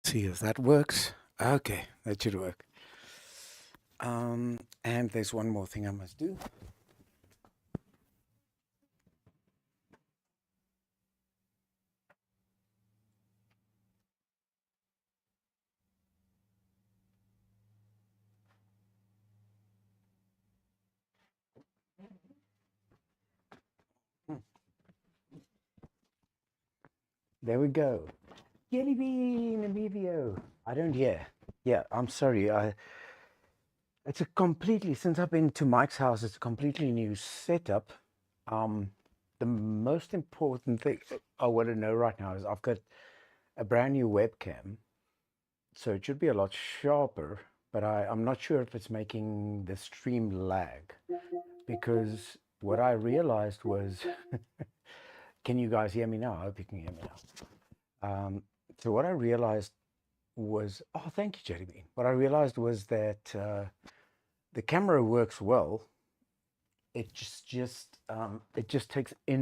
See if that works. Okay, that should work. And there's one more thing I must do. There we go. Jelly bean, Emilio. I don't hear. Yeah, I'm sorry. It's a completely, since I've been to Mike's house, it's a completely new setup. Um, the most important thing I want to know right now is I've got a brand new webcam, so it should be a lot sharper, but I'm not sure if it's making the stream lag because what I realized was, can you guys hear me now? I hope you can hear me now. So what I realized was, oh, thank you, Jelly Bean. What I realized was that the camera works well. It just takes an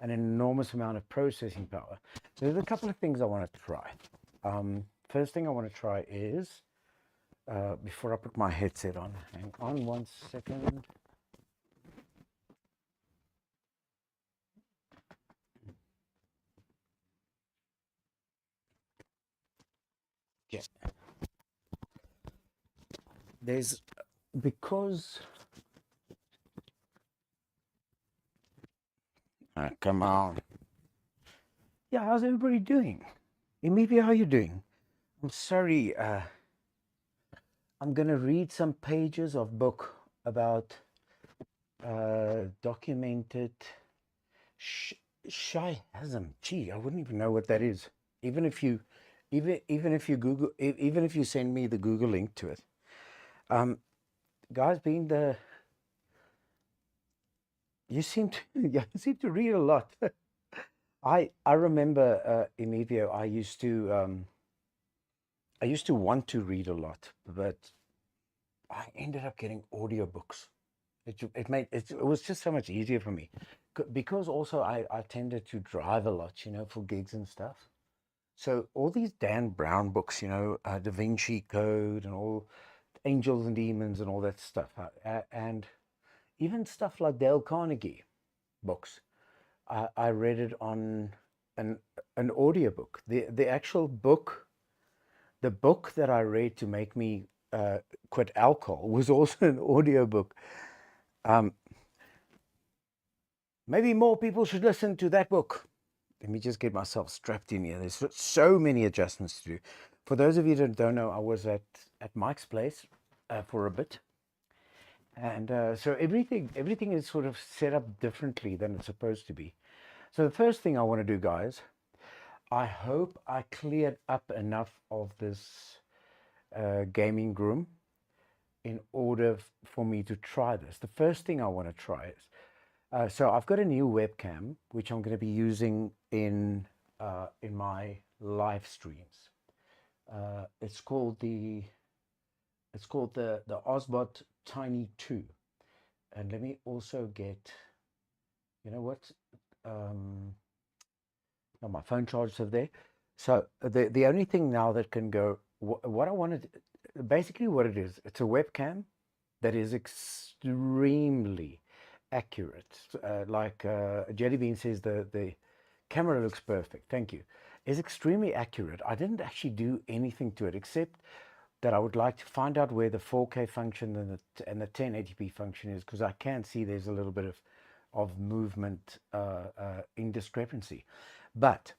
enormous amount of processing power. So there's a couple of things I want to try. First thing I want to try is before I put my headset on. Hang on 1 second. Yeah. There's because come on. Yeah, how's everybody doing? Emilia, how you doing? I'm sorry, I'm gonna read some pages of book about documented sh Shiasm. Gee, I wouldn't even know what that is. Even if you, even if you Google, even if you send me the Google link to it. Guys, being the you seem to you seem to read a lot. I remember Emilio, I used to want to read a lot, but I ended up getting audiobooks. It was just so much easier for me because also I tended to drive a lot, for gigs and stuff. So all these Dan Brown books, Da Vinci Code and all Angels and Demons and all that stuff, and even stuff like Dale Carnegie books. I read it on an an audiobook. The actual book, the book that I read to make me quit alcohol was also an audiobook. Um, Maybe more people should listen to that book. Let me just get myself strapped in here. There's so many adjustments to do. For those of you that don't know, I was at Mike's place for a bit, and so everything is sort of set up differently than it's supposed to be. So the first thing I want to do, guys, I hope I cleared up enough of this gaming room in order for me to try this. The first thing I want to try is so I've got a new webcam which I'm going to be using in my live streams. It's called the Osbot Tiny 2, and let me also get, you know what, no, my phone chargers are there. So the only thing now that can go, what I wanted, basically what it is, it's a webcam that is extremely accurate. Like Jelly Bean says, the camera looks perfect. Thank you. It's extremely accurate. I didn't actually do anything to it except that I would like to find out where the 4K function and the 1080p function is, because I can see there's a little bit of movement in discrepancy. But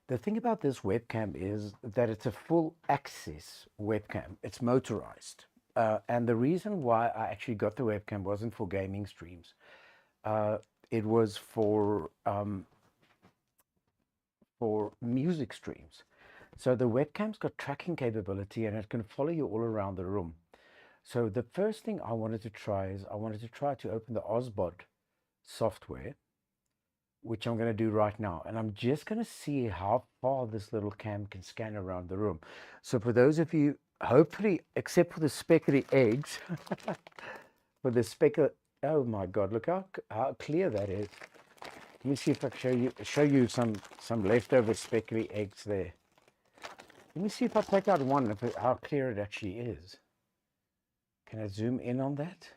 the thing about this webcam is that it's a full access webcam. It's motorized. And the reason why I actually got the webcam wasn't for gaming streams. It was for music streams. So the webcam's got tracking capability and it can follow you all around the room. So the first thing I wanted to try is I wanted to try to open the Osbot software, which I'm going to do right now. And I'm just going to see how far this little cam can scan around the room. So for those of you, hopefully, except for the speckly eggs, for the speckle, oh my God, look how clear that is. Let me see if I can show you some leftover speckly eggs there. Let me see if I take out one, how clear it actually is. Can I zoom in on that?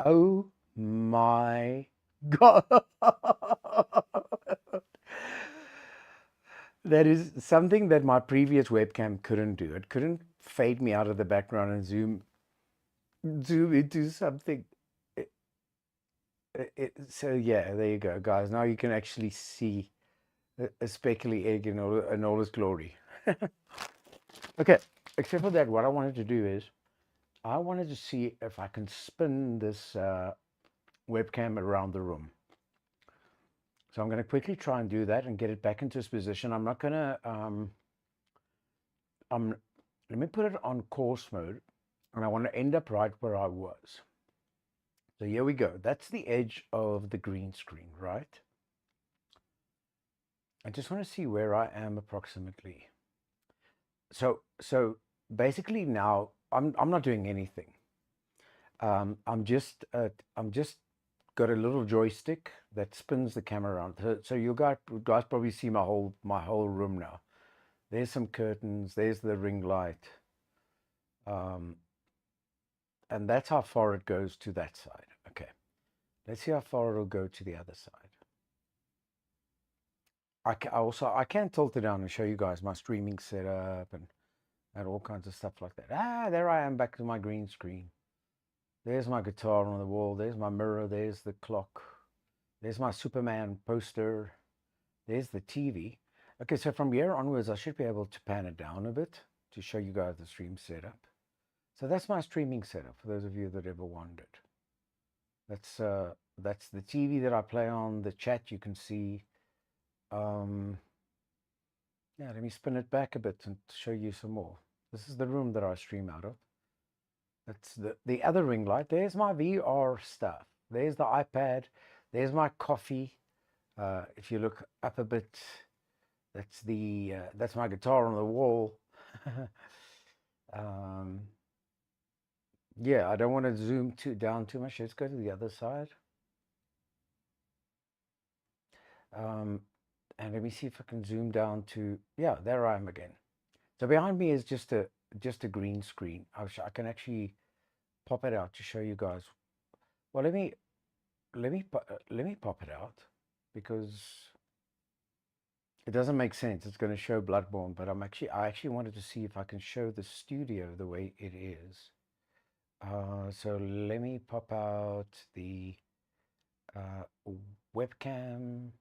Oh my God. That is something that my previous webcam couldn't do. It couldn't fade me out of the background and zoom into something. So yeah, there you go, guys. Now you can actually see a speckly egg in all its glory. Okay, except for that, what I wanted to do is I wanted to see if I can spin this webcam around the room. So I'm going to quickly try and do that and get it back into its position. I'm not going to, let me put it on course mode, and I want to end up right where I was. So here we go. That's the edge of the green screen, right? I just want to see where I am approximately. So basically now I'm not doing anything. I'm just got a little joystick that spins the camera around. So you guys probably see my whole room now. There's some curtains. There's the ring light, and that's how far it goes to that side. Okay, let's see how far it'll go to the other side. I can tilt it down and show you guys my streaming setup and all kinds of stuff like that. There I am back to my green screen. There's my guitar on the wall. There's my mirror. There's the clock. There's my Superman poster. There's the TV. Okay, so from here onwards, I should be able to pan it down a bit to show you guys the stream setup. So that's my streaming setup, for those of you that ever wondered. That's the TV that I play on, the chat you can see. Yeah, let me spin it back a bit and show you some more. This is the room that I stream out of. That's the other ring light. There's my VR stuff. There's the iPad. There's my coffee. If you look up a bit, that's my guitar on the wall. Yeah, I don't want to zoom down too much. Let's go to the other side. And let me see if I can zoom down to, yeah, there I am again. So behind me is just a green screen. I can actually pop it out to show you guys. Well, let me pop it out, because it doesn't make sense. It's going to show Bloodborne, but I actually wanted to see if I can show the studio the way it is. So let me pop out the webcam.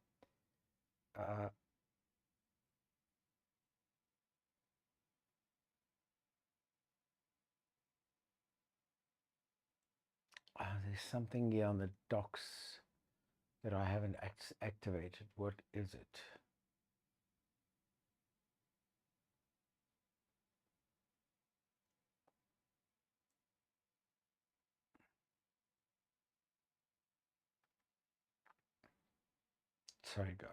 There's something here on the docs that I haven't activated. What is it? Sorry, guys.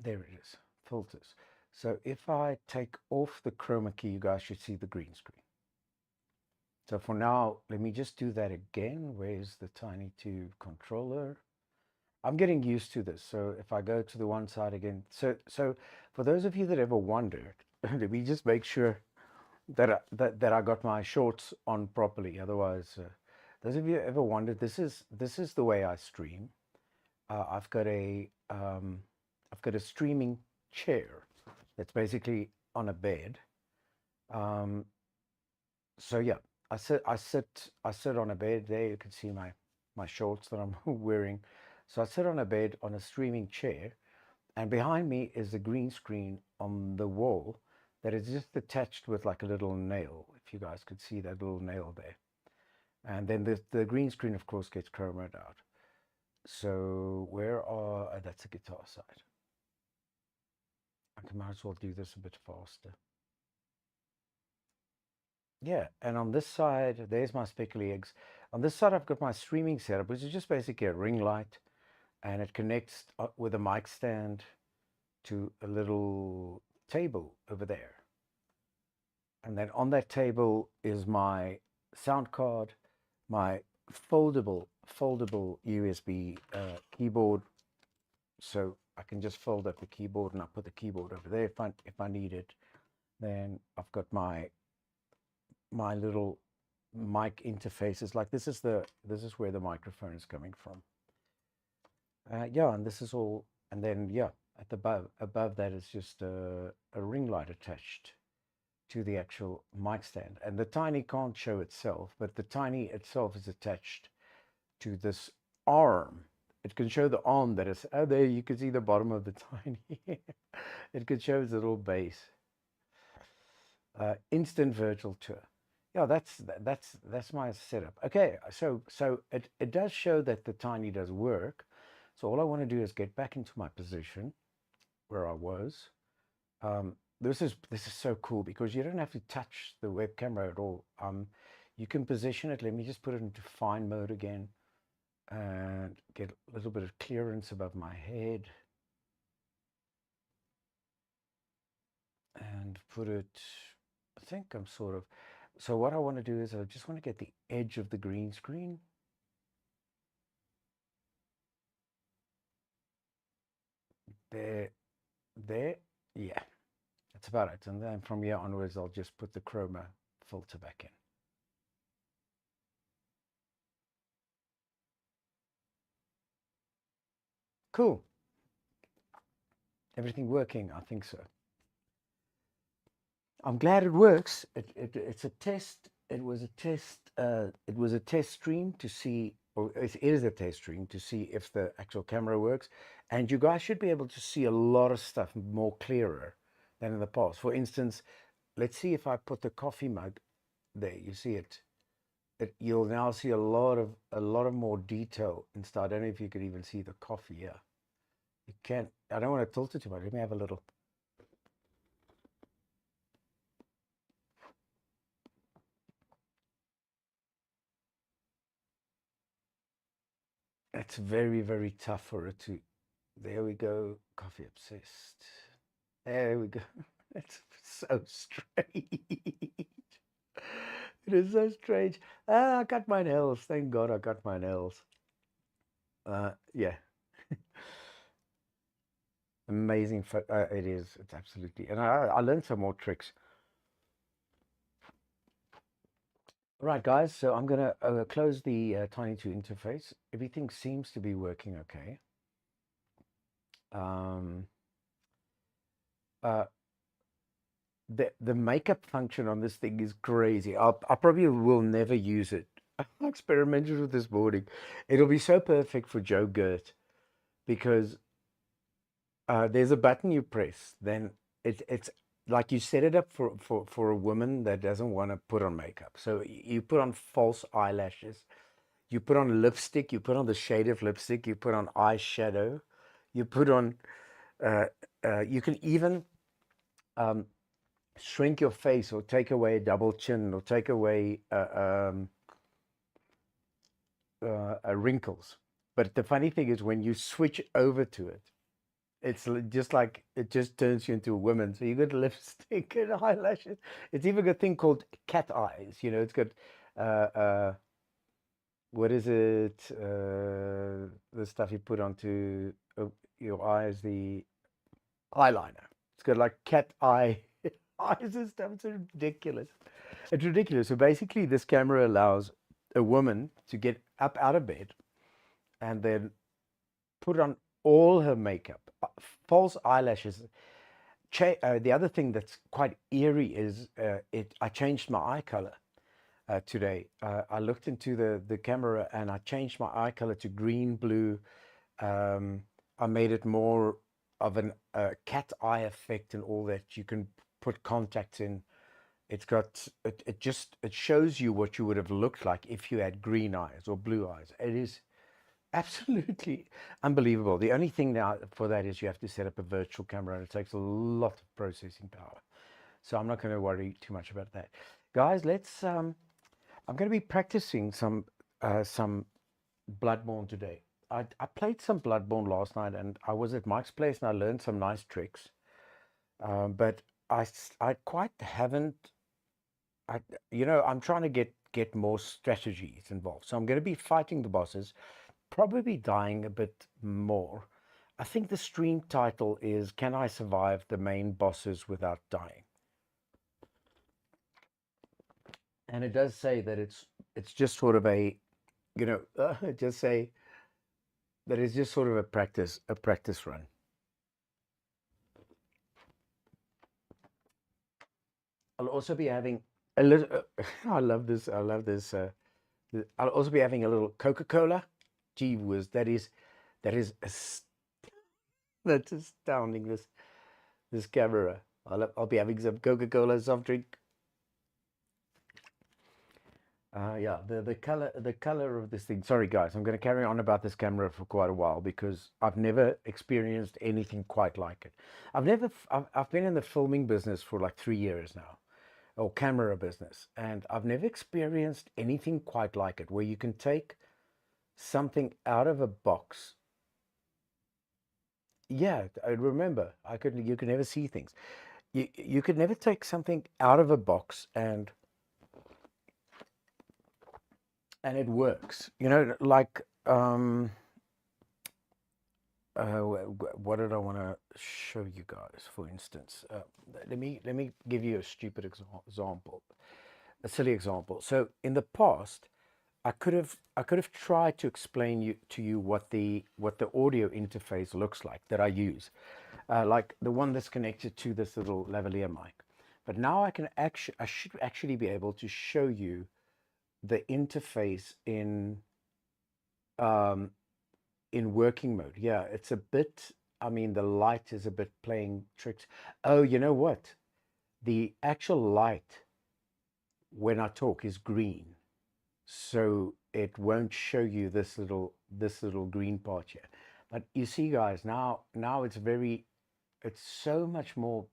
There it is. Filters. So if I take off the chroma key, you guys should see the green screen. So for now, let me just do that again. Where's the Tiny Tube controller? I'm getting used to this. So if I go to the one side again, so for those of you that ever wondered, let me just make sure that I got my shorts on properly. Otherwise, those of you ever wondered, this is the way I stream. I've got a streaming chair that's basically on a bed. So yeah, I sit on a bed. There you can see my shorts that I'm wearing. So I sit on a bed on a streaming chair, and behind me is a green screen on the wall that is just attached with like a little nail, if you guys could see that little nail there. And then the green screen, of course, gets chromed out. So that's the guitar side. I might as well do this a bit faster. Yeah, and on this side, there's my speckly eggs. On this side, I've got my streaming setup, which is just basically a ring light, and it connects with a mic stand to a little table over there. And then on that table is my sound card, my foldable USB keyboard. So I can just fold up the keyboard and I put the keyboard over there if I need it. Then I've got my little mic interfaces. Like this is where the microphone is coming from. Yeah, and this is all, and then yeah, at the above that is just a ring light attached to the actual mic stand. And the Tiny can't show itself, but the Tiny itself is attached to this arm. It can show the arm that is, oh, there you can see the bottom of the Tiny. It could show its little base. Instant virtual tour. Yeah, that's my setup. Okay, so it does show that the Tiny does work. So all I want to do is get back into my position where I was. This is so cool because you don't have to touch the web camera at all. You can position it. Let me just put it into fine mode again and get a little bit of clearance above my head and put it, I think I'm sort of, so what I want to do is I just want to get the edge of the green screen. There, yeah, that's about it. And then from here onwards, I'll just put the chroma filter back in. Cool. Everything working? I think so. I'm glad it works. It's a test. It was a test. It was a test stream to see, or it is a test stream to see if the actual camera works. And you guys should be able to see a lot of stuff more clearer than in the past. For instance, let's see if I put the coffee mug there. You see it. You'll now see a lot of more detail inside. I don't know if you could even see the coffee here. You can't. I don't want to tilt it too much. Let me have a little. It's very, very tough for it to. There we go. Coffee obsessed. There we go. It's so strange. It is so strange. Ah, I got my nails. Thank God I got my nails. Yeah. Amazing. It is. It's absolutely. And I learned some more tricks. Right, guys. So I'm going to close the Tiny2 interface. Everything seems to be working okay. Um, uh, the makeup function on this thing is crazy. I probably will never use it. I experimented with this morning. It'll be so perfect for Joe Girt because there's a button you press, then it's like you set it up for a woman that doesn't want to put on makeup. So you put on false eyelashes, you put on lipstick, you put on the shade of lipstick, you put on eyeshadow, you put on you can even shrink your face or take away a double chin or take away wrinkles. But the funny thing is when you switch over to it, it's just like it just turns you into a woman. So you got lipstick and eyelashes. It's even got a thing called cat eyes. You know, it's got what is it? The stuff you put onto your eyes, the eyeliner. It's got like cat eye eyes and stuff. It's ridiculous. It's ridiculous. So basically, this camera allows a woman to get up out of bed and then put on all her makeup, false eyelashes. The other thing that's quite eerie is I changed my eye color today. I looked into the camera and I changed my eye color to green, blue. I made it more of an cat eye effect and all that. You can put contacts in. It's got it shows you what you would have looked like if you had green eyes or blue eyes. It is absolutely unbelievable. The only thing now for that is you have to set up a virtual camera and it takes a lot of processing power. So I'm not going to worry too much about that. Guys, let's I'm going to be practicing some Bloodborne today. I played some Bloodborne last night and I was at Mike's place and I learned some nice tricks. But I quite haven't I'm trying to get more strategies involved. So I'm going to be fighting the bosses, probably dying a bit more. I think the stream title is "Can I Survive the Main Bosses Without Dying?" And it does say that it's just sort of a, just say that it's just sort of a practice run. I'll also be having a little. I love this. I love this. I'll also be having a little Coca-Cola. Gee whiz, that is that's astounding. This camera. I'll be having some Coca-Cola soft drink. Yeah, the color of this thing. Sorry, guys, I'm going to carry on about this camera for quite a while because I've never experienced anything quite like it. I've been in the filming business for like 3 years now, or camera business, and I've never experienced anything quite like it, where you can take something out of a box. Yeah, I remember. You could never see things. You could never take something out of a box and it works. Like what did I want to show you guys? For instance, let me give you a stupid example, a silly example. So in the past, I could have tried to explain to you what the audio interface looks like that I use, like the one that's connected to this little lavalier mic. But now I should actually be able to show you the interface um, in working mode. Yeah, it's a bit. I mean, the light is a bit playing tricks. Oh, you know what? The actual light when I talk is green, so it won't show you this little green part here. But you see, guys, now it's so much more.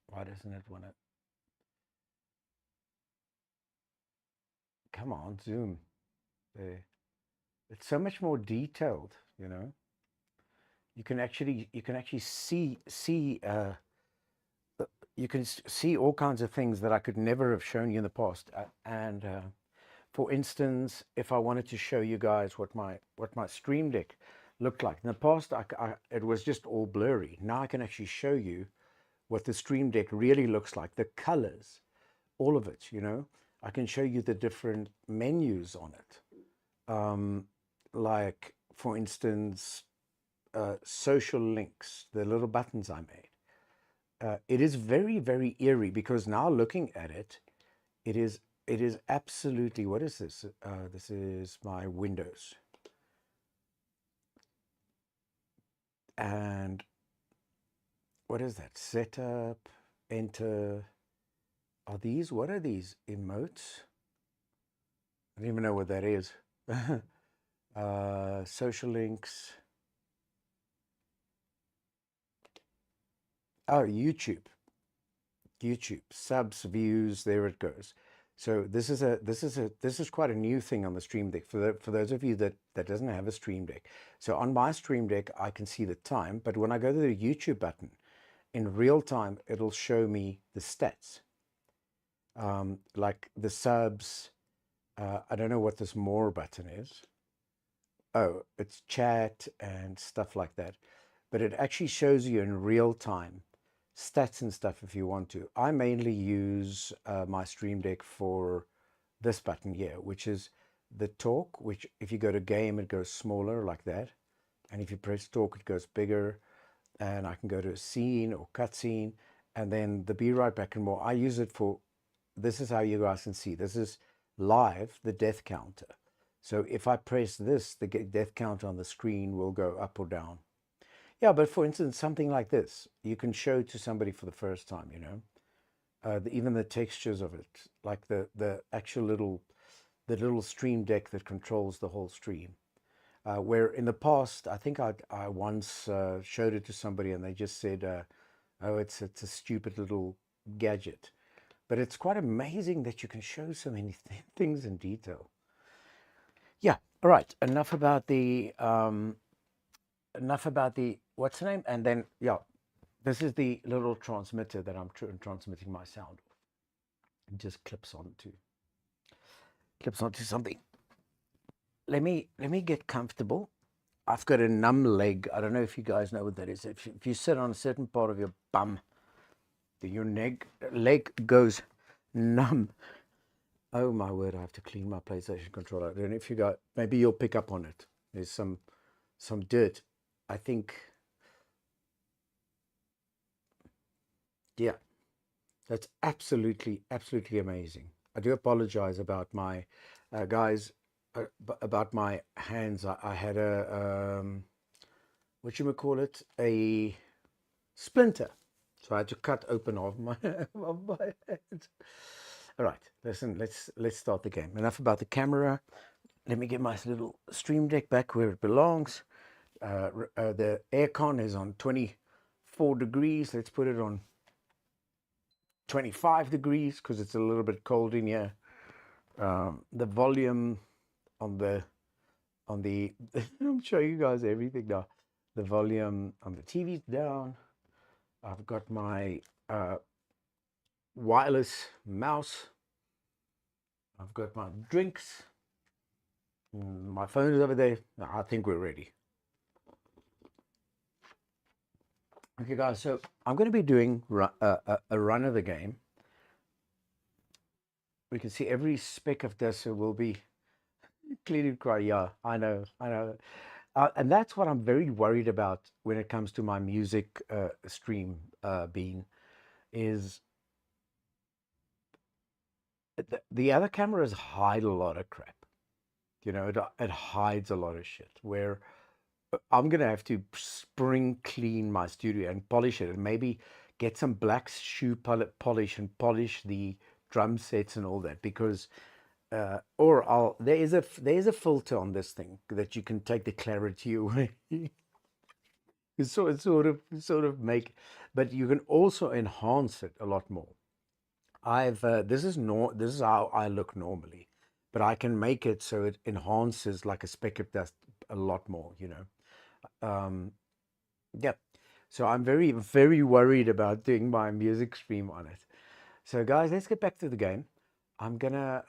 Why doesn't it want to? Come on, zoom there. It's so much more detailed. You can actually see all kinds of things that I could never have shown you in the past. And for instance, if I wanted to show you guys what my Stream Deck looked like in the past, it was just all blurry. Now I can actually show you what the Stream Deck really looks like, the colors, all of it. I can show you the different menus on it. Like, for instance, social links, the little buttons I made. It is very, very eerie because now looking at it, it is absolutely. What is this? This is my Windows, and what is that? Setup, enter. What are these emotes? I don't even know what that is. Social links. Oh, YouTube subs, views. There it goes. So this is quite a new thing on the Stream Deck for those of you that doesn't have a Stream Deck. So on my Stream Deck, I can see the time, but when I go to the YouTube button, in real time, it'll show me the stats, like the subs. I don't know what this more button is. Oh, it's chat and stuff like that. But it actually shows you in real time stats and stuff if you want to. I mainly use my Stream Deck for this button here, which is the talk, which if you go to game, it goes smaller like that. And if you press talk, it goes bigger. And I can go to a scene or cutscene. And then the be right back and more. I use it for, this is how you guys can see. This is live, the death counter. So if I press this, the death counter on the screen will go up or down. Yeah, but for instance, something like this, you can show to somebody for the first time, even the textures of it, like the actual little Stream Deck that controls the whole stream. Where in the past, I think I once showed it to somebody and they just said, "Oh, it's a stupid little gadget." But it's quite amazing that you can show so many things in detail. Yeah. All right. Enough about the what's the name? And then, yeah, this is the little transmitter that I'm transmitting my sound. It just clips onto something. Let me get comfortable. I've got a numb leg. I don't know if you guys know what that is. If you sit on a certain part of your bum, your leg goes numb. Oh my word! I have to clean my PlayStation controller. I don't know if you got. Maybe you'll pick up on it. There's some dirt. I think. Yeah, that's absolutely amazing. I do apologize about my guys about my hands. I had a what you would call it, a splinter. So I had to cut open of my of my hands. All right, listen, let's start the game. Enough about the camera. Let me get my little stream deck back where it belongs. The aircon is on 24 degrees. Let's put it on 25 degrees because it's a little bit cold in here. The volume on the I'm showing you guys everything now. The volume on the TV's down. I've got my wireless mouse. I've got my drinks. My phone is over there. I think we're ready. Okay, guys, so I'm going to be doing a run of the game. We can see every speck of dust will be clearly cry. Yeah, I know. And that's what I'm very worried about when it comes to my music stream, Bean, is the other cameras hide a lot of crap. You know, it hides a lot of shit where I'm gonna have to spring clean my studio and polish it, and maybe get some black shoe polish and polish the drum sets and all that, because or I'll there's a filter on this thing that you can take the clarity away. Sort of make, but you can also enhance it a lot more. I've this is how I look normally, but I can make it so it enhances like a speck of dust a lot more, you know. Yeah. So I'm very worried about doing my music stream on it. So guys, let's get back to the game. I'm gonna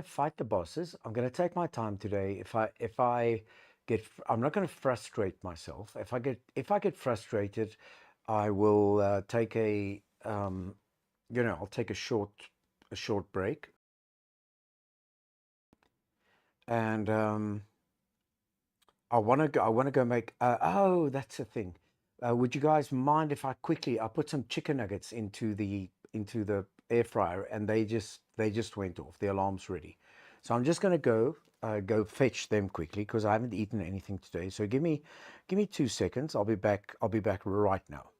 fight the bosses. I'm gonna take my time today. I'm not gonna frustrate myself. If I get frustrated, I will take a I'll take a short break. And I want to go make oh, that's the thing. Would you guys mind if I put some chicken nuggets into the air fryer, and they just went off. The alarm's ready. So I'm just going to go fetch them quickly because I haven't eaten anything today. So give me 2 seconds. I'll be back right now.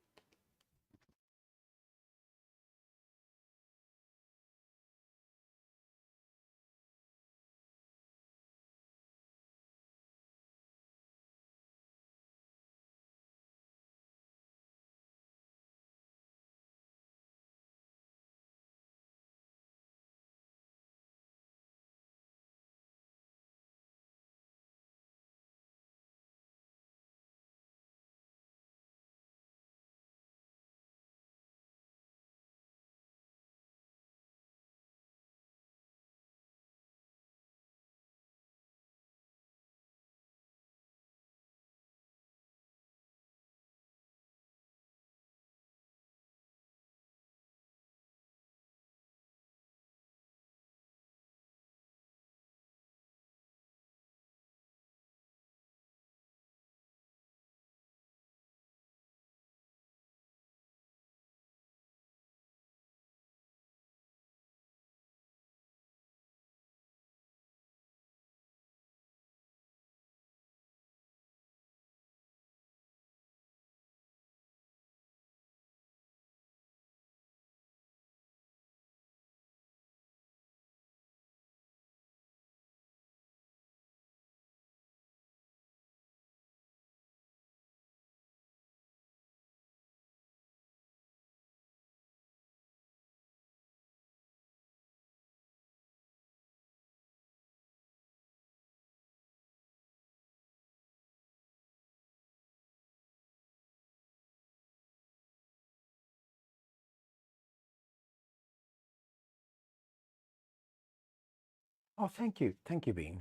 Oh, thank you, Bean.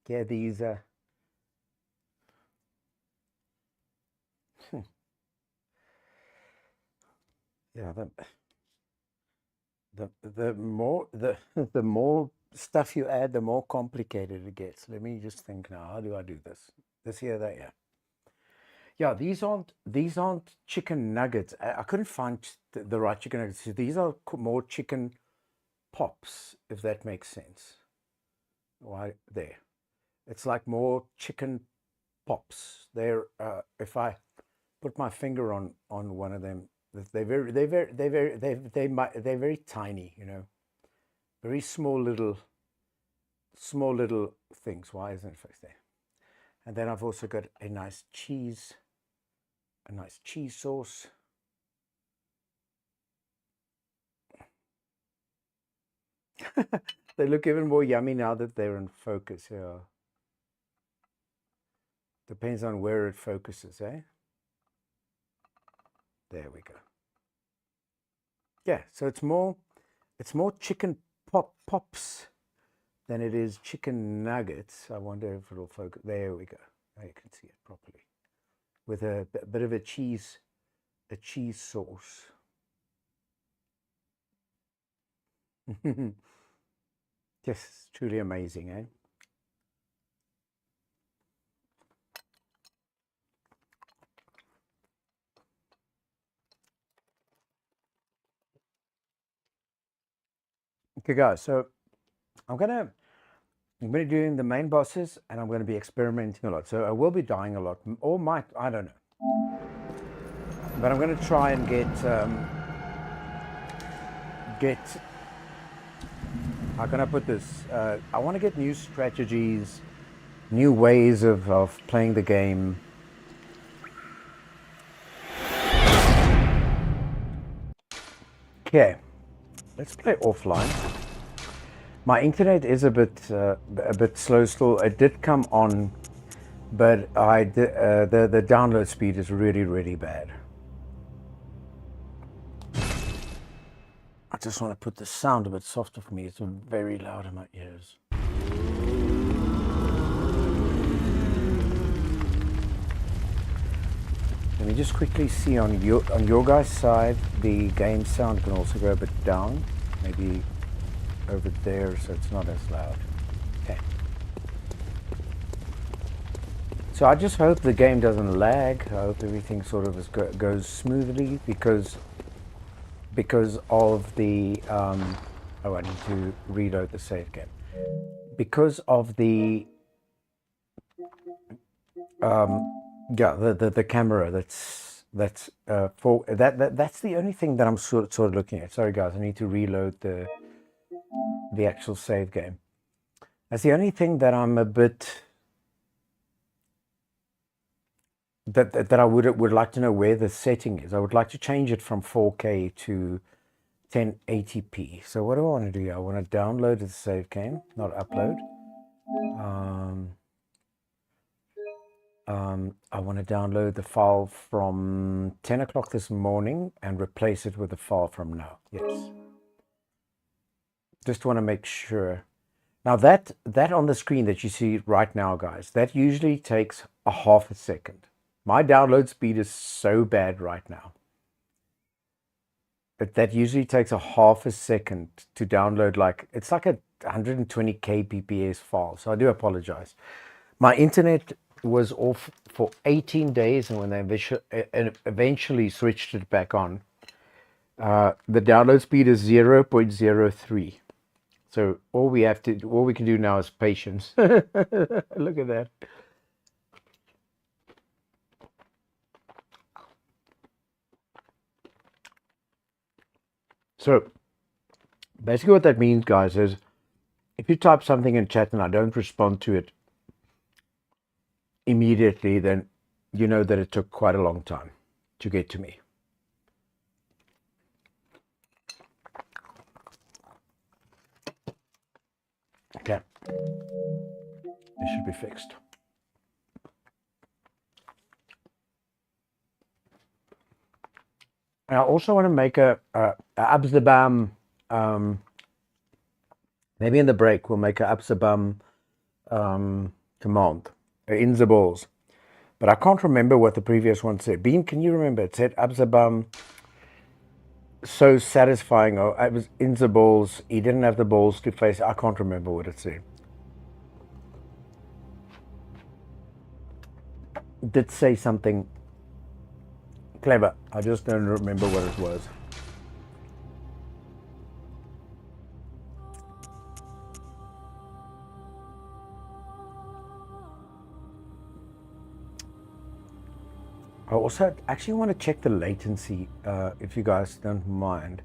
Yeah, these Yeah, the more the more stuff you add, the more complicated it gets. Let me just think now. How do I do this? This here, that, yeah. Yeah, these aren't chicken nuggets. I couldn't find the right chicken nuggets. So these are more chicken pops, if that makes sense. Why there? It's like more chicken pops. They're if I put my finger on one of them, they're very tiny, you know, very small little things. Why isn't it fixed there? And then I've also got a nice cheese sauce. They look even more yummy now that they're in focus. Yeah, depends on where it focuses, eh? There we go. Yeah, so it's more chicken pops than it is chicken nuggets. I wonder if it'll focus. There we go. Now you can see it properly with a bit of a cheese sauce. Yes, truly amazing, eh? Okay, guys. So I'm gonna be doing the main bosses, and I'm gonna be experimenting a lot. So I will be dying a lot, or might, I don't know. But I'm gonna try and get how can I put this? I want to get new strategies, new ways of playing the game. Okay, let's play offline. My internet is a bit slow still. It did come on, but the download speed is really bad. I just want to put the sound a bit softer for me. It's very loud in my ears. Let me just quickly see on your guys' side, the game sound can also go a bit down, maybe over there, so it's not as loud. Okay. So I just hope the game doesn't lag. I hope everything sort of goes smoothly because of the oh, I need to reload the save game. Because of the yeah, the camera that's for that's the only thing that I'm sort of looking at. Sorry guys, I need to reload the actual save game. That's the only thing that I'm a bit that I would like to know where the setting is. I would like to change it from 4K to 1080p. So what do I want to do? I want to download the save game, not upload. I want to download the file from 10 o'clock this morning and replace it with the file from now. Yes. Just want to make sure. Now that on the screen that you see right now, guys, that usually takes a half a second. My download speed is so bad right now. But that usually takes a half a second to download. Like it's like a 120 kbps file. So I do apologize. My internet was off for 18 days, and when they eventually switched it back on, the download speed is 0.03. So all we can do now is patience. Look at that. So basically what that means, guys, is if you type something in chat and I don't respond to it immediately, then you know that it took quite a long time to get to me. Okay, it should be fixed. And I also want to make a Abzabam, maybe in the break we'll make a Abzabam command in the balls. But I can't remember what the previous one said. Bean, can you remember? It said Abzabam so satisfying. Oh, it was in the balls. He didn't have the balls to face. I can't remember what it said. It did say something clever. I just don't remember what it was. I also actually want to check the latency, if you guys don't mind.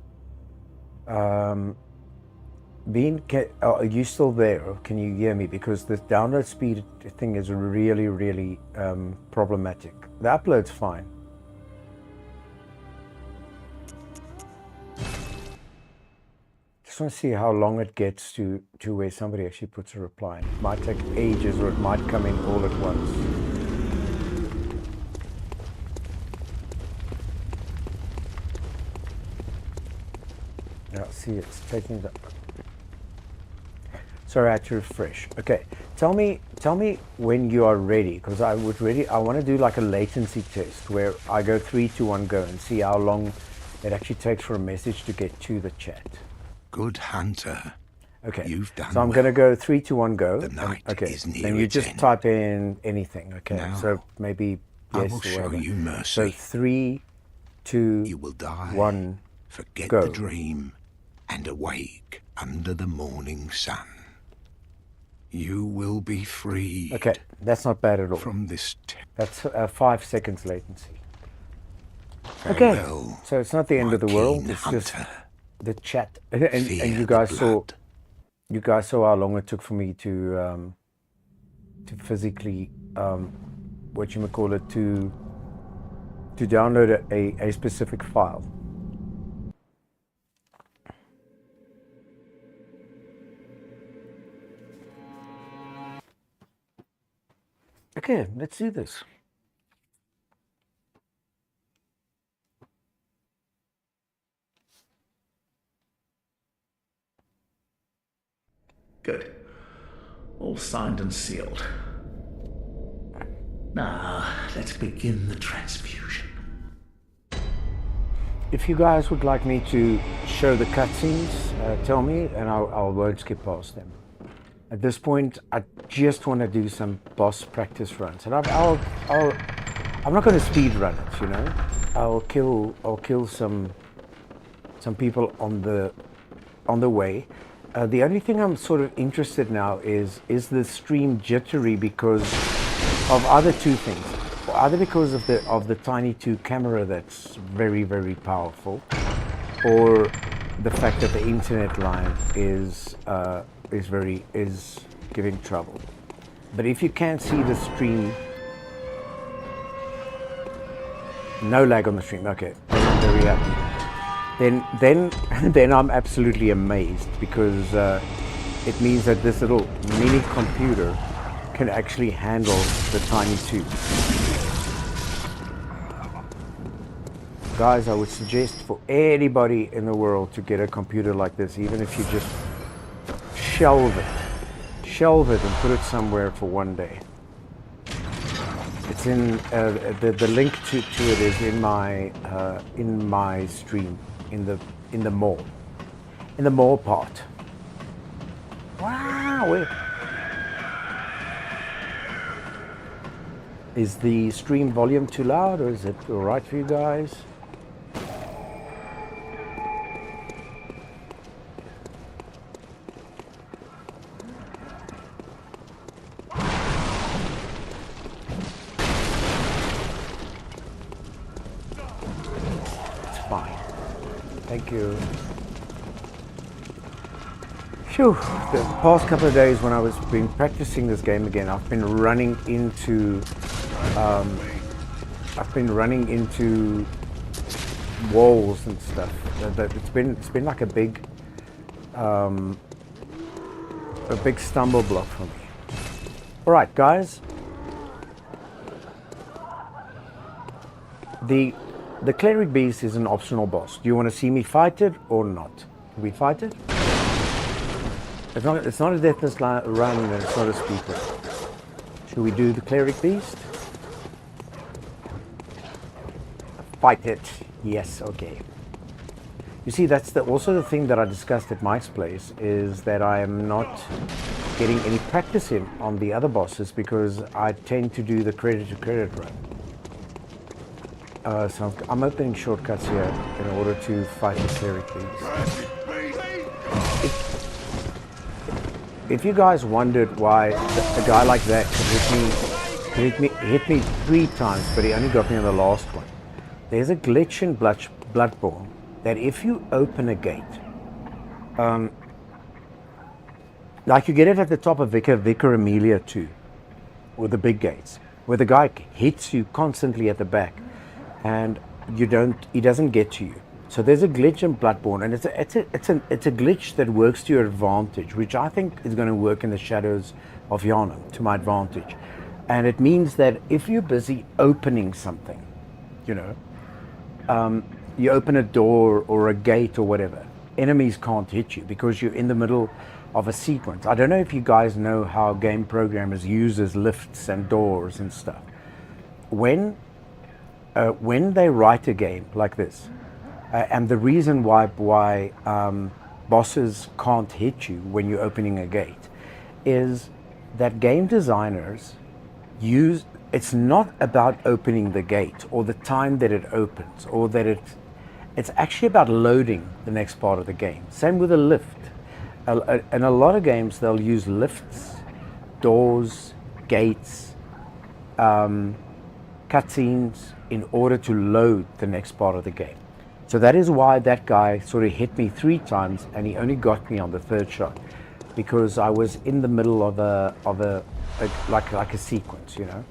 Bean, are you still there? Or can you hear me? Because this download speed thing is really, really problematic. The upload's fine. Just want to see how long it gets to where somebody actually puts a reply. It might take ages, or it might come in all at once. Yeah, see, it's taking the... Sorry, I had to refresh. Okay, tell me when you are ready, because I want to do like a latency test where I go 3, 2, 1, go, and see how long it actually takes for a message to get to the chat. Good hunter. Okay, You've done so I'm well. going to go 3, 2, 1, go. The night okay, is near then you its just end. type in anything. Okay, Now, so maybe I yes will or show whatever. you mercy. So 3, 2, You will die. 1, Forget go. the dream and awake under the morning sun. You will be freed. Okay, that's not bad at all. From this That's 5 seconds latency. farewell, Okay, so it's not the end of the world. keen It's just hunter. the chat, and Fear you guys the saw, blood. how long it took for me to physically, whatchamacallit, to download a specific file. Okay, let's do this. Good. All signed and sealed. Now, let's begin the transfusion. If you guys would like me to show the cutscenes, tell me, and I won't skip past them. At this point, I just want to do some boss practice runs, and I'm not going to speed run it, you know. I'll kill some people on the way. The only thing I'm sort of interested now is the stream jittery because of either two things. Either because of the Tiny 2 camera that's very, very powerful, or the fact that the internet line is giving trouble. But if you can't see the stream, no lag on the stream. Okay, I'm very happy. Then I'm absolutely amazed because it means that this little mini computer can actually handle the Tiny 2. Guys, I would suggest for anybody in the world to get a computer like this, even if you just shelve it and put it somewhere for one day. It's in the link to it is in my stream in the mall part. Wow. Is the stream volume too loud, or is it all right for you guys? Thank you. Phew. The past couple of days when I was been practicing this game again, I've been running into walls and stuff. It's been like a big stumble block for me. All right, guys. The Cleric Beast is an optional boss. Do you want to see me fight it or not? Can we fight it? It's not a Deathless run and it's not a speed run. Should we do the Cleric Beast? Fight it. Yes, okay. You see, that's also the thing that I discussed at Mike's place, is that I am not getting any practice in on the other bosses because I tend to do the credit to credit run. So I'm opening shortcuts here in order to fight the cleric beast. If you guys wondered why a guy like that could hit me 3 times, but he only got me on the last one, there's a glitch in Bloodborne that if you open a gate, like you get it at the top of Vicar Amelia too, with the big gates, where the guy hits you constantly at the back, and he doesn't get to you. So there's a glitch in Bloodborne, and it's a glitch that works to your advantage, which I think is going to work in the Shadows of Yharnam to my advantage. And it means that if you're busy opening something, you know, you open a door or a gate or whatever, enemies can't hit you because you're in the middle of a sequence. I don't know if you guys know how game programmers uses lifts and doors and stuff. When they write a game like this, and the reason why bosses can't hit you when you're opening a gate is that game designers it's not about opening the gate or the time that it opens, or that it's actually about loading the next part of the game. Same with a lift. In a lot of games, they'll use lifts, doors, gates, cutscenes in order to load the next part of the game. So that is why that guy sort of hit me 3 times, and he only got me on the 3rd shot, because I was in the middle of like a sequence, you know.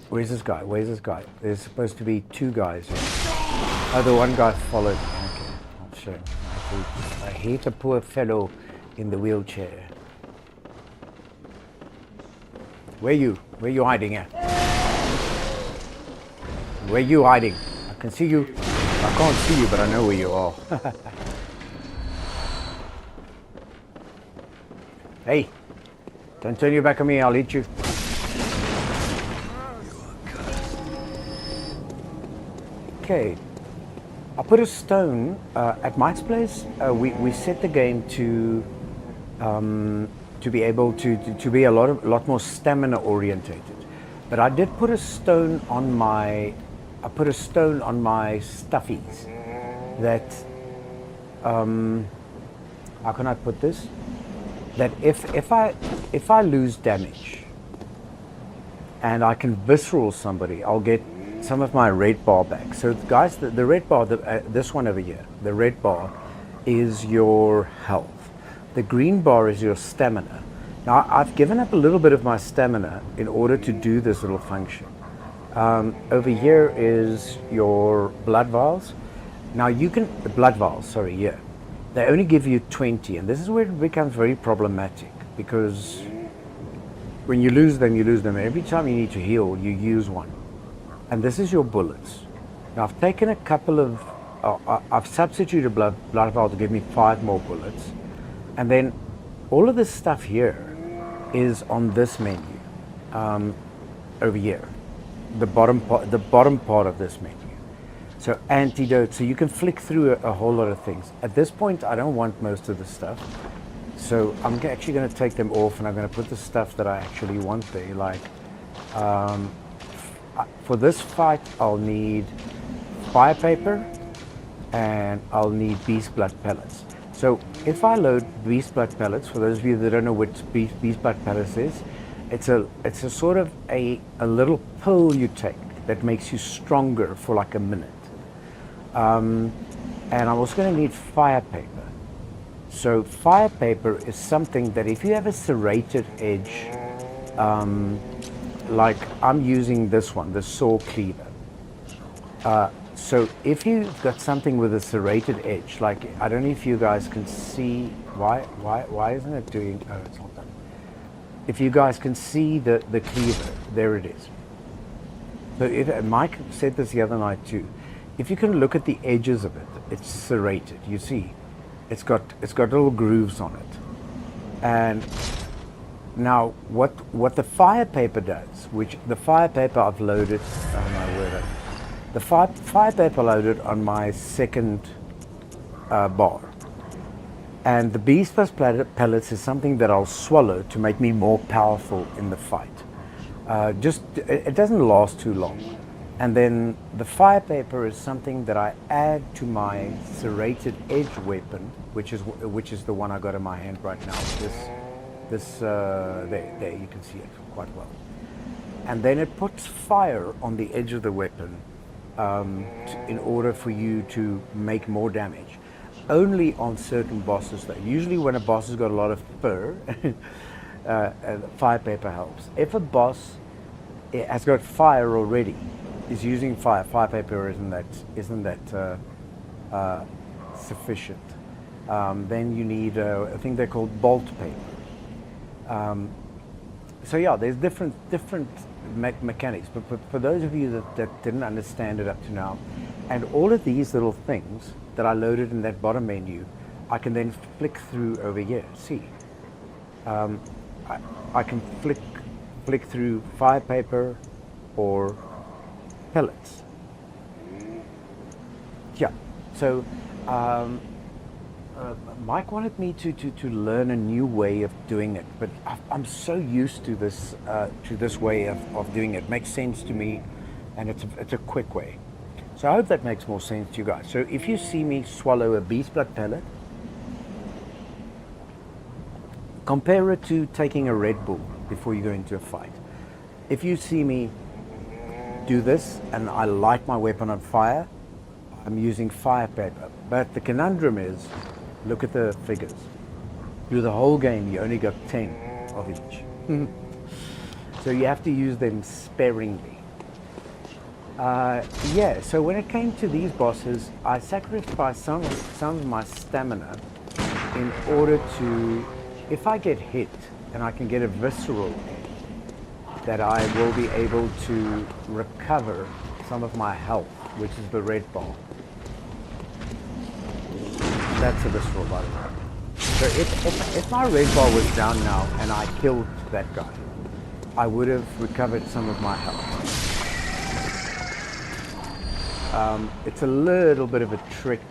Where's this guy? Where's this guy? There's supposed to be 2 guys here. Oh, the one guy followed me. Okay, I'll show him. I hate a poor fellow in the wheelchair. Where you? Where you hiding at? Where you hiding? I can see you. I can't see you, but I know where you are. Hey, don't turn your back on me, I'll hit you. Okay, I put a stone at Mike's place. We set the game to be able to be a lot more stamina orientated. But I did put a stone on my stuffies that how can I put this? That if I lose damage and I can visceral somebody, I'll get some of my red bar back. So guys, the red bar, this one over here, the red bar is your health. The green bar is your stamina. Now I've given up a little bit of my stamina in order to do this little function. Over here is your blood vials. Now you can, the blood vials, sorry, yeah. They only give you 20, and this is where it becomes very problematic, because when you lose them, you lose them. Every time you need to heal, you use one. And this is your bullets. Now I've taken a couple of, I've substituted blood vial to give me 5 more bullets. And then all of this stuff here is on this menu, over here, the bottom part of this menu. So antidote, so you can flick through a whole lot of things. At this point, I don't want most of the stuff. So I'm actually going to take them off, and I'm going to put the stuff that I actually want there. Like, for this fight, I'll need fire paper, and I'll need beast blood pellets. So if I load beast blood pellets, for those of you that don't know what beast blood pellets is, it's a sort of a little pill you take that makes you stronger for like a minute. And I'm also going to need fire paper. So fire paper is something that if you have a serrated edge, like I'm using this one, the saw cleaver. So if you've got something with a serrated edge, like I don't know if you guys can see, why isn't it doing, oh, it's not done. If you guys can see the cleaver, there it is. So if, Mike said this the other night too, if you can look at the edges of it, it's serrated. You see, it's got little grooves on it. And now what the fire paper does, which the fire paper I've loaded, oh my word, the fire paper loaded on my second bar. And the beast plus pellets is something that I'll swallow to make me more powerful in the fight. It doesn't last too long. And then the fire paper is something that I add to my serrated edge weapon, which is the one I got in my hand right now. There you can see it quite well. And then it puts fire on the edge of the weapon in order for you to make more damage. Only on certain bosses though. Usually when a boss has got a lot of fur, fire paper helps. If a boss has got fire already, is using fire paper isn't that sufficient. Then you need I think they're called bolt paper. So yeah, there's different mechanics, but for those of you that didn't understand it up to now, and all of these little things that I loaded in that bottom menu, I can then flick through over here. See, I can flick through fire paper or pellets. Yeah, so Mike wanted me to learn a new way of doing it, but I'm so used to this way of doing it. It makes sense to me, and it's a quick way. So I hope that makes more sense to you guys. So if you see me swallow a beast blood pellet, compare it to taking a Red Bull before you go into a fight. If you see me do this and I light my weapon on fire, I'm using fire paper. But the conundrum is, look at the figures. Through the whole game, you only got 10 of each. So you have to use them sparingly. Yeah, so when it came to these bosses, I sacrificed some of my stamina in order to, if I get hit and I can get a visceral, that I will be able to recover some of my health, which is the red bar. That's a visceral, by the way. So if my red bar was down now and I killed that guy, I would have recovered some of my health. It's a little bit of a trick.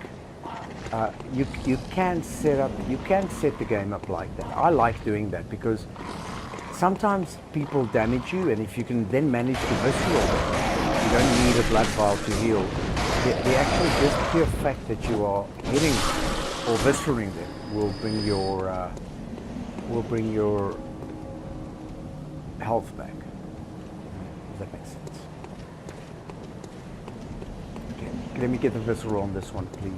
You can set the game up like that. I like doing that because sometimes people damage you, and if you can then manage to visceral them, you don't need a blood vial to heal. The actual just pure fact that you are hitting or visceraling them will bring your health back. Does that make sense? Okay, let me get the visceral on this one, please.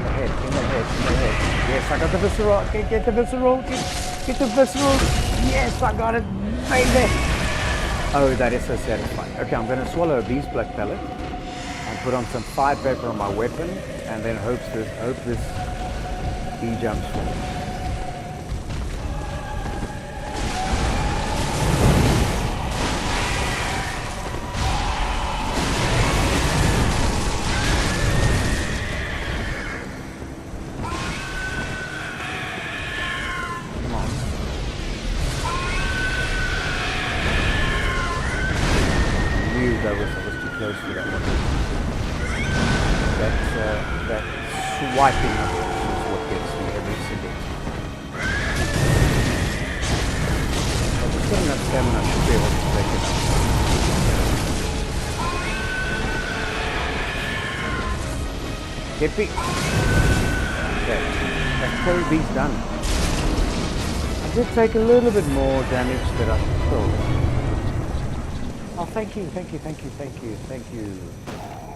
In the head. Yes, I got the visceral. Okay, get the visceral. Get the visceral. Yes, I got it. Baby. Oh, that is so satisfying. Okay, I'm going to swallow a beast blood pellet and put on some fire paper on my weapon, and then hope this he jumps forward. I was too close to that one. That swiping of it is what gets me every single time. I've just got enough stamina to be able to take it out. Get me. Okay, that's Curry Beast done. I did take a little bit more damage than I thought. Oh, thank you.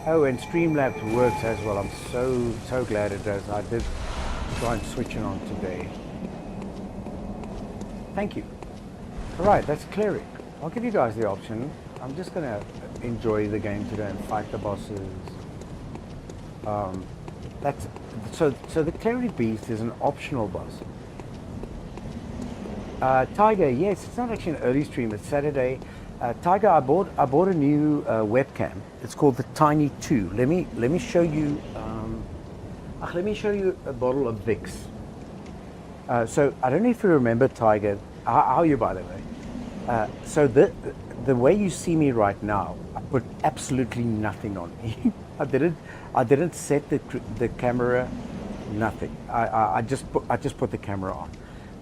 Oh, and Streamlabs works as well. I'm so glad it does. I did try and switch it on today. Thank you. All right, that's Cleric. I'll give you guys the option. I'm just going to enjoy the game today and fight the bosses. So the Cleric Beast is an optional boss. Tiger, yes, it's not actually an early stream. It's Saturday. Tiger, I bought a new webcam. It's called the Tiny 2. Let me show you. Let me show you a bottle of Vicks. So I don't know if you remember, Tiger. How are you, by the way? So the way you see me right now, I put absolutely nothing on me. I didn't set the camera, nothing. I just put the camera on.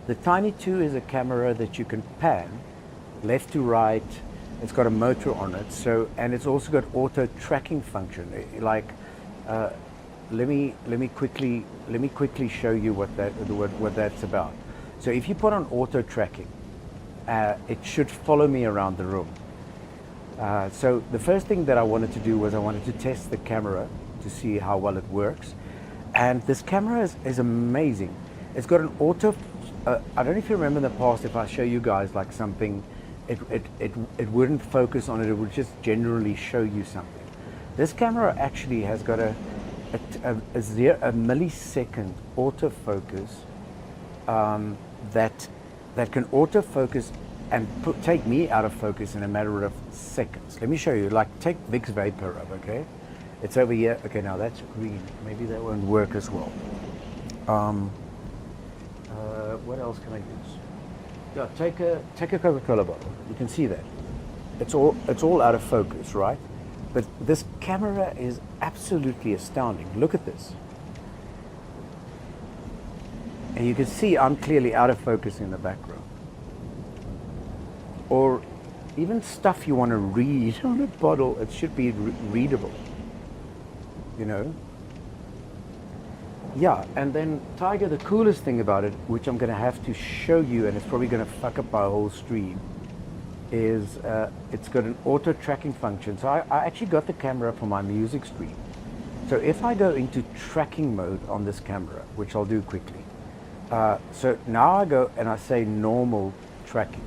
The Tiny 2 is a camera that you can pan left to right. It's got a motor on it, so, and it's also got auto tracking function. Like, let me quickly show you what that's about. So if you put on auto tracking, it should follow me around the room. So the first thing that I wanted to do was I wanted to test the camera to see how well it works. And this camera is amazing. It's got an auto, I don't know if you remember in the past, if I show you guys like something, it wouldn't focus on it, it would just generally show you something. This camera actually has got a millisecond autofocus that can autofocus and take me out of focus in a matter of seconds. Let me show you. Like, take Vic's Vapor up, okay? It's over here. Okay, now that's green. Maybe that won't work as well. What else can I use? Yeah, take a Coca-Cola bottle. You can see that. It's all out of focus, right? But this camera is absolutely astounding. Look at this. And you can see I'm clearly out of focus in the background. Or even stuff you want to read on a bottle, it should be readable, you know? Yeah, and then Tiger, the coolest thing about it, which I'm going to have to show you, and it's probably going to fuck up my whole stream, is it's got an auto tracking function. So I actually got the camera for my music stream. So if I go into tracking mode on this camera, which I'll do quickly, so now I go and I say normal tracking.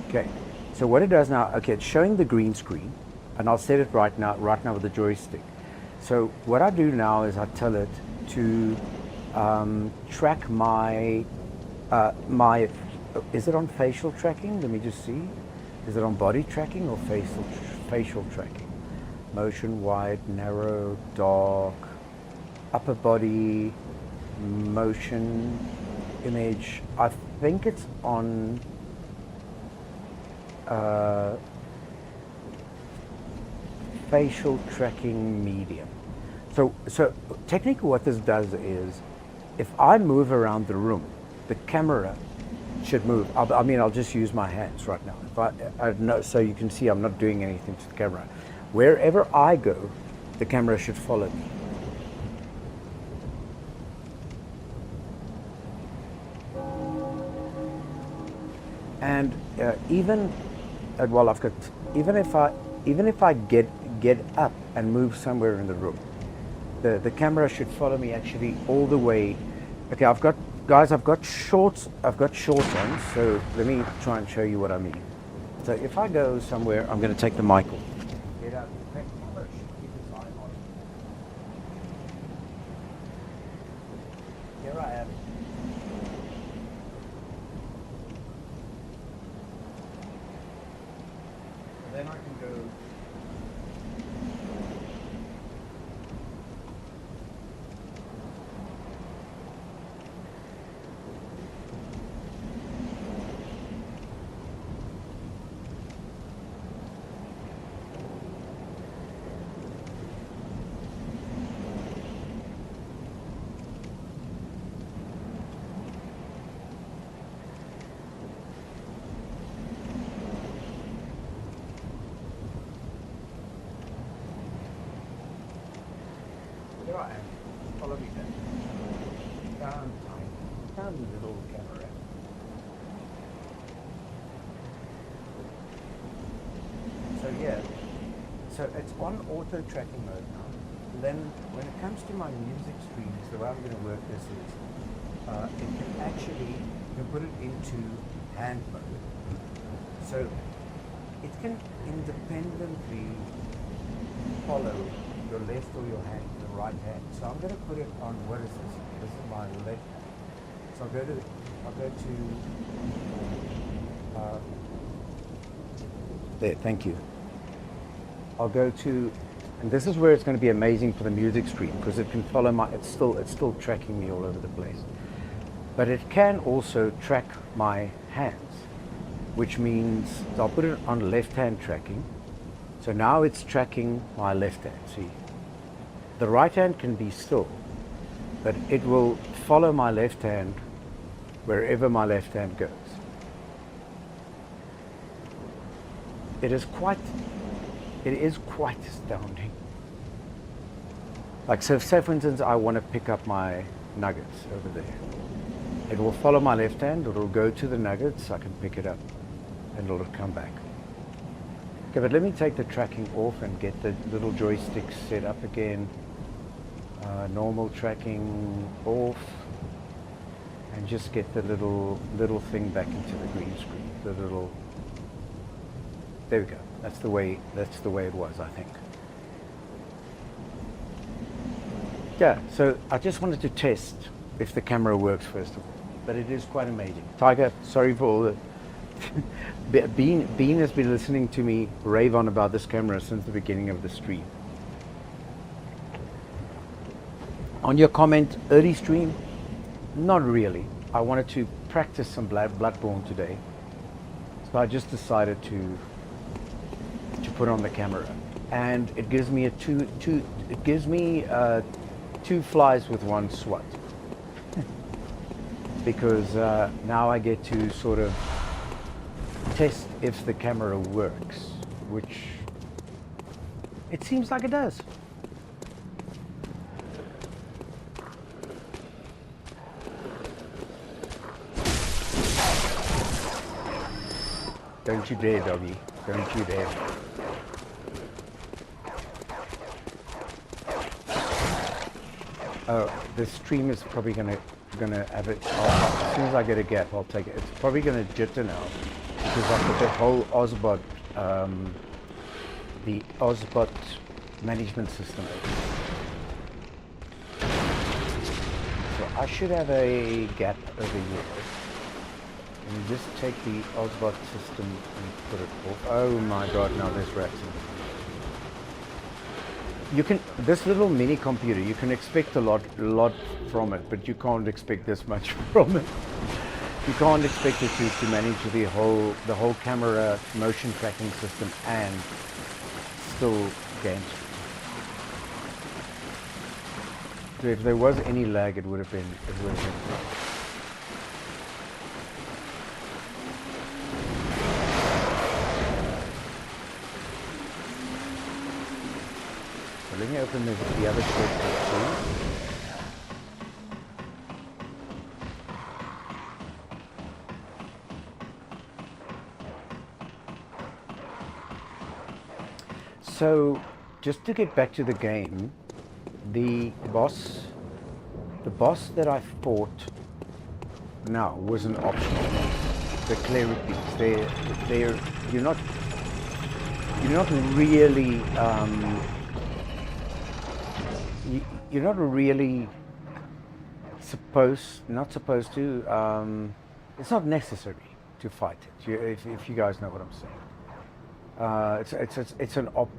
Okay, so what it does now, okay, it's showing the green screen, and I'll set it right now with the joystick. So what I do now is I tell it to track my, is it on facial tracking? Let me just see. Is it on body tracking or facial tracking? Motion, wide, narrow, dark, upper body, motion, image. I think it's on facial tracking medium. So technically what this does is, if I move around the room, the camera should move. I'll just use my hands right now. So you can see I'm not doing anything to the camera. Wherever I go, the camera should follow me. And even if I get up and move somewhere in the room, the camera should follow me actually all the way. Okay, I've got shorts on, so let me try and show you what I mean. So if I go somewhere, I'm going to take the mic off. Get out. Keep his eye on. Here I am. Then I can go. Here I am. Follow me then. Down the little camera. So yeah. So it's on auto tracking mode now. Then when it comes to my music streams, the way I'm going to work this is, it can actually, you can put it into hand mode. So it can independently follow your left or your hand, the right hand. So I'm going to put it on, what is this? This is my left hand. So I'll go to there, thank you. I'll go to, and this is where it's going to be amazing for the music stream, because it can follow it's still tracking me all over the place. but it can also track my hands, which means I'll put it on left-hand tracking. So now it's tracking my left hand, see? The right hand can be still, but it will follow my left hand wherever my left hand goes. It is quite astounding. Like, so say for instance, I want to pick up my nuggets over there. It will follow my left hand, it will go to the nuggets, I can pick it up, and it'll come back. Okay, but let me take the tracking off and get the little joystick set up again. Normal tracking off, and just get the little thing back into the green screen. The little, there we go. That's the way it was, I think. Yeah, so I just wanted to test if the camera works first of all, but it is quite amazing. Tiger, sorry for all the Bean has been listening to me rave on about this camera since the beginning of the stream. On your comment, early stream, not really. I wanted to practice some Bloodborne today, so I just decided to put on the camera, and it gives me two flies with one swat, because now I get to sort of test if the camera works, which it seems like it does. Don't you dare, doggy. Don't you dare. Oh, the stream is probably gonna have it. As soon as I get a gap, I'll take it. It's probably gonna jitter now because I've got that whole Ozbot, the Ozbot management system. So I should have a gap over here. And just take the Ozbot system and put it off. Oh my god, now there's rats in it. You can, this little mini computer, you can expect a lot from it, but you can't expect this much from it. You can't expect it to manage the whole camera motion tracking system and still game stream. So if there was any lag, it would have been great. Let me open the other shortcut too. So, just to get back to the game, the boss that I fought now was an optional boss. The cleric beasts, you're not really you're not really not supposed to, it's not necessary to fight it, if you guys know what I'm saying.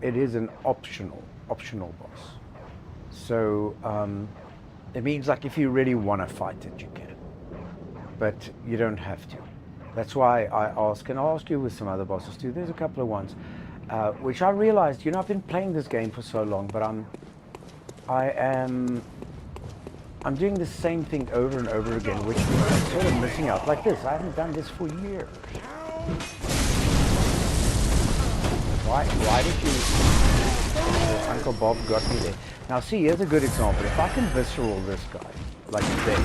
It is an optional boss. So it means like if you really want to fight it, you can, but you don't have to. That's why I ask, and I'll ask you with some other bosses too. There's a couple of ones which I realized, I've been playing this game for so long, but I'm doing the same thing over and over again, which means I'm sort of missing out. Like this, I haven't done this for years. Why did you... Uncle Bob got me there. Now see, here's a good example. If I can visceral this guy, like this,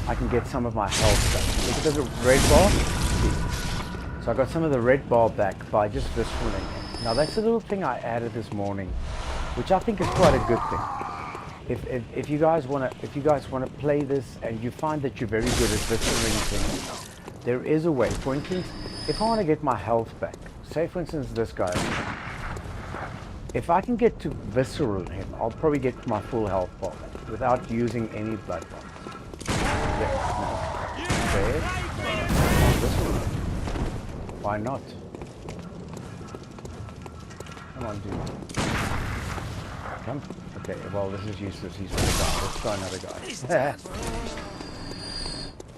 I can get some of my health back. Look at the red bar. See? So I got some of the red bar back by just visceraling him. Now that's a little thing I added this morning, which I think is quite a good thing. If you guys want to play this and you find that you're very good at visceraling things, there is a way. For instance, if I want to get my health back, say for instance this guy, if I can get to visceral him, I'll probably get my full health bar back without using any blood bombs. There. Why not? Come on, dude. Come. Okay, well this is useless. He's going to die. Let's try another guy.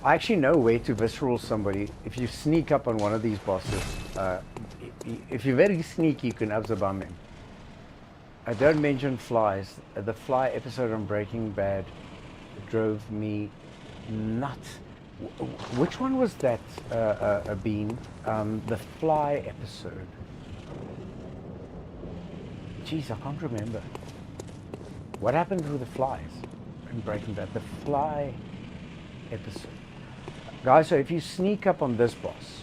I actually know where to visceral somebody. If you sneak up on one of these bosses, if you're very sneaky, you can absorb him. I don't mention flies. The fly episode on Breaking Bad drove me nuts. Which one was that, Bean? The fly episode. Jeez, I can't remember. What happened with the flies in Breaking Bad? The fly episode. Guys, so if you sneak up on this boss,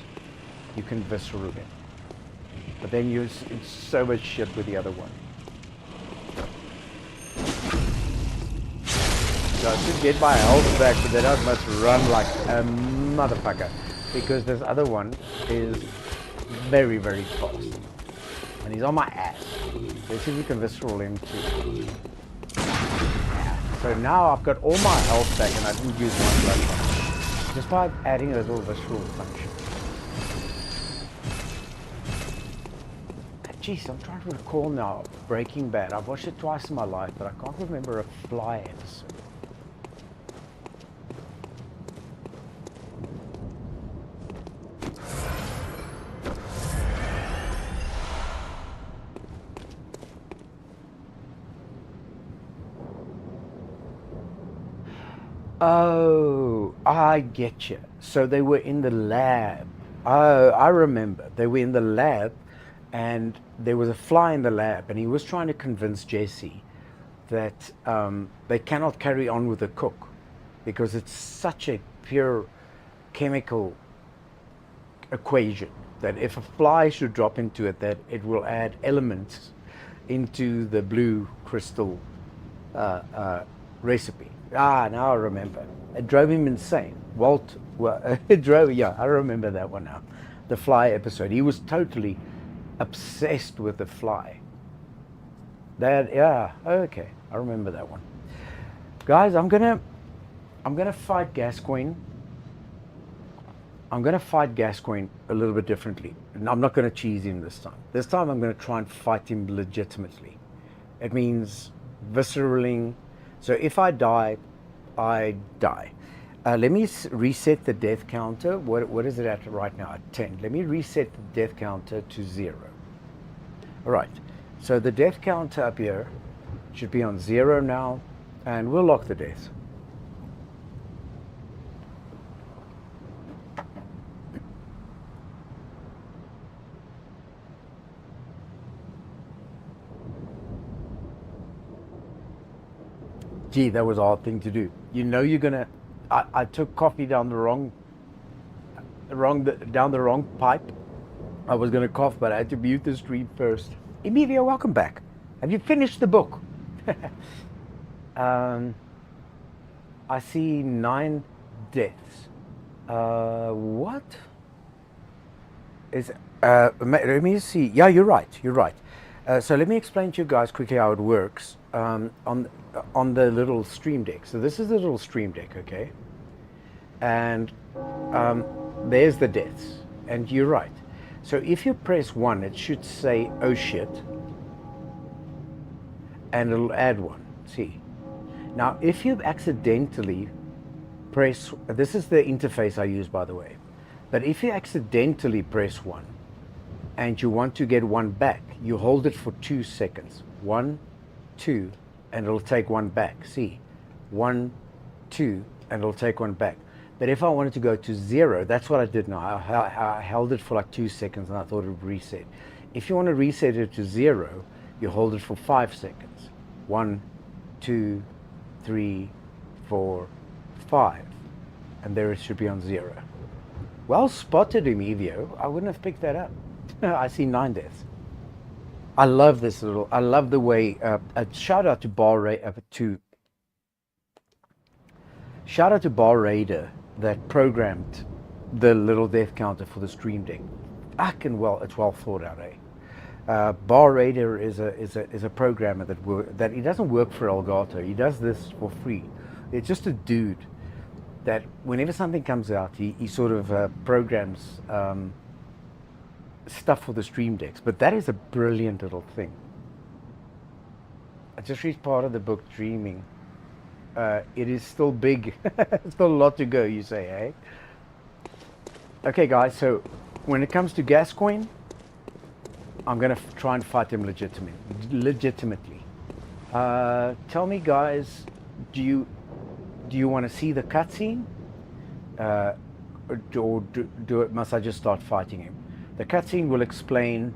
you can visceral him. But then you're in so much shit with the other one. So I should get my health back, but then I must run like a motherfucker. Because this other one is very, very fast. And he's on my ass. Let's see if we can visceral him too. So now I've got all my health back and I didn't use my blood punch. Just by adding a little visceral function. Jeez, I'm trying to recall now. Breaking Bad. I've watched it twice in my life, but I can't remember a fly episode. Oh, I get you. So they were in the lab. Oh, I remember. They were in the lab and there was a fly in the lab and he was trying to convince Jesse that they cannot carry on with the cook because it's such a pure chemical equation that if a fly should drop into it, that it will add elements into the blue crystal recipe. Ah, now I remember. It drove him insane. Walt, well, it drove, yeah, I remember that one now. The fly episode. He was totally obsessed with the fly. That, yeah, okay, I remember that one. Guys, I'm gonna fight Gascoigne. I'm gonna fight Gascoigne a little bit differently. And I'm not gonna cheese him this time. This time I'm gonna try and fight him legitimately. It means visceraling. So if I die, I die. Let me reset the death counter. What is it at right now? At 10. Let me reset the death counter to 0. All right. So the death counter up here should be on 0 now, and we'll lock the deaths. Gee, that was a hard thing to do. You know you're gonna. I took coffee down the wrong pipe. I was gonna cough, but I had to mute the stream first. Emilio, welcome back. Have you finished the book? I see 9 deaths. What? Let me see. Yeah, you're right. You're right. So let me explain to you guys quickly how it works on the little stream deck. So this is the little stream deck, okay? And there's the deaths. And you're right. So if you press 1, it should say, oh shit. And it'll add 1. See? Now, if you accidentally press, this is the interface I use, by the way. But if you accidentally press 1 and you want to get 1 back, you hold it for 2 seconds. 1, 2, and it'll take 1 back. See? 1, 2, and it'll take 1 back. But if I wanted to go to 0, that's what I did now. I held it for like 2 seconds and I thought it would reset. If you want to reset it to 0, you hold it for 5 seconds. 1, 2, 3, 4, 5. And there it should be on 0. Well spotted, Emilio. I wouldn't have picked that up. I see 9 deaths. I love this little, I love the way, shout out to Bar Raider that programmed the little death counter for the stream deck. It's well thought out, eh? Bar Raider is a programmer that he doesn't work for Elgato. He does this for free. It's just a dude that whenever something comes out, he sort of programs stuff for the stream decks. But that is a brilliant little thing. I just read part of the book, Dreaming. it is still big. Still a lot to go, you say, eh? Okay, guys, so when it comes to Gascoigne, I'm going to try and fight him legitimately. Tell me, guys, do you want to see the cutscene? Or must I just start fighting him? The cutscene will explain.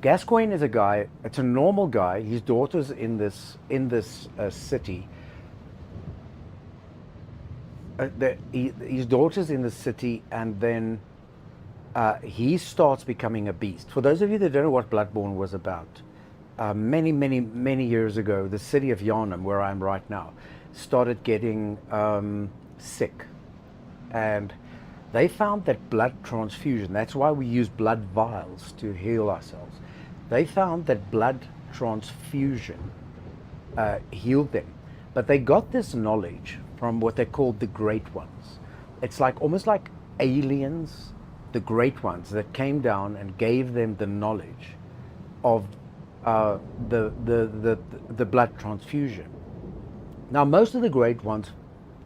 Gascoigne is a guy. It's a normal guy. His daughter's in this city. His daughter's in the city, and then he starts becoming a beast. For those of you that don't know what Bloodborne was about, many years ago, the city of Yharnam, where I am right now, started getting sick, and they found that blood transfusion, that's why we use blood vials to heal ourselves. They found that blood transfusion healed them. But they got this knowledge from what they called the Great Ones. It's like almost like aliens, the Great Ones that came down and gave them the knowledge of the blood transfusion. Now, most of the Great Ones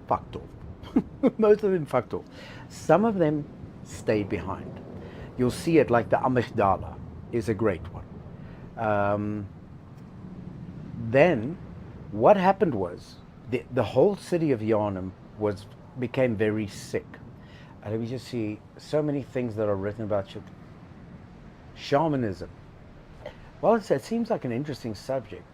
fucked off. Most of them fucked off. Some of them stayed behind. You'll see it like the Amygdala is a great one. Then what happened was the whole city of Yharnam became very sick. Let me just see, so many things that are written about shamanism. Well, it seems like an interesting subject.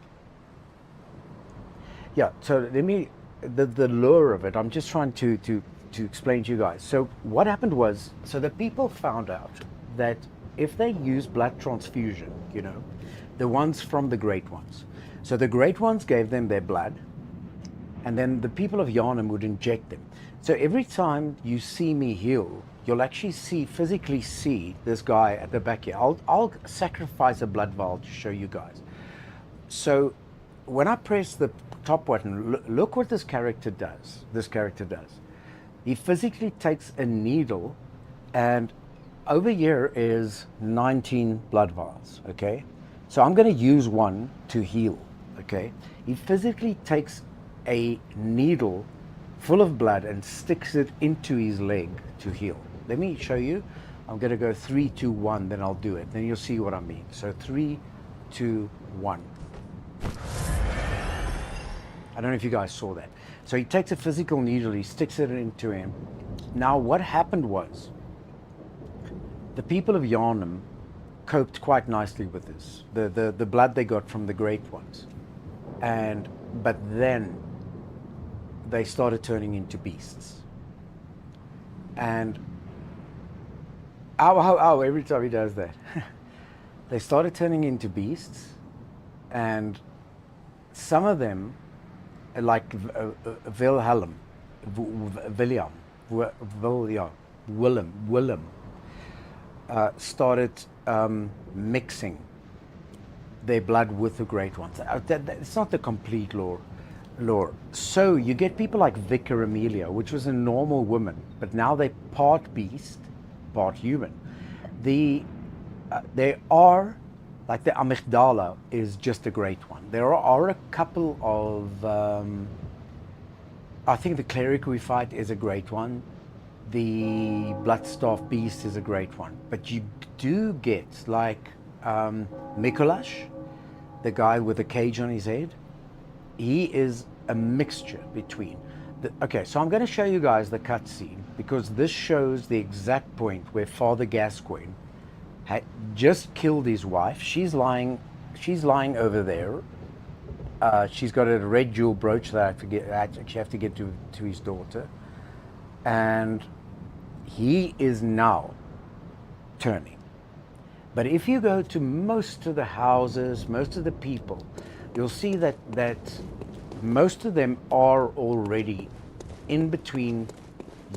Yeah, so the lure of it, I'm just trying to explain to you guys. So what happened was, so the people found out that if they use blood transfusion, the ones from the Great Ones, so the Great Ones gave them their blood, and then the people of Yharnam would inject them. So every time you see me heal, you'll actually physically see this guy at the back here. I'll sacrifice a blood vial to show you guys. So when I press the top button, look what this character does. He physically takes a needle, and over here is 19 blood vials, okay? So I'm going to use one to heal, okay? He physically takes a needle full of blood and sticks it into his leg to heal. Let me show you. I'm going to go 3, 2, 1, then I'll do it. Then you'll see what I mean. So 3, 2, 1. I don't know if you guys saw that. So he takes a physical needle, he sticks it into him. Now what happened was, the people of Yharnam coped quite nicely with this. The blood they got from the Great Ones. But then they started turning into beasts. And ow, every time he does that. They started turning into beasts, and some of them, like Willem, started mixing their blood with the Great Ones. It's not the complete lore. So you get people like Vicar Amelia, which was a normal woman, but now they're part beast, part human. They are, like the Amygdala is just a great one. There are a couple of, I think the cleric we fight is a great one. The Bloodstaff Beast is a great one. But you do get like Mikolash, the guy with the cage on his head. He is a mixture between. Okay, so I'm going to show you guys the cutscene, because this shows the exact point where Father Gascoigne had just killed his wife. She's lying over there. She's got a red jewel brooch that I actually have to get to his daughter. And he is now turning. But if you go to most of the houses, most of the people, you'll see that most of them are already in between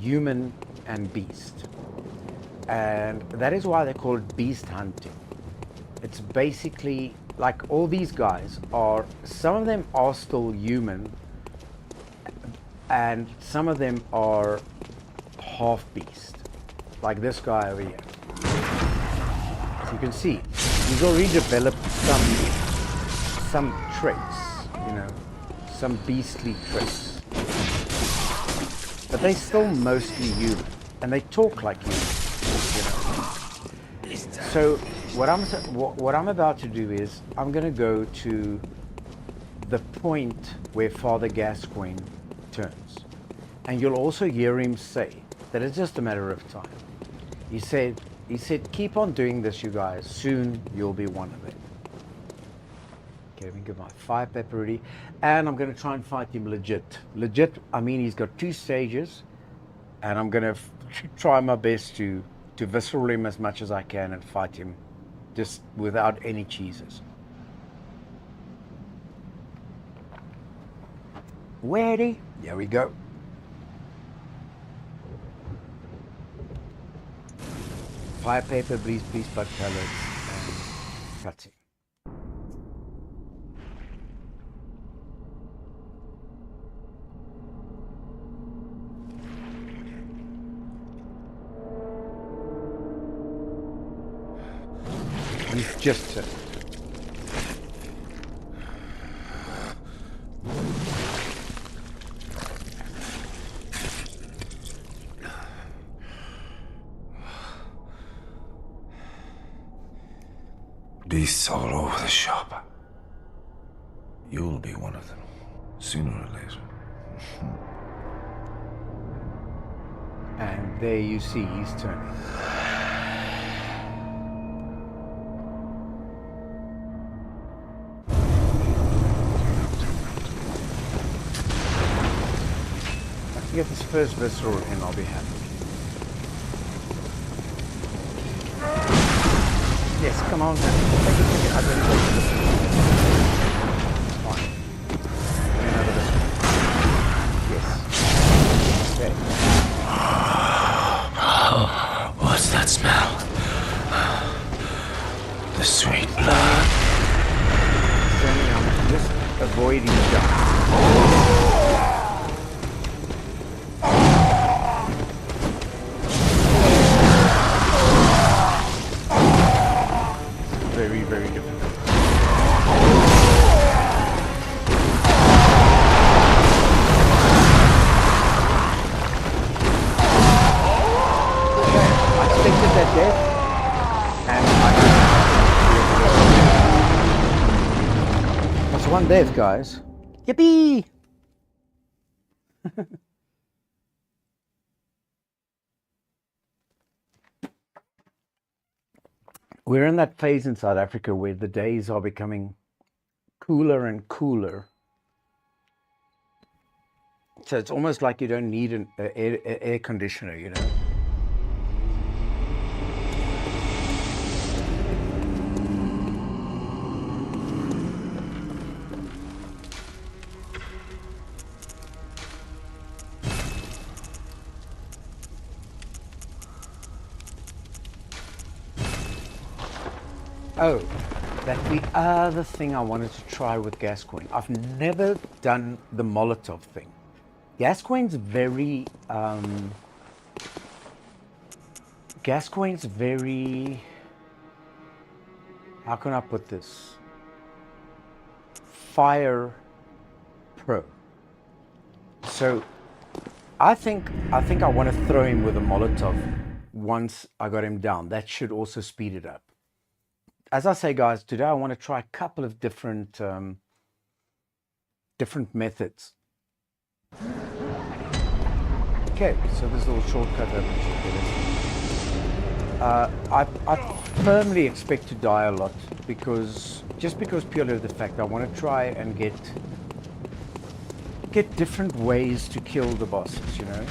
human and beast. And that is why they call it beast hunting. It's basically like all these guys are, some of them are still human, and some of them are half beast, like this guy over here. As you can see, he's already developed some traits, some beastly traits. but they're still mostly human, and they talk like humans, you know. So what I'm about to do is I'm going to go to the point where Father Gascoigne turns, and you'll also hear him say that it's just a matter of time. He said, keep on doing this, you guys. Soon you'll be one of them. Okay, let me get my fire pepper ready. And I'm going to try and fight him legit. Legit, I mean, he's got 2 stages. And I'm going to try my best to visceral him as much as I can and fight him just without any cheeses. Ready? Here we go. Fire paper, please, blood pellets, and cutscene. He's just turned. Beasts all over the shop. You'll be one of them, sooner or later. And there you see he's turning. I can get this first visceral and I'll be happy. Yes, come on. Take it. I don't know this one. Fine. Another this one. Yes. Okay. Oh, what's that smell? The sweet blood. I'm just avoiding jumps. Very difficult. I expected that death, and that's one death, guys. Yippee! We're in that phase in South Africa where the days are becoming cooler and cooler. So it's almost like you don't need an air conditioner, you know. Oh, that's the other thing I wanted to try with Gascoigne. I've never done the Molotov thing. Gascoigne's very, how can I put this? Fire pro. So I think I want to throw him with a Molotov once I got him down. That should also speed it up. As I say, guys, today I want to try a couple of different methods. Okay, so this little shortcut I firmly expect to die a lot because purely of the fact I want to try and get different ways to kill the bosses, you know.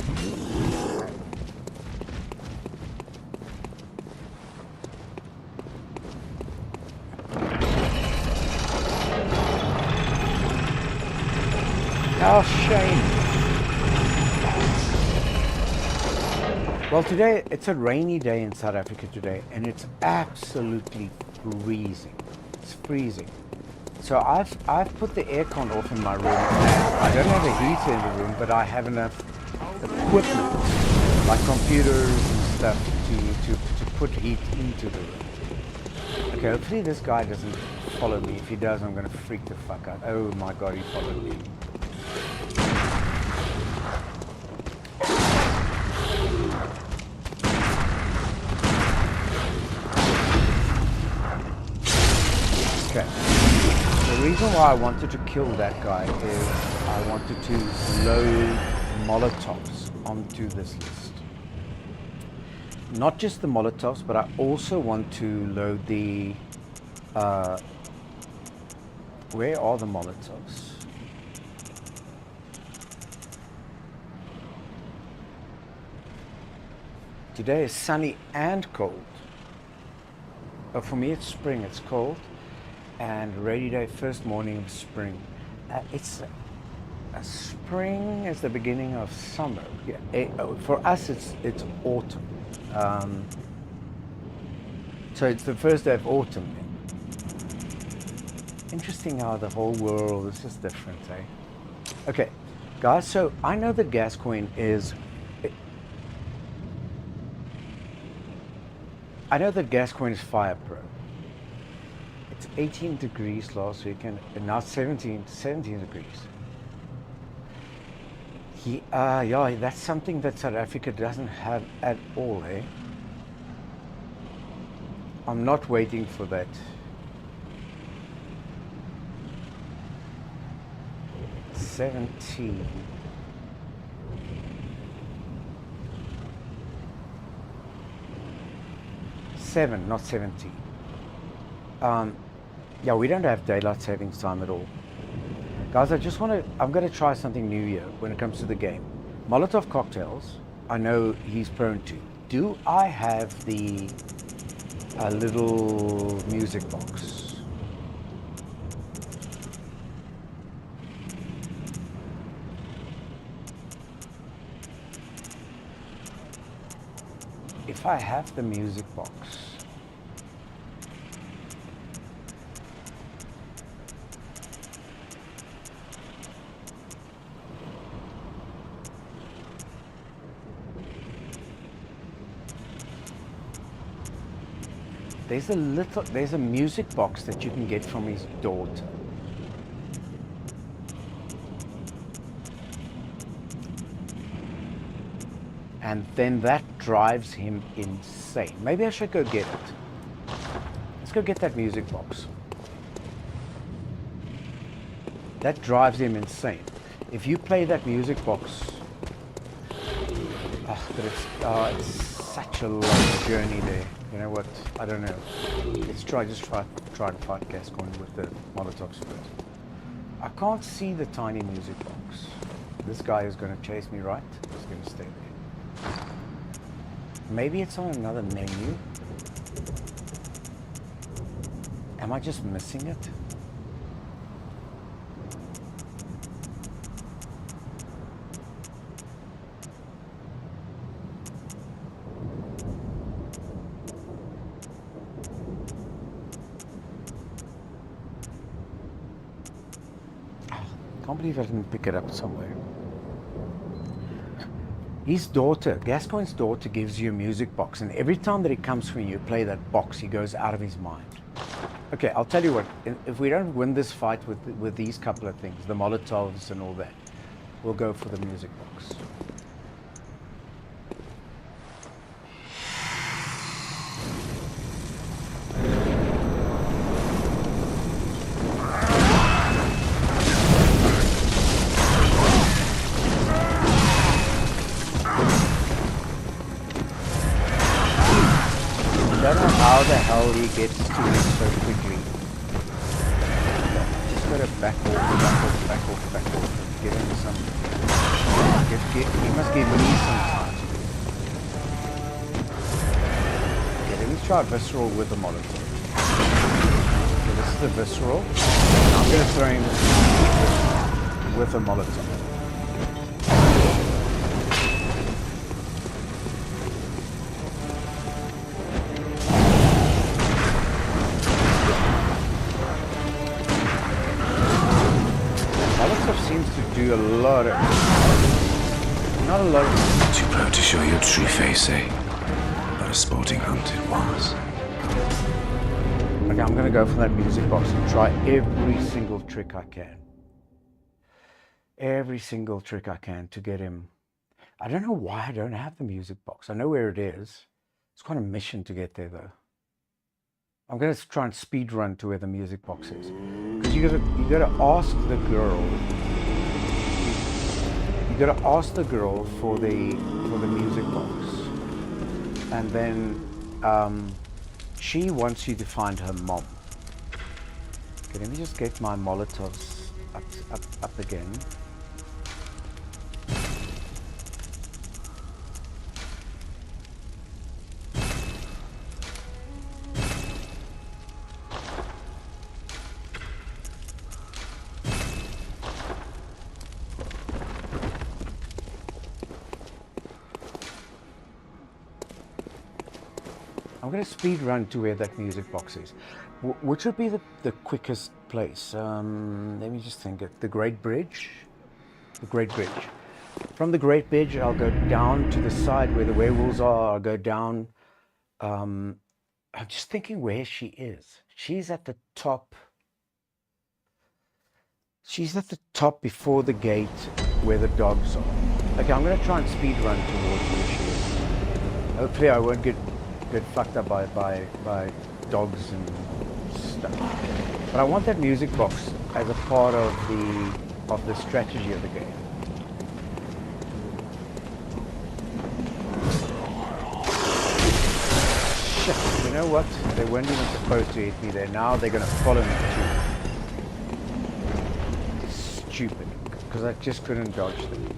Oh, shame. Well, today, it's a rainy day in South Africa today, and it's absolutely freezing. It's freezing. So I've put the aircon off in my room. I don't have a heater in the room, but I have enough equipment, like computers and stuff, to put heat into the room. Okay, hopefully this guy doesn't follow me. If he does, I'm going to freak the fuck out. Oh my god, he followed me. reason why I wanted to kill that guy is I wanted to load Molotovs onto this list. Not just the Molotovs, but I also want to load the... where are the Molotovs? Today is sunny and cold. For me it's spring, it's cold. And rainy day, first morning of spring. It's spring is the beginning of summer. Yeah, for us it's autumn. So it's the first day of autumn. Interesting how the whole world is just different, eh? Okay, guys, so I know that Gascoigne is... I know that Gascoigne is fire pro. It's 18 degrees last weekend, and now 17 degrees. Yeah, that's something that South Africa doesn't have at all, eh? I'm not waiting for that. $17. $7, not 17. Yeah, we don't have daylight savings time at all. Guys, I'm going to try something new here when it comes to the game. Molotov cocktails, I know he's prone to. Do I have the little music box? If I have the music box, there's a music box that you can get from his daughter. And then that drives him insane. Maybe I should go get it. Let's go get that music box. That drives him insane. If you play that music box, but it's such a long journey there. You know what? I don't know. Let's try to fight Gascoigne with the Molotovs first. I can't see the tiny music box. This guy is going to chase me, right? He's going to stay there. Maybe it's on another menu. Am I just missing it? I can't believe I didn't pick it up somewhere. His daughter, Gascoigne's daughter, gives you a music box, and every time that he comes from you play that box, he goes out of his mind. Okay, I'll tell you what, if we don't win this fight with these couple of things, the Molotovs and all that, we'll go for the music box. I don't know how the hell he gets to it so quickly. Just gotta back off, and give him some... he must give me some time to do it. Okay, let me try Visceral with the Molotov. Okay, this is the Visceral. I'm gonna throw him with a Molotov. Seems to do a lot of... not a lot of... Too proud to show your true face, eh? But a sporting hunt it was. Okay, I'm gonna go for that music box and try every single trick I can. Every single trick I can to get him. I don't know why I don't have the music box. I know where it is. It's quite a mission to get there though. I'm gonna try and speed run to where the music box is. because you gotta ask the girl. You gotta ask the girl for the music box, and then she wants you to find her mom. Okay, let me just get my Molotovs up again. I'm going to speed run to where that music box is. Which would be the quickest place? Let me just think. The Great Bridge? The Great Bridge. From the Great Bridge, I'll go down to the side where the werewolves are. I'll go down. I'm just thinking where she is. She's at the top. She's at the top before the gate where the dogs are. Okay, I'm going to try and speed run towards where she is. Hopefully I won't get fucked up by dogs and stuff. But I want that music box as a part of the strategy of the game. Shit, you know what? They weren't even supposed to hit me there. Now they're going to follow me too. It's stupid, because I just couldn't dodge them.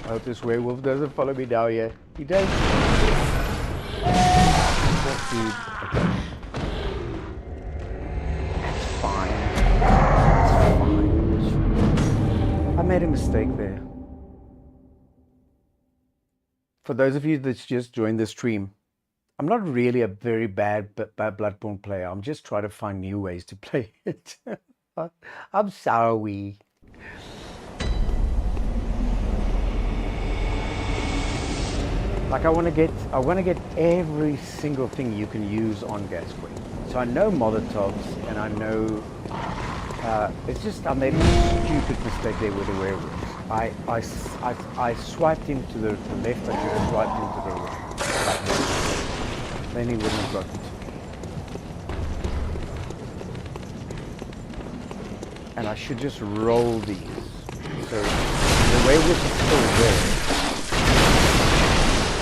I hope this werewolf doesn't follow me down here. He does. Poor dude. Okay. That's fine. That's fine. I made a mistake there. For those of you that's just joined the stream, I'm not really a very bad Bloodborne player. I'm just trying to find new ways to play it. I'm sorry. Like I want to get every single thing you can use on Gasquet. So I know Molotovs, and I know it's just I made a stupid mistake there with the werewolves. I swiped him to the left. I should have swiped him to the right. Then he wouldn't have gotten to me. And I should just roll these. So the werewolf is still there.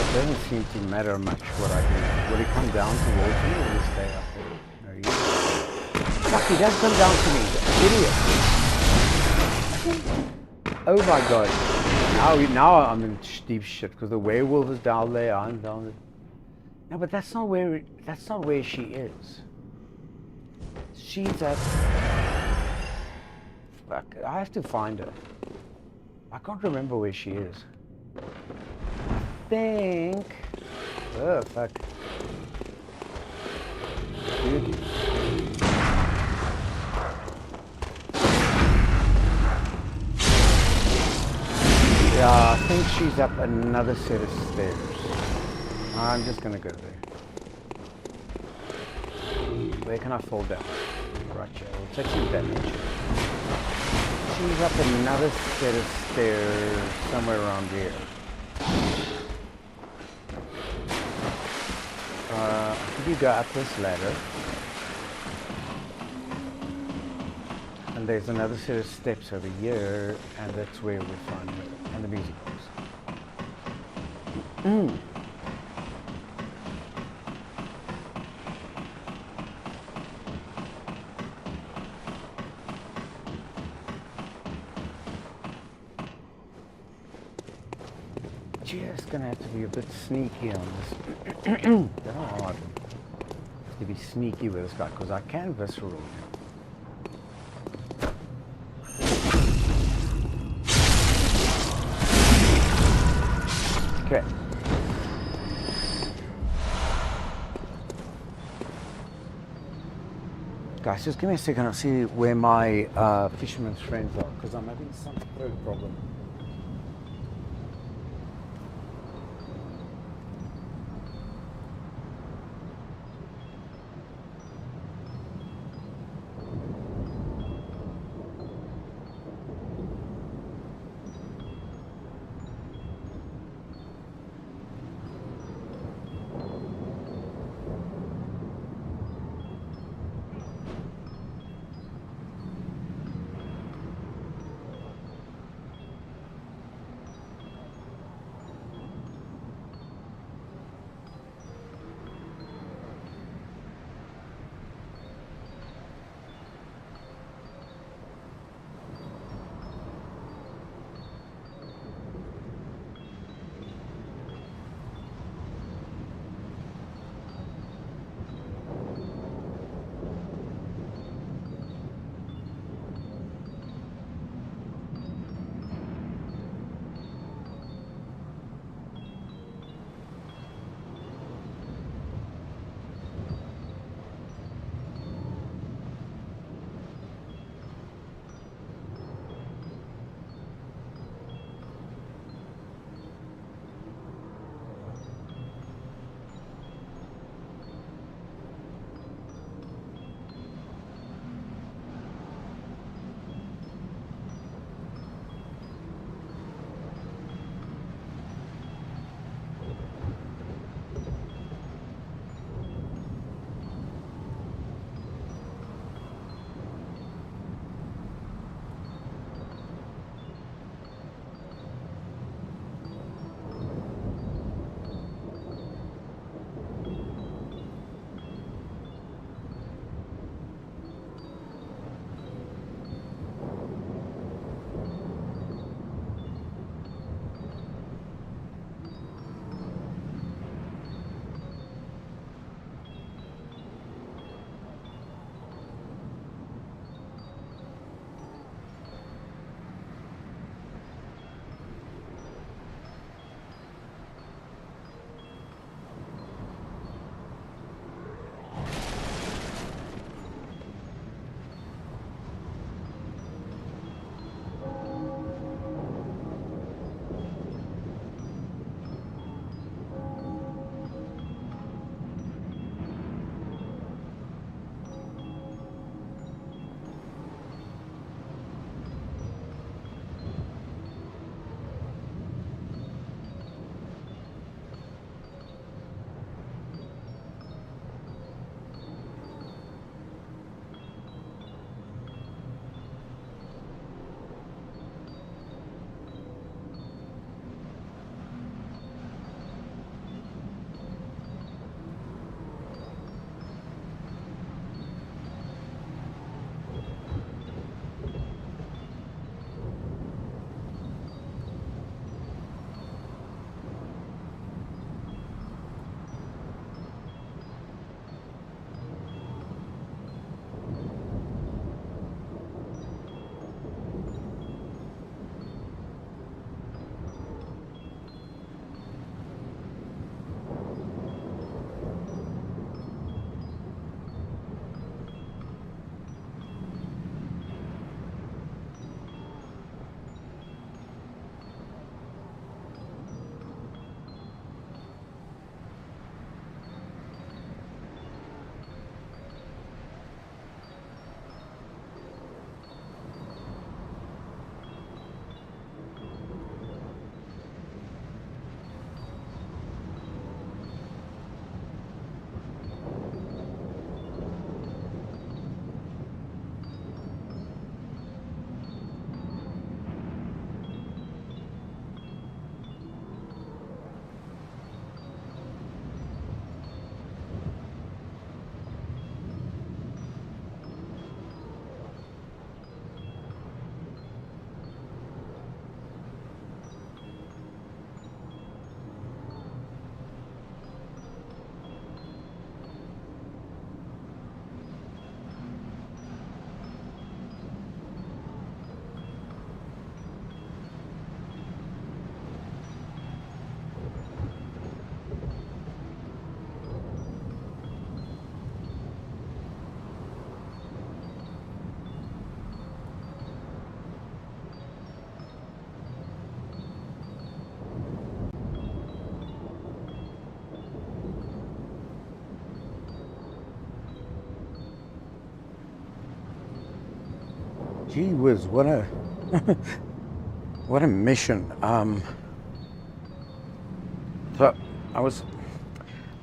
It doesn't seem to matter much what I do. Will he come down towards me or will he stay up there? No, he fuck, he does come down to me, idiot. Oh my god. Now I'm in deep shit because the werewolf is down there, I'm down there. No, but that's not where she is. She's at... Fuck, I have to find her. I can't remember where she is. Think. Oh fuck. Dude. Yeah, I think she's up another set of stairs. I'm just gonna go there. Where can I fall down? Right here. We'll take some damage. She's up another set of stairs somewhere around here. If you go up this ladder, and there's another set of steps over here, and that's where we find her, and the music box. Just gonna have to be a bit sneaky on this. They're hard to be sneaky with this guy because I can visceral him. Okay. Guys, just give me a second. I'll see where my fisherman's friends are because I'm having some third problem. Gee whiz, what a what a mission. So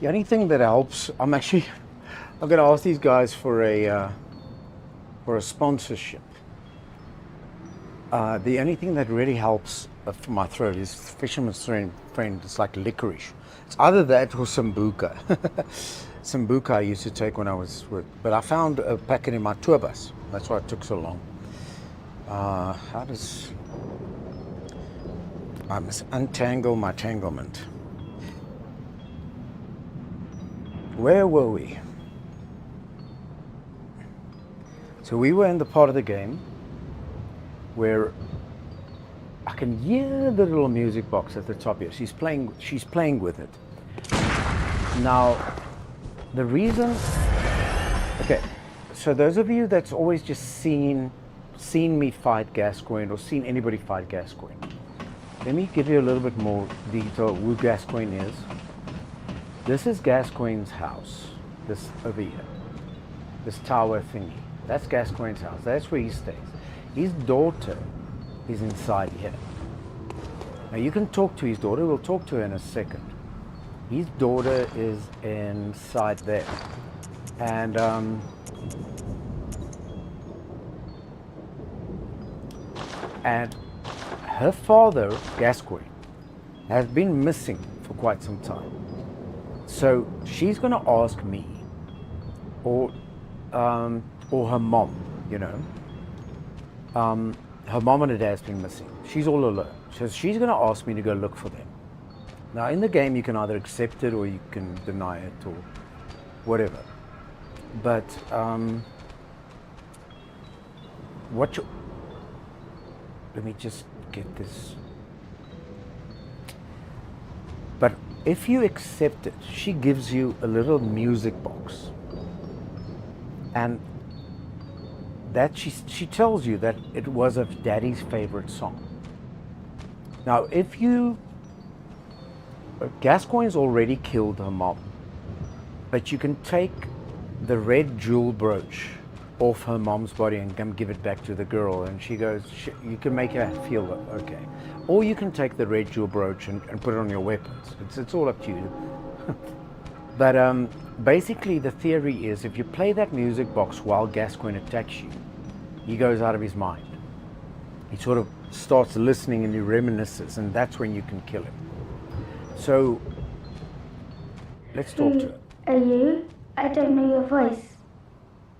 the only thing that helps. I'm going to ask these guys for a sponsorship. The only thing that really helps for my throat is Fisherman's Friend. It's like licorice. It's either that or Sambuca. Sambuca I used to take when I was but I found a packet in my tour bus. That's why it took so long. I must untangle my tanglement. Where were we? So we were in the part of the game where I can hear the little music box at the top here. She's playing with it. Now, the reason, okay, so those of you that's always just seen me fight Gascoigne or seen anybody fight Gascoigne, let me give you a little bit more detail who Gascoigne is. This is Gascoigne's house, this over here, this tower thingy. That's Gascoigne's house. That's where he stays. His daughter is inside here. Now you can talk to his daughter. We'll talk to her in a second. His daughter is inside there. And her father, Gascoigne, has been missing for quite some time. So she's going to ask me, or her mom, you know. Her mom and her dad's been missing. She's all alone. So she's going to ask me to go look for them. Now in the game you can either accept it or you can deny it or whatever. But let me just get this. But if you accept it, she gives you a little music box. And that she tells you that it was of Daddy's favorite song. Now, if Gascoigne's already killed her mom, but you can take the red jewel brooch off her mom's body and come give it back to the girl, and she goes, you can make her feel okay. Or you can take the red jewel brooch and put it on your weapons. It's all up to you. But basically the theory is if you play that music box while Gascoigne attacks you, he goes out of his mind. He sort of starts listening and he reminisces, and that's when you can kill him. So let's talk to her. Are you? I don't know your voice,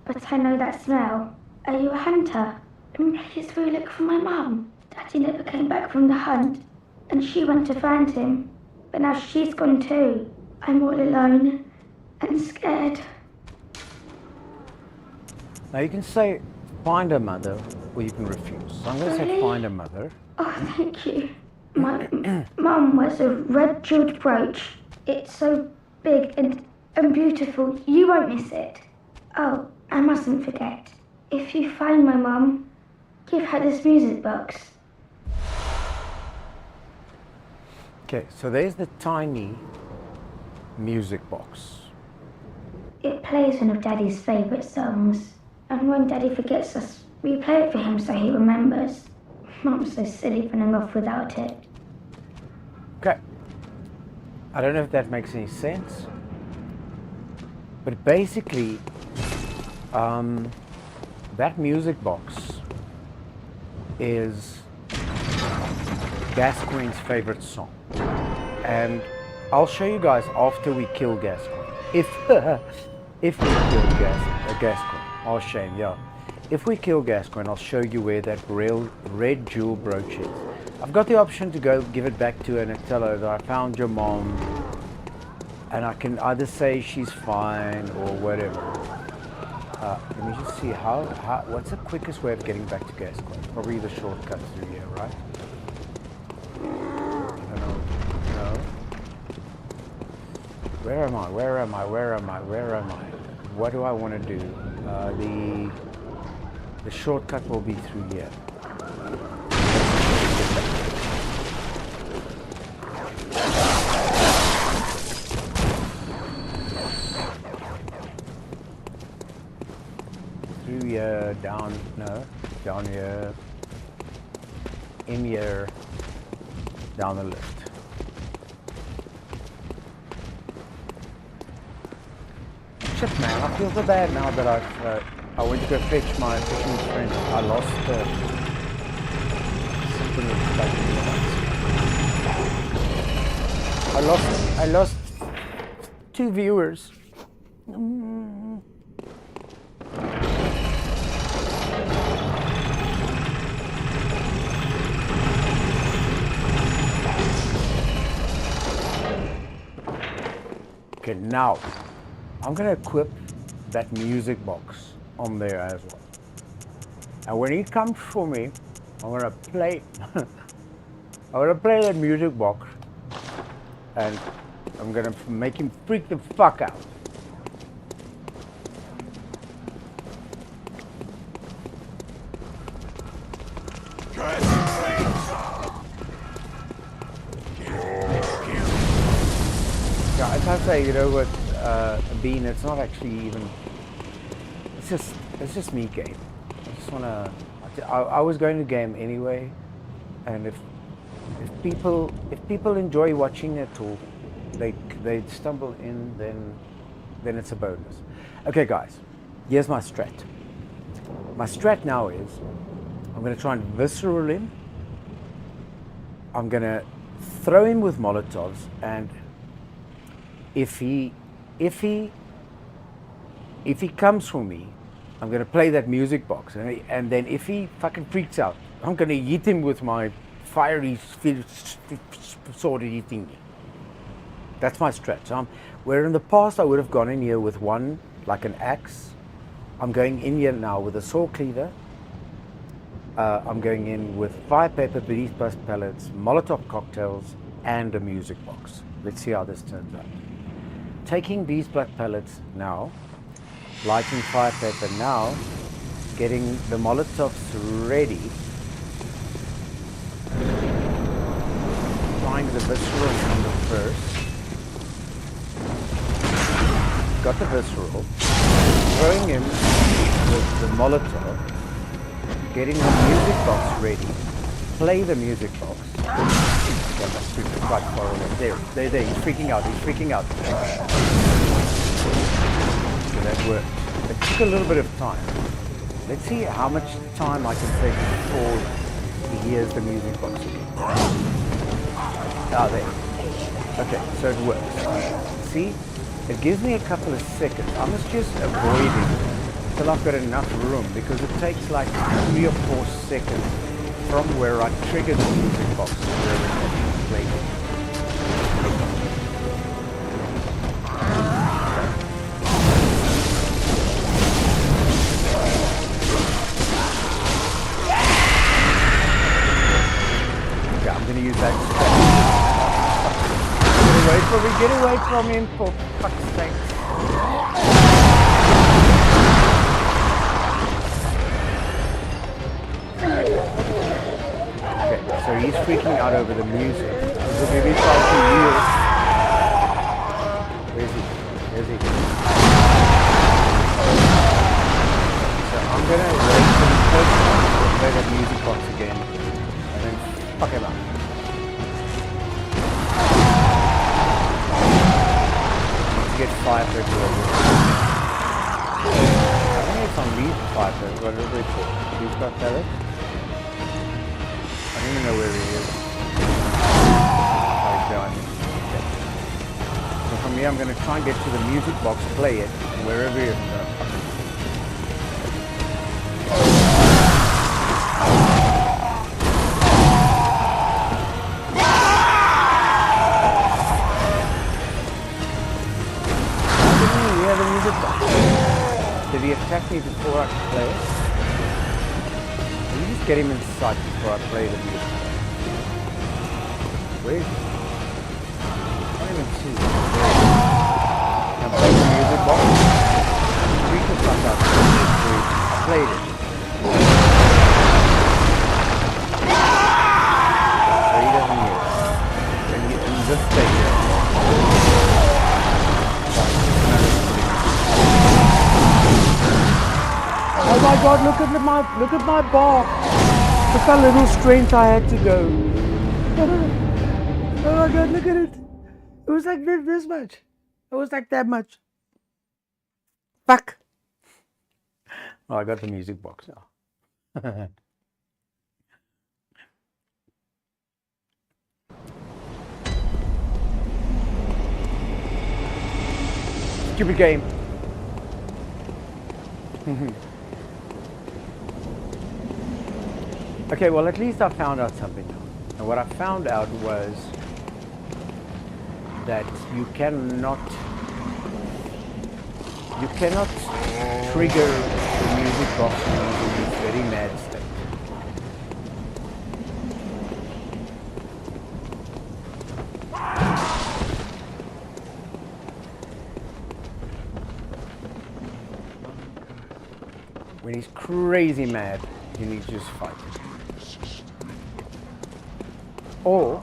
but I know that smell. Are you a hunter? Please will you look for my mum? Daddy never came back from the hunt, and she went to find him, but now she's gone too. I'm all alone and scared. Now you can say find a mother, or you can refuse. So I'm going to say find a mother. Oh, thank you. My mum wears a red jeweled brooch. It's so big and beautiful. You won't miss it. Oh, I mustn't forget. If you find my mum, give her this music box. Okay, so there's the tiny music box. It plays one of Daddy's favourite songs. And when Daddy forgets us, we play it for him so he remembers. Mum's so silly running off without it. Okay. I don't know if that makes any sense. But basically, that music box is Gascoigne's favorite song. And I'll show you guys after we kill Gascoigne. If we kill Gascoigne. Oh, shame, yeah. If we kill Gascoigne, I'll show you where that real red jewel brooch is. I've got the option to go give it back to her and tell her that I found your mom, and I can either say she's fine or whatever. Let me just see what's the quickest way of getting back to Gascoigne? Probably the shortcut through here, right? I don't know. No. Where am I? Where am I? Where am I? Where am I? What do I want to do? The shortcut will be through here. Through here, down, no. down here, in here, down the list. Shit, man, I feel so bad now that I went to go fetch my fishing friend. I lost something with like, I lost 2 viewers. Okay, now I'm gonna equip that music box on there as well. And when he comes for me, I'm gonna play that music box, and I'm gonna make him freak the fuck out. Yeah, as I say, you know what, Bean, it's not actually even, it's just me game. I just wanna, I was going to game anyway, and if people enjoy watching it or they stumble in, then it's a bonus. Okay guys, here's my strat. My strat now is, I'm gonna try and visceral him. I'm gonna throw him with Molotovs, and if he comes for me, I'm gonna play that music box, and then if he fucking freaks out, I'm gonna hit him with my fiery sword hitting. That's my strat. So where in the past I would have gone in here with one, like an axe, I'm going in here now with a saw cleaver. I'm going in with 5 paper bees plus pellets, Molotov cocktails, and a music box. Let's see how this turns out. Taking bees black pellets now, lighting 5 paper now, getting the Molotovs ready, applying the visceral on the first, got the visceral, throwing in the Molotov, getting the music box ready, play the music box. Yeah, that's quite far away. There, he's freaking out, So that worked. It took a little bit of time. Let's see how much time I can take before he hears the music box again. Ah, there. Okay, so it works. See? It gives me a couple of seconds. I must just avoid it until I've got enough room, because it takes like 3 or 4 seconds from where I trigger the music box to where it actually plays it. Okay, I'm going to use that. Get away from him, for fuck's sake. Okay, so he's freaking out over the music. So maybe try to yield. Where is he? Where's he? So I'm gonna wait for the first time to play that music box again, and then fuck him up. Get 5 per kill. I think it's on these 5 per, whatever it's called. These got pellets. I don't even know where he is. Okay. So from here I'm going to try and get to the music box, play it, and wherever he is, I'm going to fuck it. Did he attack me before I could play it? Can you just get him in sight before I play the music? Where is he? I don't even see him. Now play the music box. Freak the fuck out. I played it. So he doesn't hear it. And just stay here. Oh my god, look at my bar. Look how little strength I had to go. Oh my god, look at it. It was like this much. It was like that much. Fuck. Oh, I got the music box now. Stupid game. Okay, well, at least I found out something now. And what I found out was that you cannot trigger the music box using this very mad state. When he's crazy mad, you need to just fight. Or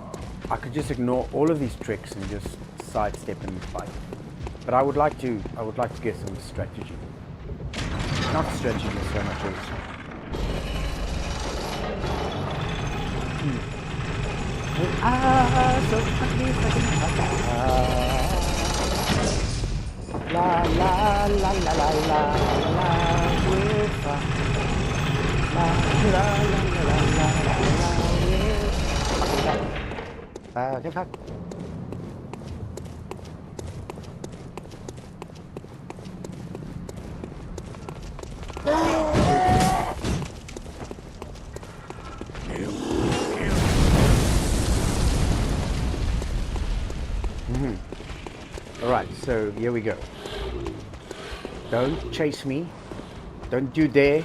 I could just ignore all of these tricks and just sidestep and fight. But I would like to get some strategy. Not strategy so much as so ugly, la la la la la la la with la la la la la with fuck. Alright, so here we go. Don't chase me. Don't you dare.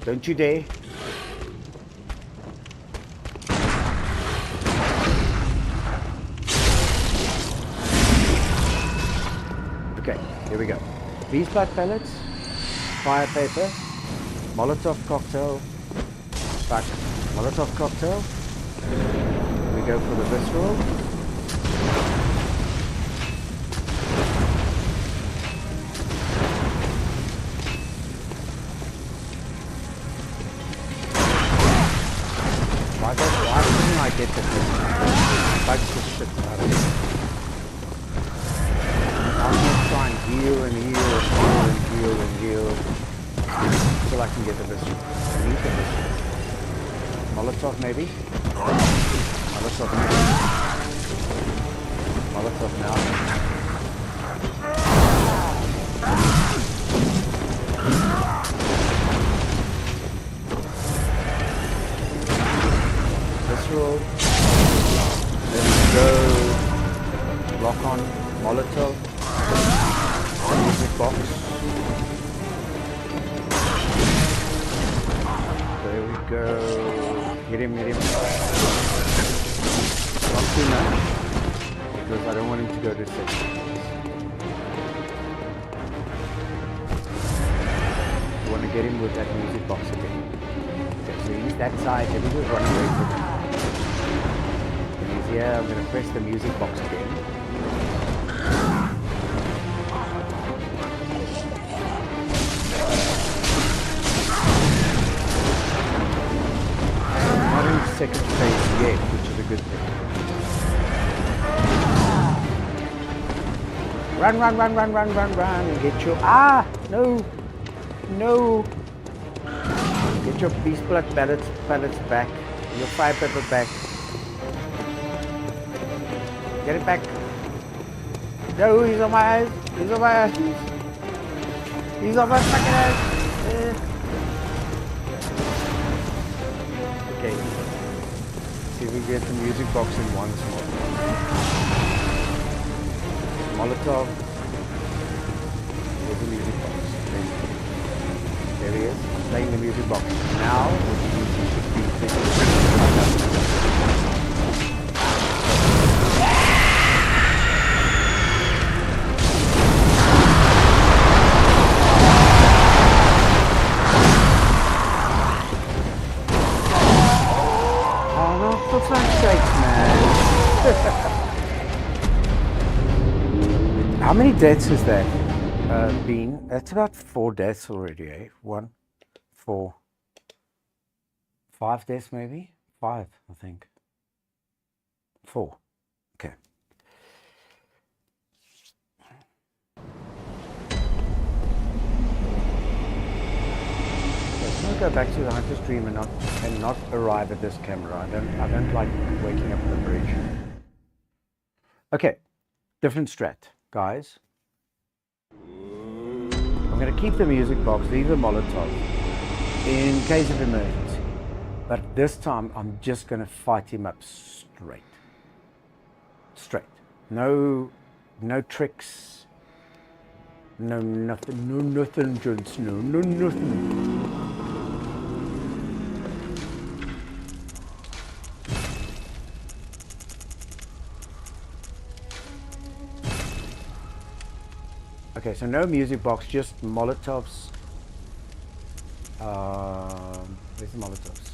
Don't you dare. Okay, here we go. These blood pellets, fire paper, Molotov cocktail, back, Molotov cocktail. We go for the visceral. Why couldn't I get the visceral? Bugs the shit out of it. I'm going to try and heal and heal and heal and heal and heal until I can get the visceral. I need the visceral. Molotov maybe? Molotov maybe? Molotov now. Visceral. Let's go. Lock on. Molotov. Music box. There we go. Hit him. Not too much, because I don't want him to go to 6. I want to get him with that music box again. Okay, so he's that side. Let me just run away from him. When he's here, I'm going to press the music box again. Second phase yet, which is a good thing. Run and get your no. Get your beast blood pellets back, your fire pepper back. Get it back. No, he's on my eyes. He's on my fucking eyes. Okay. See if we get the music box in once more. Molotov. There's the music box. There he is. Playing the music box. Now, which means he should be thinking. For fuck's sake, man. How many deaths has that been? That's about 4 deaths already, eh? 1, 4, 5 deaths maybe? 5, I think. 4. Okay. I'm gonna go back to the hunter stream and not arrive at this camera. I don't like waking up at the bridge. Okay, different strat, guys. I'm gonna keep the music box, leave the Molotov in case of emergency. But this time I'm just gonna fight him up straight. Straight. No tricks. No nothing. No nothing, Jon Snow. No nothing. Okay, so no music box, just Molotovs. Where's the Molotovs?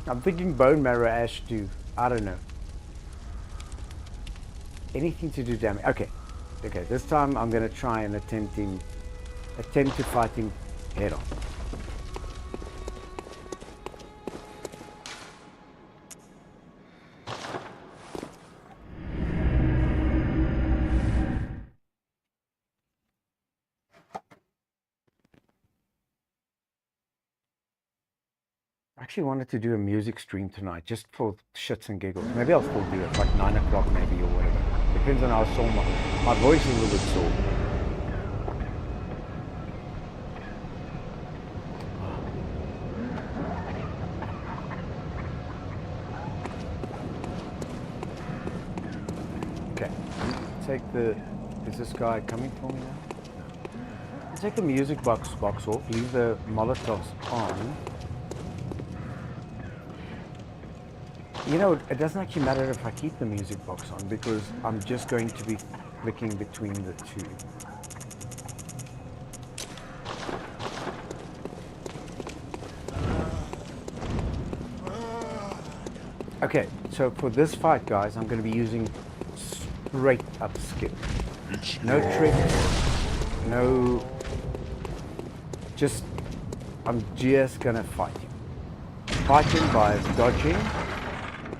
I'm thinking bone marrow ash too. I don't know. Anything to do damage. Okay. Okay, this time I'm gonna try and attempt to fight him head on. I actually wanted to do a music stream tonight, just for shits and giggles. Maybe I'll still do it, like 9 o'clock maybe, or whatever. Depends on how sore my voice is a little bit sore. Okay, take the... Is this guy coming for me now? No. Take the music box off, leave the Molotovs on. You know, it doesn't actually matter if I keep the music box on, because I'm just going to be flicking between the two. Okay, so for this fight, guys, I'm going to be using straight up skip. No tricks, no... I'm just going to fight him. Fight him by dodging,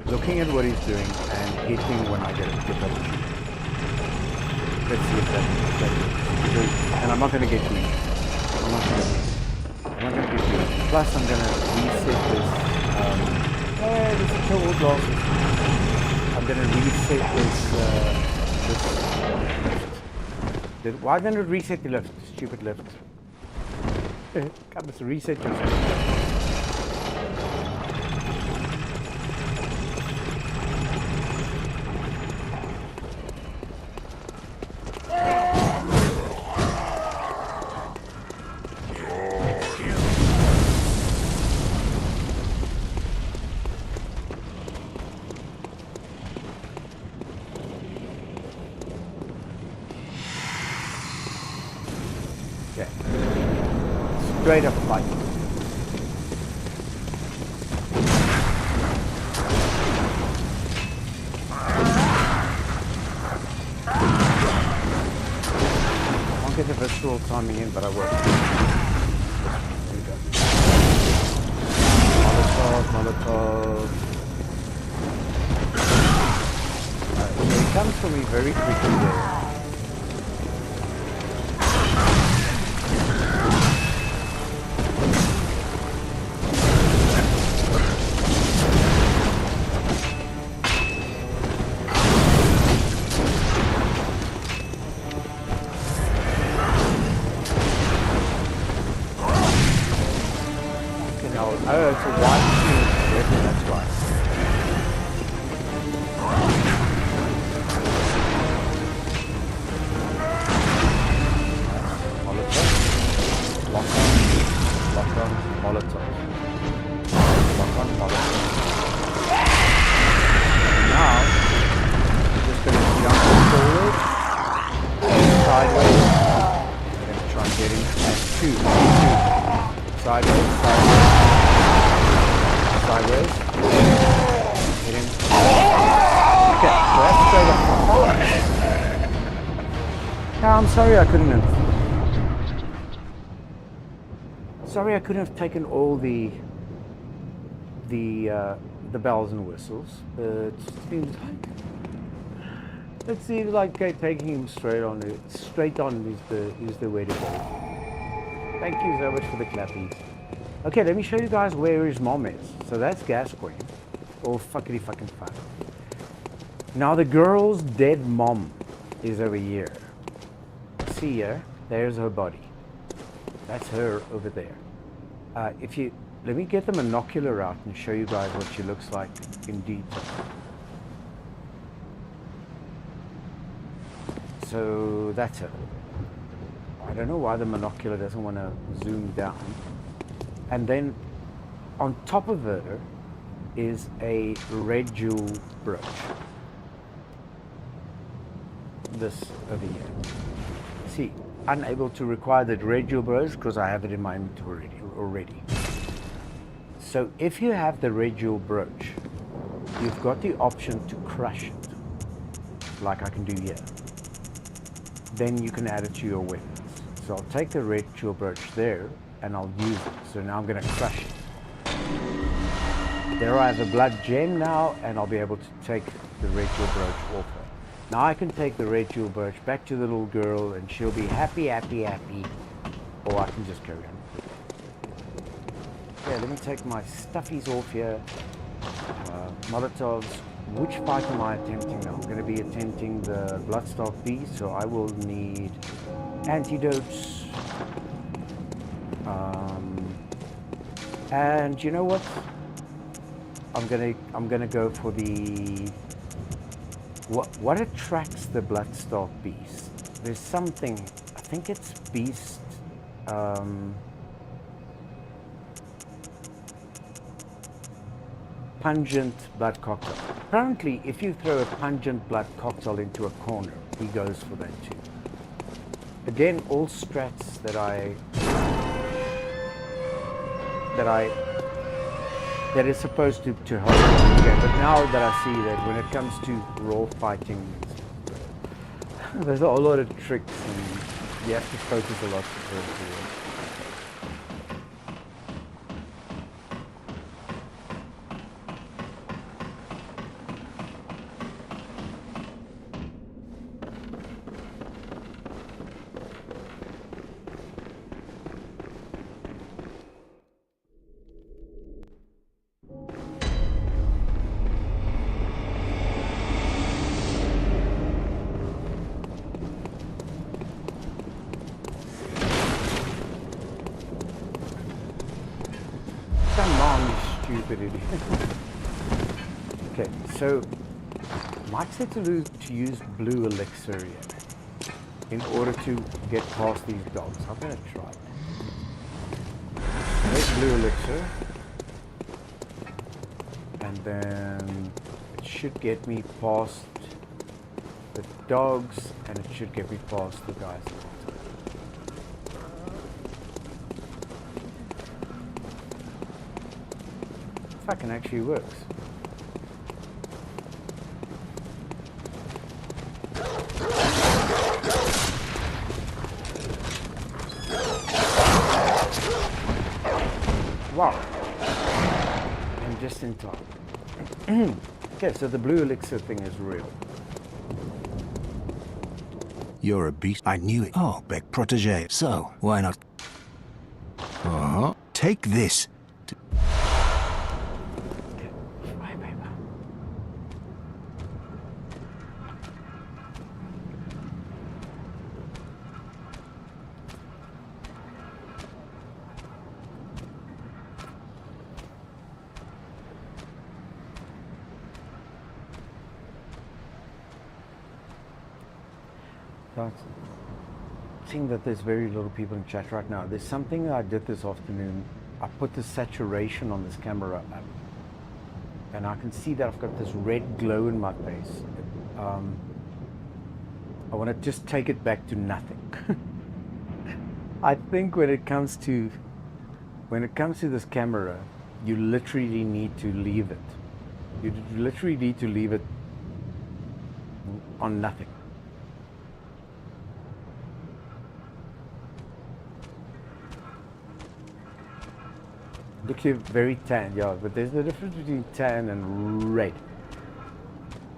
looking at what he's doing, and hitting when I get up to shoot. Let's see if that works. And I'm not going to get greedy. I'm not going to get greedy. Plus, I'm going to reset this. This is kill all glasses. I'm going to reset this. Why didn't it reset the lift? Stupid lift. Come, reset yourself. Straight up fight. I won't get the visceral timing in, but I will. There we go. Molotov. So he comes for me very quickly there. Oh, it's a white shield. That's right. Molotov. Lock on, Molotov. Lock on, Molotov. Now, I'm just going to jump forward, sideways. I'm going to try and get him at 2. Sideways. Sideways. Hit him. That's straight up. No, I'm sorry I couldn't have. Sorry I couldn't have taken all the bells and whistles. It seems like taking him straight on is the way to go. Thank you so much for the clappies. Okay, let me show you guys where his mom is. So that's Gascoigne. Or fuckity fucking fuck. Now the girl's dead mom is over here. See her? There's her body. That's her over there. Let me get the monocular out and show you guys what she looks like in detail. So that's her. I don't know why the monocular doesn't want to zoom down. And then on top of her is a red jewel brooch. This over here. See, unable to require that red jewel brooch because I have it in my inventory already. So if you have the red jewel brooch, you've got the option to crush it, like I can do here. Then you can add it to your weapons. So I'll take the red jewel brooch there and I'll use it. So now I'm going to crush it. There I have a blood gem now, and I'll be able to take the red jewel brooch off her. Now I can take the red jewel brooch back to the little girl and she'll be happy, happy, happy. Or I can just carry on. Yeah, let me take my stuffies off here. Molotovs. Which fight am I attempting now? I'm going to be attempting the Bloodstock Beast, so I will need antidotes. And you know what? I'm gonna go for the what attracts the Bloodstock Beast. There's something. I think it's Beast. Pungent blood cocktail. Apparently, if you throw a pungent blood cocktail into a corner, he goes for that too. Again, all strats that is supposed to help the game. But now that I see that when it comes to raw fighting, there's a whole lot of tricks and you have to focus a lot to do. Okay, so Mike said to use blue elixir here in order to get past these dogs. I'm gonna try that. There's blue elixir, and then it should get me past the dogs, and it should get me past the guys. Fucking actually works. Wow. And just in time. Okay, so the blue elixir thing is real. You're a beast. I knew it. Oh, Beck protege. So, why not? Take this. Seeing that there's very little people in chat right now. There's something that I did this afternoon. I put the saturation on this camera up, and I can see that I've got this red glow in my face. I want to just take it back to nothing. I think when it comes to this camera, you literally need to leave it. You literally need to leave it on nothing. Look here, very tan, yeah, but there's a difference between tan and red.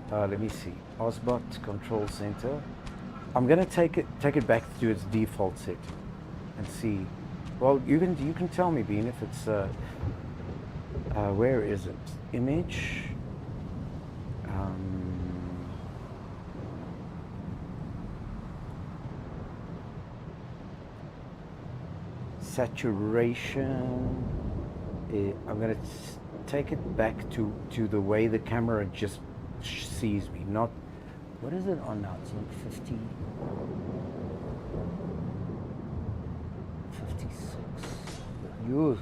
Let me see. Osbot Control Center. I'm gonna take it back to its default setting and see. Well, you can tell me, Bean, if it's where is it? Image. Saturation. I'm gonna take it back to the way the camera just sees me. Not, what is it on now? It's like 50, 56. You.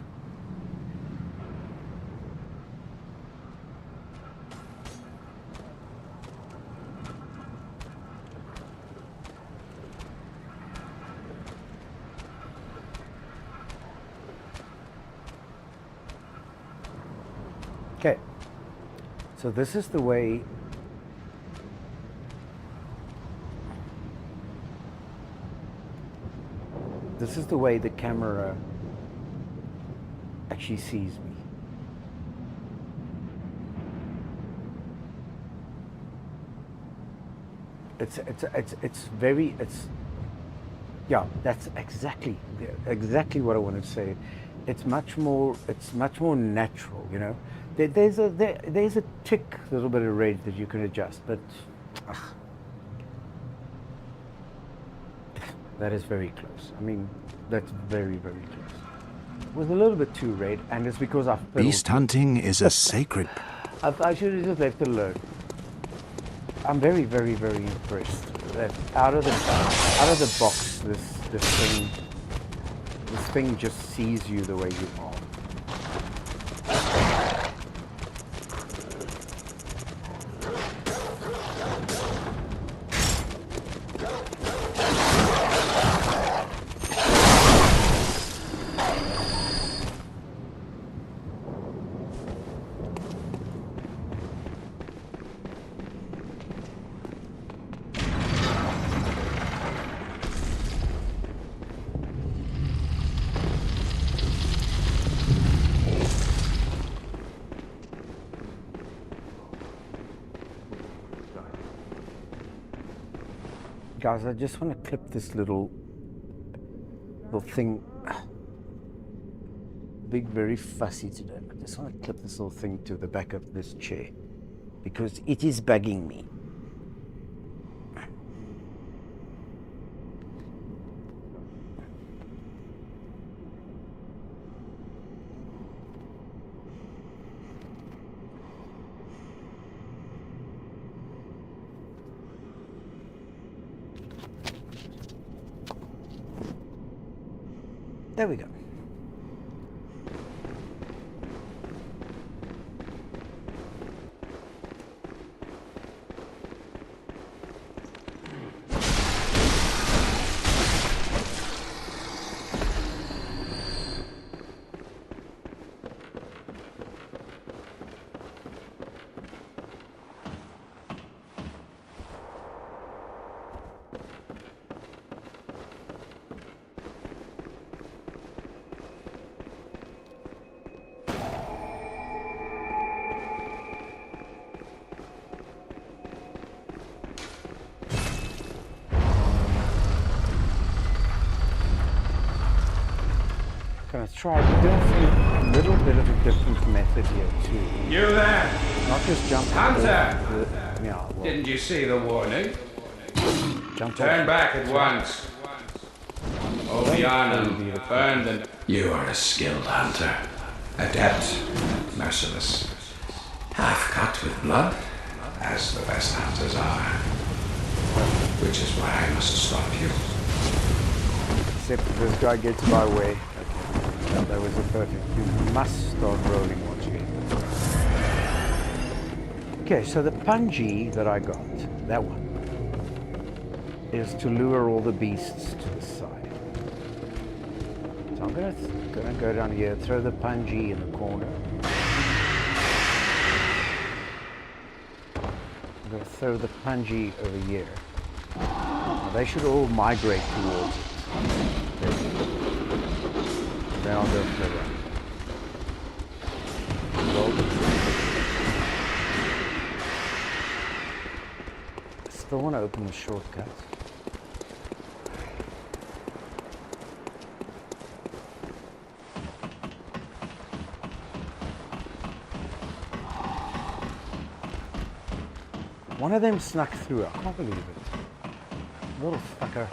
Okay, so this is the way the camera actually sees me. Yeah, that's exactly what I wanted to say. It's much more natural, you know. There's a tick, little bit of red that you can adjust, but that is very close. I mean, that's very, very close. It was a little bit too red, and it's because I've fiddled. Beast hunting is a sacred. I should have just left it alone. I'm very, very, very impressed that out of the box, this thing just sees you the way you are. Guys, I just want to clip this little thing. Big, very fussy today. I just want to clip this little thing to the back of this chair because it is bugging me. There we go. Going to try a little bit of a different method here too. You there? Not just jump. Hunter! Yeah, well, Didn't you see the warning? jump Turn off. back at once. Obianum, Herndon. You are a skilled hunter. Adept, merciless. Half cut with blood, as the best hunters are. Which is why I must stop you. Except this guy gets my way. Okay. That was a perfect. You must start rolling once you get. Okay, so the punji that I got, that one, is to lure all the beasts to the side. So I'm gonna go down here, throw the punji in the corner. I'm going to throw the punji over here. Now they should all migrate towards it. There we go. Then I'll go for the run. Roll it. I still want to open the shortcut. One of them snuck through. I can't believe it. Little fucker.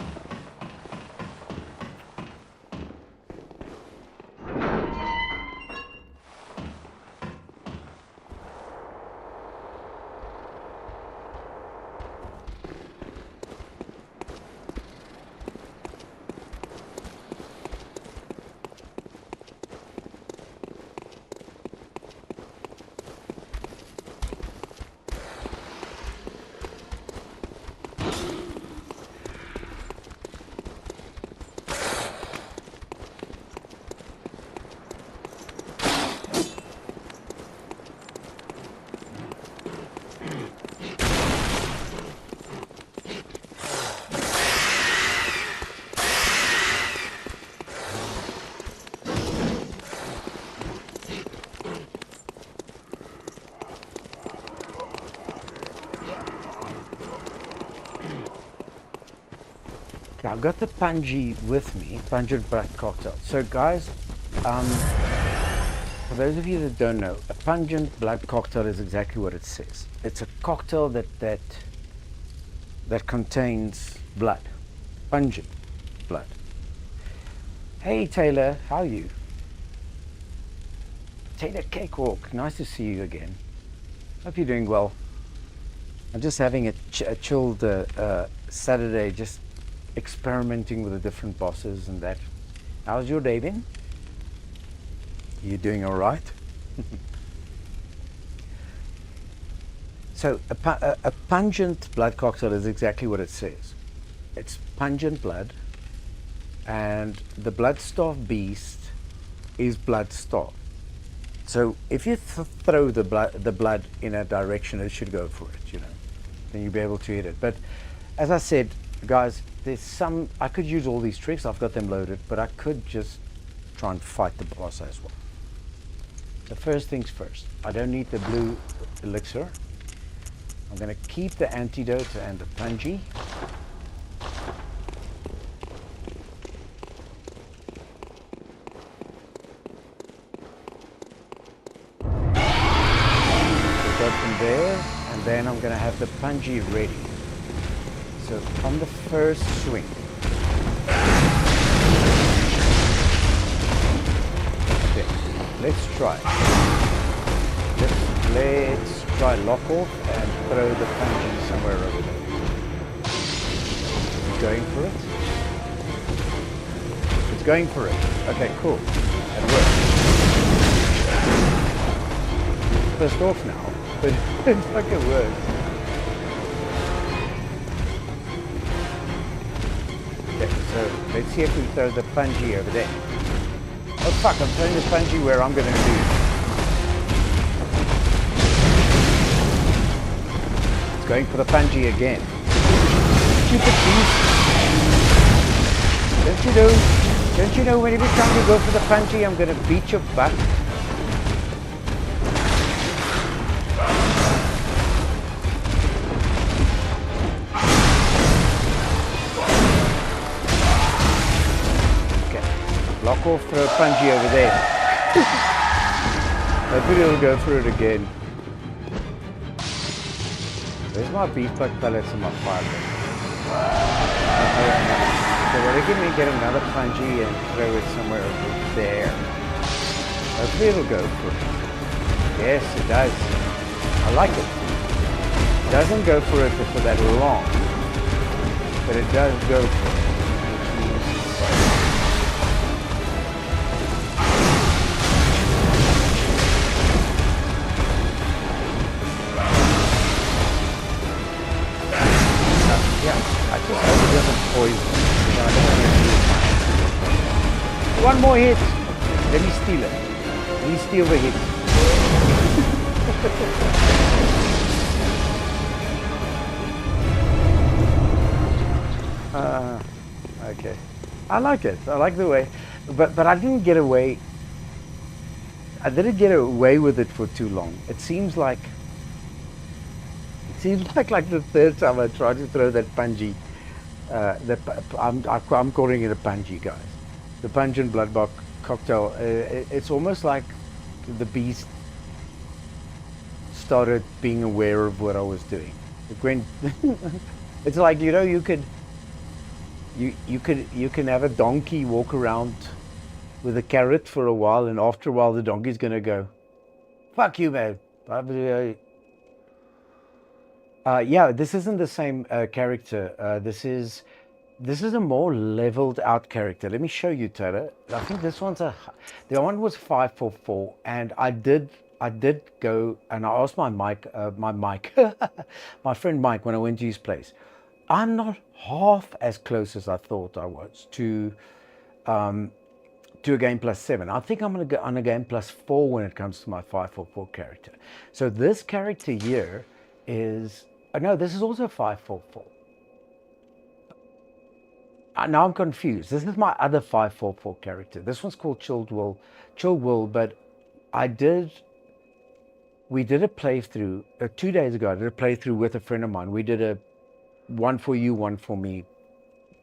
I've got the punji with me, pungent blood cocktail. So guys, for those of you that don't know, a pungent blood cocktail is exactly what it says. It's a cocktail that contains blood, pungent blood. Hey Taylor, how are you? Taylor Cakewalk, nice to see you again. Hope you're doing well. I'm just having a chilled Saturday, just experimenting with the different bosses and that. How's your day been? You doing all right? So a pungent blood cocktail is exactly what it says. It's pungent blood, and the blood-starved beast is blood-starved. So if you throw the blood in a direction, it should go for it, you know. Then you'll be able to hit it. But as I said, guys, there's some, I could use all these tricks, I've got them loaded, but I could just try and fight the boss as well. The first things first, I don't need the blue elixir. I'm going to keep the antidote and the punji. Go from there, and then I'm going to have the punji ready. So on the first swing, okay, let's try. Let's try lock off and throw the punji somewhere over there. It's going for it. It's going for it. Okay, cool. That works. Pissed off now, but it fucking works. So let's see if we throw the punji over there. Oh fuck, I'm throwing the punji where I'm going to do. It's going for the punji again. Stupid beast. Don't you know when every time you go for the punji, I'm going to beat your butt? Lock off, throw a punji over there. Hopefully it'll go through it again. Where's my beef buck pellets and my fire pit? So I reckon we get another punji and throw it somewhere over there. Hopefully it'll go for it. Yes, it does. I like it. It doesn't go for it for that long, but it does go for it. Poison. One more hit. Let me steal it. Let me steal the hit. Okay. I like it. I like the way, but I didn't get away. I didn't get away with it for too long. It seems like the third time I tried to throw that punji. I'm calling it a punji, guys. The pungent bloodbach cocktail. It's almost like the beast started being aware of what I was doing. When it's like, you know, you can have a donkey walk around with a carrot for a while, and after a while the donkey's gonna go, "Fuck you, man." Yeah, this isn't the same character. This is a more leveled out character. Let me show you, Taylor. I think this one's the one was 544, and I did go and I asked my my friend Mike, when I went to his place. I'm not half as close as I thought I was to a game +7. I think I'm going to go on a game +4 when it comes to my 544 character. So this character here is, no, this is also 544. Now I'm confused. This is my other 544 character. This one's called Chill Will, but we did a playthrough 2 days ago. I did a playthrough with a friend of mine. We did a one for you, one for me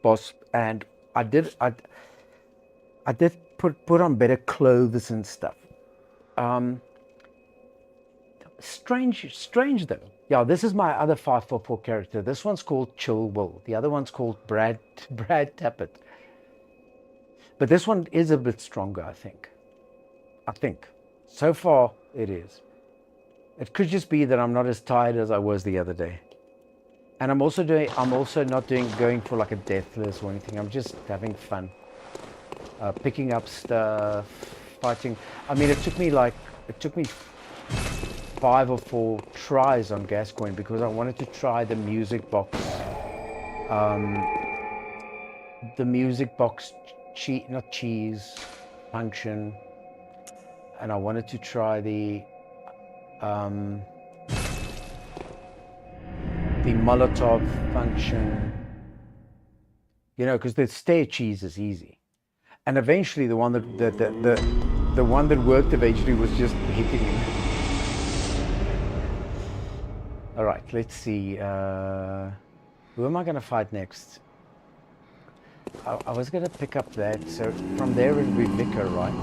boss, and I did put on better clothes and stuff. Strange though. Yeah, this is my other 544 character. This one's called Chill Will. The other one's called Brad Tappet. But this one is a bit stronger, I think. So far it is. It could just be that I'm not as tired as I was the other day. And I'm also not going for like a Deathless or anything. I'm just having fun. Picking up stuff, fighting. I mean, it took me 5 or 4 tries on Gascoigne because I wanted to try the music box. The music box cheese function, and I wanted to try the Molotov function. You know, because the stair cheese is easy. And eventually, the one that worked eventually was just hitting me. All right, let's see. Who am I going to fight next? I was going to pick up that. So from there it would be Vicar, right?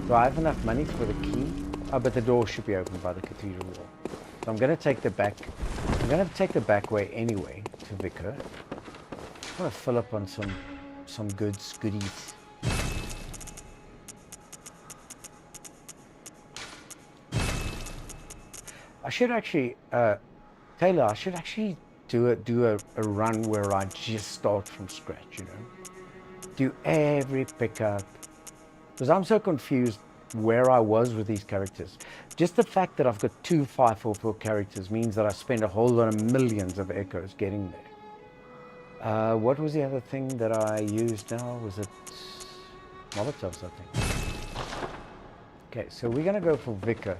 Do I have enough money for the key? Oh, but the door should be opened by the cathedral wall. So I'm going to take the back. I'm going to take the back way anyway to Vicar. I'm going to fill up on some goodies. I should actually, Taylor, I should actually do a run where I just start from scratch, you know? Do every pickup. Because I'm so confused where I was with these characters. Just the fact that I've got 2 544 characters means that I spend a whole lot of millions of echoes getting there. What was the other thing that I used now? Was it Molotovs, I think? Okay, so we're going to go for Vicar.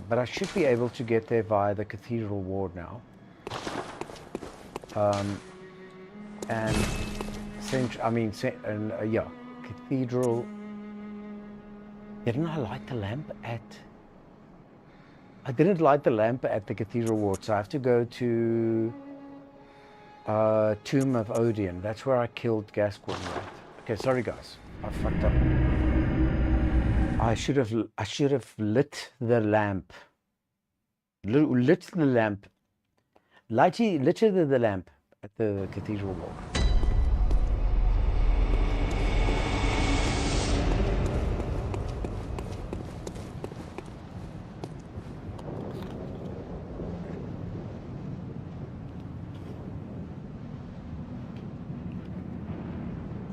But I should be able to get there via the cathedral ward now. And yeah, cathedral. Didn't I light the lamp at? I didn't light the lamp at the cathedral ward, so I have to go to Tomb of Odeon. That's where I killed Gascoigne, right? Okay, sorry guys, I fucked up. I should have lit the lamp. Lit the lamp at the cathedral wall.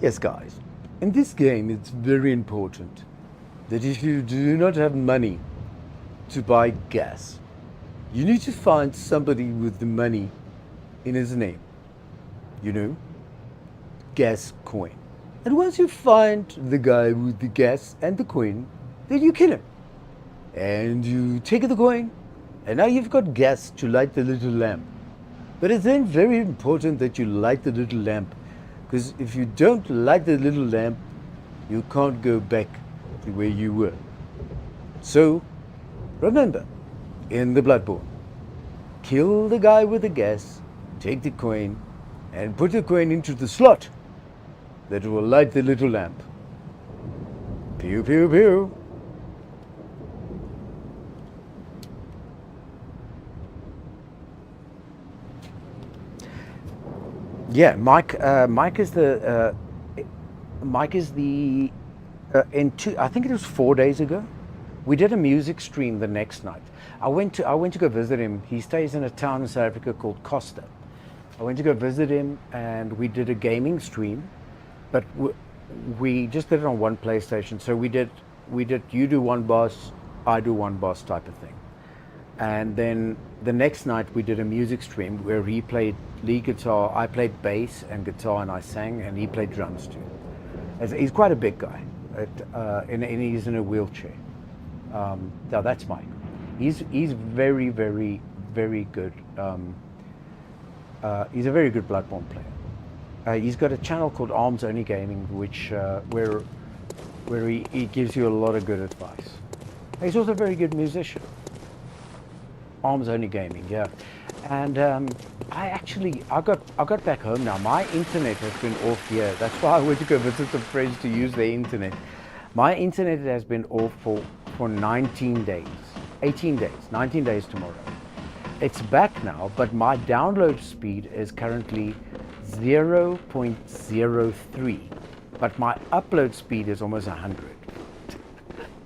Yes, guys, in this game it's very important that if you do not have money to buy gas, you need to find somebody with the money in his name. You know? Gas coin. And once you find the guy with the gas and the coin, then you kill him. And you take the coin, and now you've got gas to light the little lamp. But it's then very important that you light the little lamp, because if you don't light the little lamp, you can't go back to where you were. So, remember, in the Bloodborne, kill the guy with the gas, take the coin, and put the coin into the slot that will light the little lamp. Pew, pew, pew. Yeah, Mike. Mike is the. I think it was 4 days ago. We did a music stream the next night. I went to go visit him. He stays in a town in South Africa called Costa. I went to go visit him, and we did a gaming stream, but we just did it on one PlayStation. So we did you do one boss, I do one boss type of thing. And then the next night we did a music stream where he played lead guitar, I played bass and guitar, and I sang, and he played drums too. He's quite a big guy, and he's in a wheelchair. Now that's Mike. He's very, very, very good. He's a very good Bloodborne player. He's got a channel called Arms Only Gaming, which where he gives you a lot of good advice. He's also a very good musician. Arms Only Gaming, yeah. And I got back home now. My internet has been off here. That's why I went to go visit some friends to use their internet. My internet has been off for 19 days, 18 days, 19 days tomorrow. It's back now, but my download speed is currently 0.03, but my upload speed is almost 100.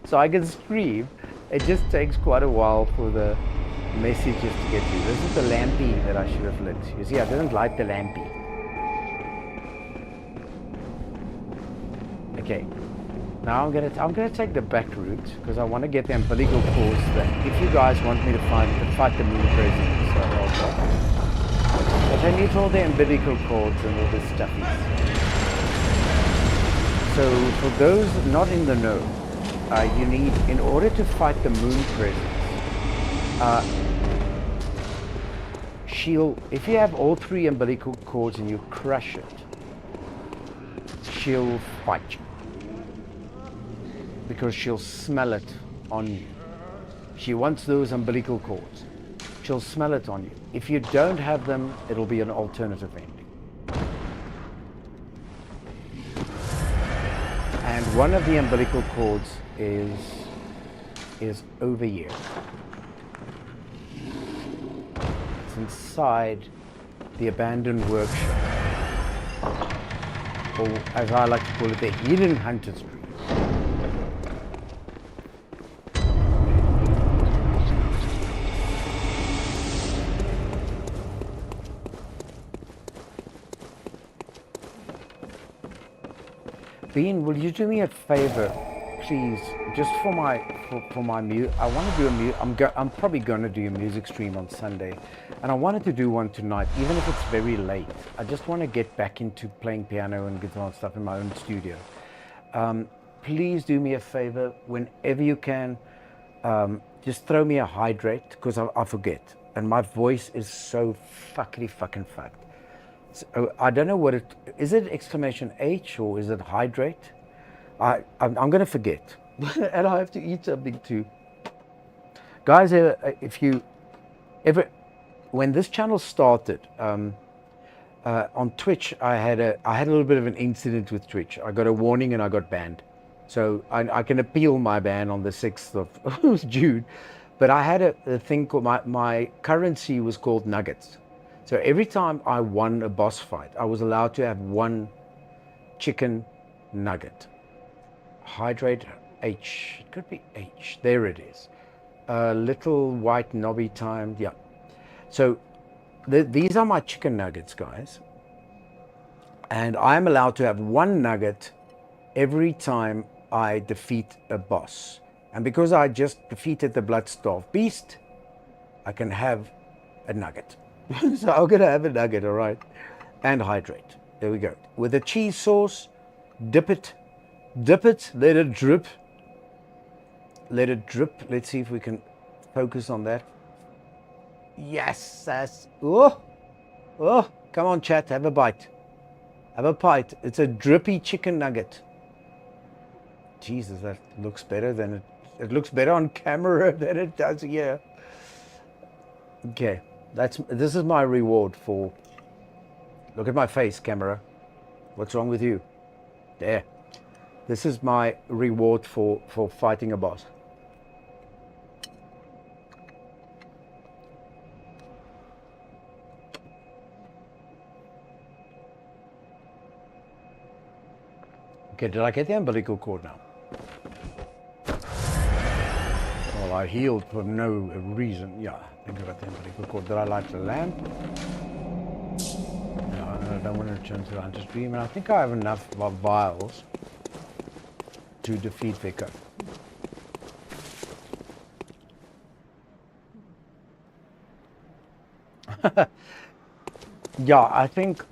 So I can stream. It just takes quite a while for the messages to get to. This is the lampy that I should have lit. You see, I didn't light the lampy. Okay. Now I'm gonna take the back route because I want to get the umbilical cords. That if you guys want me to fight the moon presence, but I need all the umbilical cords and all this stuffies. So for those not in the know, you need, in order to fight the moon presence, if you have all 3 umbilical cords and you crush it, she'll fight you. Because she'll smell it on you. She wants those umbilical cords. She'll smell it on you. If you don't have them, it'll be an alternative ending. And one of the umbilical cords is over here. It's inside the abandoned workshop, or as I like to call it, the hidden hunter's tree. Bean, will you do me a favor, please? Just for my mute, I want to do a mute. I'm probably going to do a music stream on Sunday, and I wanted to do one tonight, even if it's very late. I just want to get back into playing piano and guitar and stuff in my own studio. Please do me a favor, whenever you can. Just throw me a hydrate, because I forget, and my voice is so fucking fucked. So, I don't know what it is. It exclamation H or is it hydrate? I'm going to forget, and I have to eat something too. Guys, if you ever, when this channel started on Twitch, I had a little bit of an incident with Twitch. I got a warning and I got banned. So I can appeal my ban on the 6th of June. But I had a thing called my currency was called nuggets. So every time I won a boss fight, I was allowed to have 1 chicken nugget. Hydrate H, it could be H, there it is. Little white knobby time, yeah. So these are my chicken nuggets, guys. And I'm allowed to have 1 nugget every time I defeat a boss. And because I just defeated the Blood-Starved Beast, I can have a nugget. So I'm gonna have a nugget, all right, and hydrate. There we go. With a cheese sauce, dip it, let it drip. Let it drip. Let's see if we can focus on that. Yes, that's, oh, Oh, come on, chat. Have a bite. Have a bite. It's a drippy chicken nugget. Jesus, that looks better than it looks better on camera than it does here. Okay, this is my reward for. Look at my face, camera. What's wrong with you? There. This is my reward for fighting a boss. Okay, did I get the umbilical cord now? Well, I healed for no reason. Yeah, I think I got the umbilical cord. Did I light the lamp? No, I don't want to return to Hunter's Dream. And I think I have enough vials to defeat Vicar. Yeah, I think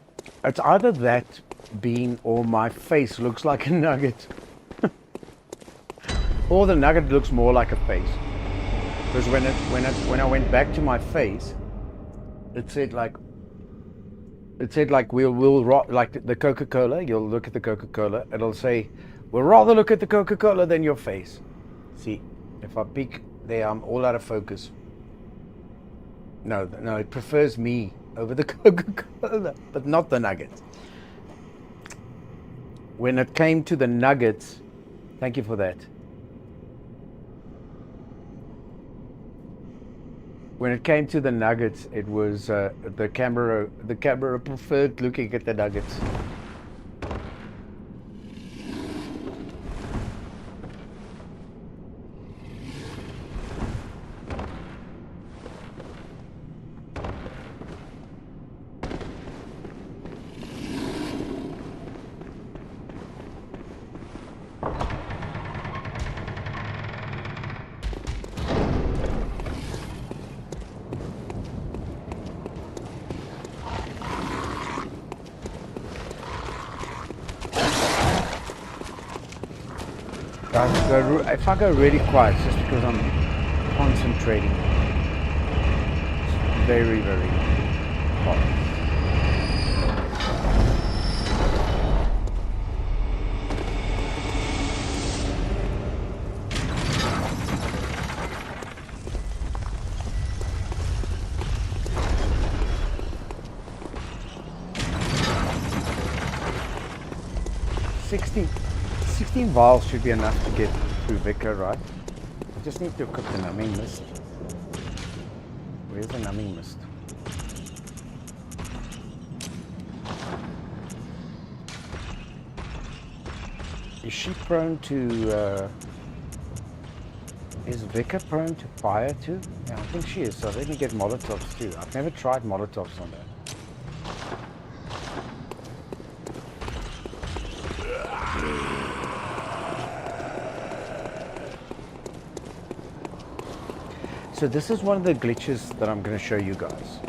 it's either that bean or my face looks like a nugget. Or the nugget looks more like a face. Because when I went back to my face, it said like we'll like the Coca-Cola. You'll look at the Coca-Cola. It'll say we'll rather look at the Coca-Cola than your face. See, if I peek there, I'm all out of focus. No, it prefers me over the Coca-Cola, but not the nuggets. When it came to the nuggets, thank you for that. When it came to the nuggets, it was the camera preferred looking at the nuggets. If I go really quiet, it's just because I'm concentrating. It's very, very hot. Sixteen vials should be enough to get through Vicar, right? I just need to cook the numbing mist. Where's the numbing mist? Is she prone to, is Vicar prone to fire too? Yeah, I think she is, so let me get Molotovs too. I've never tried Molotovs on her. So this is one of the glitches that I'm going to show you guys.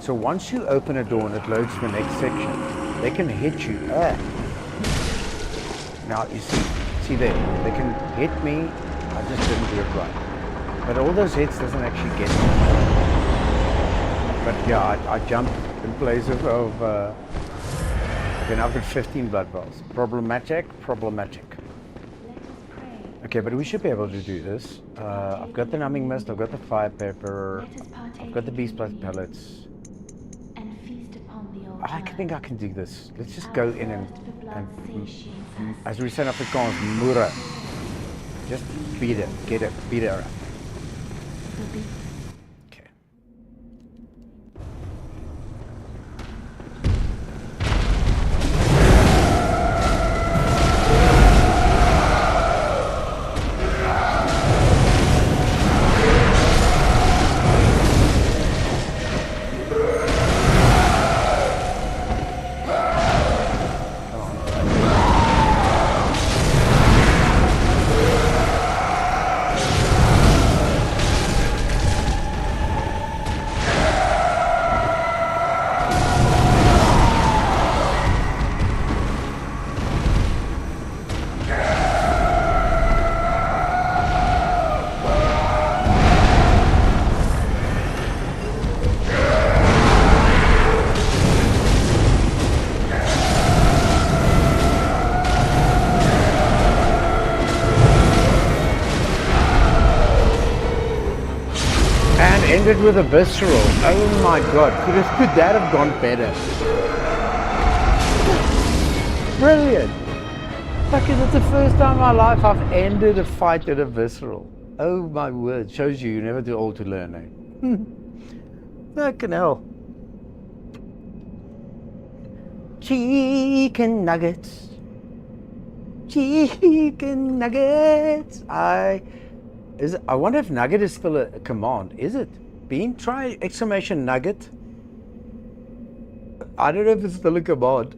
So once you open a door and it loads the next section, they can hit you. Now you see there, they can hit me. I just didn't do it right. But all those hits doesn't actually get me. But yeah, I jumped in place of okay, now I've got 15 blood vials. Problematic. Okay, but we should be able to do this. I've got the numbing mist, I've got the fire pepper, I've got the beast blood pellets. I think I can do this. Let's just go in and as we say in Afrikaans, moere. Just beat it, beat it up. Okay. ended with a visceral. Oh my god, could that have gone better? Brilliant. Fucking, it's the first time in my life I've ended a fight with a visceral. Oh my word, shows you're never too old to learn, eh? Fucking hell. Chicken nuggets. Chicken nuggets. I wonder if nugget is still a command. Is it? Bean, try exclamation nugget. I don't know if it's still a command.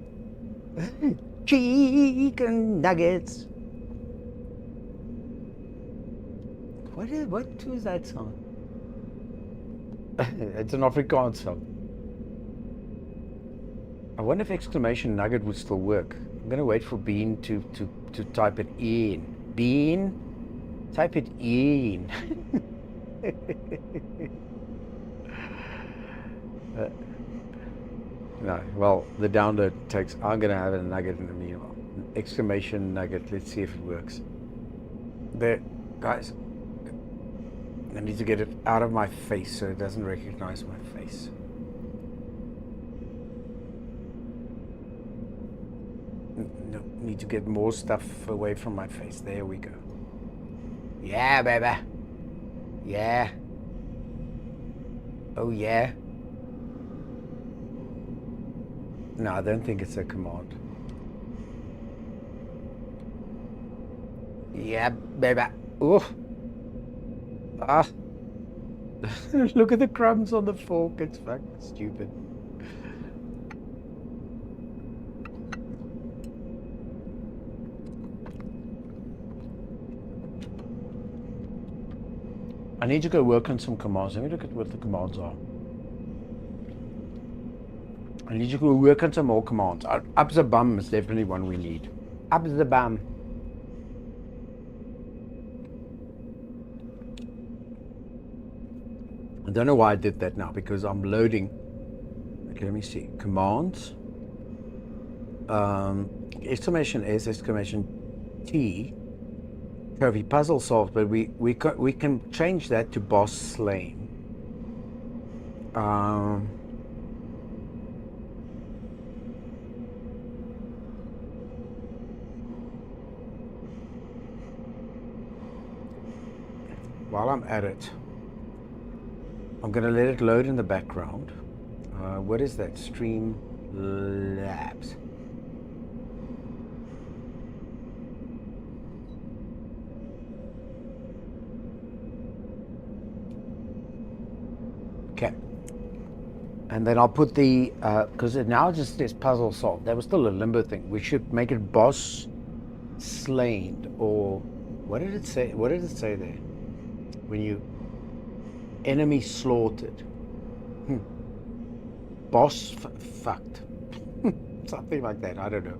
Chicken nuggets. What was that song? It's an Afrikaans song. I wonder if exclamation nugget would still work. I'm gonna wait for Bean to type it in. Bean, type it in. No, well, the download takes. I'm gonna have a nugget in the meanwhile. Exclamation nugget. Let's see if it works. There, guys. I need to get it out of my face so it doesn't recognize my face. No, need to get more stuff away from my face. There we go. Yeah, baby. Yeah. Oh, yeah. No, I don't think it's a command. Yeah, baby. Ooh. Ah. Look at the crumbs on the fork. It's fucking stupid. I need to go work on some commands. Let me look at what the commands are. I need to go work on some more commands. Up the bum is definitely one we need. Up the bum. I don't know why I did that now, because I'm loading. Okay, let me see. Commands. Exclamation S, exclamation T. Trophy puzzle solved, but we can change that to boss slain. While I'm at it, I'm going to let it load in the background. What is that? Stream Labs. Okay. And then I'll put the, because it now just says puzzle solved. That was still a limbo thing. We should make it boss slain, or what did it say? What did it say there? When you enemy slaughtered. Boss fucked. Something like that. I don't know.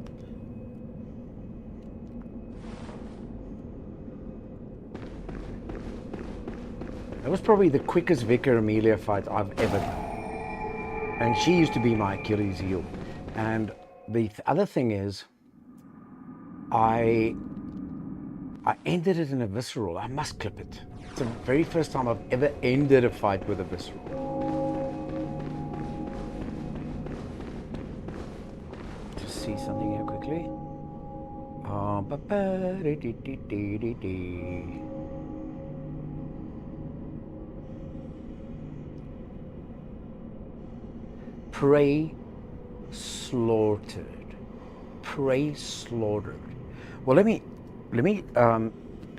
That was probably the quickest Vicar Amelia fight I've ever done. And she used to be my Achilles heel. And the other thing is, I ended it in a visceral. I must clip it. It's the very first time I've ever ended a fight with a visceral. Just see something here quickly. Prey slaughtered. Prey slaughtered. Well, let me,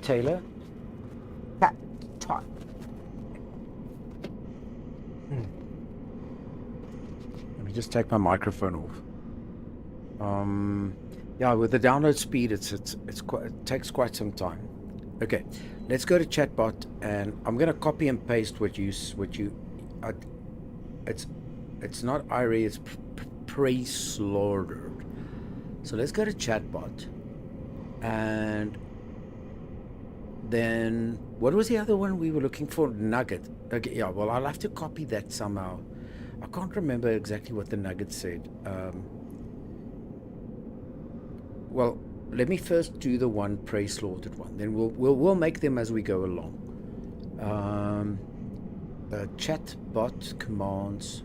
Taylor. Let me just take my microphone off. Yeah, with the download speed, it takes quite some time. Okay, let's go to chatbot, and I'm gonna copy and paste it's not Irie, it's pre-slaughtered. So let's go to chatbot, and then what was the other one we were looking for? Nugget. Okay, yeah, well, I'll have to copy that somehow. I can't remember exactly what the nugget said. Well, let me first do the one pre-slaughtered one. Then we'll make them as we go along. Chat bot commands.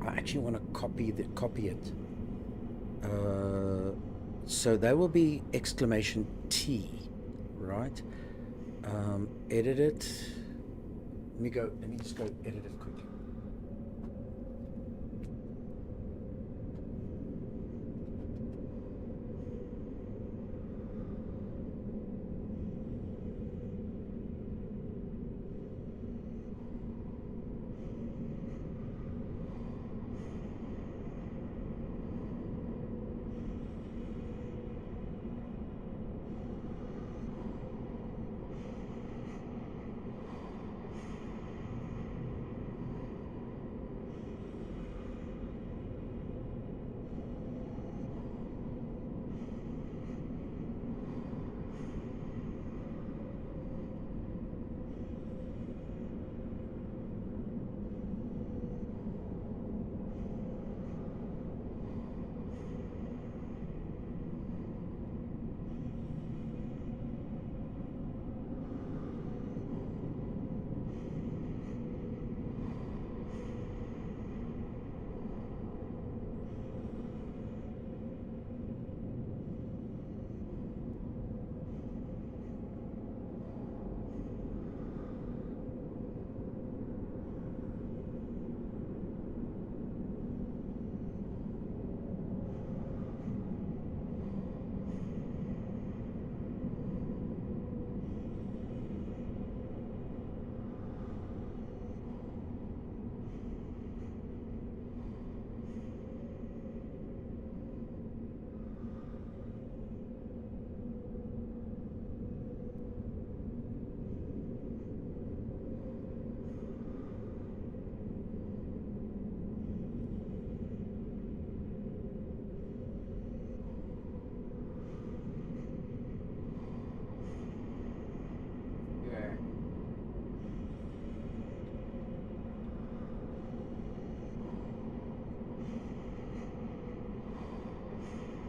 I actually want to copy it. So that will be exclamation T, right? Edit it. Let me just go edit it quickly.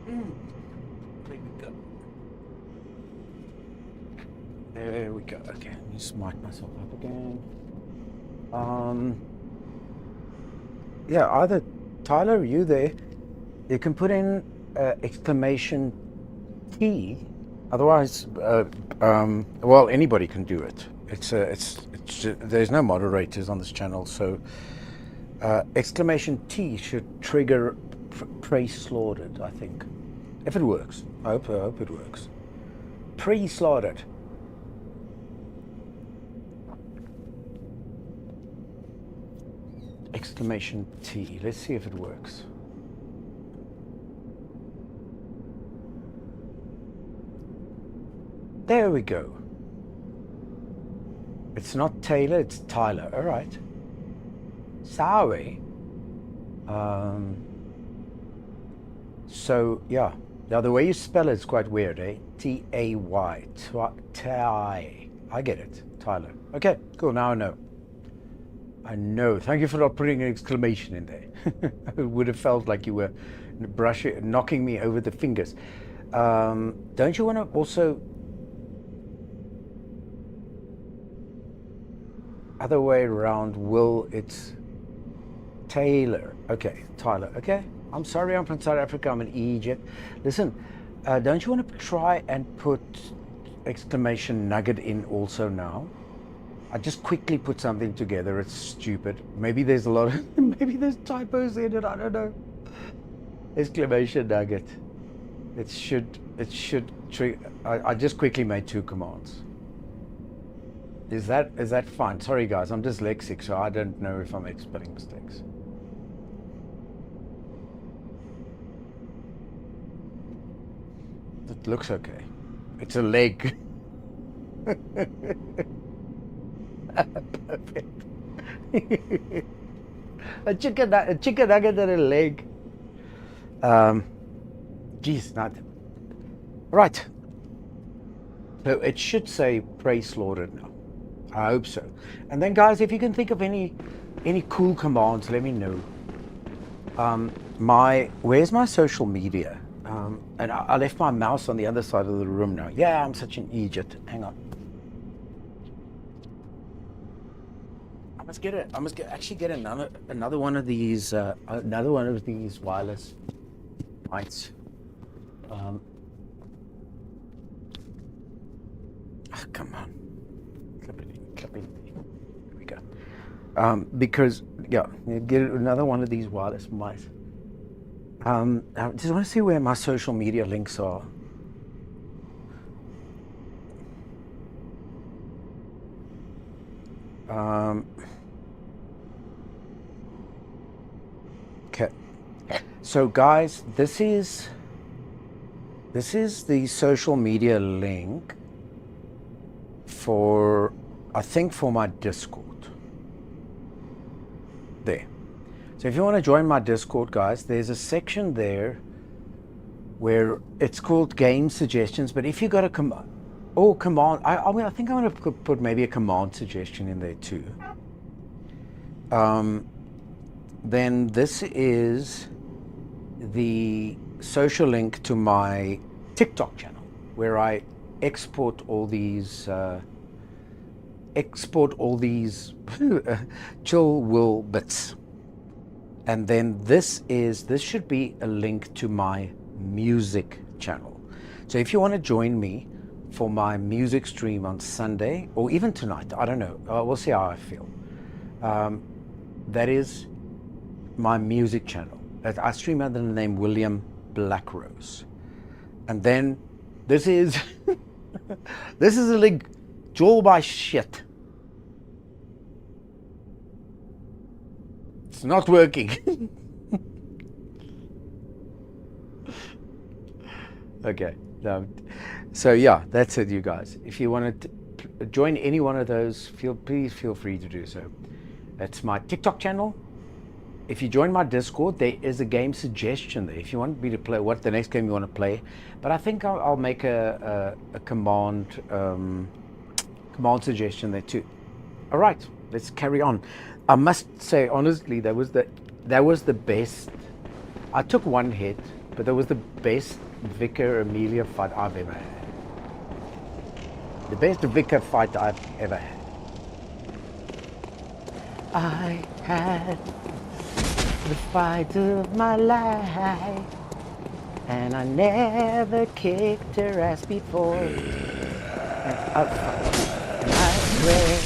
There we go. There we go. Okay, let me just mic myself up again. Yeah, either Tyler, are you there? You can put in exclamation T. Otherwise, well, anybody can do it. There's no moderators on this channel, so exclamation T should trigger prey slaughtered, I think. If it works. I hope it works. Prey slaughtered. Exclamation T. Let's see if it works. There we go. It's not Taylor, it's Tyler. All right. Sorry. So yeah, the way you spell it's quite weird, eh? T-A-Y. Ty. I get it. Tyler. Okay, cool. Now I know. I know. Thank you for not putting an exclamation in there. It would have felt like you were knocking me over the fingers. Don't you want to also... Other way around, it's Taylor. Okay, Tyler. Okay. I'm sorry, I'm from South Africa. I'm in Egypt. Listen, don't you want to try and put exclamation nugget in also now? I just quickly put something together. It's stupid. Maybe there's a lot of, maybe there's typos in it. I don't know. Exclamation nugget. It should trigger. I just quickly made 2 commands. Is that fine? Sorry guys, I'm dyslexic, so I don't know if I make spelling mistakes. It looks okay. It's a leg. Perfect. a chicken nugget and a leg. Geez, not right. So it should say prey slaughtered now. I hope so. And then guys, if you can think of any cool commands, let me know. Where's my social media? And I left my mouse on the other side of the room now. Yeah, I'm such an idiot. Hang on. I'm a actually get another one of these wireless mics. Come on, clip it. Here we go. Because yeah, get another one of these wireless mics. I just want to see where my social media links are. Okay, so guys, this is the social media link for, I think, for my Discord. There. So if you want to join my Discord, guys, there's a section there where it's called game suggestions. But if you got a command, I mean, I think I'm going to put maybe a command suggestion in there too. Then this is the social link to my TikTok channel, where I export all these chill will bits. And then this should be a link to my music channel. So if you want to join me for my music stream on Sunday, or even tonight, I don't know, we'll see how I feel. That is my music channel. I stream under the name William Blackrose. And then this is this is a link, Joel by shit. It's not working. Okay. So yeah, that's it, you guys. If you want to join any one of those, please feel free to do so. That's my TikTok channel. If you join my Discord, there is a game suggestion there. If you want me to play what the next game you want to play, but I think I'll make a command suggestion there too. All right, let's carry on. I must say honestly, that was the best. I took one hit, but that was the best Vicar Amelia fight I've ever had. The best Vicar fight I've ever had. I had the fight of my life, and I never kicked her ass before. And I swear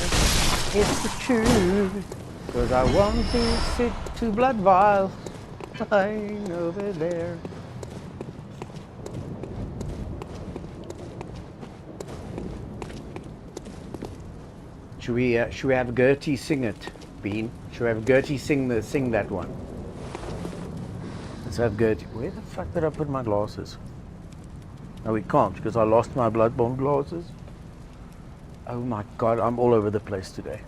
it's the truth, 'cause I won't be sick to blood vials lying over there. Should we have Gertie sing it, Bean? Should we have Gertie sing that one? Let's have Gertie. Where the fuck did I put my glasses? No, we can't, because I lost my Bloodborne glasses. Oh my god, I'm all over the place today.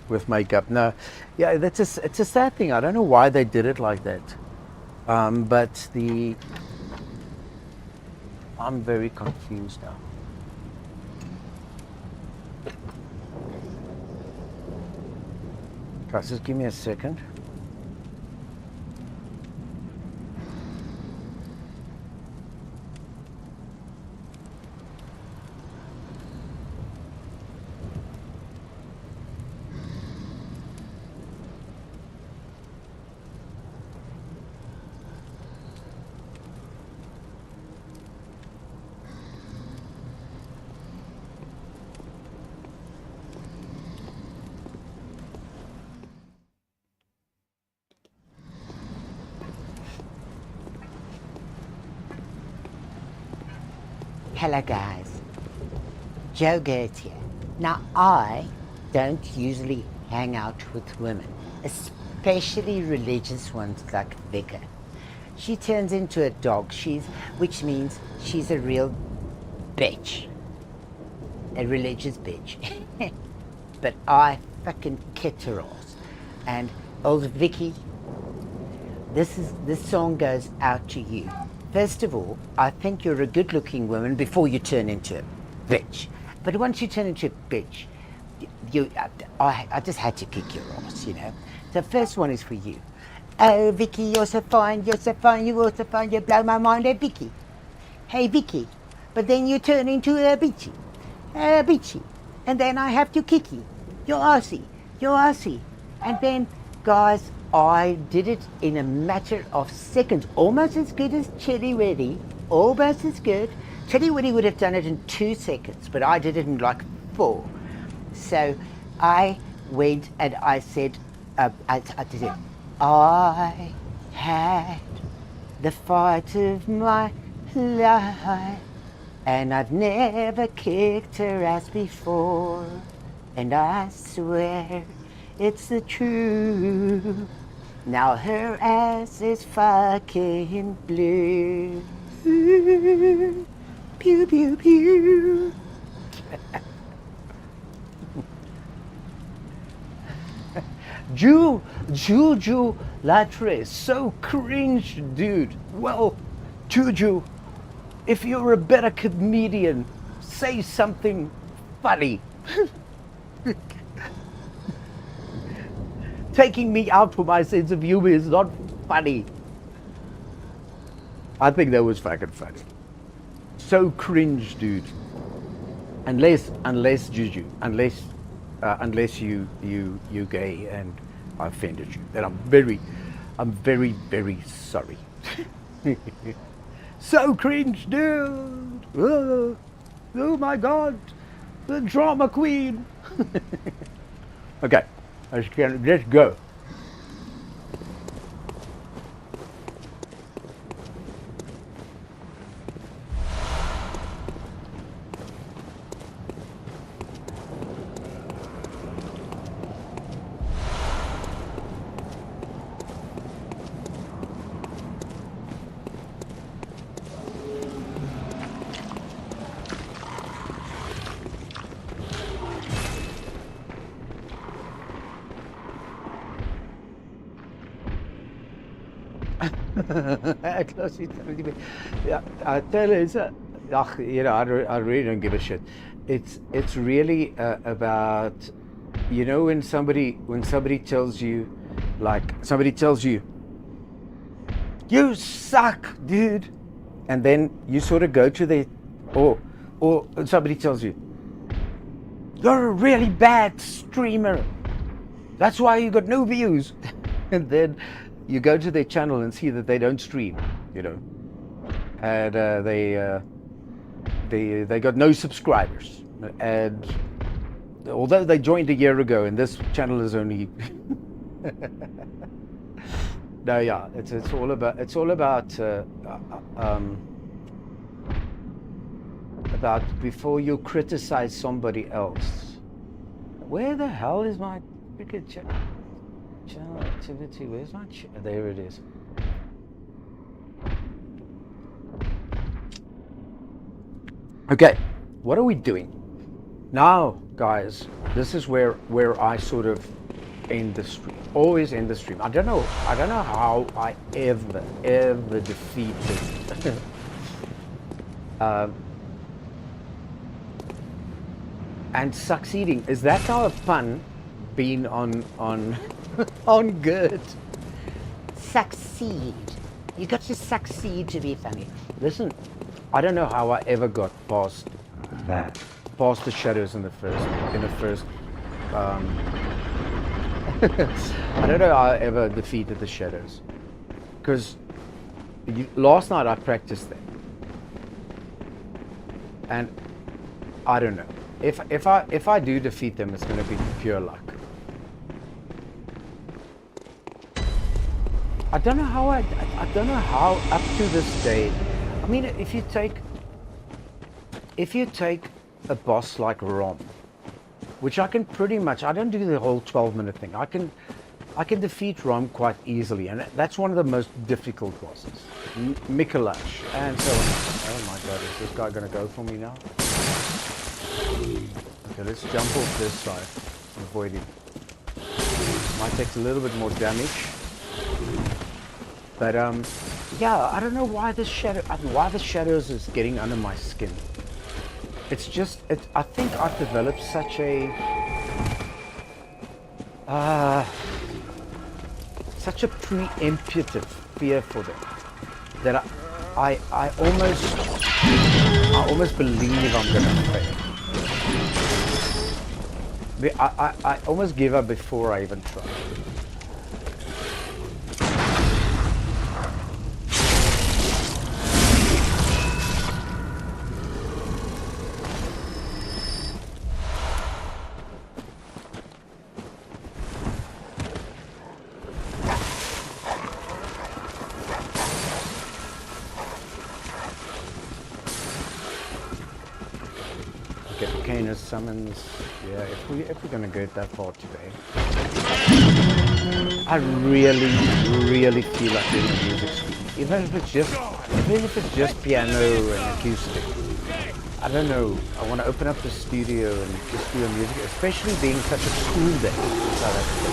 With makeup. No, yeah, it's a sad thing. I don't know why they did it like that. But I'm very confused now. Guys, just give me a second. Hello guys, Joe Gertz here. Now I don't usually hang out with women, especially religious ones like Vicar. She turns into a dog, which means she's a real bitch. A religious bitch. But I fucking kicked her ass. And old Vicky, this song goes out to you. First of all, I think you're a good-looking woman before you turn into a bitch. But once you turn into a bitch, I just had to kick your ass, you know. The first one is for you. Oh, Vicky, you're so fine, you're so fine, you're so fine, you blow my mind. Hey, Vicky. Hey, Vicky, but then you turn into a bitchy. And then I have to kick you. You're arsey. And then, guys, I did it in a matter of seconds, almost as good as Chili Willy, almost as good. Chili Willy would have done it in 2 seconds, but I did it in like 4. So I went and I said, I did it. I had the fight of my life, and I've never kicked her ass before, and I swear it's the truth. Now her ass is fucking blue. Pew, pew, pew. Juju Latre, so cringe, dude. Well, Juju, if you're a better comedian, say something funny. Taking me out for my sense of humor is not funny. I think that was fucking funny. So cringe, dude. Unless Juju, unless you gay and I offended you, then I'm very, very sorry. So cringe, dude. Oh my God, the drama queen. Okay, let's go. Yeah, I tell you, I really don't give a shit. It's really about, when somebody tells you, you suck, dude, and then you sort of go to the, or somebody tells you, you're a really bad streamer, that's why you got no views, and then you go to their channel and see that they don't stream, and they got no subscribers, and although they joined a year ago, and this channel is only no, yeah, it's all about before you criticize somebody else. Where the hell is my freaking channel activity? Where's my there it is. Okay, what are we doing now, guys? This is where I sort of end the stream. Always end the stream. I don't know how I ever defeated and succeeding. Is that now a pun? Being on on good. Succeed. You got to succeed to be funny. Listen, I don't know how I ever got past the shadows in the first. I don't know how I ever defeated the shadows, because last night I practiced them, and I don't know if I do defeat them, it's going to be pure luck. I don't know how up to this day. I mean, if you take a boss like Rom, which I can pretty much, I don't do the whole 12-minute thing. I can defeat Rom quite easily, and that's one of the most difficult bosses. Mikolash, and so on. Oh my God, is this guy gonna go for me now? Okay, let's jump off this side, avoid him. Might take a little bit more damage, but yeah, I don't know why the shadows is getting under my skin. It's just, I think I've developed such a preemptive fear for them that I almost I almost believe I'm gonna fail. I almost give up before I even try. Volcano summons. Yeah, if we're gonna go that far today, I really feel like doing a music stream, even if it's just piano and acoustic. I don't know. I want to open up the studio and just do a music, especially being such a cool day in South Africa.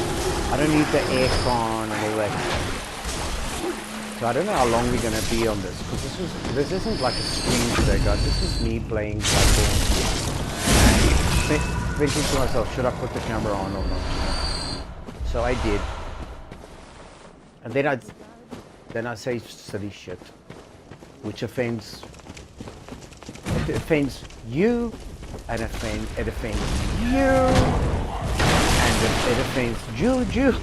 I don't need the aircon and all that stuff. So I don't know how long we're gonna be on this, because this isn't like a stream today, guys. This is me playing Bloodborne. Thinking to myself, should I put the camera on or not? So I did, and then I say silly shit, which offends you, and it offends you, and it offends Juju.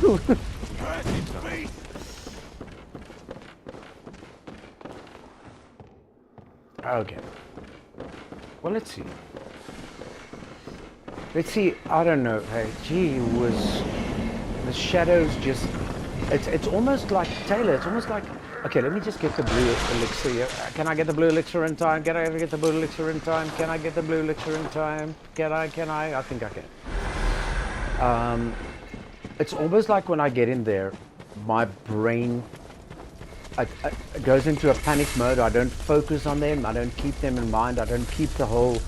Okay. Well, let's see. Let's see, I don't know, hey, gee whiz, the shadows just, it's almost like, Taylor, it's almost like, okay, let me just get the blue elixir here. Can I get the blue elixir in time? Can I get the blue elixir in time? Can I get the blue elixir in time? Can I? I think I can. It's almost like when I get in there, my brain goes into a panic mode. I don't focus on them, I don't keep them in mind, I don't keep the whole,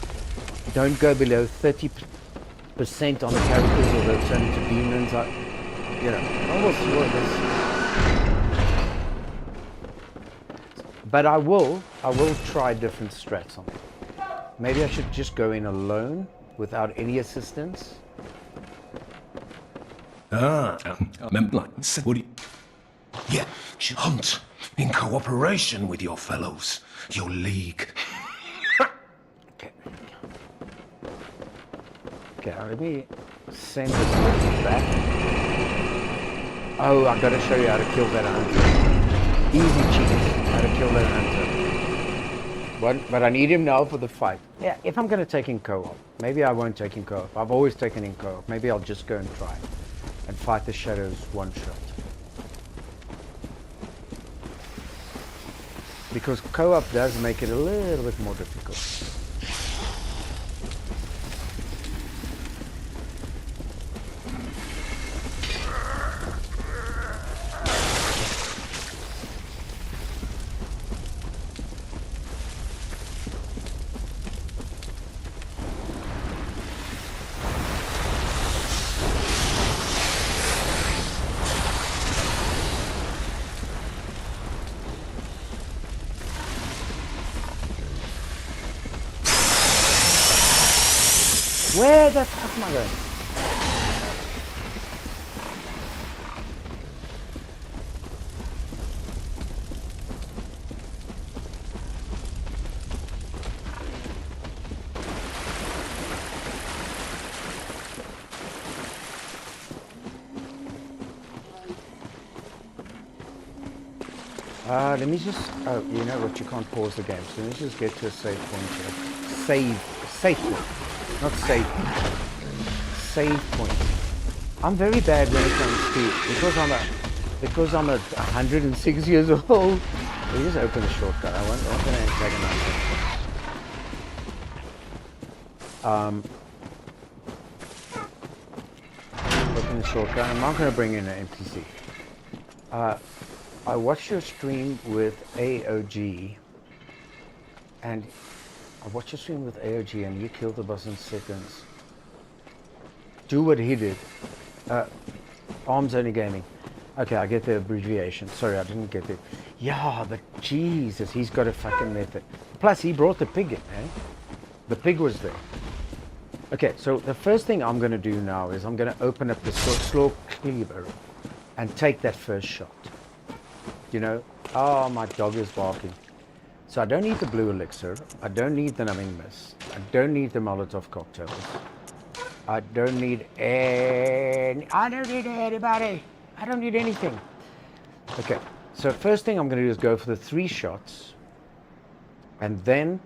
don't go below 30% on the characters or they'll turn into demons. Almost what this. But I will try different strats on it. Maybe I should just go in alone without any assistance. Yeah, should hunt in cooperation with your fellows, your league. Okay, let me send this message back. Oh, I gotta show you how to kill that hunter. Easy cheese, how to kill that hunter. But I need him now for the fight. Yeah, if I'm gonna take in co-op, maybe I won't take in co-op. I've always taken in co-op. Maybe I'll just go and try and fight the shadows one shot. Because co-op does make it a little bit more difficult. Where the fuck am I going? Let me just, oh, you know what, you can't pause the game, so let me just get to a save point here. Save point. Not save. Save point. I'm very bad when it comes to, because I'm 106 years old. We just open the shortcut. I'm going to antagonize it. Open the shortcut. I'm not going to bring in an NPC. I watched your stream with AOG, and you killed the boss in seconds. Do what he did. Arms only gaming. Okay, I get the abbreviation. Sorry, I didn't get it. Yeah, but Jesus, he's got a fucking method. Plus, he brought the pig in, eh? The pig was there. Okay, so the first thing I'm going to do now is I'm going to open up the slow cleaver and take that first shot. You know? Oh, my dog is barking. So I don't need the blue elixir. I don't need the numbing mist. I don't need the Molotov cocktails. I don't need anybody. I don't need anything. Okay, so first thing I'm going to do is go for the 3 shots. And then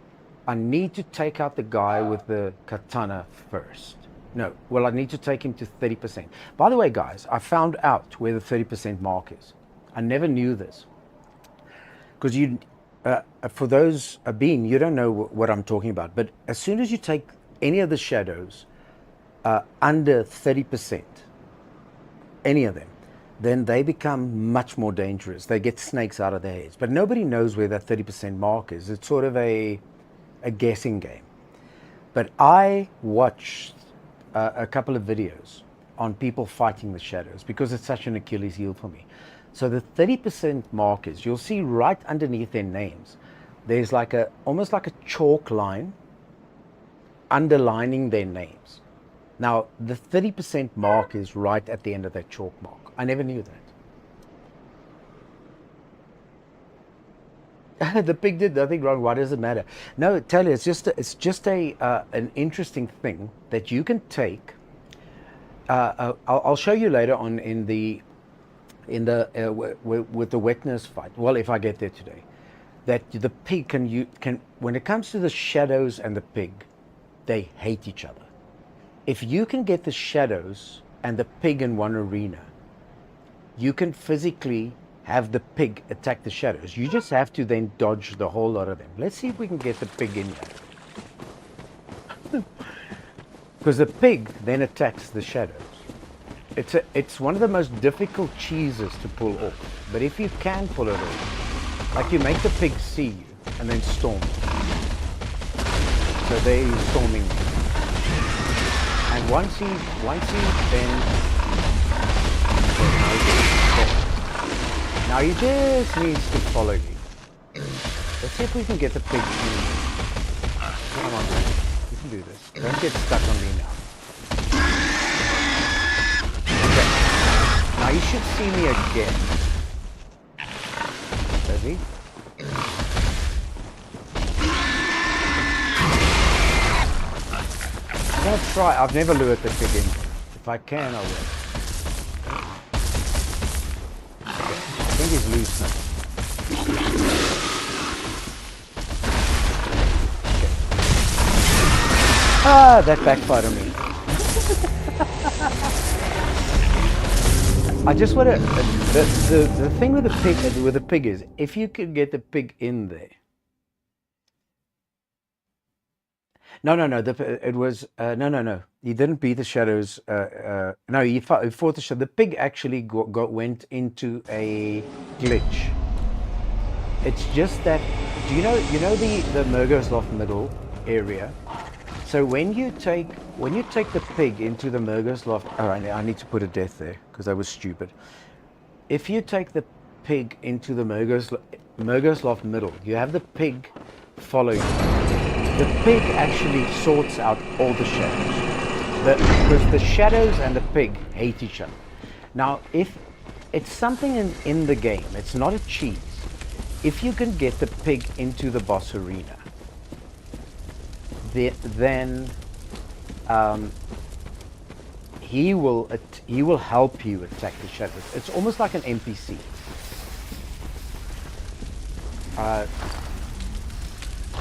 I need to take out the guy with the katana first. No, well, I need to take him to 30%. By the way, guys, I found out where the 30% mark is. I never knew this. Because for those, Bean, you don't know what I'm talking about. But as soon as you take any of the shadows under 30%, any of them, then they become much more dangerous. They get snakes out of their heads. But nobody knows where that 30% mark is. It's sort of a guessing game. But I watched a couple of videos on people fighting the shadows because it's such an Achilles heel for me. So the 30% markers, you'll see right underneath their names, there's like almost like a chalk line underlining their names. Now, the 30% mark is right at the end of that chalk mark. I never knew that. The pig did nothing wrong. Why does it matter? No, tell you, it's just an interesting thing that you can take. I'll show you later on with the wetness fight. Well, if I get there today, that the pig can when it comes to the shadows and the pig, they hate each other. If you can get the shadows and the pig in one arena, you can physically have the pig attack the shadows. You just have to then dodge the whole lot of them. Let's see if we can get the pig in here. Because the pig then attacks the shadows. It's one of the most difficult cheeses to pull off. But if you can pull it off, like you make the pig see you and then storm. So there he's storming. And once he then now he just needs to follow you. Let's see if we can get the pig in. Come on, man. We can do this. Don't get stuck on me now. Okay. Now you should see me again. Does he? I'm gonna try. I've never lured the pig in. If I can, I will. I think he's loose now. Okay. Ah, that backfired on me. I just want to. The thing with the pig is, if you could get the pig in there. No. It was no. He didn't beat the shadows. No, he fought the shadow. The pig actually went into a glitch. It's just that. Do you know the Murgosloth middle area? So when you take the pig into the Murgosloth, oh, I need to put a death there because I was stupid. If you take the pig into the Murgosloth middle, you have the pig follow you. The pig actually sorts out all the shadows. Because the shadows and the pig hate each other. Now, if it's something in the game, it's not a cheese. If you can get the pig into the boss arena, then he will help you attack the shadows. It's almost like an NPC.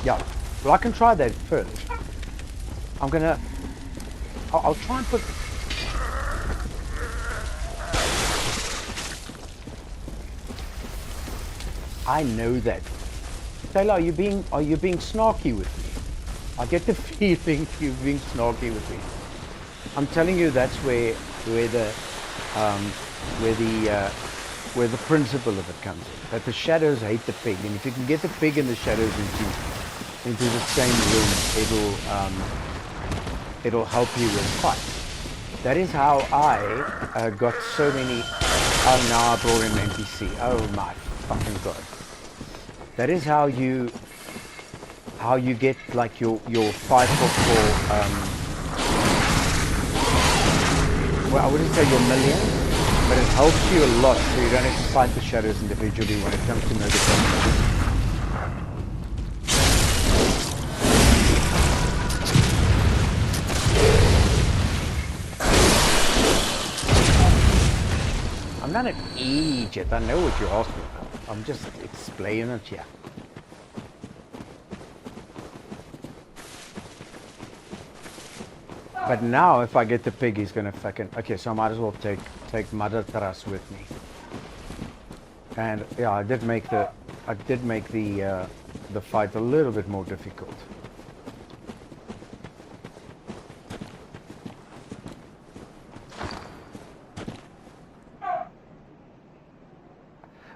Yeah. Well, I can try that first. I'll try and put. I know that. Taylor, are you being snarky with me? I get the feeling you're being snarky with me. I'm telling you, that's where the principle of it comes in. That the shadows hate the pig, and if you can get the pig and the shadows into the same room, it'll help you with fight. That is how I got so many. Oh, now I brought in NPC. Oh my fucking god! That is how you get like your 5 for 4. Well, I wouldn't say your millions, but it helps you a lot, so you don't have to fight the shadows individually when it comes to murder. I'm not an idiot. I know what you're asking about. I'm just explaining it here. But now, if I get the pig, he's gonna fucking... Okay, so I might as well take Mother Taras with me. And yeah, I did make the fight a little bit more difficult.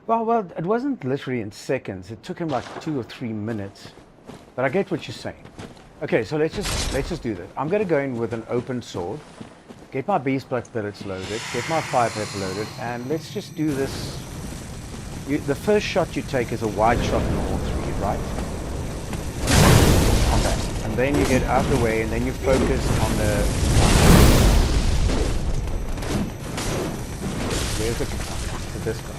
Well, it wasn't literally in seconds. It took him like 2 or 3 minutes. But I get what you're saying. Okay, so let's just do this. I'm gonna go in with an open sword, get my beast blood pellets loaded, get my fire pepper loaded, and let's just do this. The first shot you take is a wide shot in all three, right? On that, and then you get out of the way, and then you focus on the. Where's the katana? To this guy.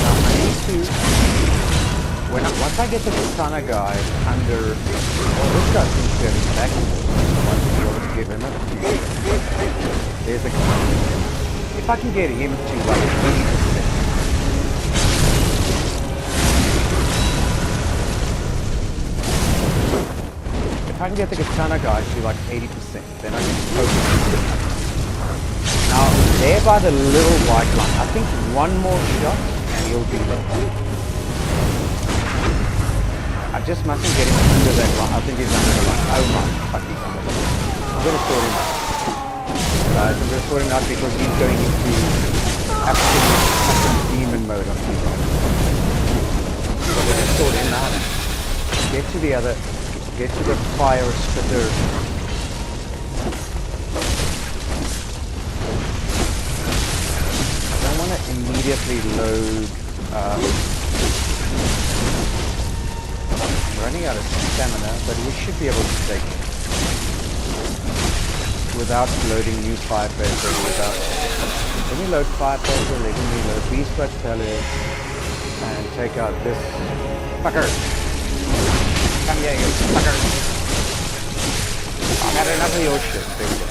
Now I need to. Once I get the katana guy under, well, this guy seems to have his back. I might be able to give him a few. There's the katana. If I can get him to like 80%. If I can get the katana guy to like 80%, then I can focus. Now, there by the little white line, I think one more shot and he'll be low. I just mustn't get him under that line. I think he's under the line. Oh my fuck, he's under the line. I'm gonna sort him out. Guys, I'm gonna sort him out because he's going into absolute fucking demon mode on his own. So we're gonna sort him out. Get to the other, get to the fire spitter. I don't want to immediately load. Running out of stamina, but we should be able to take it without loading new fire paper. Let me load fire paper, let me load beast blood pellets, and take out this fucker. Come here, you fucker. I've had enough of your shit, baby.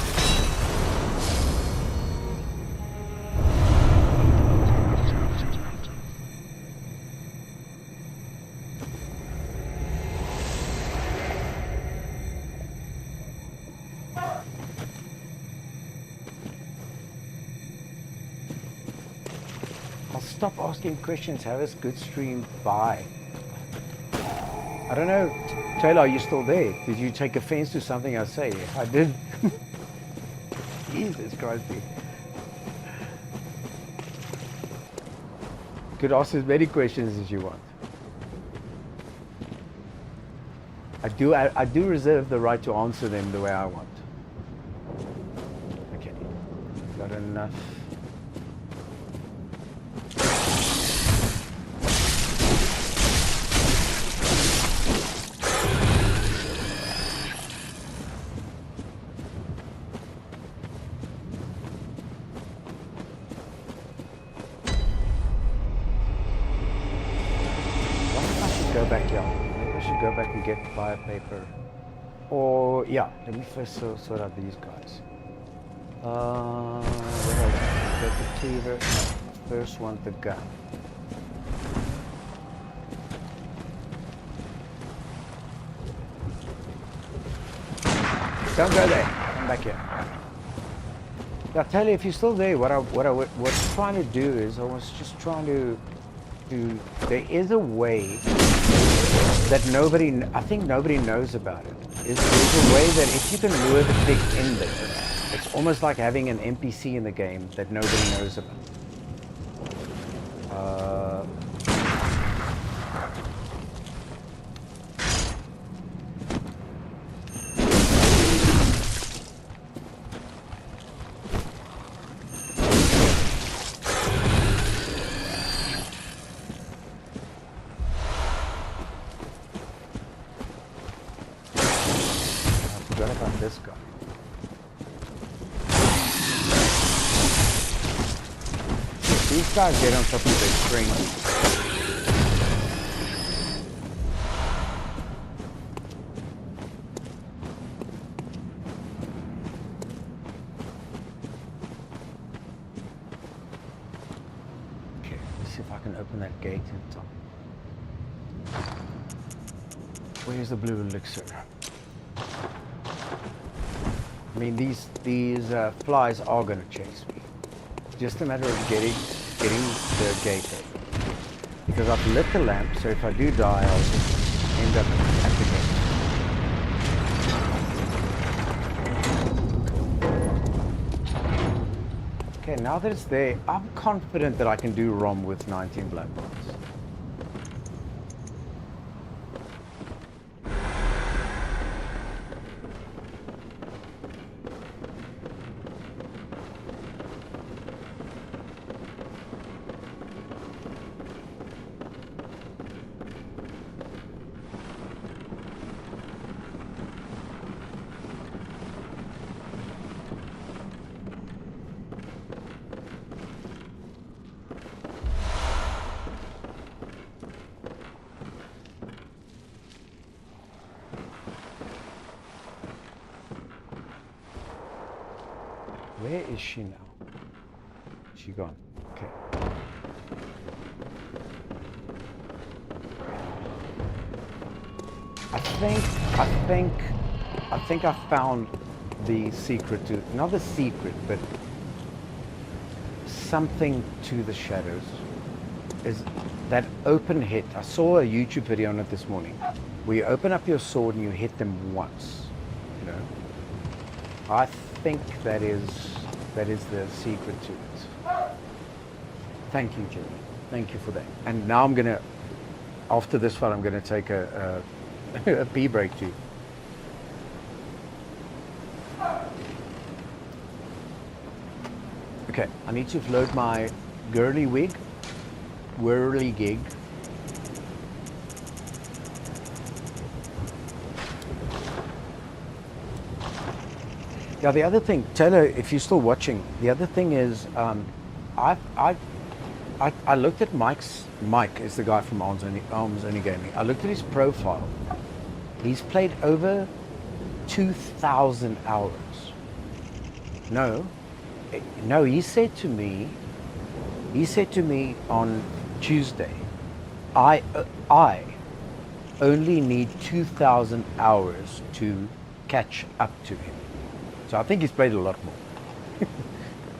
Stop asking questions. Have a good stream. Bye. I don't know. Taylor, are you still there? Did you take offense to something I say? I did. Jesus Christ. You could ask as many questions as you want. I do reserve the right to answer them the way I want. Okay. Got enough. Get fire paper, or yeah, let me first sort out these guys. Get the cleaver. First one, the gun. Don't go there. Come back here. I'll tell you, if you're still there, what I was trying to do is I was just trying to there is a way that I think nobody knows about it. There's a way that if you can lure the pig in there, it's almost like having an NPC in the game that nobody knows about. This guy. These guys get on top of the string. see if I can open that gate in time. Where's the blue elixir? I mean, these flies are going to chase me. Just a matter of getting the gate open. Because I've lit the lamp, so if I do die, I'll just end up at the gate. Okay, now that it's there, I'm confident that I can do ROM with 19 Bloodbornes. Where is she now? She gone. Okay. I think I found the secret to, not the secret, but something to the shadows. Is that open hit. I saw a YouTube video on it this morning, where you open up your sword and you hit them once. You know. I think that is the secret to it. Thank you, Jimmy. Thank you for that. And now I'm gonna, after this fight, I'm gonna take a pee break too. Okay, I need to load my whirly gig. Yeah, the other thing, Taylor, if you're still watching, the other thing is, I looked at Mike is the guy from Arms Only Gaming. I looked at his profile. He's played over 2,000 hours. No, he said to me on Tuesday, I only need 2,000 hours to catch up to him. So I think he's played a lot more.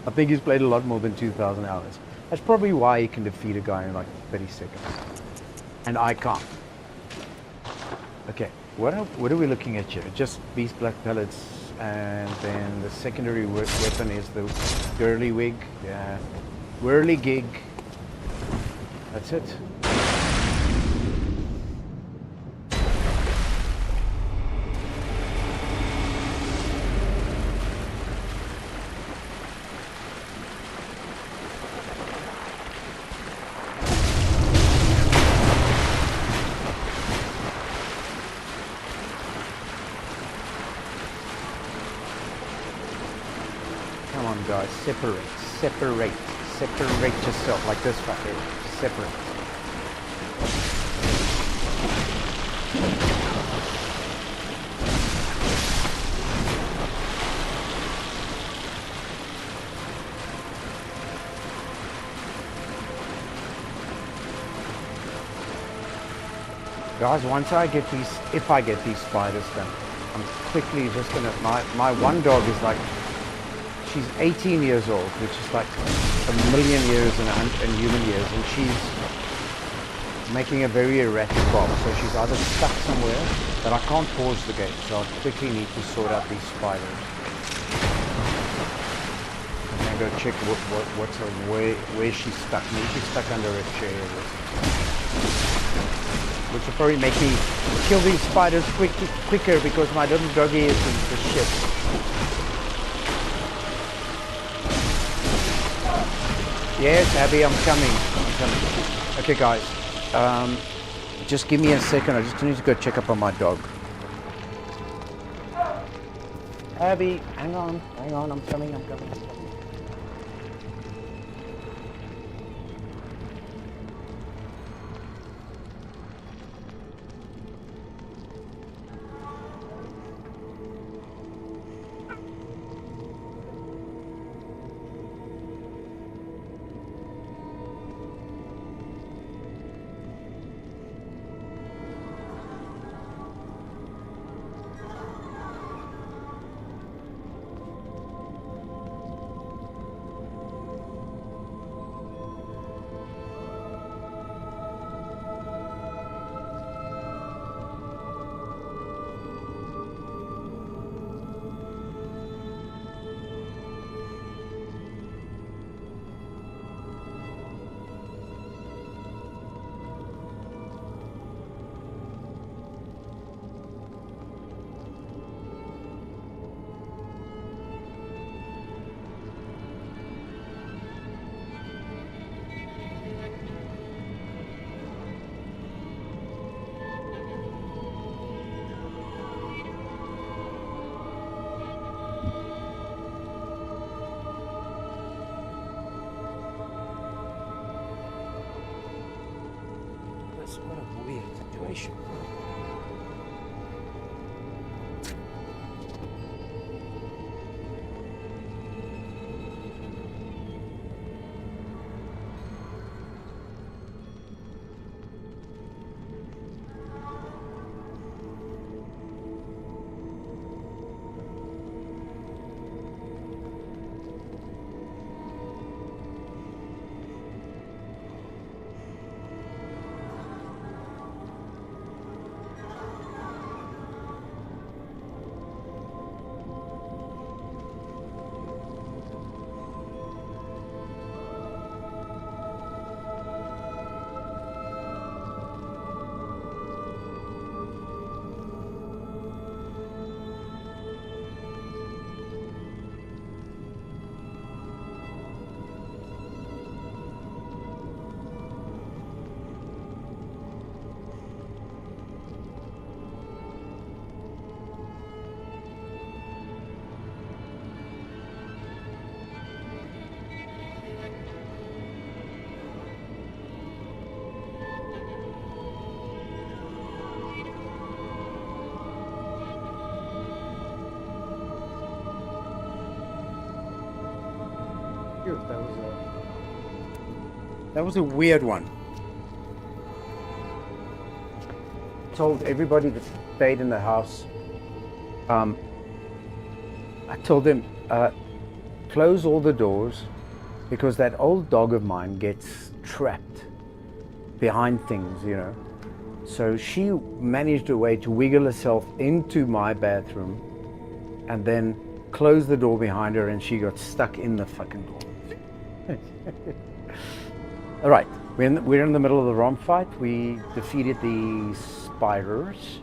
I think he's played a lot more than 2,000 hours. That's probably why he can defeat a guy in like 30 seconds. And I can't. Okay, what are we looking at here? Just beast black pellets, and then the secondary weapon is the girly wig. Yeah, whirly gig. That's it. Guys, separate yourself like this right here. Separate. Guys, once I get these, if I get these spiders done, I'm quickly just gonna, my one dog is like, she's 18 years old, which is like a million years in human years, and she's making a very erratic bob. So she's either stuck somewhere that I can't pause the game, so I quickly need to sort out these spiders. And then go check where she's stuck. Maybe she's stuck under a chair, which will probably make me kill these spiders quicker because my little doggy is the shit. Yes, Abby, I'm coming. Okay, guys. Just give me a second. I just need to go check up on my dog. Abby, hang on. I'm coming. Jesus, what a weird situation. That was a weird one. Told everybody that stayed in the house. I told them close all the doors because that old dog of mine gets trapped behind things, you know. So she managed a way to wiggle herself into my bathroom and then close the door behind her, and she got stuck in the fucking door. All right, we're in the middle of the romp fight. We defeated the spiders.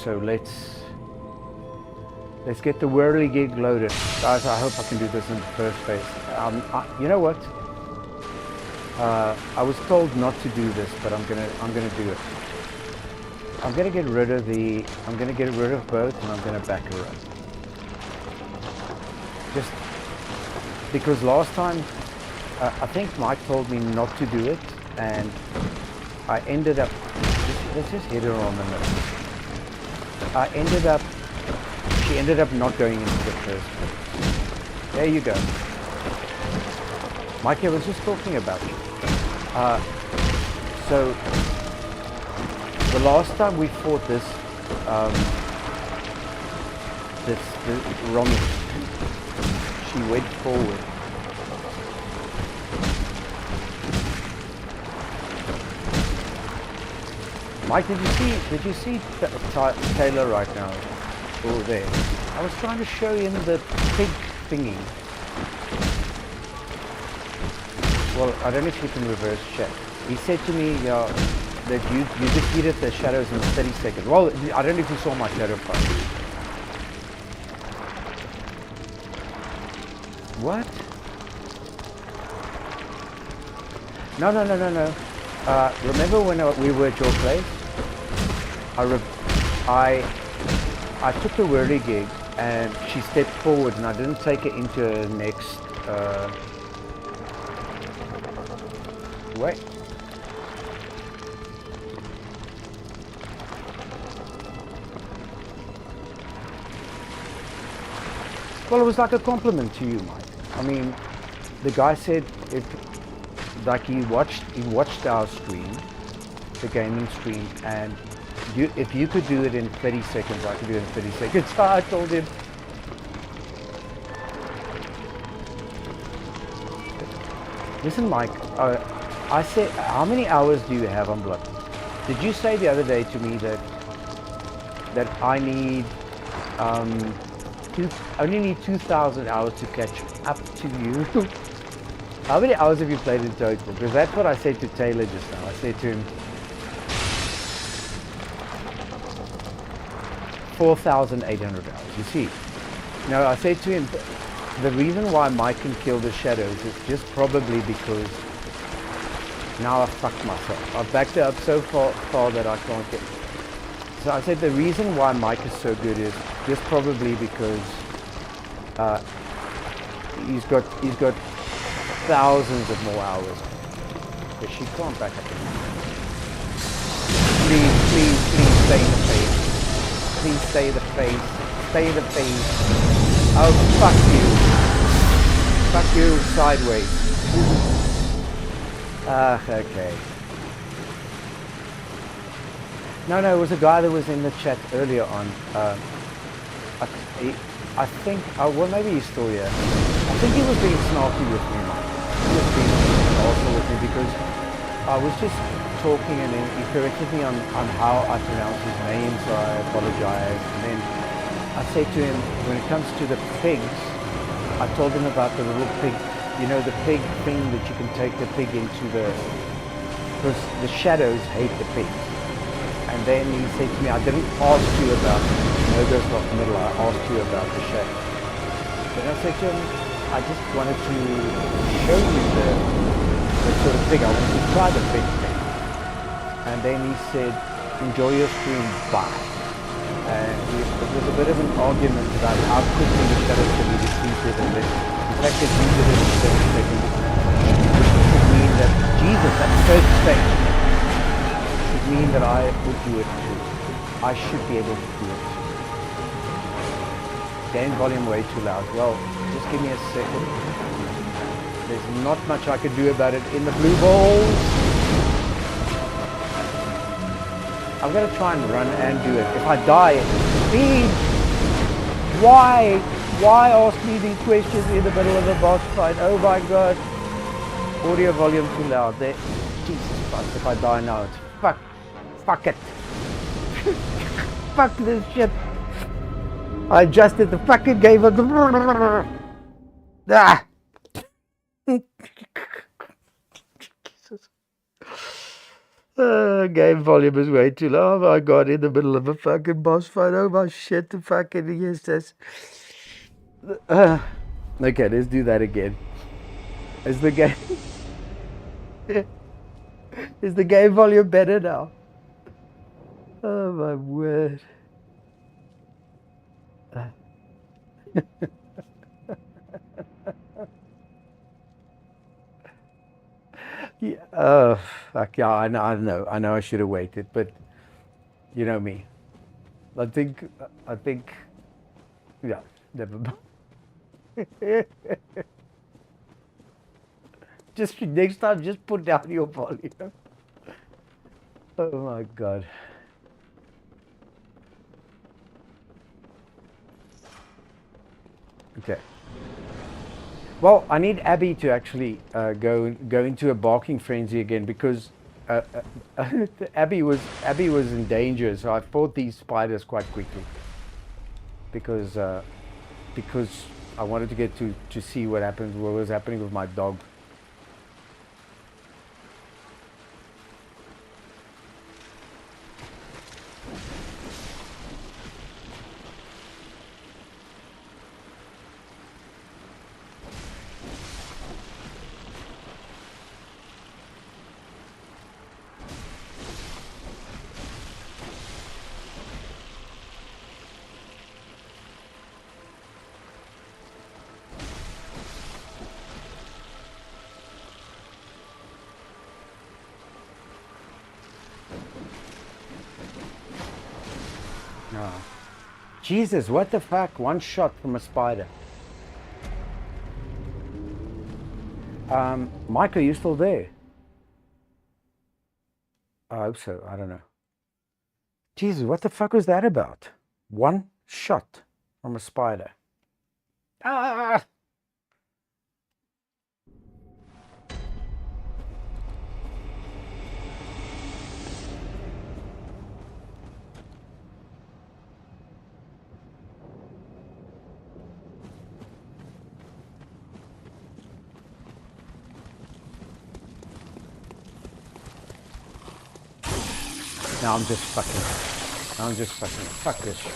So let's get the whirligig loaded, guys. I hope I can do this in the first phase. You know what? I was told not to do this, but I'm gonna do it. I'm gonna get rid of both, and I'm gonna back her up. Just because last time, I think Mike told me not to do it, and I ended up. Let's just hit her on the nose. She ended up not going into the first place. There you go. Mike, I was just talking about you. So the last time we fought this Romy, she went forward. Mike, did you see Taylor right now? Over there. I was trying to show him the pig thingy. Well, I don't know if you can reverse chat. He said to me that you defeated the shadows in 30 seconds. Well, I don't know if you saw my shadow fight. What? No. Remember when we were at your place? I took the whirligig and she stepped forward, and I didn't take her into her next. Wait. Well, it was like a compliment to you, Mike. I mean, the guy said he watched our stream, the gaming stream, and if you could do it in 30 seconds, I could do it in 30 seconds. So I told him. Listen, Mike, I said, how many hours do you have on Bloodborne? Did you say the other day to me that I need only need 2,000 hours to catch up to you? How many hours have you played in total? Because that's what I said to Taylor just now. I said to him, 4,800 hours. You see? Now I said to him, the reason why Mike can kill the shadows is just probably because now I've fucked myself. I've backed it up so far that I can't get. So I said the reason why Mike is so good is just probably because he's got thousands of more hours. Because she can't back up. Please stay in the face. Please stay in the face. Stay in the face. Oh, fuck you. Fuck you sideways. Okay. No, it was a guy that was in the chat earlier on. I think, well, maybe he's still here. I think he was being snarky with me, Mike. He was being awful with me because I was just talking and then he corrected me on how I pronounce his name, so I apologize. And then I said to him, when it comes to the pigs, I told him about the little pig, you know, the pig thing that you can take the pig into because the shadows hate the pigs. And then he said to me, I didn't ask you about no goes off middle, I asked you about the shadows. Then I said to him, I just wanted to show you the sort of pig, I wanted to try the pig thing. And then he said, enjoy your stream, bye. And it was a bit of an argument about how quickly the shadows can be defeated, and the fact that you did it in 7 seconds would mean that, Jesus, that's so strange. Would mean that I would do it too. I should be able to do it too. Gain volume way too loud. Well, just give me a second. There's not much I can do about it in the blue balls. I'm going to try and run and do it. If I die, please, why ask me these questions in the middle of a boss fight? Oh my god. Audio volume too loud. There. Jesus Christ, if I die now, it's fuck it. Fuck this shit. I adjusted the fucking game of the... Ah. Game volume is way too low. Oh my god, in the middle of a fucking boss fight. Oh my shit, the fucking yes, that's... okay, let's do that again. Is the game... is the game volume better now? Oh my word. Yeah, oh, fuck, yeah, I know I should have waited, but you know me. I think, yeah, never mind. Just next time, just put down your volume. Oh my god. Okay. Well, I need Abby to actually go into a barking frenzy again because Abby was in danger, so I fought these spiders quite quickly because I wanted to get to see what was happening with my dog. Oh. Jesus, what the fuck? One shot from a spider. Mike, are you still there? I hope so. I don't know. Jesus, what the fuck was that about? One shot from a spider. Ah! Now I'm just fucking. Fuck this shit.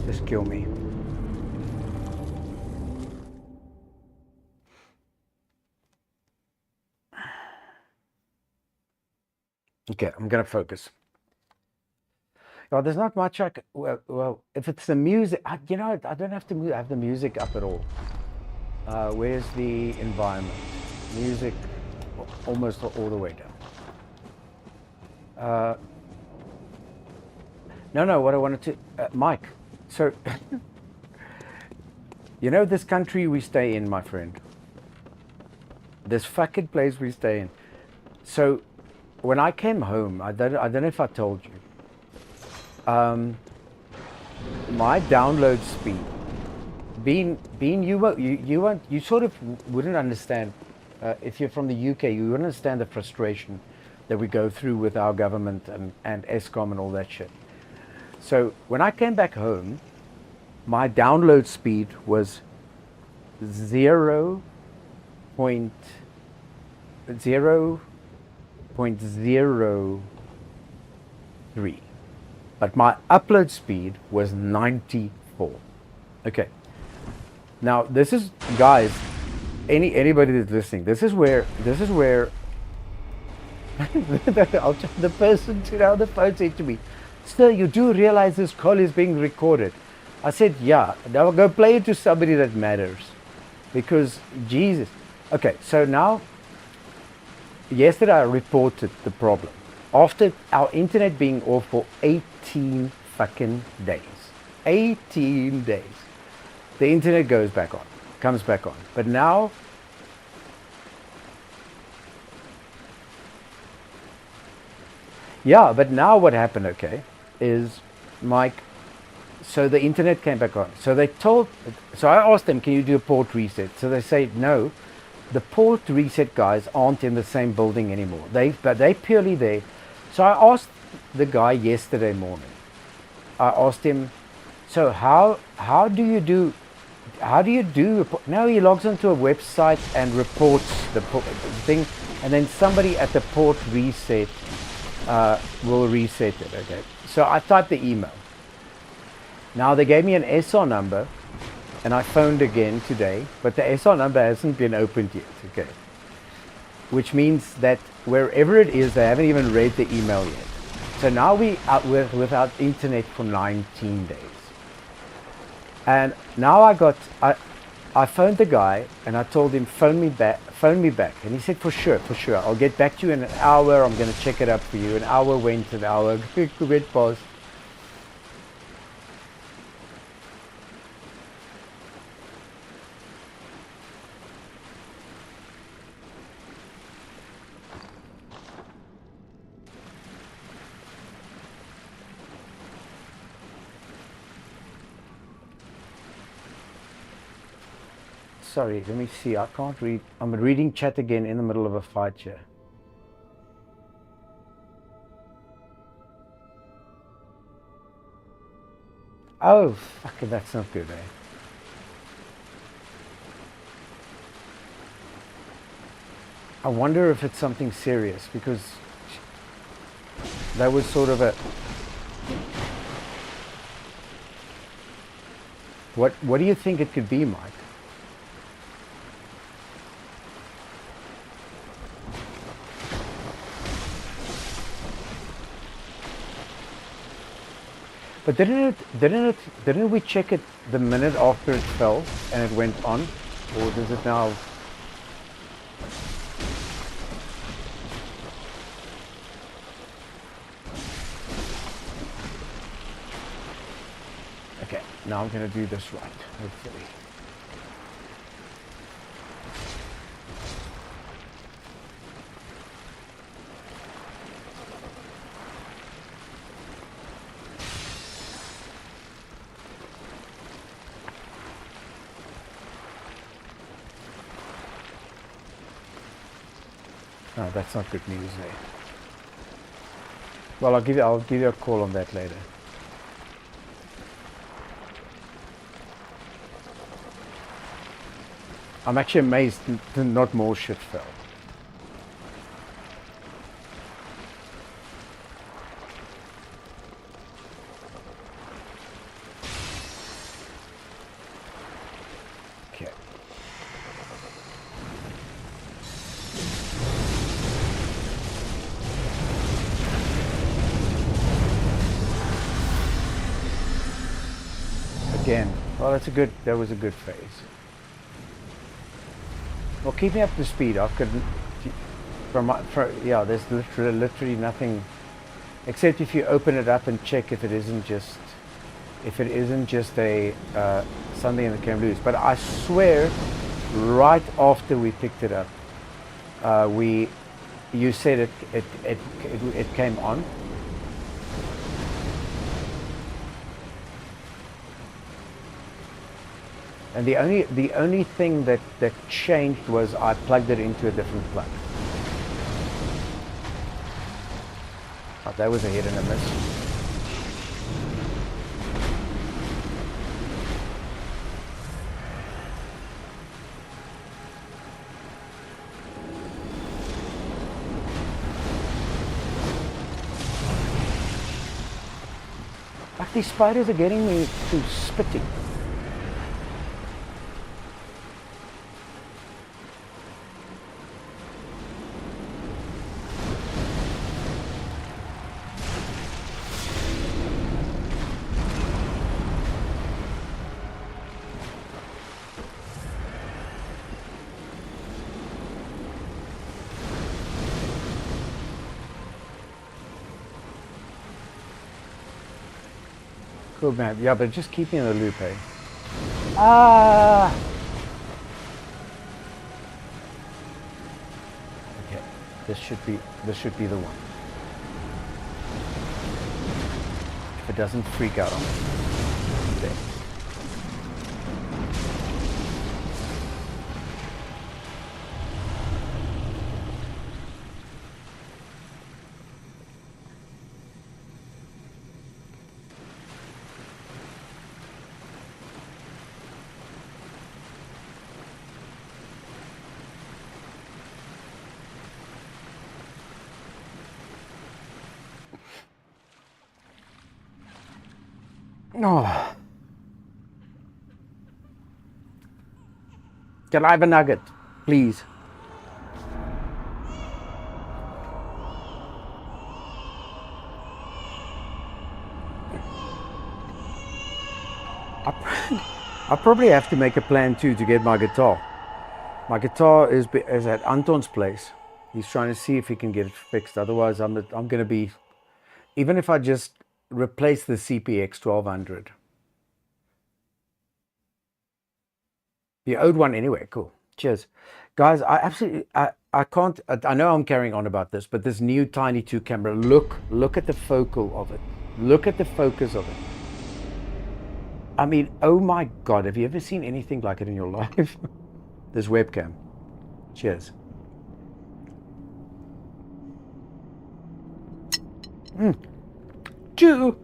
Just kill me. Okay, I'm gonna focus. Well, there's not much I can, well, if it's the music, you know, I don't have to have the music up at all. Where's the environment? Music almost all the way down. No, what I wanted to, Mike, so, you know this country we stay in, my friend? This fucking place we stay in. So, when I came home, I don't know if I told you, my download speed, being you sort of wouldn't understand, if you're from the UK, you wouldn't understand the frustration that we go through with our government and ESCOM and all that shit. So when I came back home, my download speed was 0.03, but my upload speed was 94. Okay. Now this is, guys, anybody that's listening, this is where the person on the phone said to me, "Sir, you do realize this call is being recorded?" I said, "Yeah." Now go play it to somebody that matters, because Jesus. Okay, so now, yesterday I reported the problem after our internet being off for 18 fucking days. 18 days. The internet comes back on. But now, yeah, but now what happened, okay, is Mike, so the internet came back on. So I asked them, can you do a port reset? So they say, no, the port reset guys aren't in the same building anymore. They're purely there. So I asked the guy yesterday morning, I asked him, so how do you do, now he logs into a website and reports the thing, and then somebody at the port reset will reset it, okay? So I typed the email. Now they gave me an SR number, and I phoned again today, but the SR number hasn't been opened yet, okay? Which means that wherever it is, they haven't even read the email yet. So now we are without internet for 19 days. And now I phoned the guy and I told him, phone me back. And he said, for sure, I'll get back to you in an hour. I'm going to check it up for you. An hour went, an hour went past. Sorry, let me see. I can't read. I'm reading chat again in the middle of a fight here. Oh, fucking, that's not good, eh? I wonder if it's something serious, because that was sort of a... What do you think it could be, Mike? But didn't we check it the minute after it fell and it went on? Or does it now? Okay, now I'm gonna do this right, hopefully. No, that's not good news, eh? Well, I'll give you a call on that later. I'm actually amazed that not more shit fell. Okay. Well, that was a good phase. Well, keep me up to speed. I could, yeah, there's literally nothing, except if you open it up and check if it isn't just a something that came loose. But I swear, right after we picked it up, you said it came on. And the only thing that changed was I plugged it into a different plug. Oh, that was a hit and a miss. Like these spiders are getting me to spitting. Cool, man. Yeah, but just keep me in the loop, eh? Ah! Okay, this should be the one. If it doesn't freak out on me. There. Oh. Can I have a nugget, please? I probably have to make a plan too to get my guitar. My guitar is at Anton's place. He's trying to see if he can get it fixed. Otherwise, I'm going to be, even if I just replace the CPX 1200. You owed one anyway. Cool. Cheers. Guys, I can't, I know I'm carrying on about this, but this new Tiny 2 camera, look at the focal of it. Look at the focus of it. I mean, oh my God, have you ever seen anything like it in your life? This webcam. Cheers. Chew.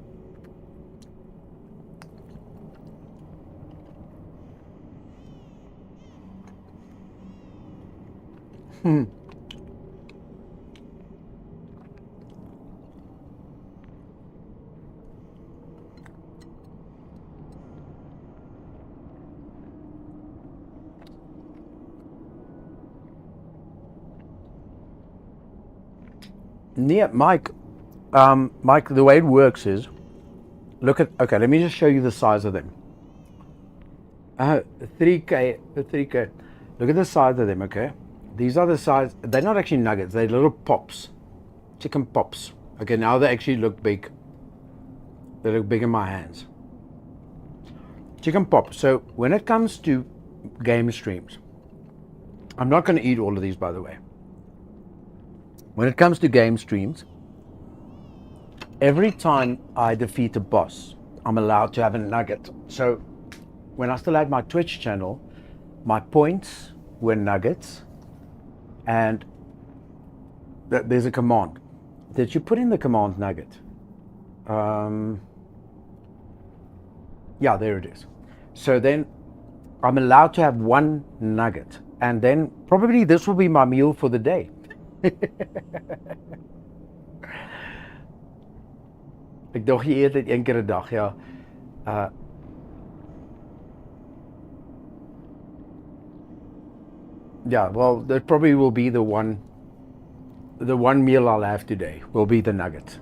Yeah, Mike, the way it works is, okay, let me just show you the size of them. 3K. Look at the size of them, okay? These are the size, they're not actually nuggets, they're little pops, chicken pops. Okay, now they actually look big. They look big in my hands. Chicken pops. So when it comes to game streams, I'm not going to eat all of these, by the way. When it comes to game streams, every time I defeat a boss, I'm allowed to have a nugget. So when I still had my Twitch channel, my points were nuggets, and there's a command that you put in the command nugget. Yeah, there it is. So then I'm allowed to have one nugget, and then probably this will be my meal for the day. Ek dog jy eet dit een keer 'n dag, ja. Yeah, well, that probably will be the one meal I'll have today will be the nugget.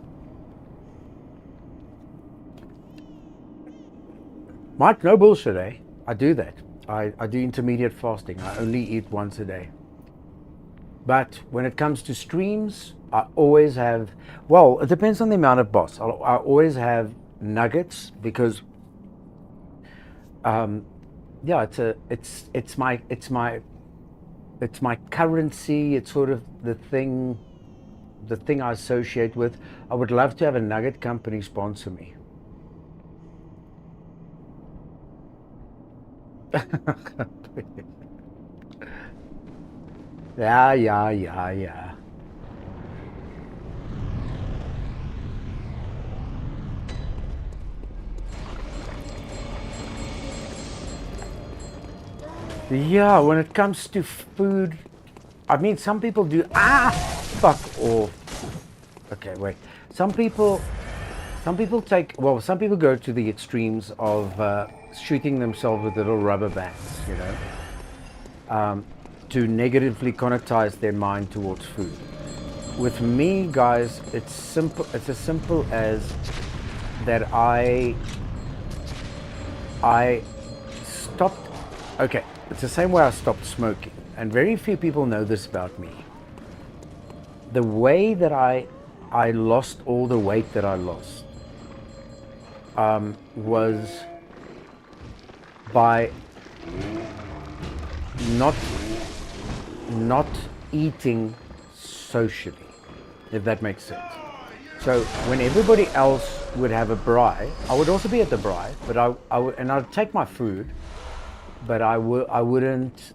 Mike, no bullshit, eh? I do that. I do intermediate fasting. I only eat once a day. But when it comes to streams, I always have, well, it depends on the amount of boss. I always have nuggets because, yeah, it's my currency. It's sort of the thing I associate with. I would love to have a nugget company sponsor me. Yeah. Yeah, when it comes to food, I mean, some people do, fuck off. Okay, wait. Some people go to the extremes of shooting themselves with little rubber bands, you know, to negatively connotize their mind towards food. With me, guys, it's simple. It's as simple as that I stopped. Okay, it's the same way I stopped smoking, and very few people know this about me. The way that I lost all the weight that I lost was by not eating socially, if that makes sense. So when everybody else would have a braai, I would also be at the braai, but I'd take my food, but I wouldn't.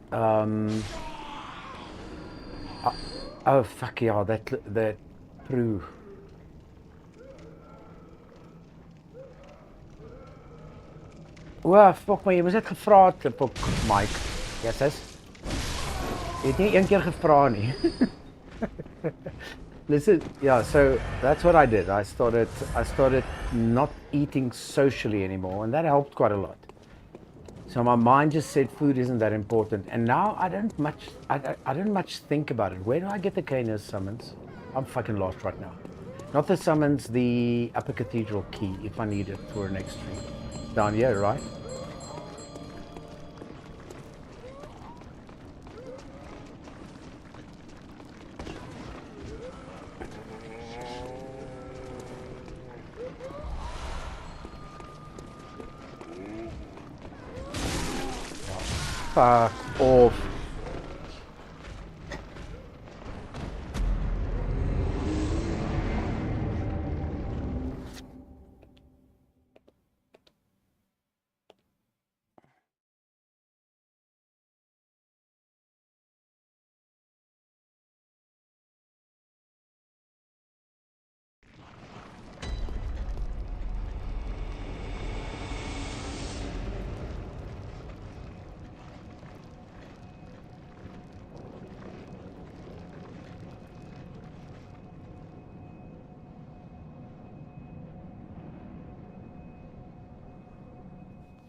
Oh fuck yeah, that proe. Well, fuck my, jy moes net gevra het, fuck Mike. Yes, sis. Jy het nie een keer gevra nie. Listen, yeah, so that's what I did. I started not eating socially anymore, and that helped quite a lot. So my mind just said food isn't that important, and now I don't much think about it. Where do I get the Canis summons? I'm fucking lost right now. Not the summons, the Upper Cathedral key if I need it for an next stream. Down here, right? Fuck off.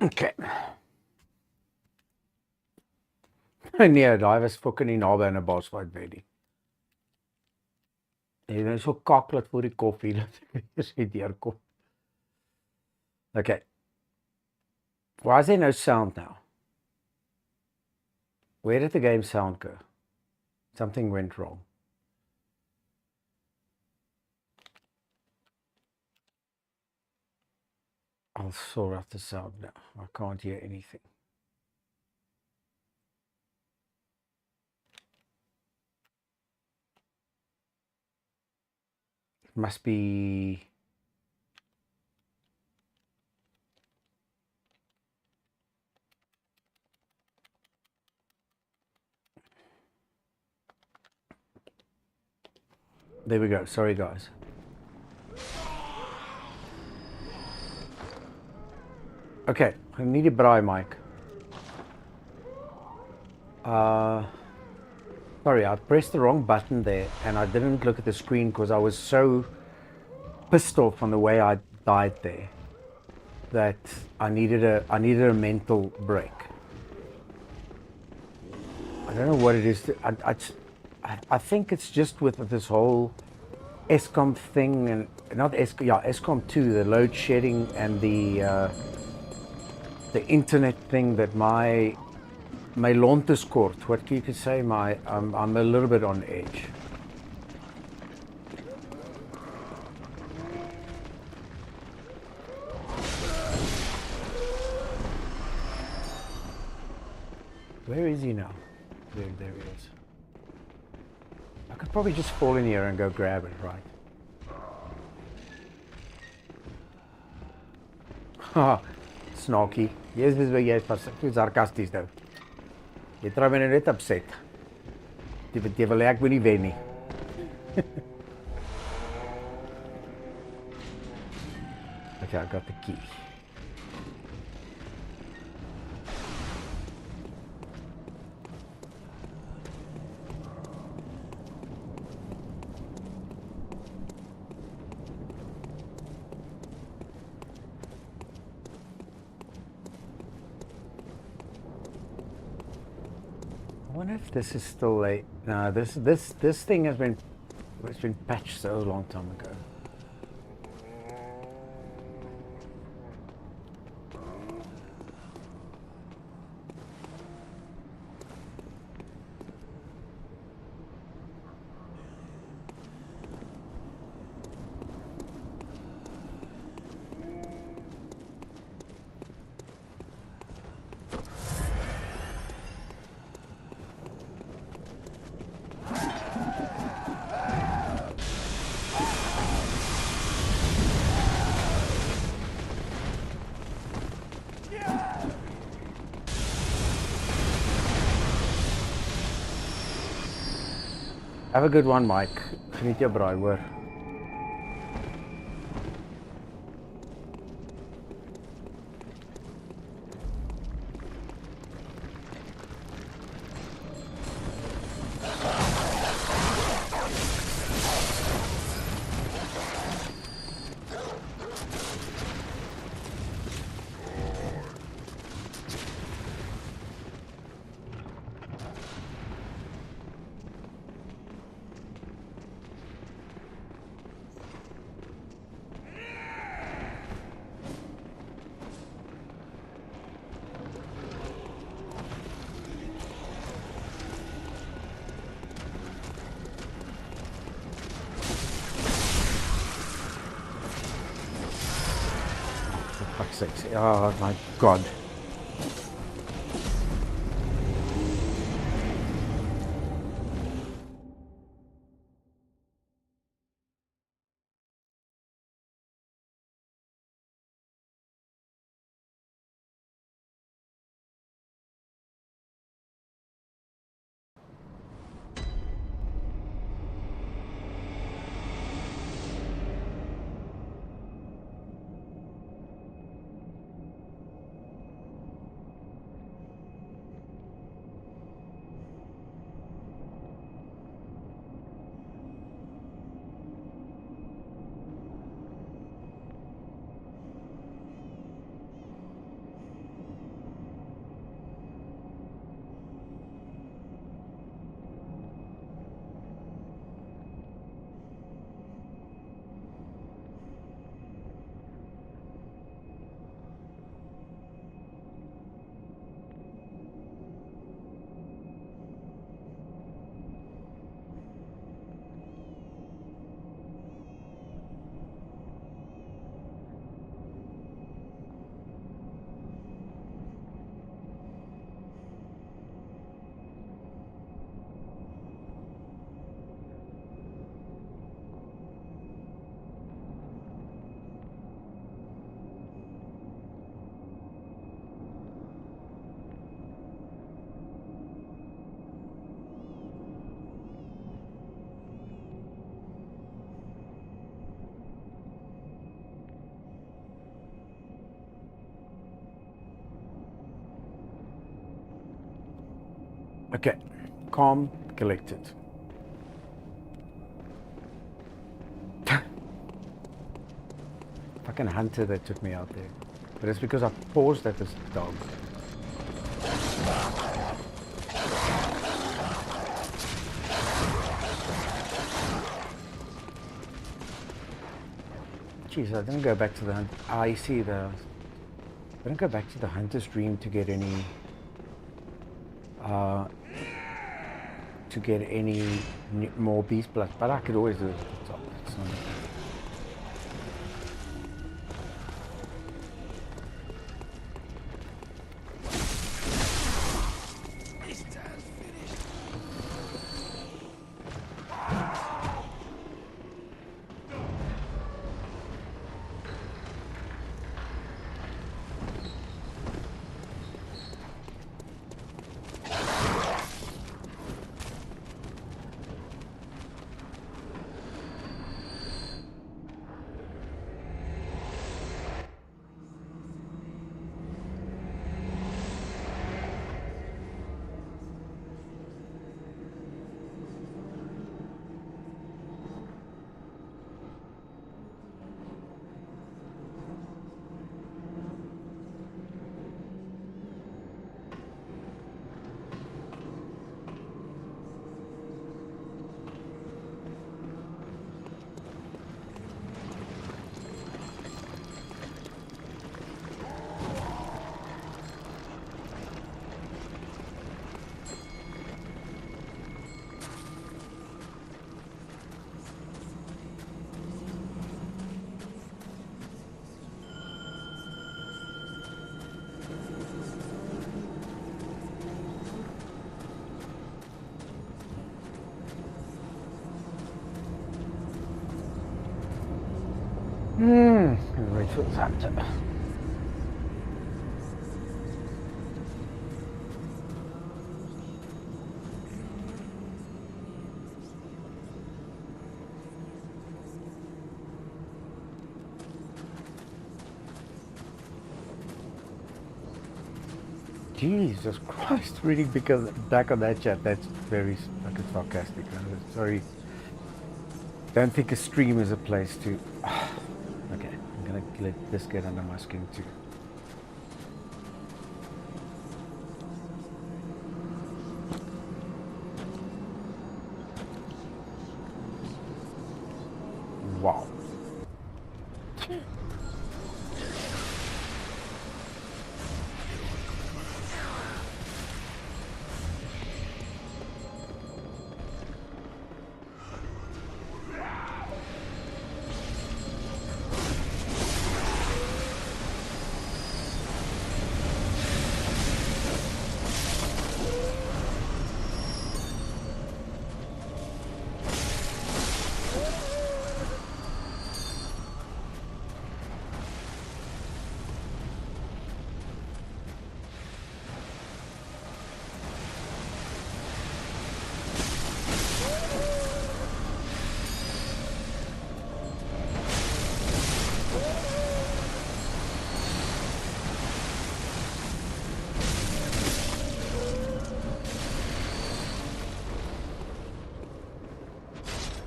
Okay. Nee, daai was fucking nie naby aan 'n bosfight bed nie. Jy is so kaklet voor die koffie dat ek nie deurkom. Okay. Why is there no sound now? Where did the game sound go? Something went wrong. I'll sort out the sound now. I can't hear anything. It must be... There we go. Sorry, guys. Okay, I need a braai, Mike. Sorry, I pressed the wrong button there, and I didn't look at the screen because I was so pissed off on the way I died there that I needed a mental break. I don't know what it is. I think it's just with this whole Eskom thing, and not Eskom, yeah, Eskom 2, the load shedding and the the internet thing that my lont is kort. What you could say, I'm a little bit on edge. Where is he now? There he is. I could probably just fall in here and go grab it, right? Haha, snarky. Yes, dis waar jy is sarkasties nou. Jy try my net upset. Jy wil ek moet nie wen nie. Okay, I got the key. I wonder if this is still late. No, this thing has been patched so long time ago. Have a good one, Mike. Geniet jou braai, hoor. Fuck's sakes. Oh my god. Okay, calm, collected. Fucking hunter that took me out there. But it's because I paused at this dog. Jeez, I didn't go back to the hunt. Ah, you see the... I don't go back to the hunter's dream to get any more beast blood, but I could always do it at the top. It's not wait for the hunter. Jesus Christ, reading back on that chat, that's very fucking sarcastic. Sorry. Don't think a stream is a place to... Okay, I'm gonna let this get under my skin too. Wow.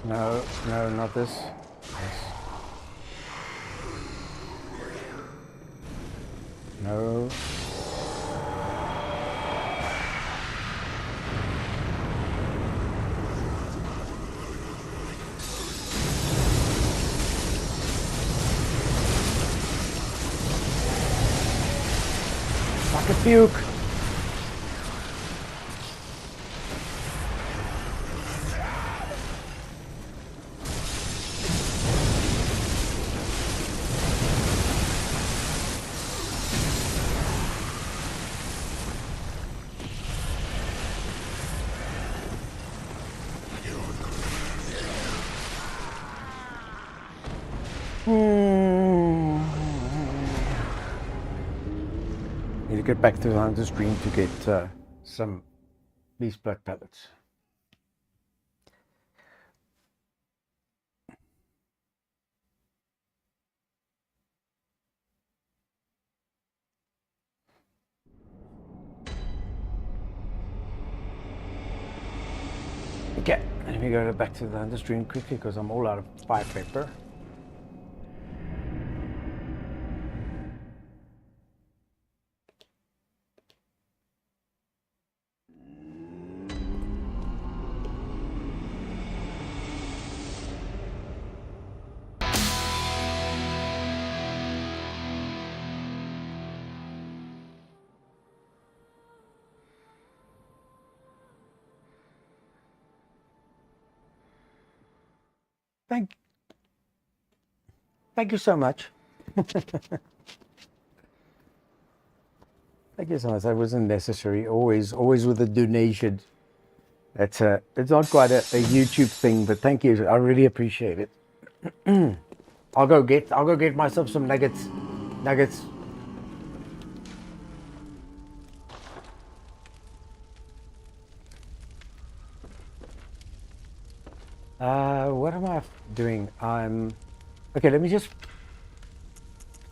No, no, not this. Yes. No. Like a puke. Need to get back to the hunter's dream to get some beast blood pellets. Okay, let me go back to the hunter's dream quickly because I'm all out of fire paper. Thank you so much. Thank you so much. That wasn't necessary. Always with a donation. It's not quite a YouTube thing, but thank you. I really appreciate it. I'll go get myself some nuggets. What am I doing? Okay. Let me just.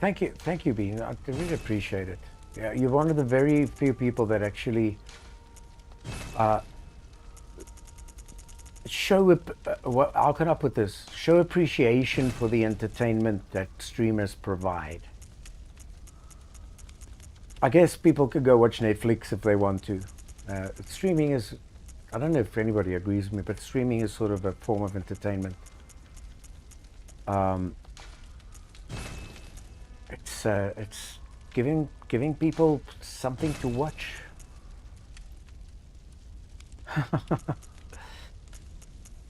Thank you, Bean. I really appreciate it. Yeah, you're one of the very few people that actually show how can I put this? Show appreciation for the entertainment that streamers provide. I guess people could go watch Netflix if they want to. Streaming is, I don't know if anybody agrees with me, but streaming is sort of a form of entertainment. It's giving people something to watch.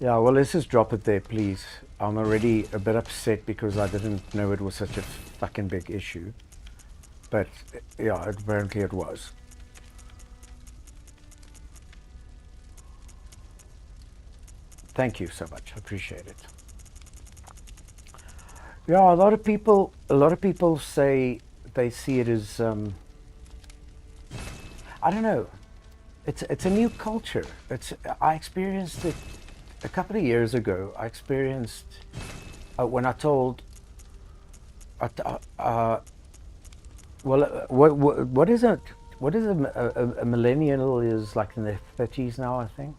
Yeah, well, let's just drop it there, please. I'm already a bit upset because I didn't know it was such a fucking big issue. But, yeah, apparently it was. Thank you so much. I appreciate it. Yeah, a lot of people say they see it as, I don't know. It's a new culture. I experienced it a couple of years ago. I experienced when I told. What is it? What is a millennial? Is like in their 30s now, I think.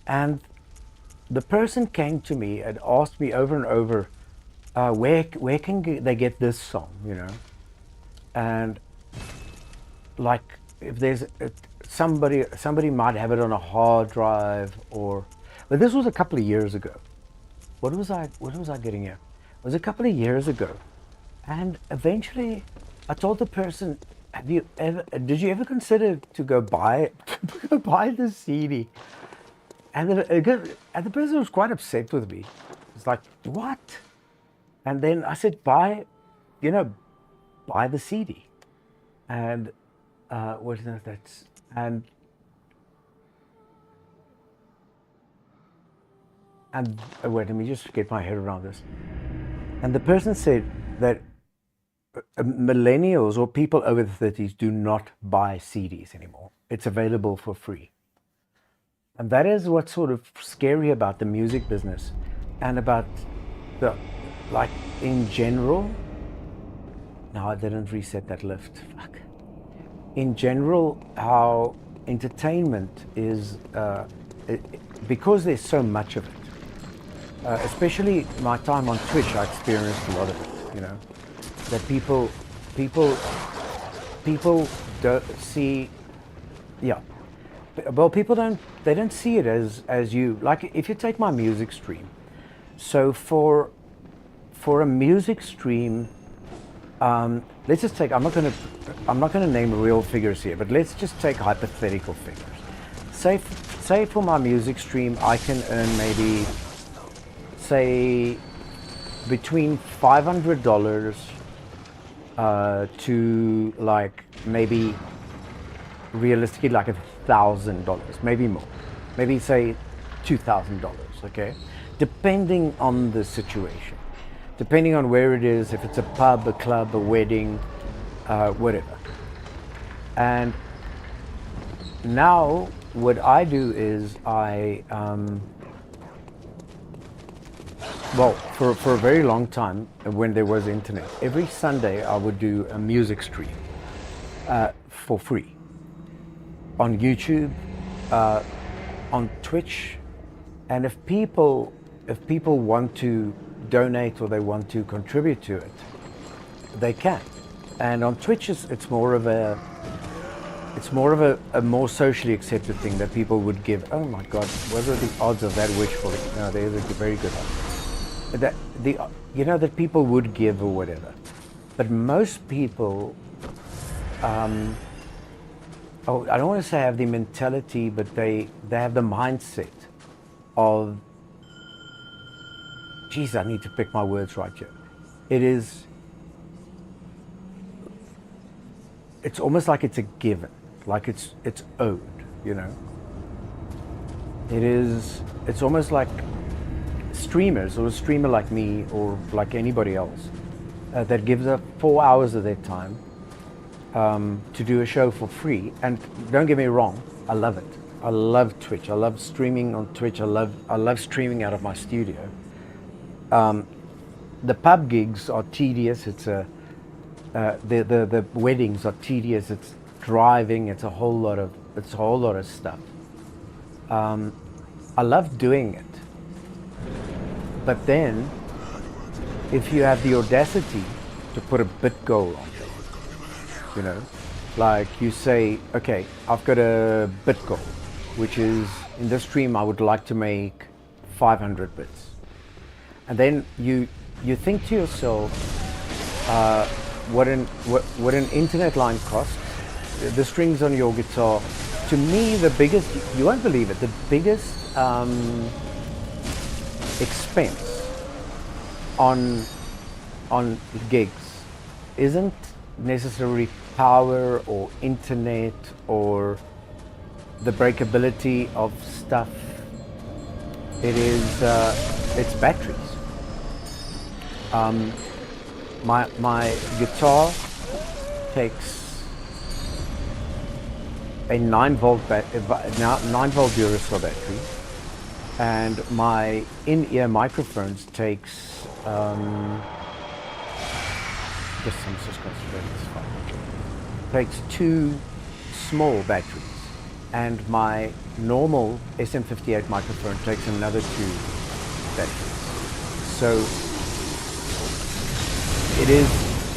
And the person came to me and asked me over and over, where can they get this song, you know? And like, if there's somebody might have it on a hard drive, but this was a couple of years ago. What was I getting here? It was a couple of years ago, and eventually, I told the person, did you ever consider to go buy the CD? And the person was quite upset with me. It's like, what? And then I said, buy the CD. And what is that? And wait, let me just get my head around this. And the person said that millennials or people over the 30s do not buy CDs anymore. It's available for free. And that is what's sort of scary about the music business and about like in general. No, I didn't reset that lift. Fuck. In general, how entertainment is, because there's so much of it, especially my time on Twitch, I experienced a lot of it, you know, that people don't see, yeah. Well, they don't see it as you, like if you take my music stream. So for a music stream, let's just take, I'm not going to name real figures here, but let's just take hypothetical figures. Say for my music stream, I can earn maybe, say, between $500 to like maybe realistically like $1,000, maybe more, maybe say $2,000, okay, depending on the situation, depending on where it is, if it's a pub, a club, a wedding, whatever. And now what I do is well, for a very long time, when there was internet, every Sunday I would do a music stream for free on YouTube, on Twitch, and if people want to donate or they want to contribute to it, they can. And on Twitch, it's more of a more socially accepted thing that people would give. Oh my God, what are the odds of that wishful? No, they're very good odds. That people would give or whatever. But most people, I don't want to say have the mentality, but they have the mindset of geez, I need to pick my words right here. It's almost like it's a given, like it's owed, you know. It's almost like streamers, or a streamer like me or like anybody else that gives up 4 hours of their time to do a show for free. And don't get me wrong, I love it. I love Twitch. I love streaming on Twitch. I love streaming out of my studio. The pub gigs are tedious. It's the weddings are tedious. It's driving. It's a whole lot of stuff. I love doing it. But then, if you have the audacity to put a bit goal on it, you know, like you say, okay, I've got a bit goal, which is, in this stream I would like to make 500 bits. And then you think to yourself, what an internet line costs, the strings on your guitar. To me, the biggest, you won't believe it, the biggest expense on gigs isn't necessarily power or internet or the breakability of stuff. It's batteries. My guitar takes a 9-volt Duracell battery, and my in-ear microphones takes takes 2 small batteries, and my normal SM58 microphone takes another 2 batteries. So it is,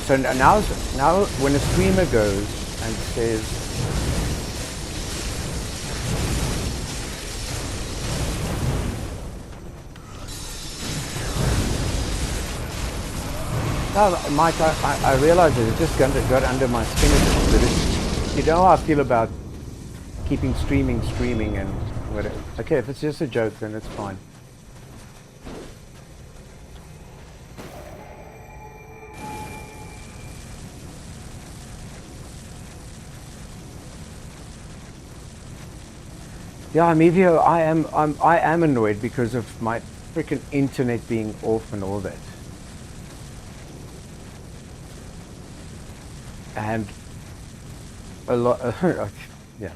so now when a streamer goes and says, no, Mike, I realize that it just got under my skin a bit. But you know how I feel about keeping streaming and whatever. Okay, if it's just a joke, then it's fine. Yeah, Emilio, I am annoyed because of my freaking internet being off and all that. And a lot, yeah.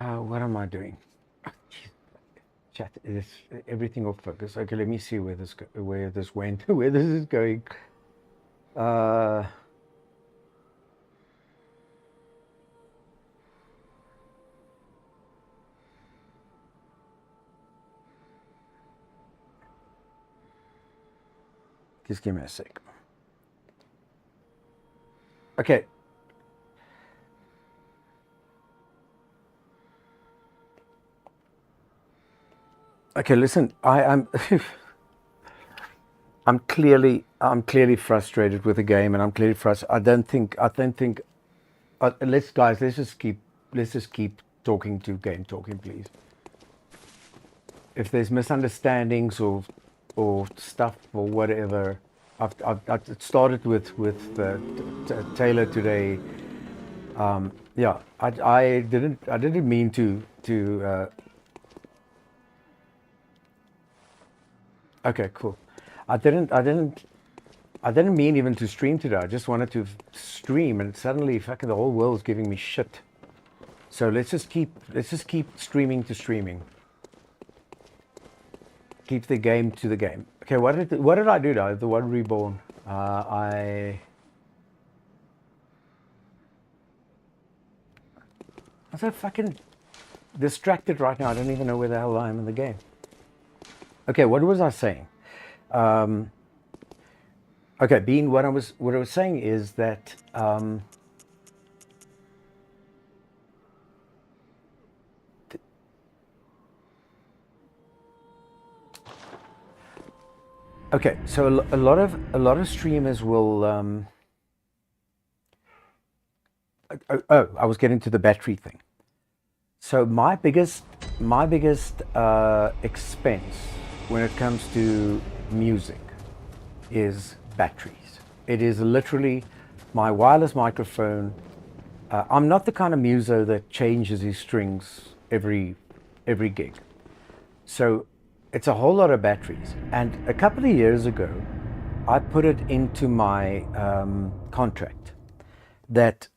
What am I doing? Chat is everything off focus. Okay, let me see where this went, where this is going. Just give me a sec. Okay. Okay, listen, I'm I'm clearly frustrated with the game, and I'm clearly frustrated. I don't think. Let's just keep talking to game talking, please. If there's misunderstandings or stuff or whatever, I've started with Taylor today. Yeah, I didn't mean to. Okay, cool. I didn't mean even to stream today. I just wanted to stream, and suddenly, fucking, the whole world's giving me shit. So let's just keep streaming to streaming. Keep the game to the game. Okay, what did I do though? The one reborn. I'm so fucking distracted right now. I don't even know where the hell I am in the game. Okay, what was I saying? Okay, Bean, what I was saying is that okay, so a lot of streamers will I was getting to the battery thing. So my biggest expense when it comes to music is batteries. It is literally my wireless microphone. I'm not the kind of muso that changes his strings every gig. So it's a whole lot of batteries. And a couple of years ago, I put it into my contract that,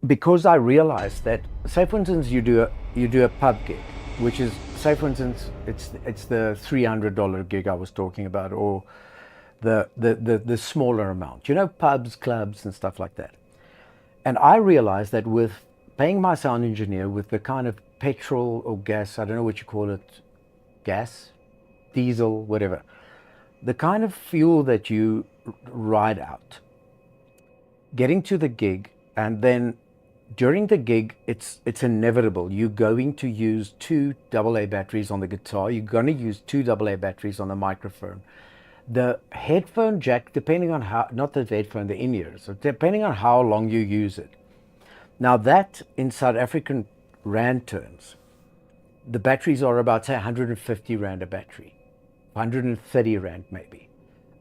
because I realized that, say for instance, you do a pub gig, which is, say for instance, it's the $300 gig I was talking about, or the smaller amount, pubs, clubs, and stuff like that. And I realized that with paying my sound engineer with the kind of petrol or gas, I don't know what you call it, gas, diesel, whatever, the kind of fuel that you ride out, getting to the gig, and then during the gig, it's inevitable. You're going to use 2 AA batteries on the guitar. You're going to use 2 AA batteries on the microphone. The headphone jack, depending on how, not the headphone, the in-ears, so depending on how long you use it. Now that, in South African Rand terms, the batteries are about, say, 150 Rand a battery, 130 Rand maybe.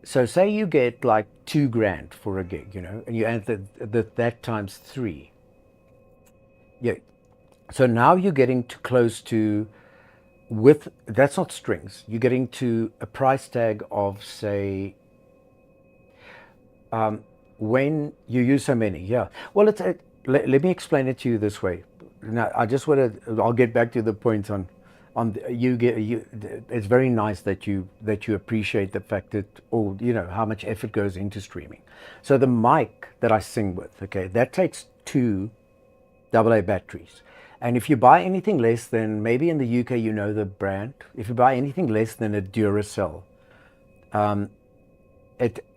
So say you get like 2 grand for a gig, and you add that times 3. Yeah. So now you're getting too close to, that's not strings, you're getting to a price tag of, say, when you use so many, yeah. Well, let me explain it to you this way. Now, I'll get back to the point on it's very nice that you appreciate the fact that, or how much effort goes into streaming. So the mic that I sing with, okay, that takes 2 AA batteries. And if you buy anything less than, maybe in the UK the brand, if you buy anything less than a Duracell,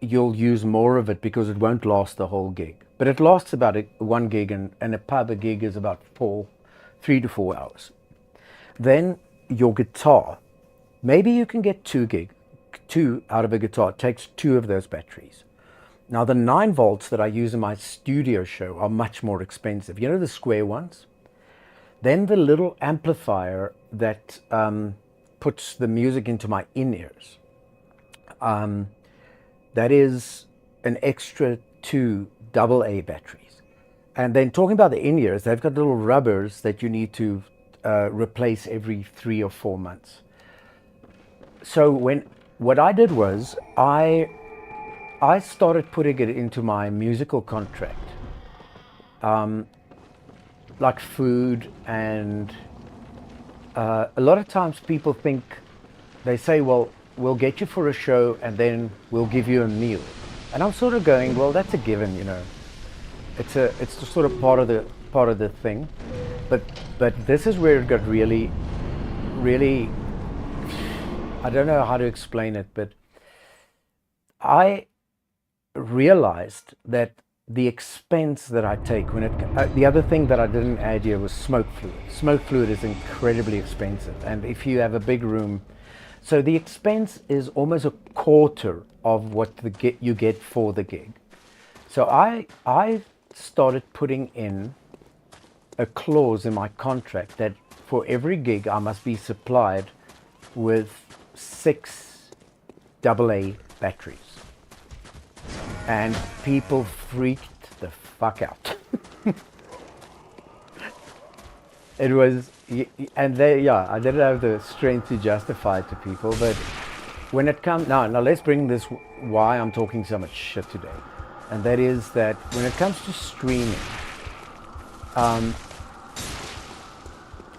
you'll use more of it because it won't last the whole gig. But it lasts about 1 gig, and a gig is about 3 to 4 hours. Then your guitar, maybe you can get 2 out of a guitar. It takes 2 of those batteries. Now the 9 volts that I use in my studio show are much more expensive. The square ones? Then the little amplifier that puts the music into my in-ears, that is an extra 2 AA batteries. And then talking about the in-ears, they've got little rubbers that you need to replace every 3 or 4 months. So what I did was I started putting it into my musical contract, like food, and a lot of times people think, they say, well, we'll get you for a show and then we'll give you a meal. And I'm sort of going, well, that's a given, It's the sort of part of the thing. But this is where it got really, really, I don't know how to explain it, but I realized that the expense that I take the other thing that I didn't add here was smoke fluid. Smoke fluid is incredibly expensive, and if you have a big room, so the expense is almost a quarter of what you get for the gig. So I started putting in a clause in my contract that for every gig I must be supplied with 6 AA batteries. And people freaked the fuck out. It was, and I didn't have the strength to justify it to people, but when it comes, now let's bring this, why I'm talking so much shit today. And that is that when it comes to streaming,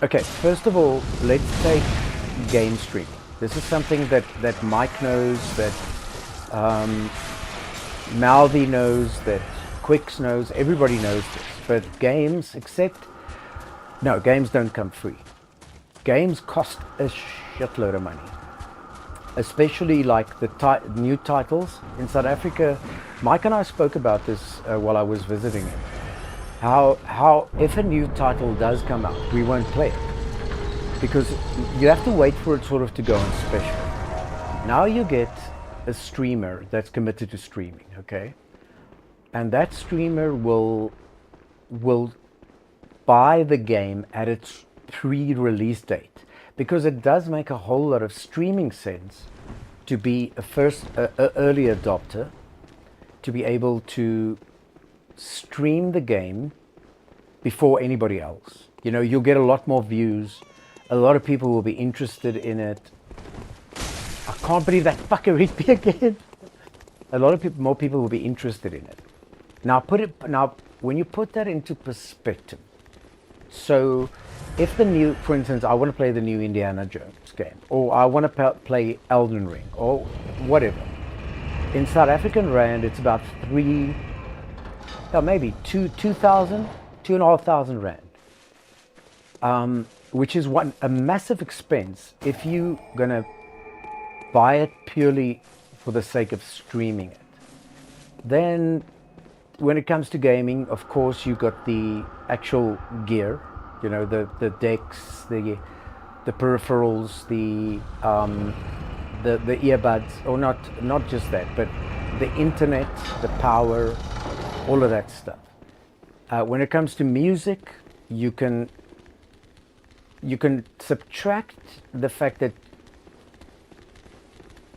okay, first of all, let's take game streaming. This is something that Mike knows, that Mouthy knows, that Quicks knows, everybody knows this. But games, except No, games don't come free. Games cost a shitload of money. Especially like the new titles in South Africa. Mike and I spoke about this while I was visiting him. How if a new title does come out, we won't play it because you have to wait for it sort of to go on special. Now you get a streamer that's committed to streaming, okay, and that streamer will buy the game at its pre-release date, because it does make a whole lot of streaming sense to be a early adopter, to be able to stream the game before anybody else. You know, you'll get a lot more views, a lot of people will be interested in it. I can't believe that fucker hit me again. A lot of more people will be interested in it. Now when you put that into perspective, so if for instance, I want to play the new Indiana Jones game, or I want to play Elden Ring, or whatever. In South African Rand, it's about maybe 2,500 Rand. Which is a massive expense if you're going to buy it purely for the sake of streaming it. Then when it comes to gaming, of course, you got the actual gear, you know, the decks, the peripherals, the earbuds, or not just that, but the internet, the power, all of that stuff. When it comes to music, you can subtract the fact that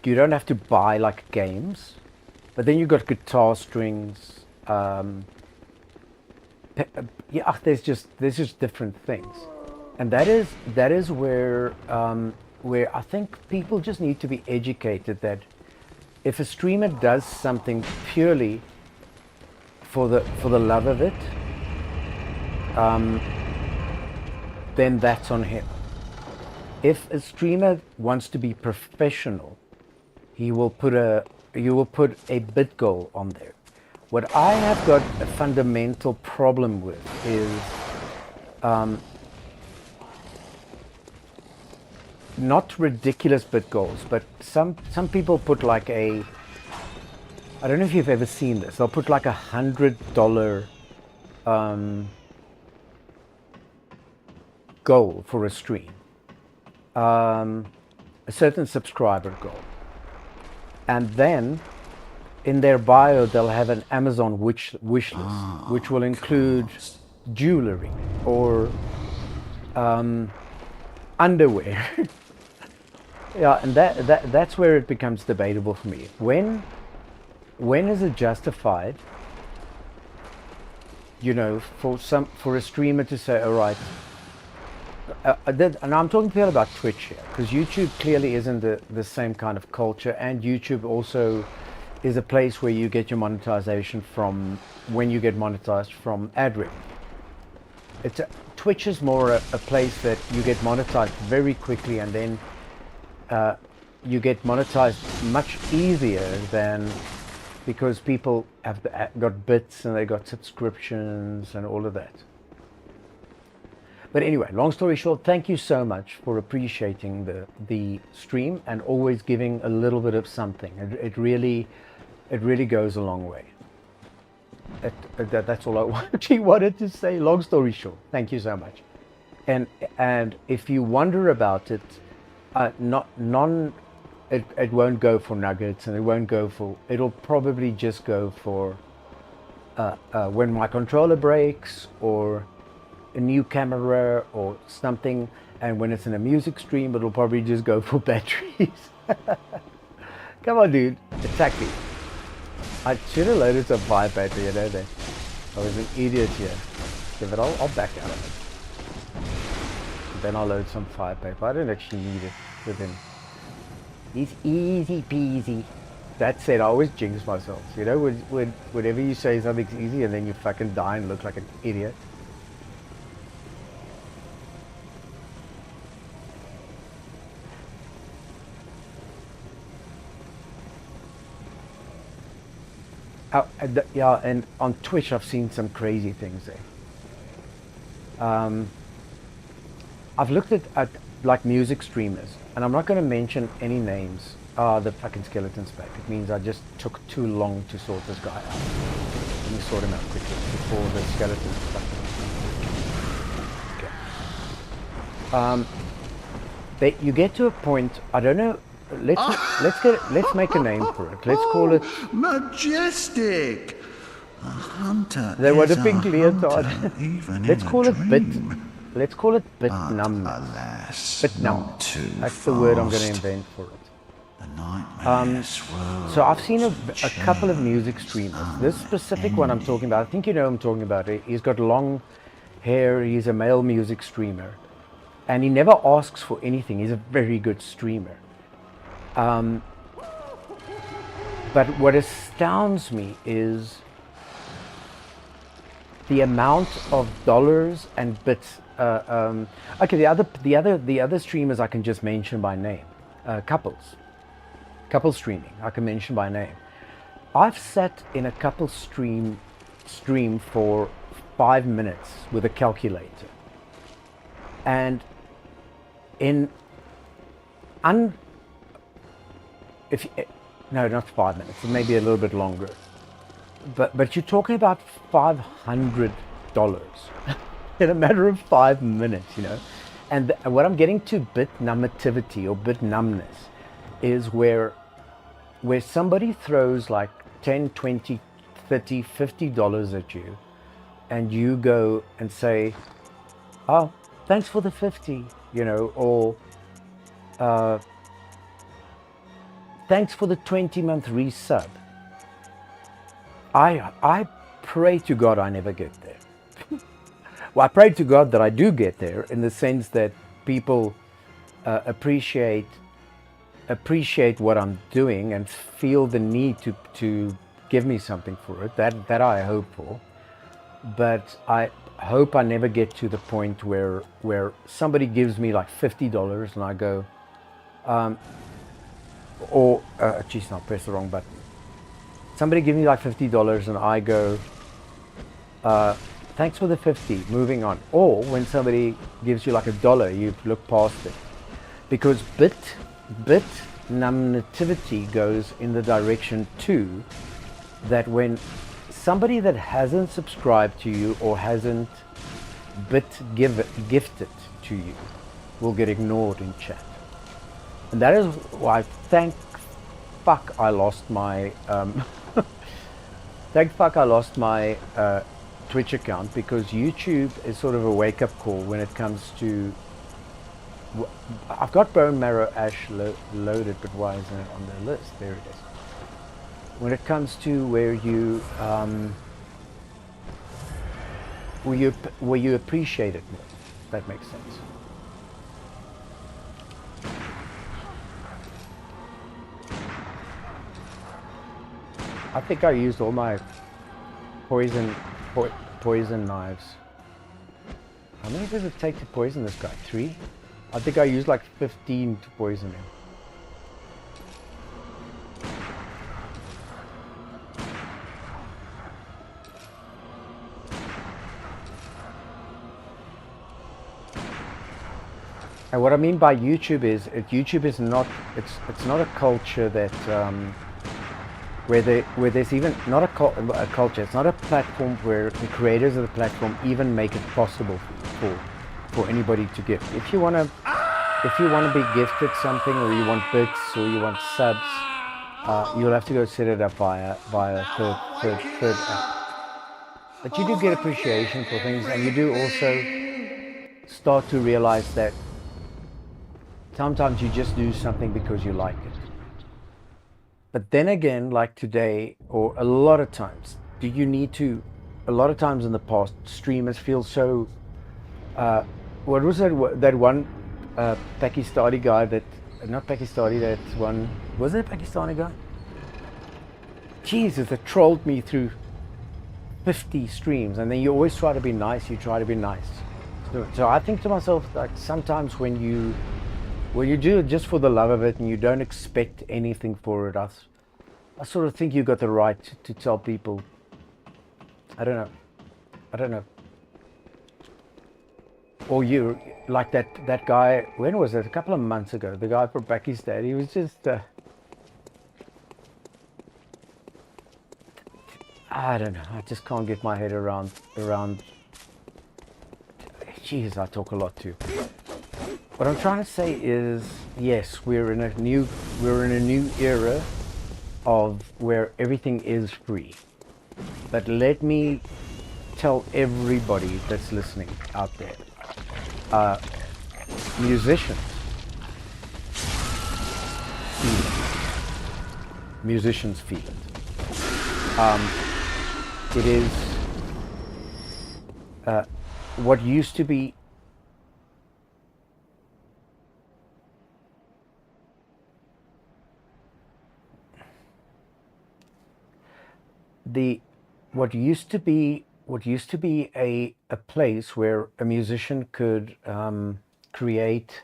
you don't have to buy like games, but then you've got guitar strings. There's just different things, and that is where I think people just need to be educated that if a streamer does something purely for the love of it, then that's on him. If a streamer wants to be professional, you will put a bit goal on there. What I have got a fundamental problem with is not ridiculous bit goals, but some people put like I don't know if you've ever seen this. They'll put like $100 goal for a stream, a certain subscriber goal, and then in their bio they'll have an Amazon wish list, which will include jewelry or underwear. Yeah, and that's where it becomes debatable for me. When is it justified, you know, for a streamer to say, all right, and I'm talking to people about Twitch here, because YouTube clearly isn't the same kind of culture, and YouTube also is a place where you get your monetization from, when you get monetized from ad revenue. Twitch is more a place that you get monetized very quickly, and then you get monetized much easier than, because people have got bits and they got subscriptions and all of that. But anyway, long story short, thank you so much for appreciating the stream and always giving a little bit of something. It really goes a long way. That's all I actually wanted to say. Long story short, thank you so much. And if you wonder about it, it won't go for nuggets, and it'll probably just go for when my controller breaks, or a new camera or something, and when it's in a music stream, it'll probably just go for batteries. Come on, dude, attack me. I should have loaded some fire paper, you know that. I was an idiot here. Yeah, but I'll back out of it. Then I'll load some fire paper. I don't actually need it with him. He's easy peasy. That said, I always jinx myself. You know, whenever you say something's easy and then you fucking die and look like an idiot. Yeah, and on Twitch I've seen some crazy things there. I've looked at like music streamers, and I'm not going to mention any names. The fucking skeleton's back. It means I just took too long to sort this guy out. Let me sort him out quickly before the skeleton's back. Okay. You get to a point. I don't know. Let's make a name for it. Let's call it Majestic. A hunter. They were the is a pink leotard. hunter, even Let's in call a it bit. dream. Let's call it bit But numb. alas, Bit numb. not too That's the word I'm going to fast. invent for it. The nightmares world So I've seen a will couple of music streamers. This specific one I'm talking about, I think you know who I'm talking about. He's got long hair. He's a male music streamer, and he never asks for anything. He's a very good streamer. But what astounds me is the amount of dollars and bits. Okay, the other streamers I can just mention by name. Couple streaming I can mention by name. I've sat in a couple stream for 5 minutes with a calculator, and no, not 5 minutes, maybe a little bit longer. But you're talking about $500 in a matter of 5 minutes, you know. And what I'm getting to bit numbativity or bit numbness is where somebody throws like 10, 20, 30, $50 at you, and you go and say, oh, thanks for the 50, you know, or thanks for the 20-month resub. I pray to God I never get there. Well, I pray to God that I do get there, in the sense that people appreciate what I'm doing and feel the need to give me something for it. That I hope for. But I hope I never get to the point where somebody gives me like $50 and I go, geez, I pressed the wrong button. Somebody gives me like $50 and I go, thanks for the 50, moving on. Or when somebody gives you like $1, you look past it. Because bit numbnativity goes in the direction too, that when somebody that hasn't subscribed to you or hasn't gifted to you will get ignored in chat. And that is why thank fuck I lost my Twitch account, because YouTube is sort of a wake-up call when it comes to. I've got Bone Marrow Ash loaded, but why isn't it on the list? There it is. When it comes to where you appreciate it more, if that makes sense. I think I used all my poison knives. How many does it take to poison this guy? 3? I think I used like 15 to poison him. And what I mean by YouTube is, YouTube is not, it's not a culture that, where there's even not a culture, it's not a platform where the creators of the platform even make it possible for anybody to gift. If you want to be gifted something, or you want bits, or you want subs, you'll have to go set it up via third app. But you do get appreciation for things, and you do also start to realize that sometimes you just do something because you like it. But then again, like today, or a lot of times, a lot of times in the past, streamers feel so, what was that one Pakistani guy that, not Pakistani, that one, was it a Pakistani guy? Jesus, that trolled me through 50 streams, and then you always try to be nice, So I think to myself, like, sometimes when you do it just for the love of it and you don't expect anything for it, I sort of think you got the right to tell people, I don't know. or you like that guy. When was it? A couple of months ago. The guy from Pakistan. He was just. I don't know. I just can't get my head around. Jeez, I talk a lot too. What I'm trying to say is, yes, we're in a new era of where everything is free. But let me tell everybody that's listening out there, musicians, feel it. Musicians feel it. It is what used to be what used to be a place where a musician could create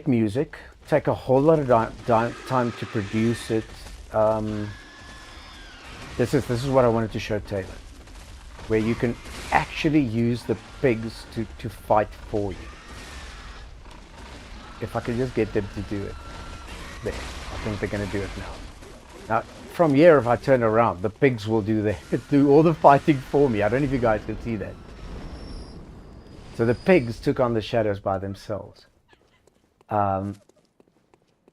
music, take a whole lot of time to produce it. This is what I wanted to show Taylor, where you can actually use the pigs to fight for you. If I could just get them to do it. There, I think they're going to do it now. Now, from here, if I turn around, the pigs will do all the fighting for me. I don't know if you guys can see that. So the pigs took on the shadows by themselves.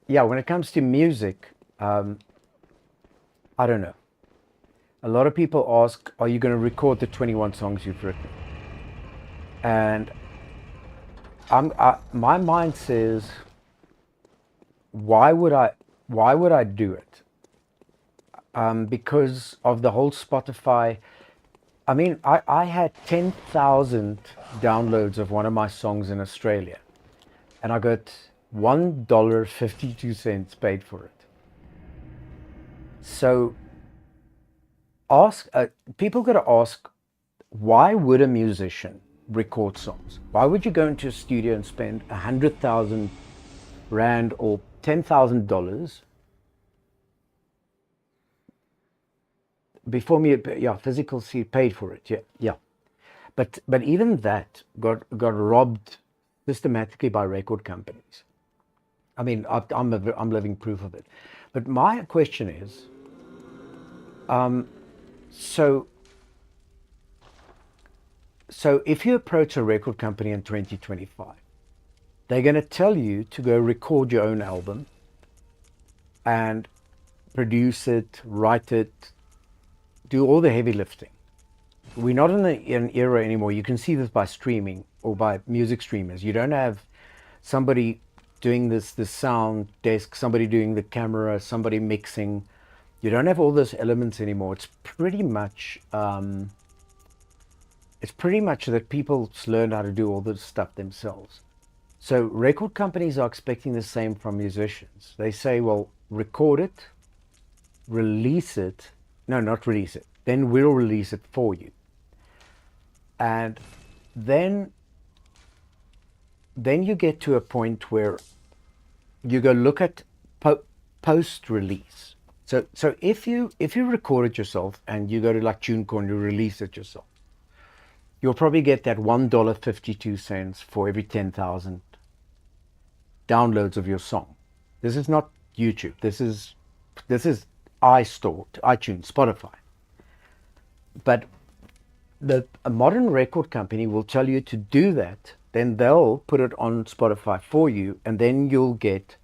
Yeah, when it comes to music, I don't know. A lot of people ask, are you going to record the 21 songs you've written? And my mind says, why would I do it? Because of the whole Spotify. I mean, I had 10,000 downloads of one of my songs in Australia, and I got $1.52 paid for it. So people got to ask, why would a musician record songs? Why would you go into a studio and spend 100,000 rand or $10,000 before me? Yeah, physical seed paid for it. Yeah. But even that got robbed systematically by record companies. I mean, I'm living proof of it. But my question is, so if you approach a record company in 2025, they're going to tell you to go record your own album and produce it, write it, do all the heavy lifting. We're not in an era anymore. You can see this by streaming or by music streamers. You don't have somebody doing the sound desk, somebody doing the camera, somebody mixing. You don't have all those elements anymore. It's pretty much that people learn how to do all this stuff themselves. So record companies are expecting the same from musicians. They say, well, record it, release it. No, not release it. Then we'll release it for you. And then you get to a point where you go look at post-release. So if you record it yourself and you go to like TuneCore and you release it yourself, you'll probably get that $1.52 for every 10,000 downloads of your song. This is not YouTube. This is iStore, iTunes, Spotify. But a modern record company will tell you to do that. Then they'll put it on Spotify for you, and then you'll get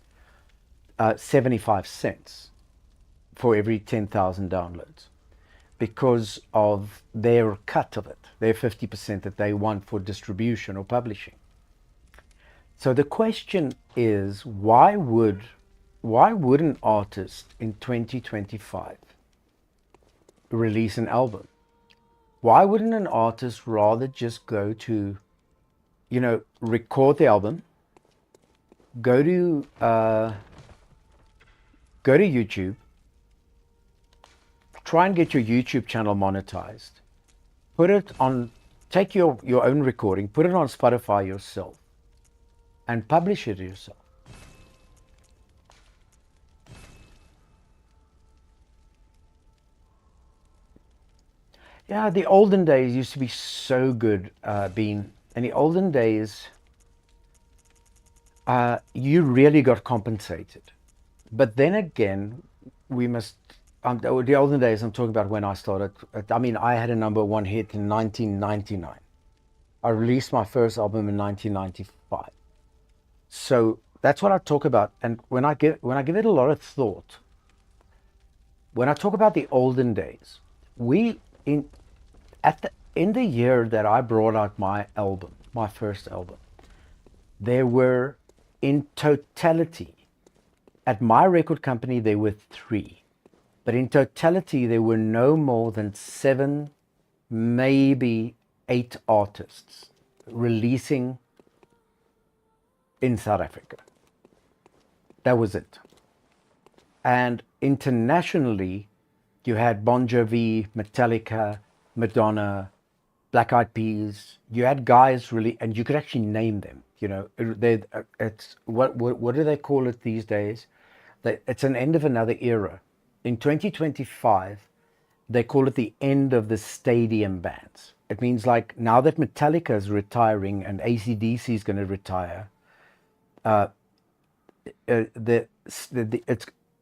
75 cents for every 10,000 downloads because of their cut of it, their 50% that they want for distribution or publishing. So the question is, why would an artist in 2025 release an album? Why wouldn't an artist rather just go to, record the album, go to YouTube, try and get your YouTube channel monetized, take your own recording, put it on Spotify yourself, and publish it yourself? Yeah, the olden days used to be so good, Bean. In the olden days, you really got compensated. But then again, we must, the olden days, I'm talking about when I started. I mean, I had a number one hit in 1999. I released my first album in 1995. So that's what I talk about. And when I give it a lot of thought, when I talk about the olden days, we in the year that I brought out my album, my first album, there were in totality at my record company there were 3, but in totality there were no more than 7, maybe 8 artists releasing in South Africa. That was it. And internationally, you had Bon Jovi, Metallica, Madonna, Black Eyed Peas. You had guys really, and you could actually name them. You know, it's what do they call it these days? It's an end of another era. In 2025, they call it the end of the stadium bands. It means like now that Metallica is retiring and AC/DC is going to retire,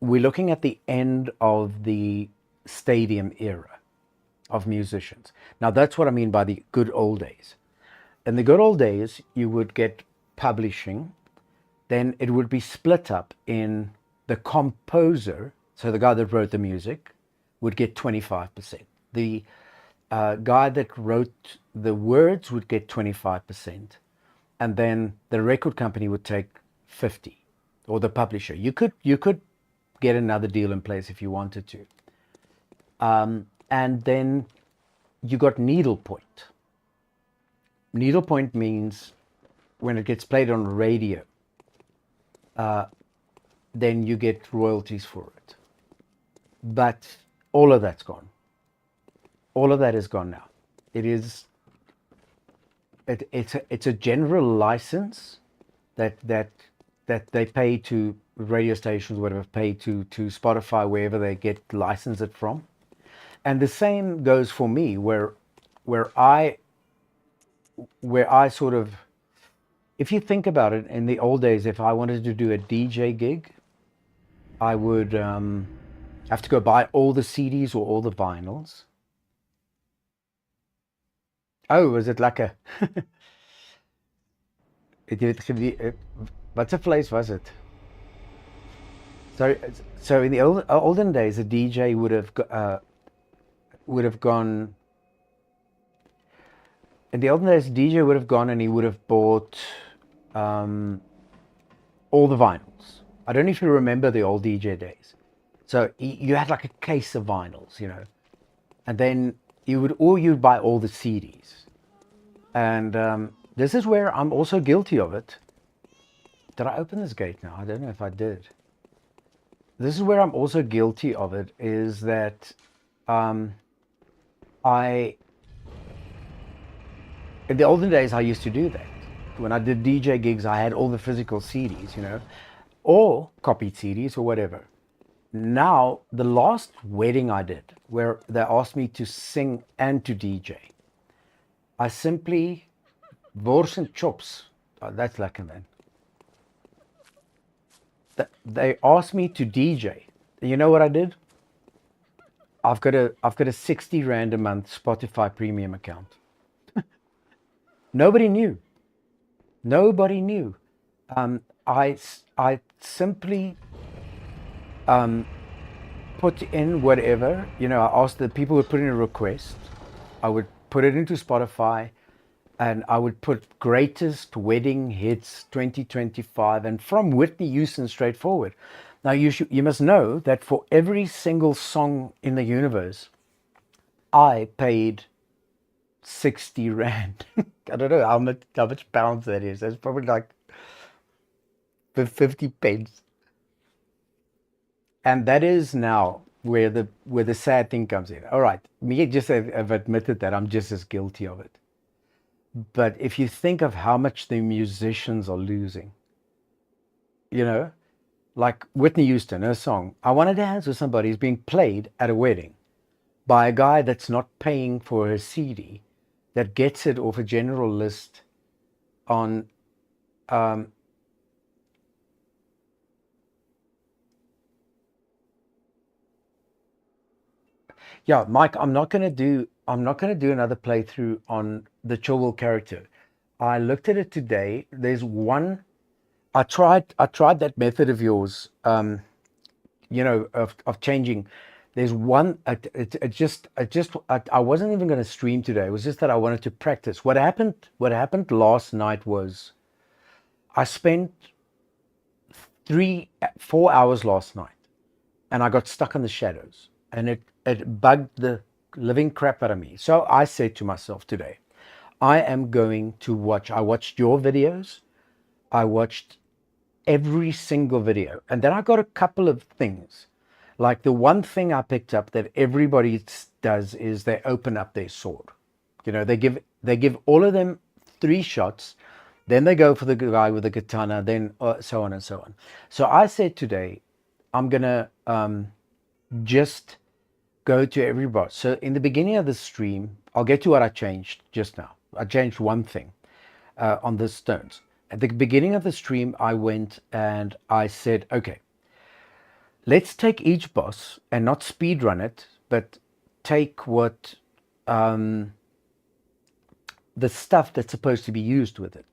we're looking at the end of the stadium era of musicians. Now that's what I mean by the good old days. In the good old days, you would get publishing, then it would be split up in the composer, so the guy that wrote the music would get 25%. The guy that wrote the words would get 25%, and then the record company would take 50%, or the publisher. You could get another deal in place if you wanted to. And then you got needlepoint. Needlepoint means when it gets played on radio, then you get royalties for it. But all of that's gone. All of that is gone now. It's a general license that they pay to radio stations, whatever, pay to Spotify, wherever they get license it from. And the same goes for me, where I sort of, if you think about it, in the old days, if I wanted to do a DJ gig, I would have to go buy all the CDs or all the vinyls. Oh, was it lekker? Wat 'n vleis was it? So in the olden days, a DJ would have gone. In the olden days, a DJ would have gone and he would have bought all the vinyls. I don't know if you remember the old DJ days. So you had like a case of vinyls, you know, and then you'd buy all the CDs. And this is where I'm also guilty of it. Did I open this gate now? I don't know if I did. This is where I'm also guilty of it, is that in the olden days, I used to do that. When I did DJ gigs, I had all the physical CDs, you know, or copied CDs or whatever. Now, the last wedding I did, where they asked me to sing and to DJ, I simply, wors and chops, that's lekker man. They asked me to DJ. You know what I did? I've got a 60 Rand a month Spotify premium account. Nobody knew. Nobody knew. I simply put in whatever, you know, I asked the people would put in a request. I would put it into Spotify and I would put greatest wedding hits 2025 and from Whitney Houston straight forward. Now you must know that for every single song in the universe, I paid 60 Rand. I don't know how much pounds that is. That's probably like 50 pence. And that is now where the sad thing comes in. All right, me just have admitted that I'm just as guilty of it. But if you think of how much the musicians are losing, you know, like Whitney Houston, her song, I Want to Dance with Somebody, is being played at a wedding. by a guy that's not paying for her CD, that gets it off a general list on yeah, Mike, I'm not gonna do another playthrough on the Chilwell character. I looked at it today. There's one. I tried that method of yours, of changing. There's one. I wasn't even going to stream today. It was just that I wanted to practice. What happened last night was I spent 4 hours last night, and I got stuck on the shadows, and it bugged the living crap out of me. So I said to myself today, I am going to watch. I watched your videos. I watched every single video. And then I got a couple of things. Like the one thing I picked up that everybody does is they open up their sword. They give all of them 3 shots, then they go for the guy with the katana, then so on and so on. So I said today, I'm gonna just go to every boss. So in the beginning of the stream, I'll get to what I changed just now. I changed one thing on the stones. At the beginning of the stream, I went and I said, okay, let's take each boss and not speed run it, but take what the stuff that's supposed to be used with it.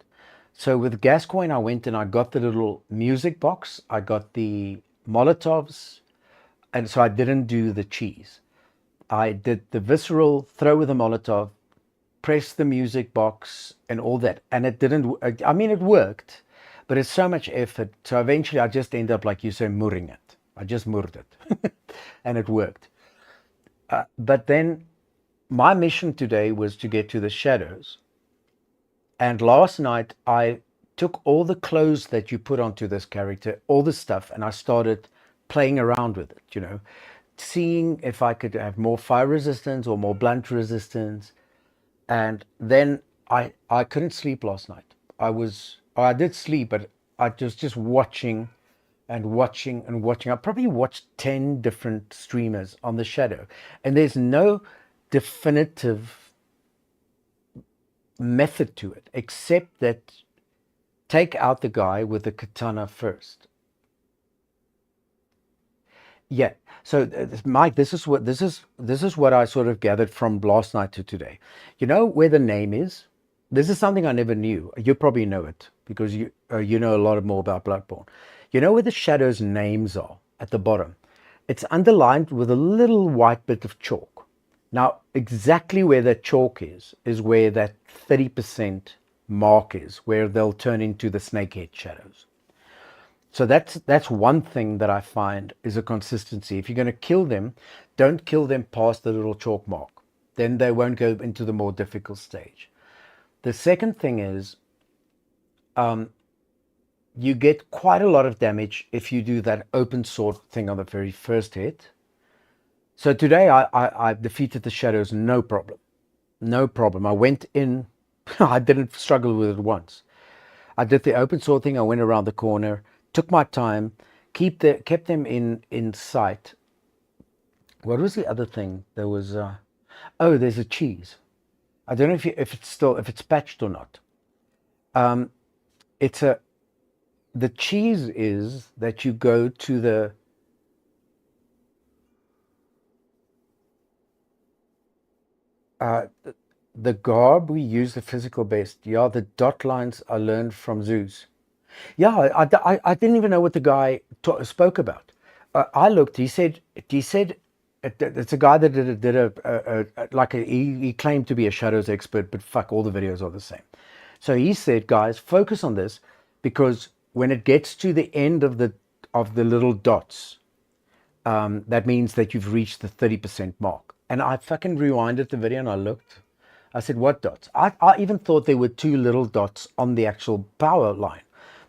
So with Gascoigne, I went and I got the little music box. I got the Molotovs, and so I didn't do the cheese. I did the visceral, throw with the Molotov, press the music box and all that. And it didn't, I mean, it worked, but it's so much effort. So eventually I just end up, like you say, murring it. I just murred it and it worked. But then my mission today was to get to the shadows. And last night I took all the clothes that you put onto this character, all the stuff, and I started playing around with it, seeing if I could have more fire resistance or more blunt resistance. And then I couldn't sleep last night. I did sleep, but I was just watching and watching and watching. I probably watched 10 different streamers on the shadow, and there's no definitive method to it, except that take out the guy with the katana first. Yeah. So, Mike, this is what I sort of gathered from last night to today. You know where the name is? This is something I never knew. You probably know it because you know a lot more about Bloodborne. You know where the shadows' names are at the bottom? It's underlined with a little white bit of chalk. Now, exactly where that chalk is where that 30% mark is, where they'll turn into the snakehead shadows. So that's one thing that I find is a consistency. If you're going to kill them, don't kill them past the little chalk mark. Then they won't go into the more difficult stage. The second thing is you get quite a lot of damage if you do that open sword thing on the very first hit. So today I defeated the shadows, no problem. No problem. I went in, I didn't struggle with it once. I did the open sword thing, I went around the corner, took my time, kept them in sight. What was the other thing? There was there's a cheese. I don't know if it's patched or not. The cheese is that you go to the garb we use, the physical best. Yeah, the dot lines I learned from Zeus. Yeah, I didn't even know what the guy spoke about. I looked. He said it's a guy that he claimed to be a shadows expert, but fuck, all the videos are the same. So he said, guys, focus on this, because when it gets to the end of the little dots, that means that you've reached the 30% mark. And I fucking rewinded the video and I looked. I said, what dots? I even thought there were 2 little dots on the actual power line.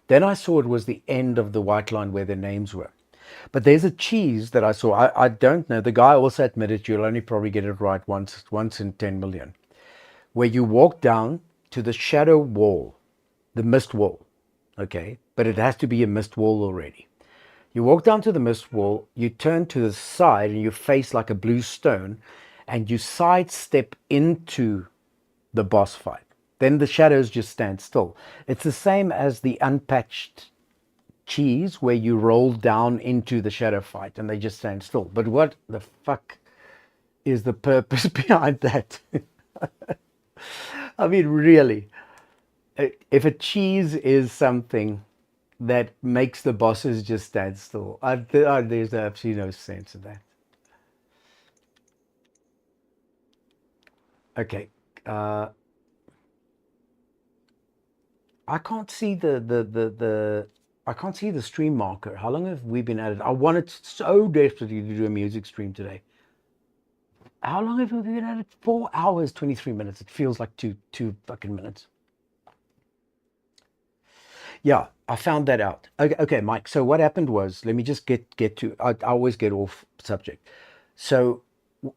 Then I saw it was the end of the white line where their names were. But there's a cheese that I saw. I don't know. The guy also admitted you'll only probably get it right once in 10 million. Where you walk down to the shadow wall, the mist wall. Okay? But it has to be a mist wall already. You walk down to the mist wall, you turn to the side and you face like a blue stone, and you sidestep into the boss fight, then the shadows just stand still. It's the same as the unpatched cheese where you roll down into the shadow fight and they just stand still. But what the fuck is the purpose behind that? I mean, really, if a cheese is something that makes the bosses just stand still, there's absolutely no sense in that. Okay. I can't see I can't see the stream marker. How long have we been at it? I wanted so desperately to do a music stream today. How long have we been at it? 4 hours, 23 minutes. It feels like two fucking minutes. Yeah, I found that out. Okay, Mike. So what happened was, let me just get to. I always get off subject. So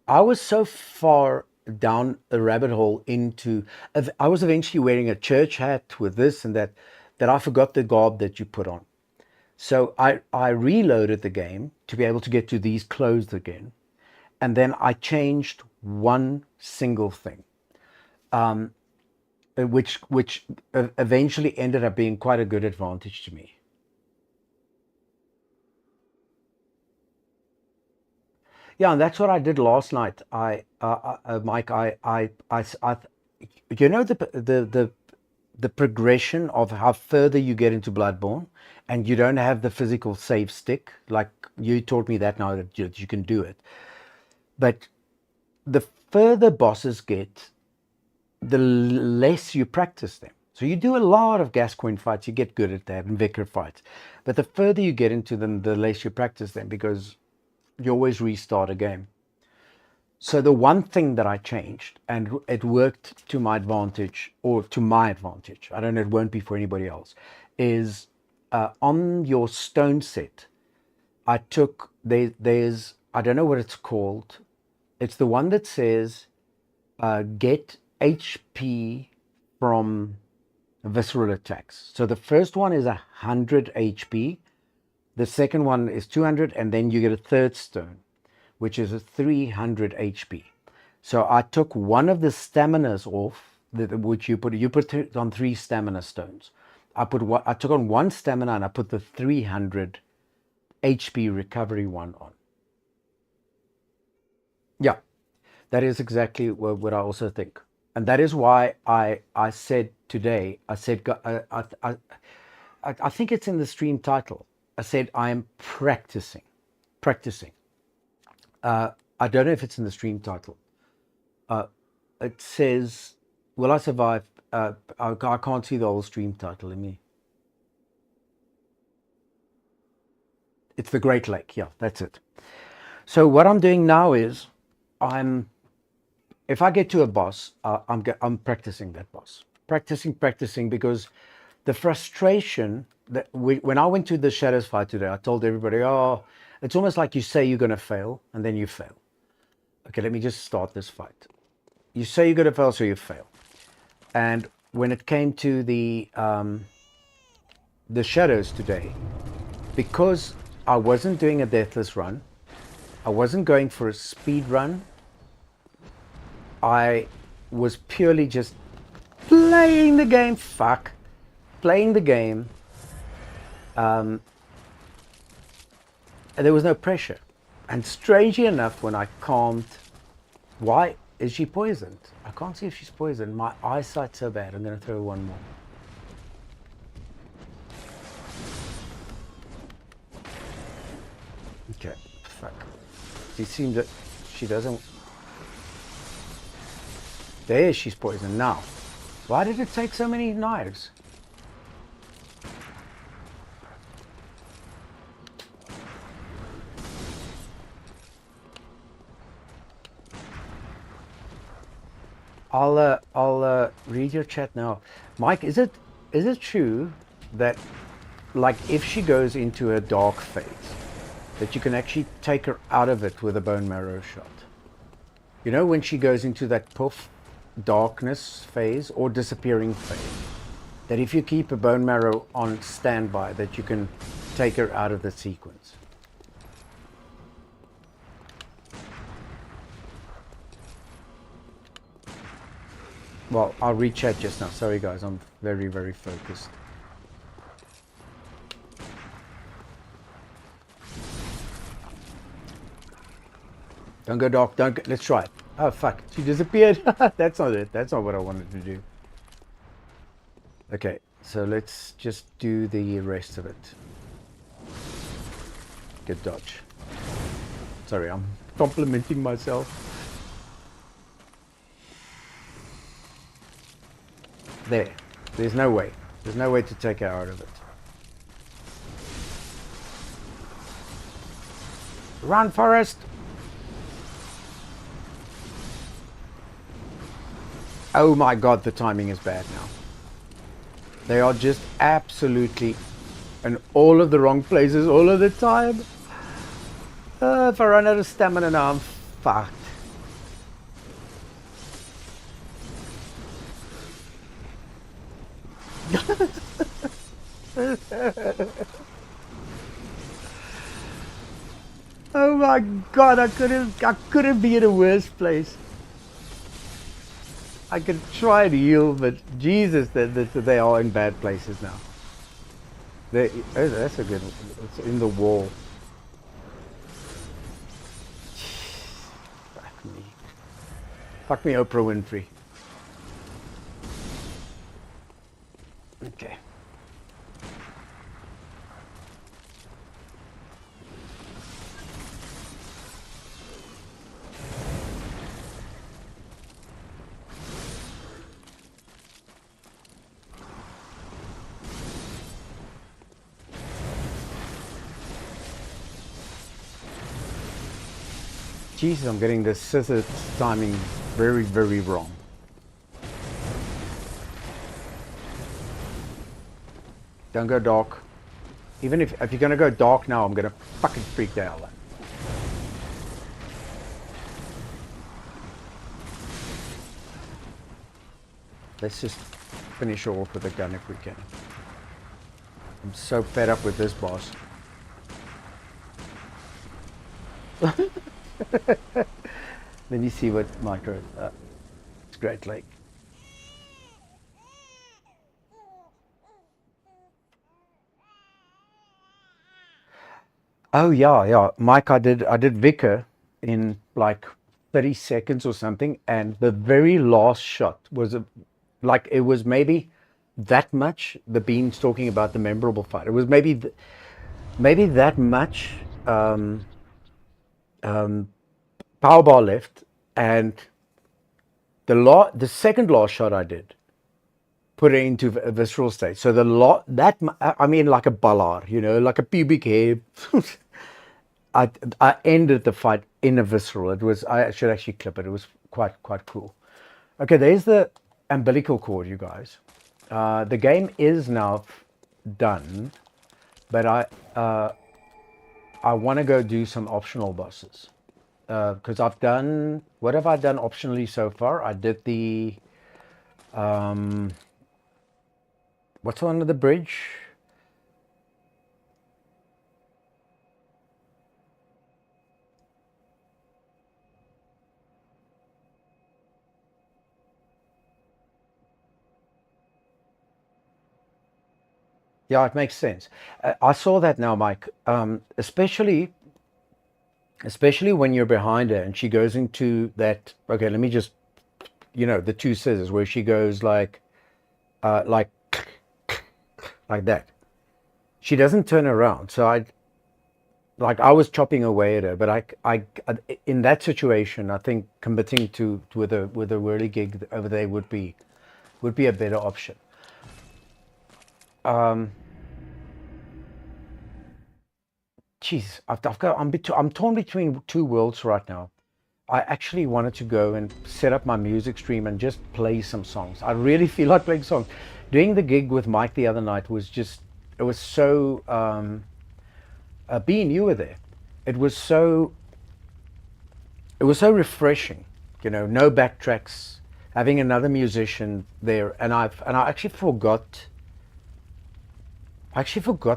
I was so far down a rabbit hole into. I was eventually wearing a church hat with this and that I forgot the garb that you put on. So I reloaded the game to be able to get to these clothes again, and then I changed one single thing. Which eventually ended up being quite a good advantage to me. Yeah, and that's what I did last night. Mike, you know the progression of how further you get into Bloodborne, and you don't have the physical save stick. Like you taught me that now that you can do it. But the further bosses get, the less you practice them. So you do a lot of Gascoigne fights, you get good at that, and Vicar fights. But the further you get into them, the less you practice them, because you always restart a game. So the one thing that I changed, and it worked to my advantage, or to my advantage, I don't know, it won't be for anybody else, is on your stone set, I took, there's, I don't know what it's called, it's the one that says, get HP from visceral attacks. So the first one is 100 HP, the second one is 200, and then you get a third stone, which is a 300 HP. So I took one of the staminas off, which you put it on 3 stamina stones. I took on 1 stamina and I put the 300 HP recovery one on. Yeah, that is exactly what I also think. And that is why I said today, I said, I think it's in the stream title. I said, I am practicing. I don't know if it's in the stream title. It says, will I survive? I can't see the whole stream title. Let me. It's the Great Lake. Yeah, that's it. So what I'm doing now is, if I get to a boss, I'm practicing that boss. Practicing, because the frustration that when I went to the Shadows fight today, I told everybody, oh, it's almost like you say you're going to fail, and then you fail. Okay, let me just start this fight. You say you're going to fail, so you fail. And when it came to the Shadows today, because I wasn't doing a Deathless run, I wasn't going for a speed run, I was purely just playing the game, playing the game. And there was no pressure. And strangely enough, when I calmed, why is she poisoned? I can't see if she's poisoned. My eyesight's so bad. I'm going to throw one more. Okay, fuck. She seemed that she doesn't. There, she's poisoned now. Why did it take so many knives? I'll read your chat now. Mike, is it true that, like, if she goes into a dark phase, that you can actually take her out of it with a bone marrow shot? You know, when she goes into that poof darkness phase or disappearing phase, that if you keep a bone marrow on standby, that you can take her out of the sequence. Well, I'll reach-chat just now. Sorry guys, I'm very, very focused. Don't go dark, don't go, let's try it. Oh fuck, she disappeared. That's not it, that's not what I wanted to do. Okay, so let's just do the rest of it. Good dodge. Sorry, I'm complimenting myself. There's no way. There's no way to take her out of it. Run, Forrest! Oh my god, the timing is bad now. They are just absolutely in all of the wrong places all of the time. If I run out of stamina now, I'm fucked. Oh my god, I couldn't be in a worse place. I could try to heal, but Jesus, they are in bad places now. Oh, that's a good one. It's in the wall. Fuck me. Fuck me, Oprah Winfrey. Okay. Jesus, I'm getting the scissor timing very, very wrong. Don't go dark. Even if you're gonna go dark now, I'm gonna fucking freak the hell out. Let's just finish her off with a gun if we can. I'm so fed up with this boss. Let me see what micro. It's Great Lake. Oh yeah, Mike. I did Vicar in like 30 seconds or something, and the very last shot was like it was maybe that much. The Beans talking about the memorable fight. It was maybe that much. Power bar left, and the second last shot I did put it into a visceral state. So I mean, like a ballard, like a pubic hair. I ended the fight in a visceral. I should actually clip it. It was quite cool. Okay, there's the umbilical cord, you guys. The game is now done, but I want to go do some optional bosses. Because what have I done optionally so far? I did the, what's under the bridge? Yeah, it makes sense. I saw that now, Mike, especially when you're behind her and she goes into that, okay, let me just, the two scissors where she goes like that. She doesn't turn around. So I was chopping away at her, but I in that situation, I think committing with a whirly gig over there would be a better option. Jeez, I'm torn between two worlds right now. I actually wanted to go and set up my music stream and just play some songs. I really feel like playing songs. Doing the gig with Mike the other night was it was so, Bean, you were there. It was so refreshing, no backtracks, having another musician there, and I actually forgot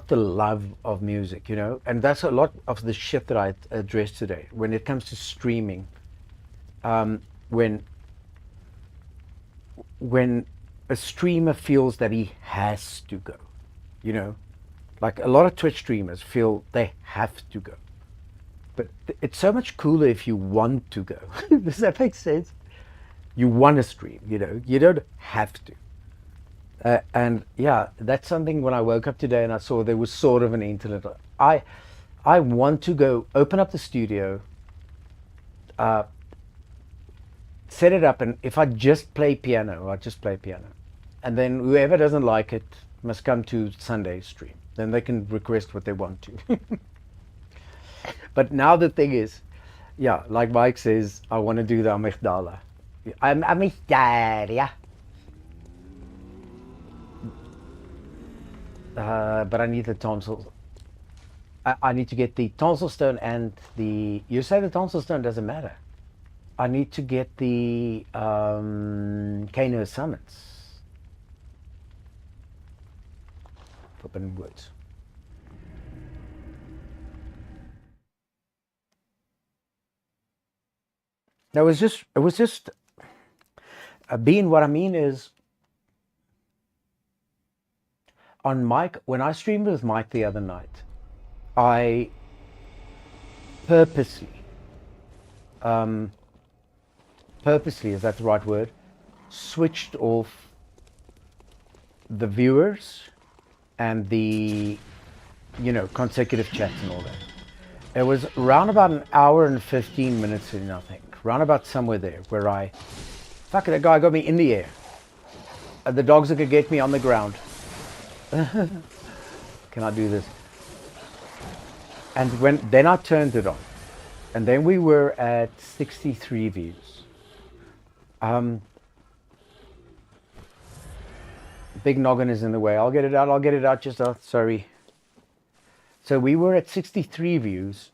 the love of music, and that's a lot of the shit that I addressed today. When it comes to streaming, when when a streamer feels that he has to go, you know, like a lot of Twitch streamers feel they have to go. But it's so much cooler if you want to go. Does that make sense? You want to stream, you know, you don't have to. And yeah, that's something when I woke up today and I saw there was sort of an internet. I want to go open up the studio, set it up, and if I just play piano, I just play piano. And then whoever doesn't like it must come to Sunday stream. Then they can request what they want to. But now the thing is, yeah, like Mike says, I want to do the amygdala. Amygdala. But I need the tonsil. I need to get the tonsil stone and the... You say the tonsil stone doesn't matter. I need to get the Kano summons. Forbidden Woods. It was just being what I mean is on Mike, when I streamed with Mike the other night, I purposely, is that the right word, switched off the viewers and the, you know, consecutive chats and all that. It was around about an hour and 15 minutes in, I think. Round about somewhere there where I... Fuck, that guy got me in the air. The dogs are going to get me on the ground. Can I do this? And then I turned it on. And then we were at 63 views. Big noggin is in the way. I'll get it out, just sorry. So we were at 63 views.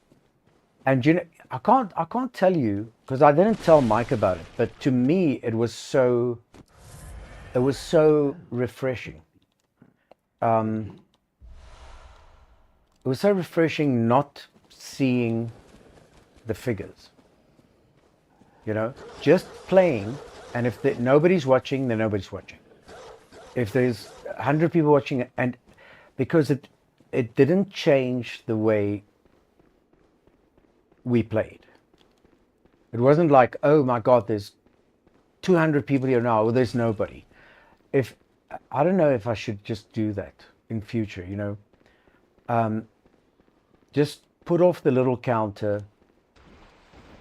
And you know, I can't tell you, because I didn't tell Mike about it, but to me it was so refreshing. It was so refreshing not seeing the figures. You know, just playing, and if nobody's watching, then nobody's watching. If there's 100 people watching, and because it didn't change the way we played. It wasn't like, oh my God, there's 200 people here now, or there's nobody. I don't know if I should just do that in future, you know. Just put off the little counter,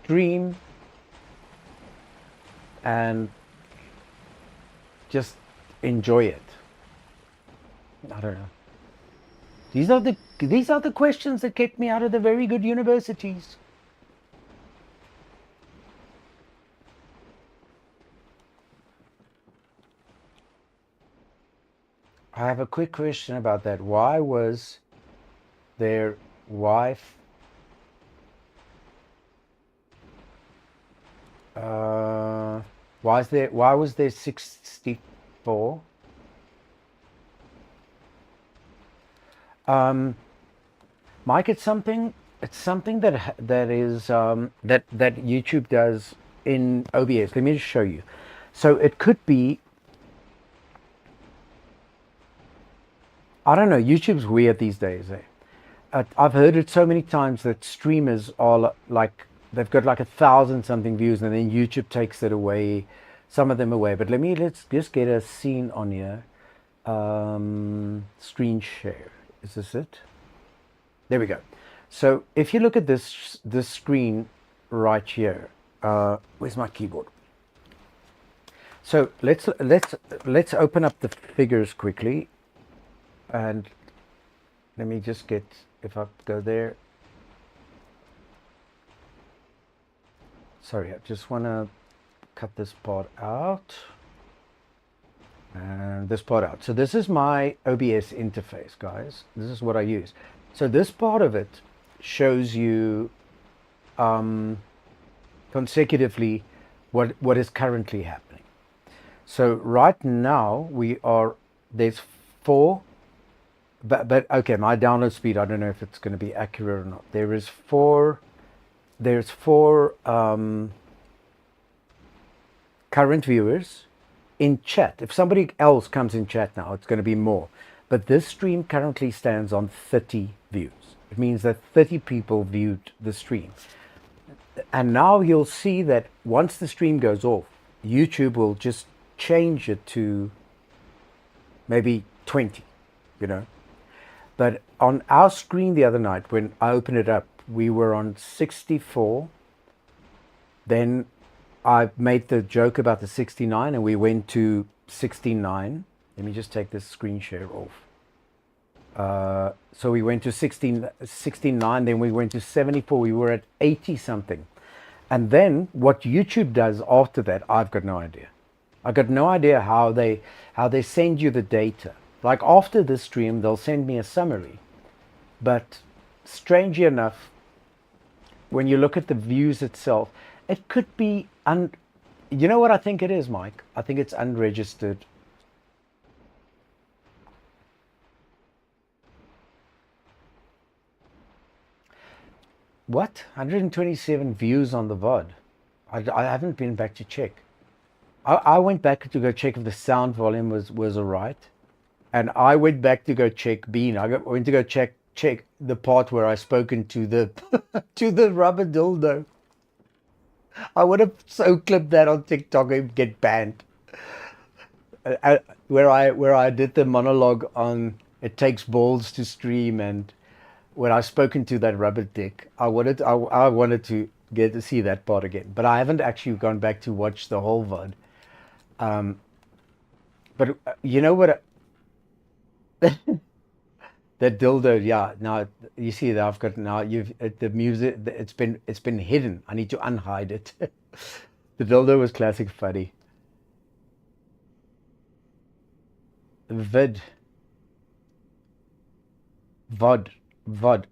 stream, and just enjoy it. I don't know. These are the questions that kept me out of the very good universities. I have a quick question about that. Why was their wife why was there 64? Mike, it's something that is that YouTube does in OBS. Let me just show you. So it could be, I don't know, YouTube's weird these days. I've heard it so many times that streamers are like, they've got like 1,000 something views and then YouTube takes it away, some of them away. But let's just get a scene on here. Screen share. Is this it? There we go. So if you look at this screen right here, where's my keyboard? So let's open up the figures quickly, and let me just get, if I go there. Sorry, I just want to cut this part out. And this part out. So this is my OBS interface, guys. This is what I use. So this part of it shows you consecutively what is currently happening. So right now there's 4, but okay, my download speed, I don't know if it's going to be accurate or not. There's 4 current viewers, in chat. If somebody else comes in chat now, it's going to be more. But this stream currently stands on 30 views. It means that 30 people viewed the stream. And now you'll see that once the stream goes off, YouTube will just change it to maybe 20, you know. But on our screen the other night, when I opened it up, we were on 64. Then I made the joke about the 69 and we went to 69. Let me just take this screen share off. So we went to 69, then we went to 74. We were at 80 something. And then what YouTube does after that, I've got no idea. I've got no idea how they send you the data. Like after this stream, they'll send me a summary. But strangely enough, when you look at the views itself, it could be, you know what I think it is, Mike? I think it's unregistered. What? 127 views on the VOD. I haven't been back to check. I went back to go check if the sound volume was all right. And I went back to go check Bean. Went to go check the part where I spoken to the to the rubber dildo. I would have so clipped that on TikTok and get banned. Where I did the monologue on it takes balls to stream, and when I spoken to that rubber dick, I wanted to get to see that part again. But I haven't actually gone back to watch the whole VOD. But you know what? That dildo, yeah. Now you see that I've got now. The music. It's been hidden. I need to unhide it. The dildo was classic funny. VOD.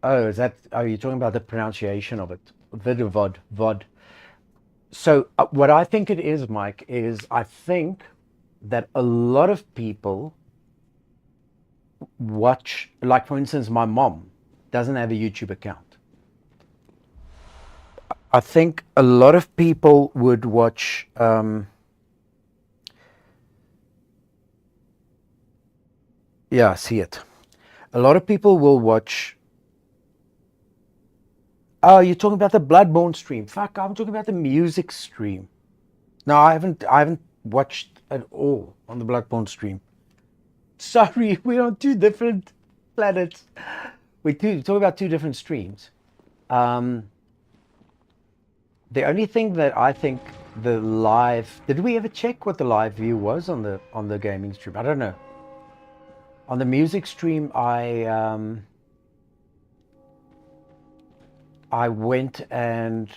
Oh, are you talking about the pronunciation of it? VOD. So what I think it is, Mike, is I think that a lot of people watch, like for instance, my mom doesn't have a YouTube account. I think a lot of people would watch yeah, I see it. A lot of people will watch. Oh, you're talking about the Bloodborne stream. Fuck, I'm talking about the music stream. No, I haven't watched at all on the Bloodborne stream. Sorry, we're on two different planets. We talk about two different streams. The only thing that I think the live, did we ever check what the live view was on the gaming stream? I don't know. On the music stream, I went and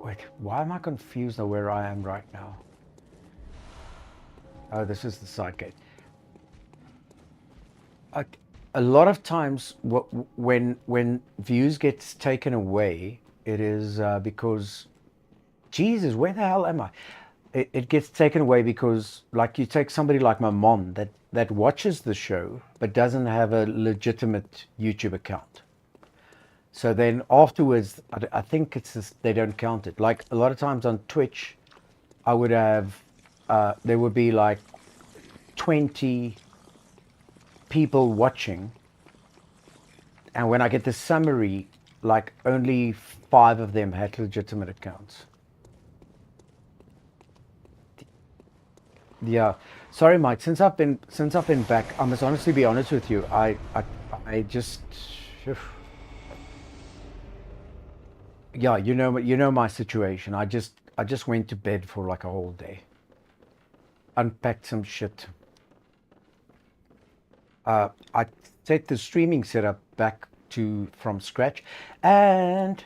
wait. Why am I confused on where I am right now? Oh, this is the side gate. A lot of times, when views gets taken away, it is because, Jesus, where the hell am I? It gets taken away because, like, you take somebody like my mom that watches the show but doesn't have a legitimate YouTube account. So then afterwards, I think it's just, they don't count it. Like a lot of times on Twitch, I would have, there would be like 20 people watching. And when I get the summary, like only 5 of them had legitimate accounts. Yeah, sorry, Mike. Since I've been back, I must honestly be honest with you. I just, yeah, you know my situation. I just went to bed for like a whole day. Unpacked some shit. I set the streaming setup back from scratch, and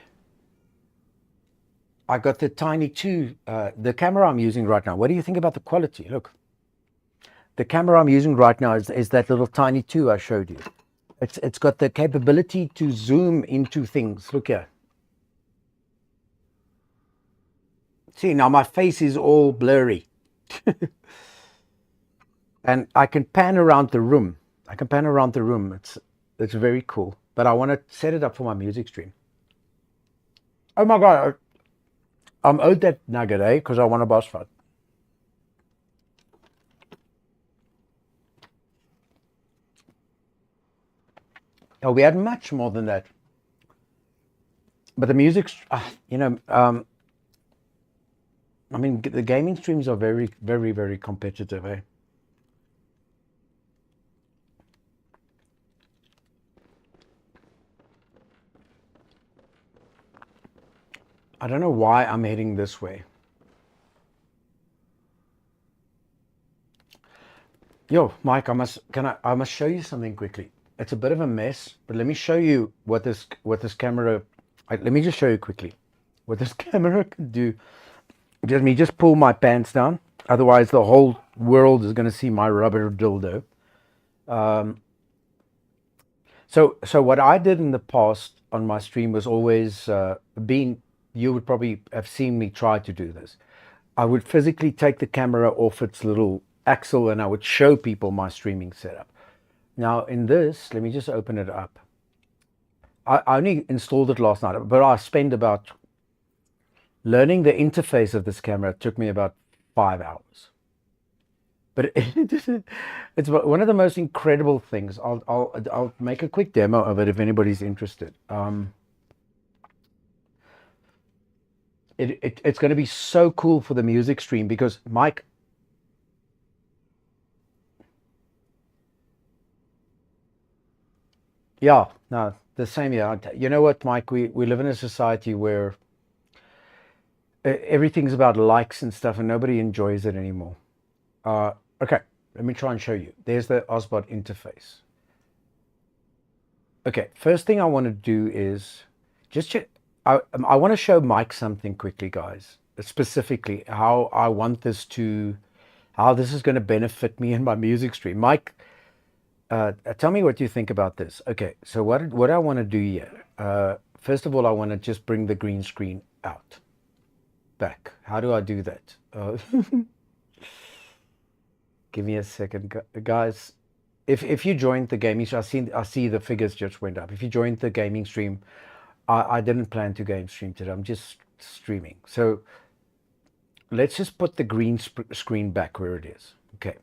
I got the Tiny 2, the camera I'm using right now. What do you think about the quality? Look, the camera I'm using right now is that little Tiny 2 I showed you. It's got the capability to zoom into things. Look here. See, now my face is all blurry. And I can pan around the room. It's very cool. But I want to set it up for my music stream. Oh my God. I'm owed that nugget, eh? Because I won a boss fight. Oh, we had much more than that. But the music, you know, I mean, the gaming streams are very, very, very competitive, eh? I don't know why I'm heading this way. Yo, Mike, I must show you something quickly. It's a bit of a mess, but let me show you what this camera. Let me just show you quickly what this camera can do. Let me just pull my pants down. Otherwise, the whole world is going to see my rubber dildo. So what I did in the past on my stream was always you would probably have seen me try to do this. I would physically take the camera off its little axle and I would show people my streaming setup. Now in this, let me just open it up. I only installed it last night, but I spent about learning the interface of this camera. It took me about 5 hours. But it's one of the most incredible things. I'll make a quick demo of it if anybody's interested. It's going to be so cool for the music stream because Mike. Yeah, no, the same here. You know what, Mike? We live in a society where everything's about likes and stuff, and nobody enjoys it anymore. Okay, let me try and show you. There's the Osbot interface. Okay, first thing I want to do is just check. I want to show Mike something quickly, guys. Specifically, how this is going to benefit me in my music stream. Mike, tell me what you think about this. Okay, so what I want to do here. First of all, I want to just bring the green screen out, back. How do I do that? Give me a second, guys. If you joined the gaming stream, I see the figures just went up. If you joined the gaming stream, I didn't plan to game stream today. I'm just streaming. So let's just put the green screen back where it is. Okay.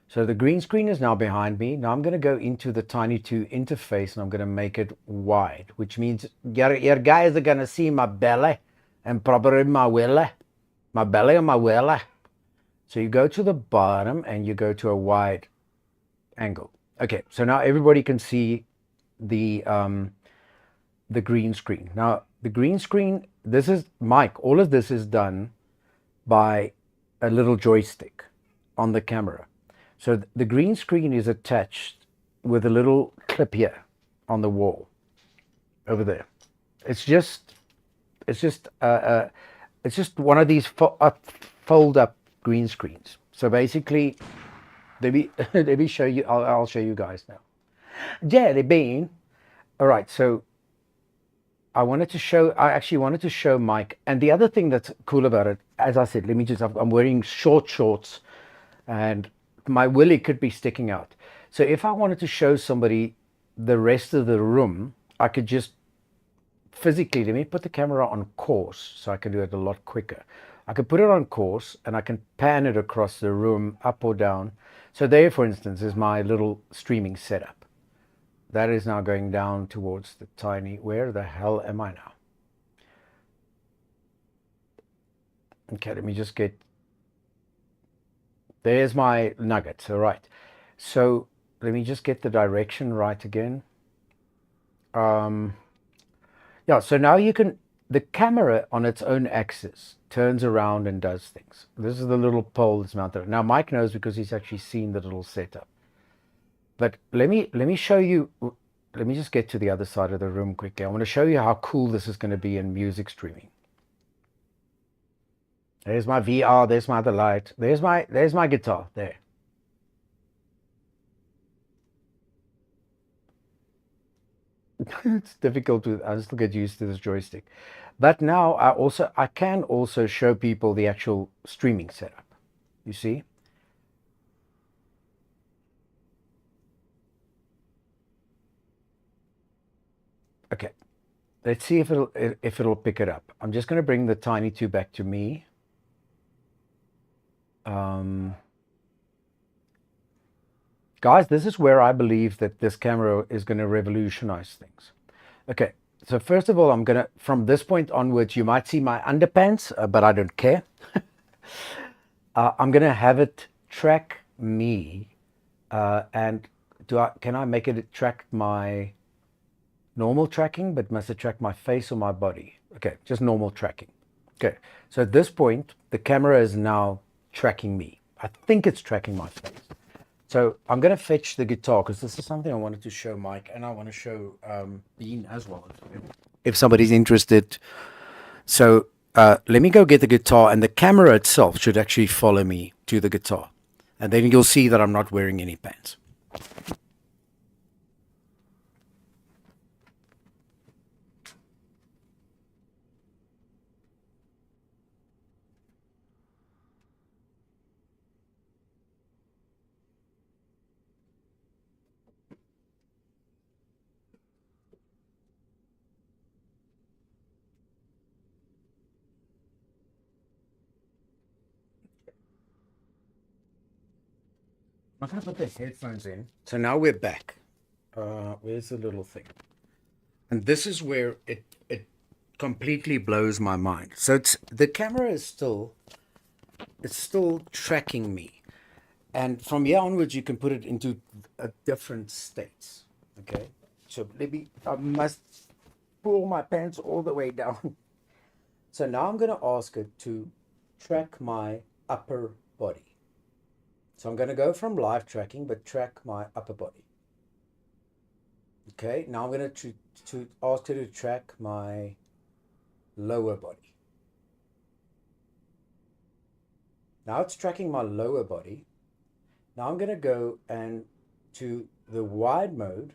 So the green screen is now behind me. Now I'm going to go into the Tiny 2 interface and I'm going to make it wide, which means your guys are going to see my belly and probably my willy. My belly and my willy. So you go to the bottom and you go to a wide angle. Okay, so now everybody can see the green screen. Now the green screen, this is Mike. All of this is done by a little joystick on the camera. So the green screen is attached with a little clip here on the wall over there. It's just one of these fold up green screens. So basically, let me show you. I'll show you guys now. Jelly bean. All right. So I actually wanted to show Mike. And the other thing that's cool about it, as I said, I'm wearing short shorts and my willy could be sticking out. So if I wanted to show somebody the rest of the room, I could just physically, let me put the camera on course so I can do it a lot quicker. I can put it on course and I can pan it across the room up or down. So there, for instance, is my little streaming setup. That is now going down towards the tiny, where the hell am I now? Okay, let me just get, there's my nuggets, all right. So let me just get the direction right again. Yeah, so now you can, the camera on its own axis turns around and does things. This is the little pole that's mounted. Now Mike knows because he's actually seen the little setup. But let me show you, let me just get to the other side of the room quickly. I want to show you how cool this is going to be in music streaming. There's my VR, there's my other light, there's my guitar, there. It's difficult I still get used to this joystick. But now I can also show people the actual streaming setup. You see? Okay. Let's see if it'll pick it up. I'm just going to bring the Tiny 2 back to me. Guys, this is where I believe that this camera is going to revolutionize things. Okay, so first of all, I'm going to, from this point onwards, you might see my underpants, but I don't care. I'm going to have it track me, and can I make it track my normal tracking, but must it track my face or my body? Okay, just normal tracking. Okay, so at this point, the camera is now tracking me. I think it's tracking my face. So I'm going to fetch the guitar because this is something I wanted to show Mike, and I want to show Bean as well, if somebody's interested. So let me go get the guitar, and the camera itself should actually follow me to the guitar. And then you'll see that I'm not wearing any pants. I'm going to put the headphones in. So now we're back. Where's the little thing? And this is where it completely blows my mind. So the camera is still tracking me. And from here onwards, you can put it into different states. Okay. So maybe I must pull my pants all the way down. So now I'm going to ask it to track my upper body. So I'm going to go from live tracking, but track my upper body. Okay, now I'm going to ask it to track my lower body. Now it's tracking my lower body. Now I'm going to go and to the wide mode,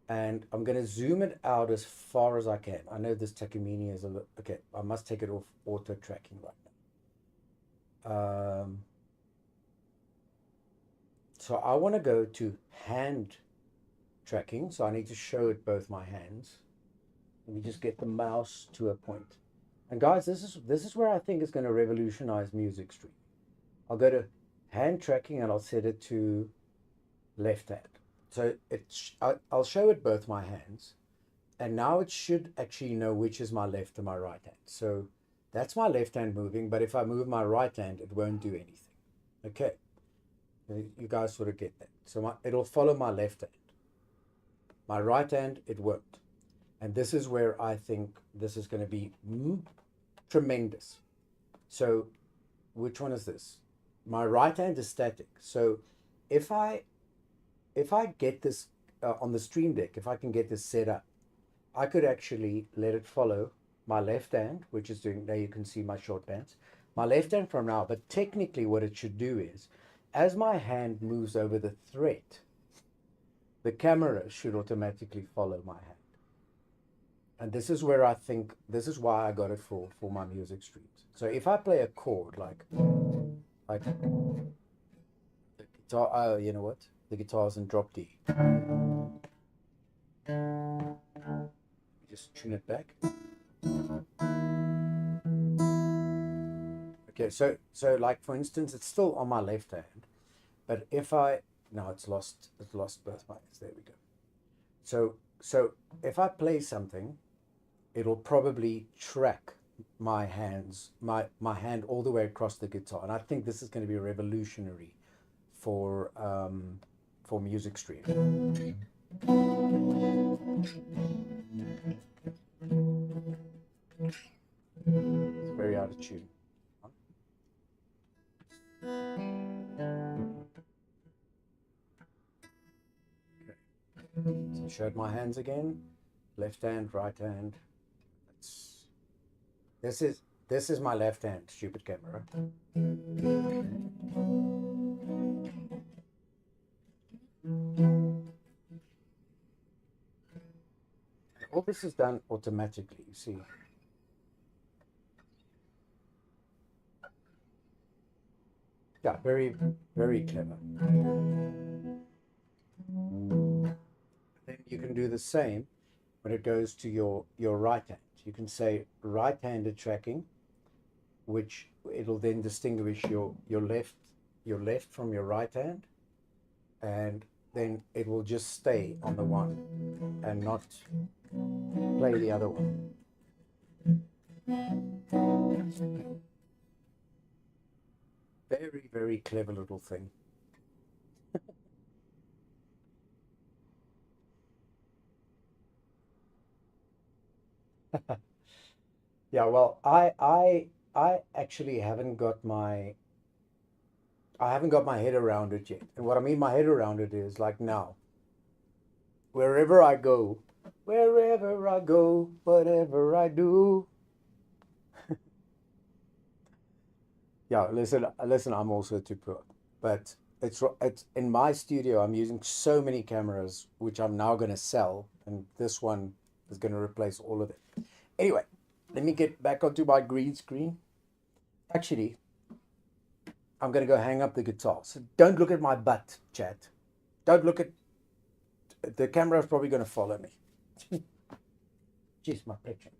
and I'm going to zoom it out as far as I can. I know this Takamine is a little, okay, I must take it off auto tracking right now. So I want to go to hand tracking. So I need to show it both my hands. Let me just get the mouse to a point. And guys, this is where I think it's going to revolutionize music streaming. I'll go to hand tracking and I'll set it to left hand. So I'll show it both my hands. And now it should actually know which is my left and my right hand. So that's my left hand moving, but if I move my right hand, it won't do anything. Okay. You guys sort of get that. So it'll follow my left hand. My right hand, it won't. And this is where I think this is going to be tremendous. So which one is this? My right hand is static. So if I get this on the Stream Deck, if I can get this set up, I could actually let it follow my left hand, which is doing, there you can see my short pants, my left hand from now. But technically what it should do is, as my hand moves over the thread, the camera should automatically follow my hand. And this is where I think, this is why I got it for my music streams. So if I play a chord like the guitar, oh, you know what? The guitar's in drop D. Just tune it back. Okay, so like for instance, it's still on my left hand, but if now it's lost both my hands. There we go. So if I play something, it'll probably track my hands, my hand all the way across the guitar. And I think this is going to be revolutionary for music streaming. It's very out of tune. Okay. So showed my hands again. Left hand, right hand. This is my left hand, stupid camera. All this is done automatically, you see. Yeah, very, very clever. Then you can do the same when it goes to your right hand. You can say right-handed tracking, which it'll then distinguish your left from your right hand. and then it will just stay on the one and not play the other one. Very, very clever little thing. Yeah, well, I actually haven't got my head around it yet. And what I mean my head around it is like now, wherever I go, whatever I do. Yeah, listen, I'm also too poor. But it's in my studio, I'm using so many cameras, which I'm now going to sell, and this one is going to replace all of it. Anyway, let me get back onto my green screen. Actually, I'm going to go hang up the guitar. So don't look at my butt, chat. Don't look at... The camera is probably going to follow me. Jeez, my picture.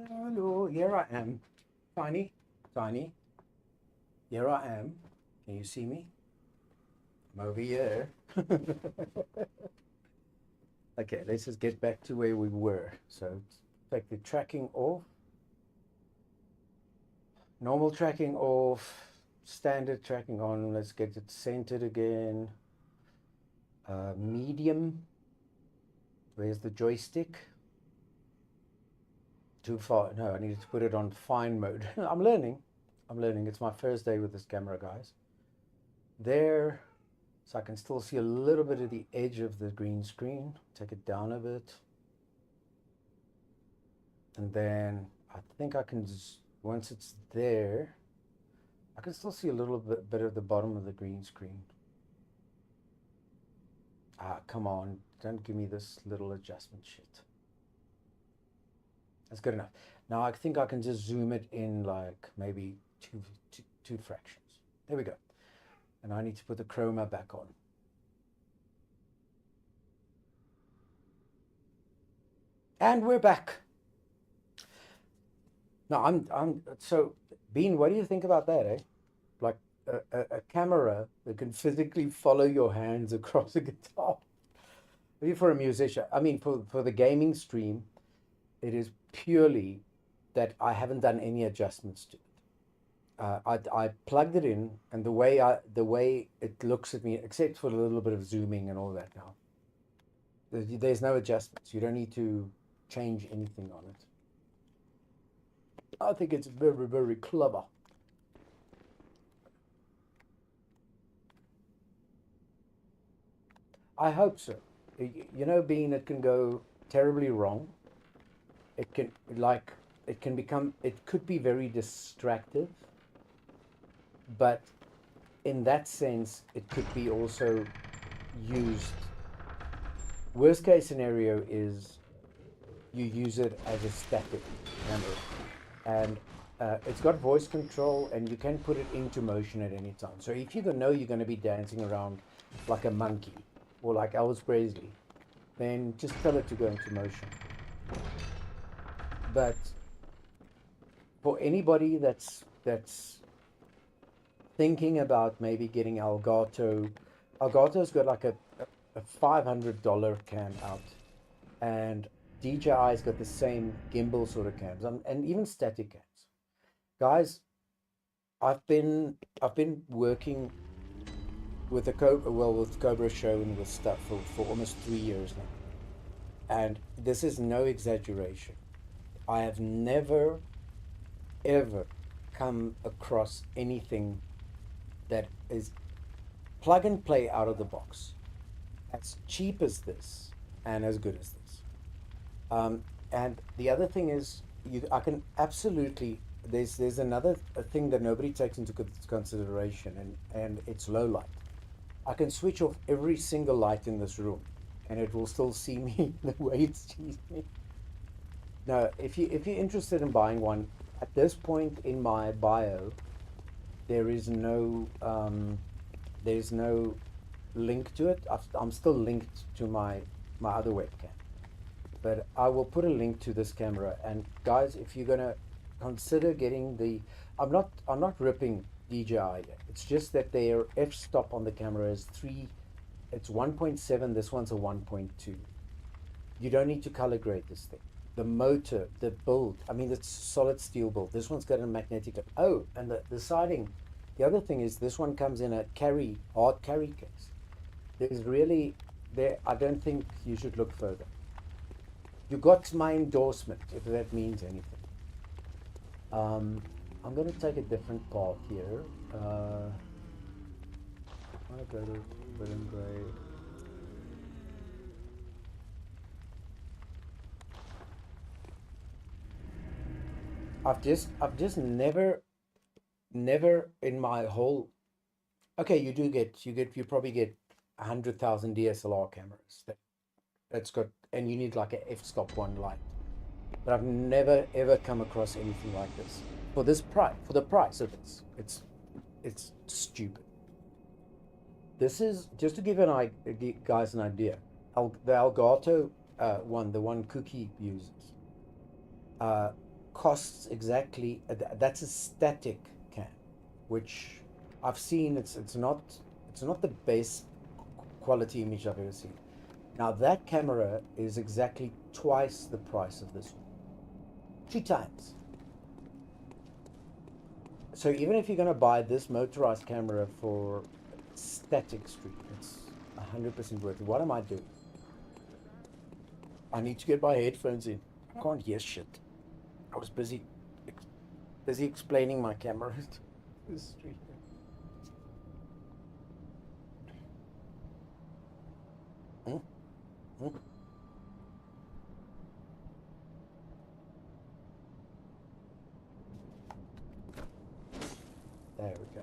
Hello, here I am. Tiny. Here I am. Can you see me? I'm over here. Okay, let's just get back to where we were. So take the tracking off. Normal tracking off. Standard tracking on. Let's get it centered again. Medium. Where's the joystick? Too far. No, I needed to put it on fine mode. I'm learning. It's my first day with this camera, guys. There. So I can still see a little bit of the edge of the green screen. Take it down a bit. And then I think I can, once it's there, I can still see a little bit of the bottom of the green screen. Ah, come on. Don't give me this little adjustment shit. That's good enough. Now I think I can just zoom it in like maybe two fractions. There we go. And I need to put the chroma back on. And we're back. Now so Bean, what do you think about that, eh? Like a camera that can physically follow your hands across a guitar. Maybe for a musician. I mean, for the gaming stream, it is purely that I haven't done any adjustments to it. I plugged it in, and the way it looks at me, except for a little bit of zooming and all that now, there's no adjustments. You don't need to change anything on it. I think it's very, very clever. I hope so. You know, Bean, it can go terribly wrong. It could be very distractive. But in that sense, it could be also used. Worst case scenario is you use it as a static camera, and it's got voice control, and you can put it into motion at any time. So if you know you're going to be dancing around like a monkey or like Elvis Presley, then just tell it to go into motion. But for anybody that's thinking about maybe getting Elgato's got like a $500 cam out, and DJI's got the same gimbal sort of cams, and even static cams. Guys, I've been working with with Cobra Show and with stuff for almost 3 years now, and this is no exaggeration. I have never ever come across anything that is plug and play out of the box, as cheap as this and as good as this. And the other thing is, I can absolutely, there's another thing that nobody takes into consideration, and it's low light. I can switch off every single light in this room, and it will still see me the way it sees me. Now, if you're interested in buying one, at this point in my bio, there is no there's no link to it. I'm still linked to my other webcam, but I will put a link to this camera. And guys, if you're gonna consider getting the, I'm not ripping DJI. It's just that their f-stop on the camera is 3. It's 1.7. This one's a 1.2. You don't need to color grade this thing. The motor, the build, I mean, it's solid steel build. This one's got a magnetic. Oh, and the siding. The other thing is this one comes in a hard carry case. There's really, I don't think you should look further. You got my endorsement, if that means anything. I'm going to take a different path here. I want to go to William Gray. I've just never in my whole, okay, you probably get 100,000 DSLR cameras that's got, and you need like a f-stop one light, but I've never ever come across anything like this for this price, for the price of this. It's stupid. This is just to give guys an idea. The Elgato one, the one Cookie uses, costs exactly, that's a static cam, which I've seen. It's not the best quality image I've ever seen. Now that camera is exactly twice the price of this one, 2 times. So even if you're going to buy this motorized camera for static stream, it's 100% worth it. What am I doing? I need to get my headphones in. I can't hear shit. I was busy explaining my camera to the street. There we go.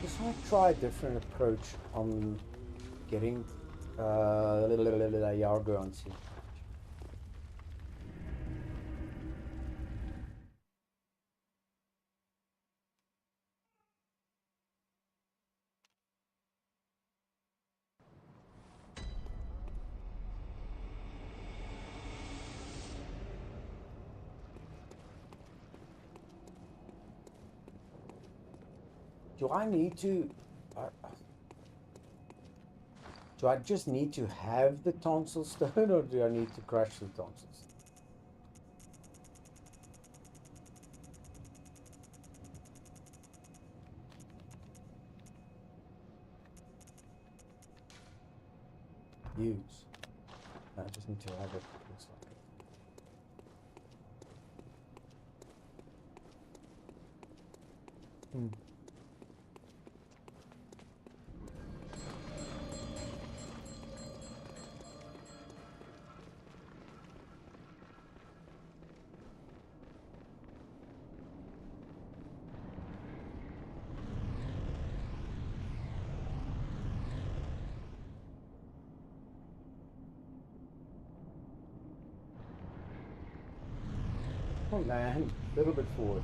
Just want to try a different approach on getting Yargo on scene. Do I need to, do I just need to have the tonsil stone, or do I need to crush the tonsils? Use. No, I just need to have it. Looks like it. Oh man, a little bit forward.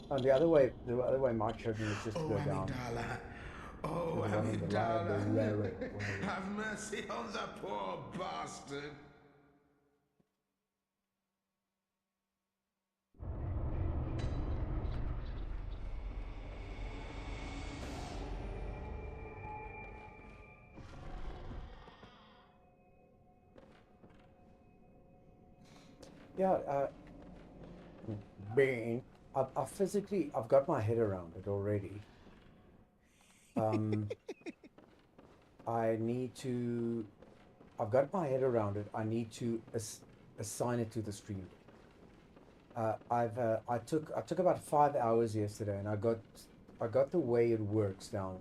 Oh, the other way Mark showed me was just to go down. Oh, Amidala. Have mercy on the poor bastard. Yeah, Bane. I've got my head around it already. I need to I've got my head around it. I need to assign it to the stream. I took about 5 hours yesterday, and I got the way it works down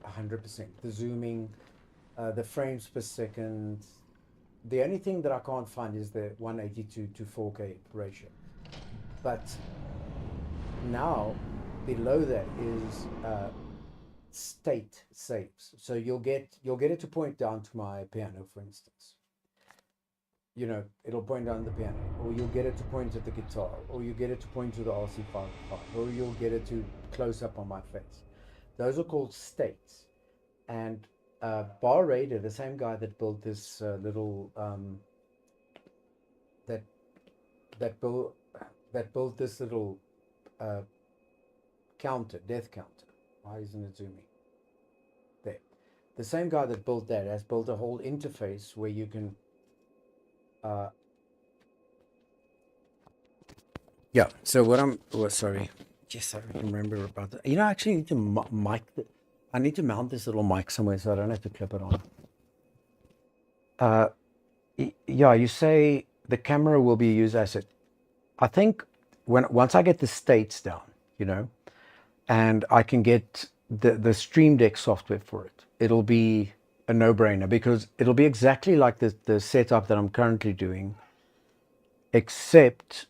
100%. The zooming, the frames per second. The only thing that I can't find is the 182 to 4K ratio. But now below that is state saves. So you'll get it to point down to my piano, for instance. You know, it'll point down the piano, or you'll get it to point at the guitar, or you get it to point to the RC555, or you'll get it to close up on my face. Those are called states. And Bar Raider, the same guy that built this little that built this little counter, death counter. Why isn't it zooming? There. The same guy that built that has built a whole interface where you can yeah, so what I'm sorry, yes, I remember about that. You know, I actually need to I need to mount this little mic somewhere so I don't have to clip it on. Yeah, you say the camera will be a used asset. I think once I get the states down, you know, and I can get the Stream Deck software for it, it'll be a no-brainer, because it'll be exactly like the setup that I'm currently doing, except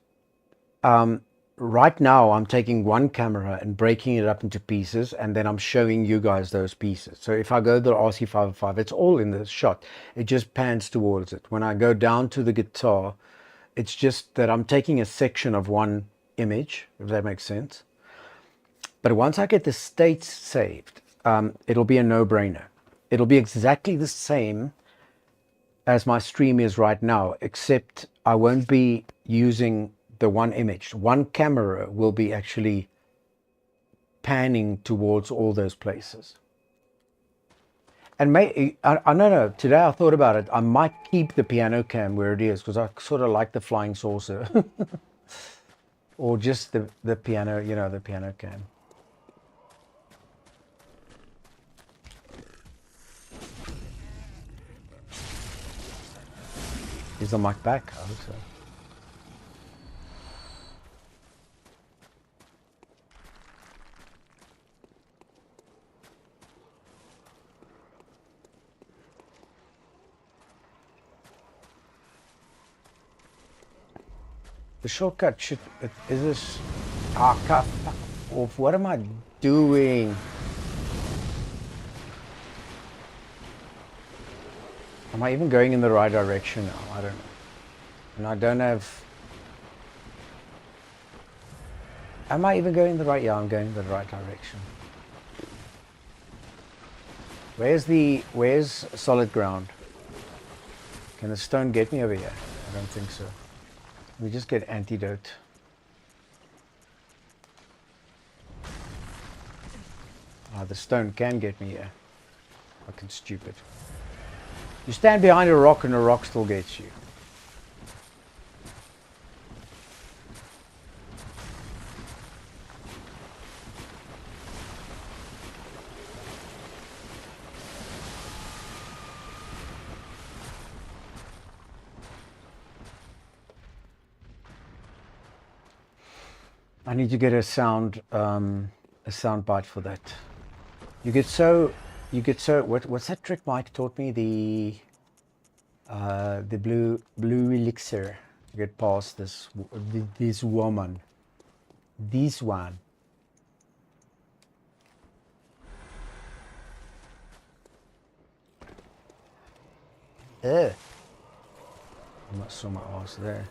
right now I'm taking one camera and breaking it up into pieces, and then I'm showing you guys those pieces. So if I go to the RC555, it's all in the shot. It just pans towards it. When I go down to the guitar, it's just that I'm taking a section of one image, if that makes sense. But once I get the states saved, it'll be a no-brainer. It'll be exactly the same as my stream is right now, except I won't be using the one image. One camera will be actually panning towards all those places. And I don't know, today I thought about it. I might keep the piano cam where it is, because I sort of like the flying saucer. Or just the piano, you know, the piano cam. Is the mic back? I hope so. The shortcut should... Is this... Ah, fuck off. What am I doing? Am I even going in the right direction now? I don't know. And I don't have... Am I even going the right... Yeah, I'm going the right direction. Where's solid ground? Can the stone get me over here? I don't think so. We just get antidote. Ah, the stone can get me here. Fucking stupid. You stand behind a rock and the rock still gets you. I need to get a sound bite for that. You get so what's that trick Mike taught me? The blue elixir to get past this woman. This one. Ugh. I must saw my ass there.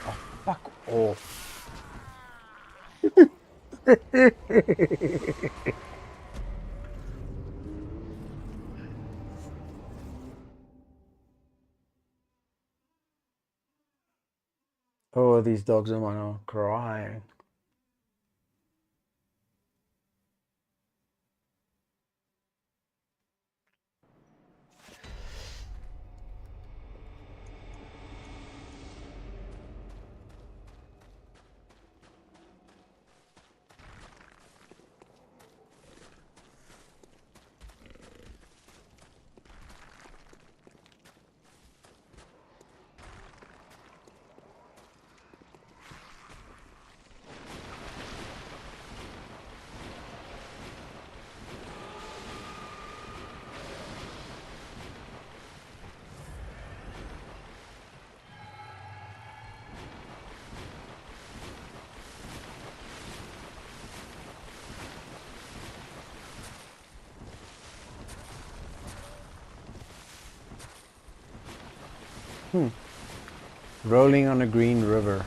Oh, fuck off. Oh, these dogs are gonna cry. Rolling on a green river.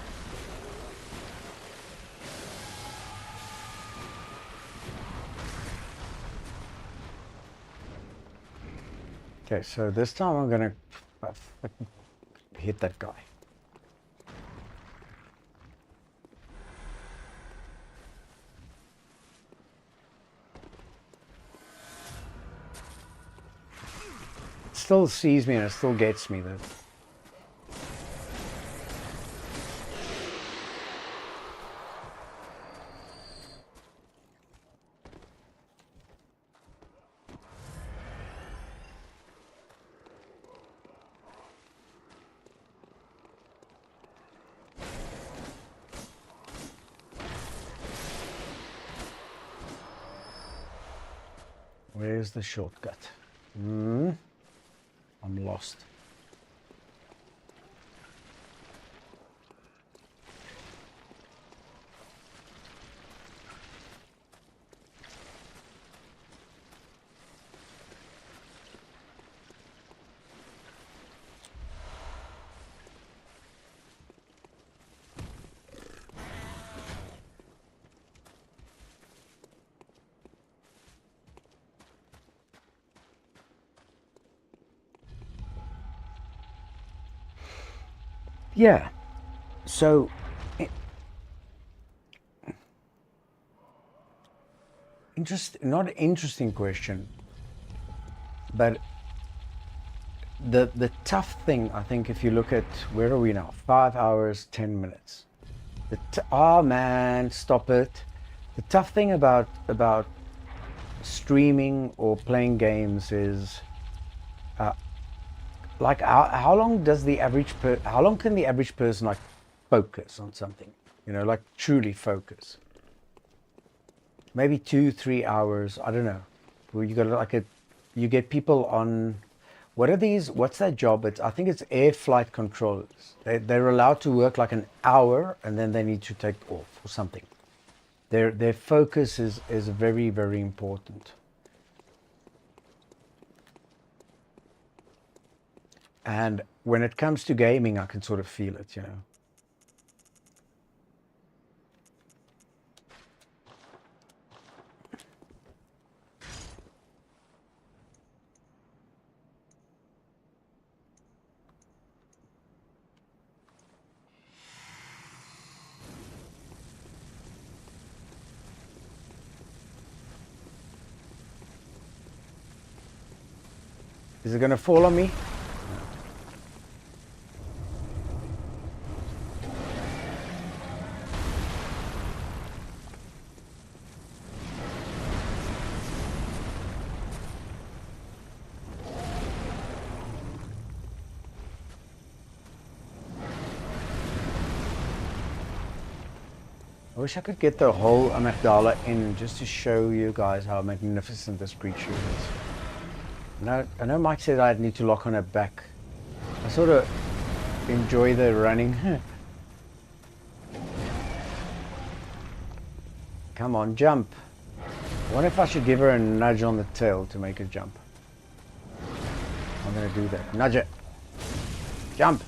Okay, so this time I'm gonna hit that guy. It still sees me and it still gets me though. Where's the shortcut? I'm lost. Yeah, so not an interesting question, but the tough thing, I think, if you look at, where are we now? 5 hours, 10 minutes. Oh man, stop it. The tough thing about streaming or playing games is, like, how long does the average how long can the average person like focus on something? You know, like truly focus. Maybe 2-3 hours. I don't know. Well, you got like you get people on, what are these? What's that job? I think it's air flight controllers. They're allowed to work like an hour and then they need to take off or something. Their focus is very, very important. And when it comes to gaming, I can sort of feel it, you know. Is it going to fall on me? I wish I could get the whole amygdala in just to show you guys how magnificent this creature is. I know Mike said I'd need to lock on her back. I sort of enjoy the running. Come on, jump. I wonder if I should give her a nudge on the tail to make her jump. I'm going to do that. Nudge it. Jump.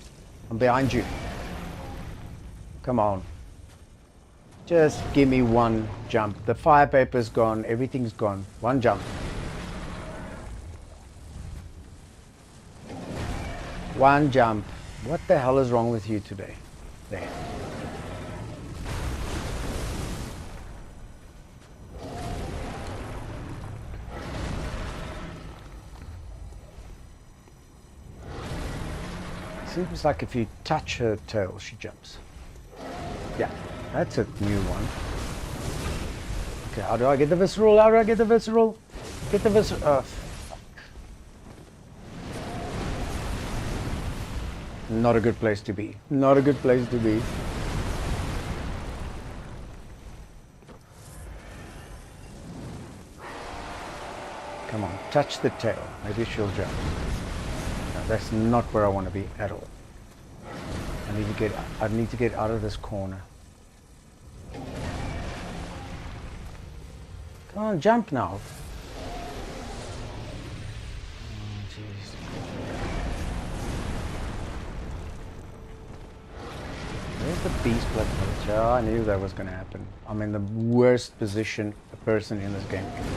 I'm behind you. Come on. Just give me one jump. The fire paper's gone. Everything's gone. One jump. One jump. What the hell is wrong with you today? There. Seems like if you touch her tail, she jumps. Yeah. That's a new one. Okay, how do I get the visceral? How do I get the visceral? Get the visceral. Oh, fuck. Not a good place to be. Not a good place to be. Come on, touch the tail. Maybe she'll jump. No, that's not where I want to be at all. I need to get out of this corner. Come on, jump now. Oh, jeez. the beast blood culture. Oh, I knew that was going to happen. I'm in the worst position a person in this game can be.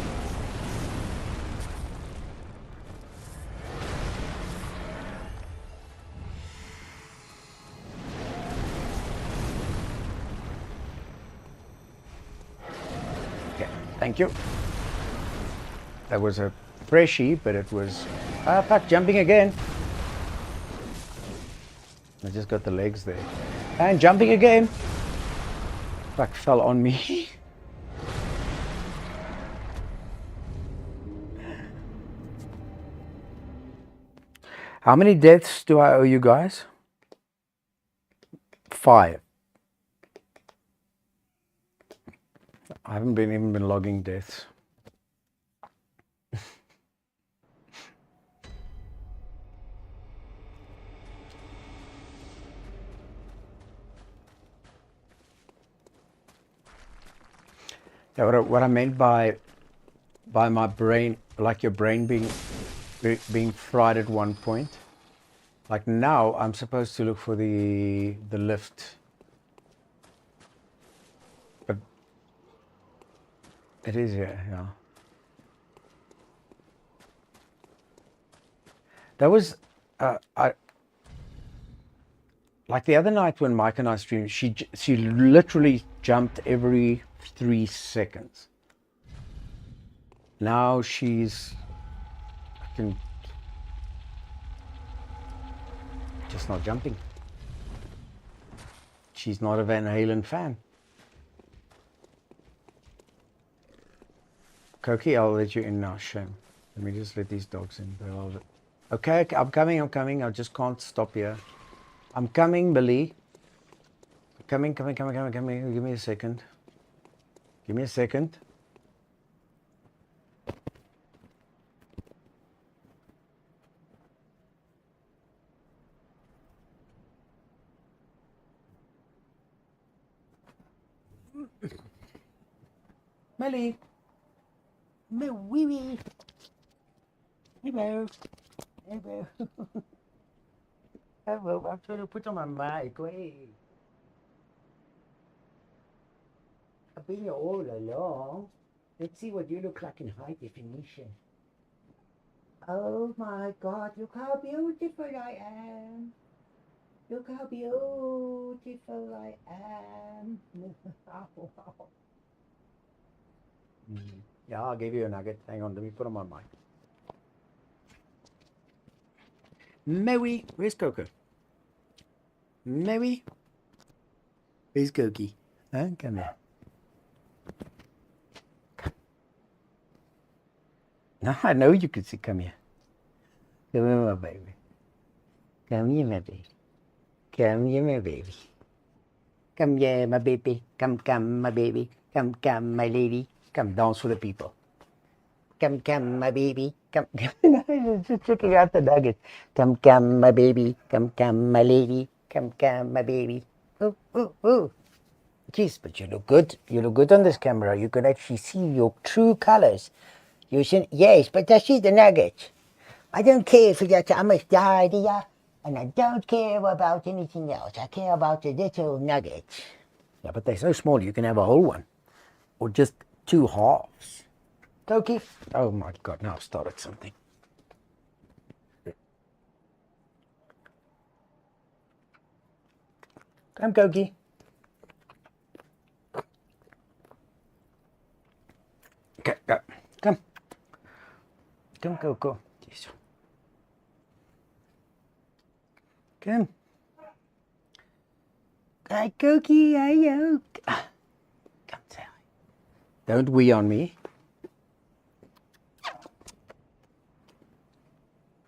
Okay, thank you. That was a freshie, but it was... Ah, fuck, jumping again. I just got the legs there. And jumping again. Fuck, fell on me. How many deaths do I owe you guys? 5. I haven't even been logging deaths. Yeah, what I meant by my brain, like your brain being fried at one point. Like now, I'm supposed to look for the lift, but it is here. Yeah. That was like the other night when Mike and I streamed. She literally jumped every 3 seconds. Now she's just not jumping. She's not a Van Halen fan. Koki, I'll let you in now. Shame. Let me just let these dogs in. Okay, I'm coming. I just can't stop here. I'm coming, Billy. Coming. Give me a second. Melly. My wee wee. Hello. Hello. I'm trying to put on my mic. Wait. I've been here all along. Let's see what you look like in high definition. Oh my God, look how beautiful I am. Look how beautiful I am. Yeah, I'll give you a nugget. Hang on, let me put on my mic. Mary, where's Coco? Mary? Where's Cokie? Huh? Come here. No, I know you can see. Come here. Come here, my baby. Come here, my baby. Come here, my baby. Come here, my baby. Come, my baby. Come, my lady. Come, dance for the people. Come, my baby. Come. Just checking out the nuggets. Come, my baby. Come, my lady. Come, my baby. Oh. Jeez, but you look good. You look good on this camera. You can actually see your true colors. Yes, but I see the nuggets. I don't care if that's how much diarrhea, and I don't care about anything else. I care about the little nuggets. Yeah, but they're so small you can have a whole one. Or just 2 halves. Koki? Oh my God, now I've started something. Come, Koki. Okay, go. Come. Come, Coco. Come. Hi, Koki. Hi, come, Sally. Don't wee on me.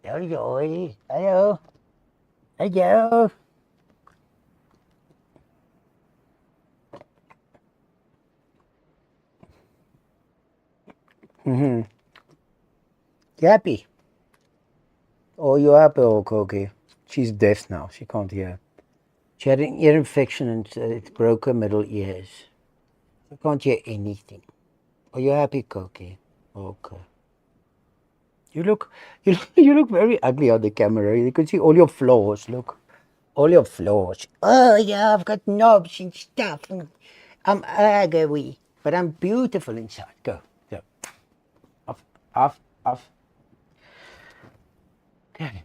Hello. Mm-hmm. You happy? Oh, you happy, old Koki? She's deaf now. She can't hear. She had an ear infection and it broke her middle ears. She can't hear anything. Are you happy, Koki? Okay. You look very ugly on the camera. You can see all your flaws. Look. all your flaws. Oh yeah, I've got knobs and stuff, and I'm ugly, but I'm beautiful inside. Go. Off, off, off. Okay.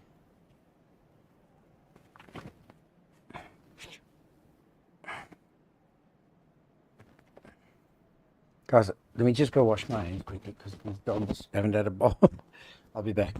Guys, let me just go wash my hands quickly because these dogs haven't had a bath. I'll be back.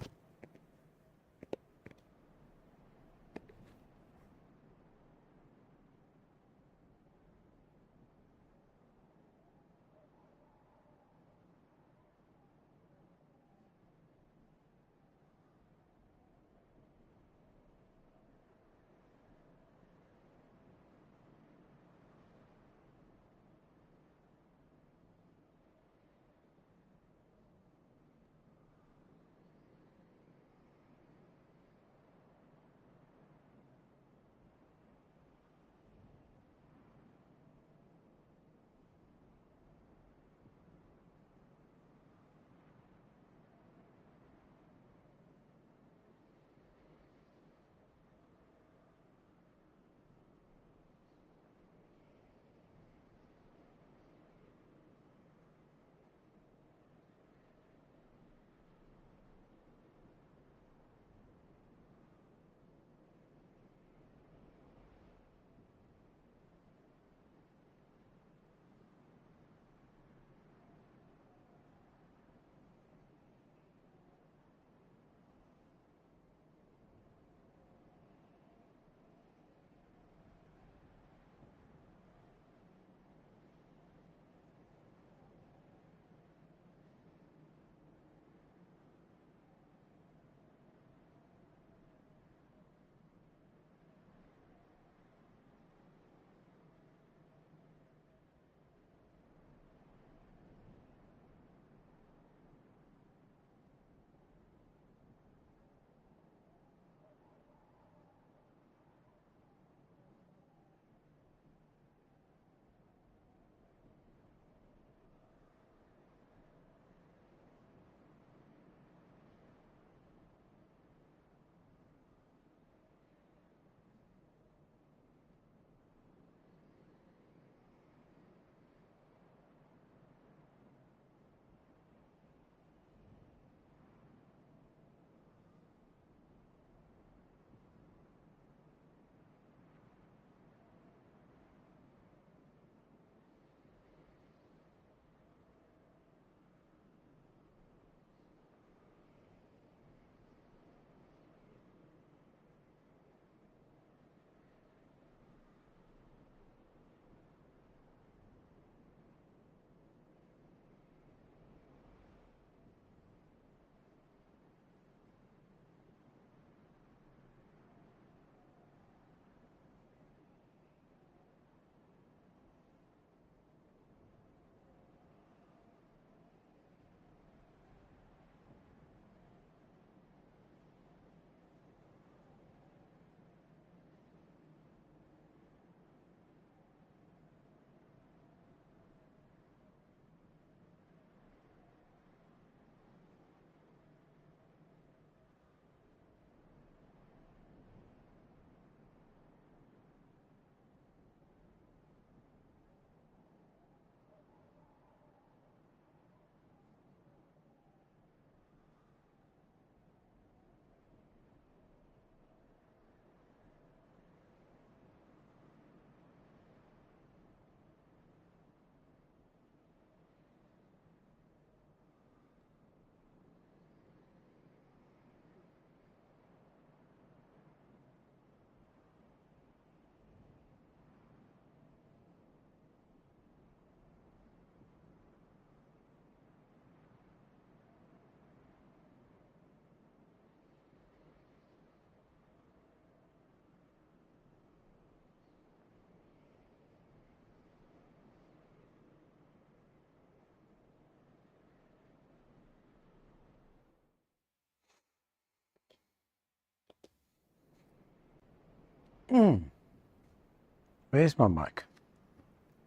Where's my mic?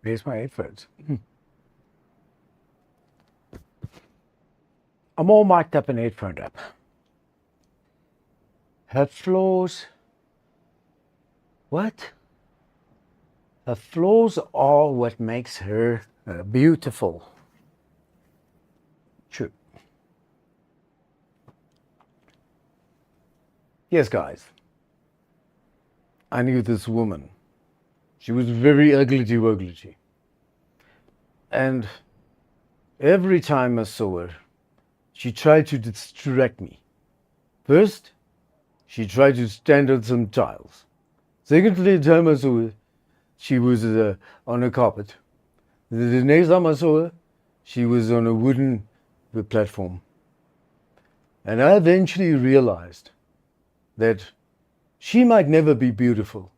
Where's my headphones? I'm all mic'd up and headphoned up. Her flaws What? Her flaws are what makes her beautiful. True. Yes, guys. I knew this woman. She was very ugly. And every time I saw her, she tried to distract me. First, she tried to stand on some tiles. Secondly, the time I saw her, she was on a carpet. The next time I saw her, she was on a wooden platform. And I eventually realized that she might never be beautiful,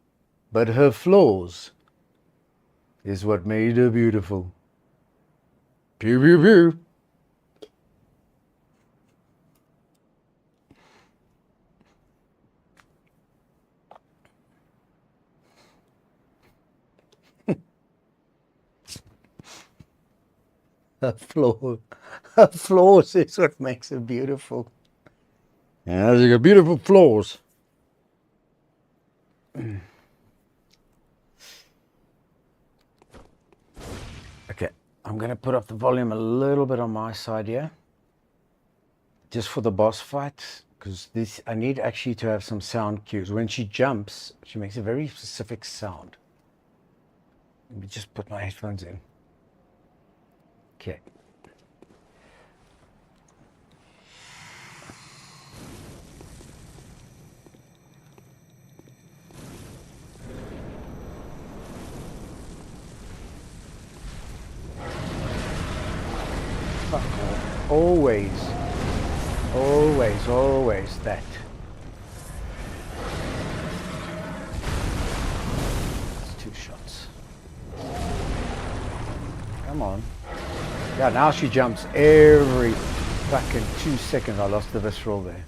but her flaws is what made her beautiful. Pew, pew, pew. Her flaws is what makes her beautiful. Yeah, she got beautiful flaws. Okay, I'm gonna put up the volume a little bit on my side here, just for the boss fight, because this I need actually to have some sound cues. When she jumps, she makes a very specific sound. Let me just put my headphones in. Okay. Always that. It's 2 shots. Come on. Yeah, now she jumps every fucking 2 seconds. I lost the visceral there.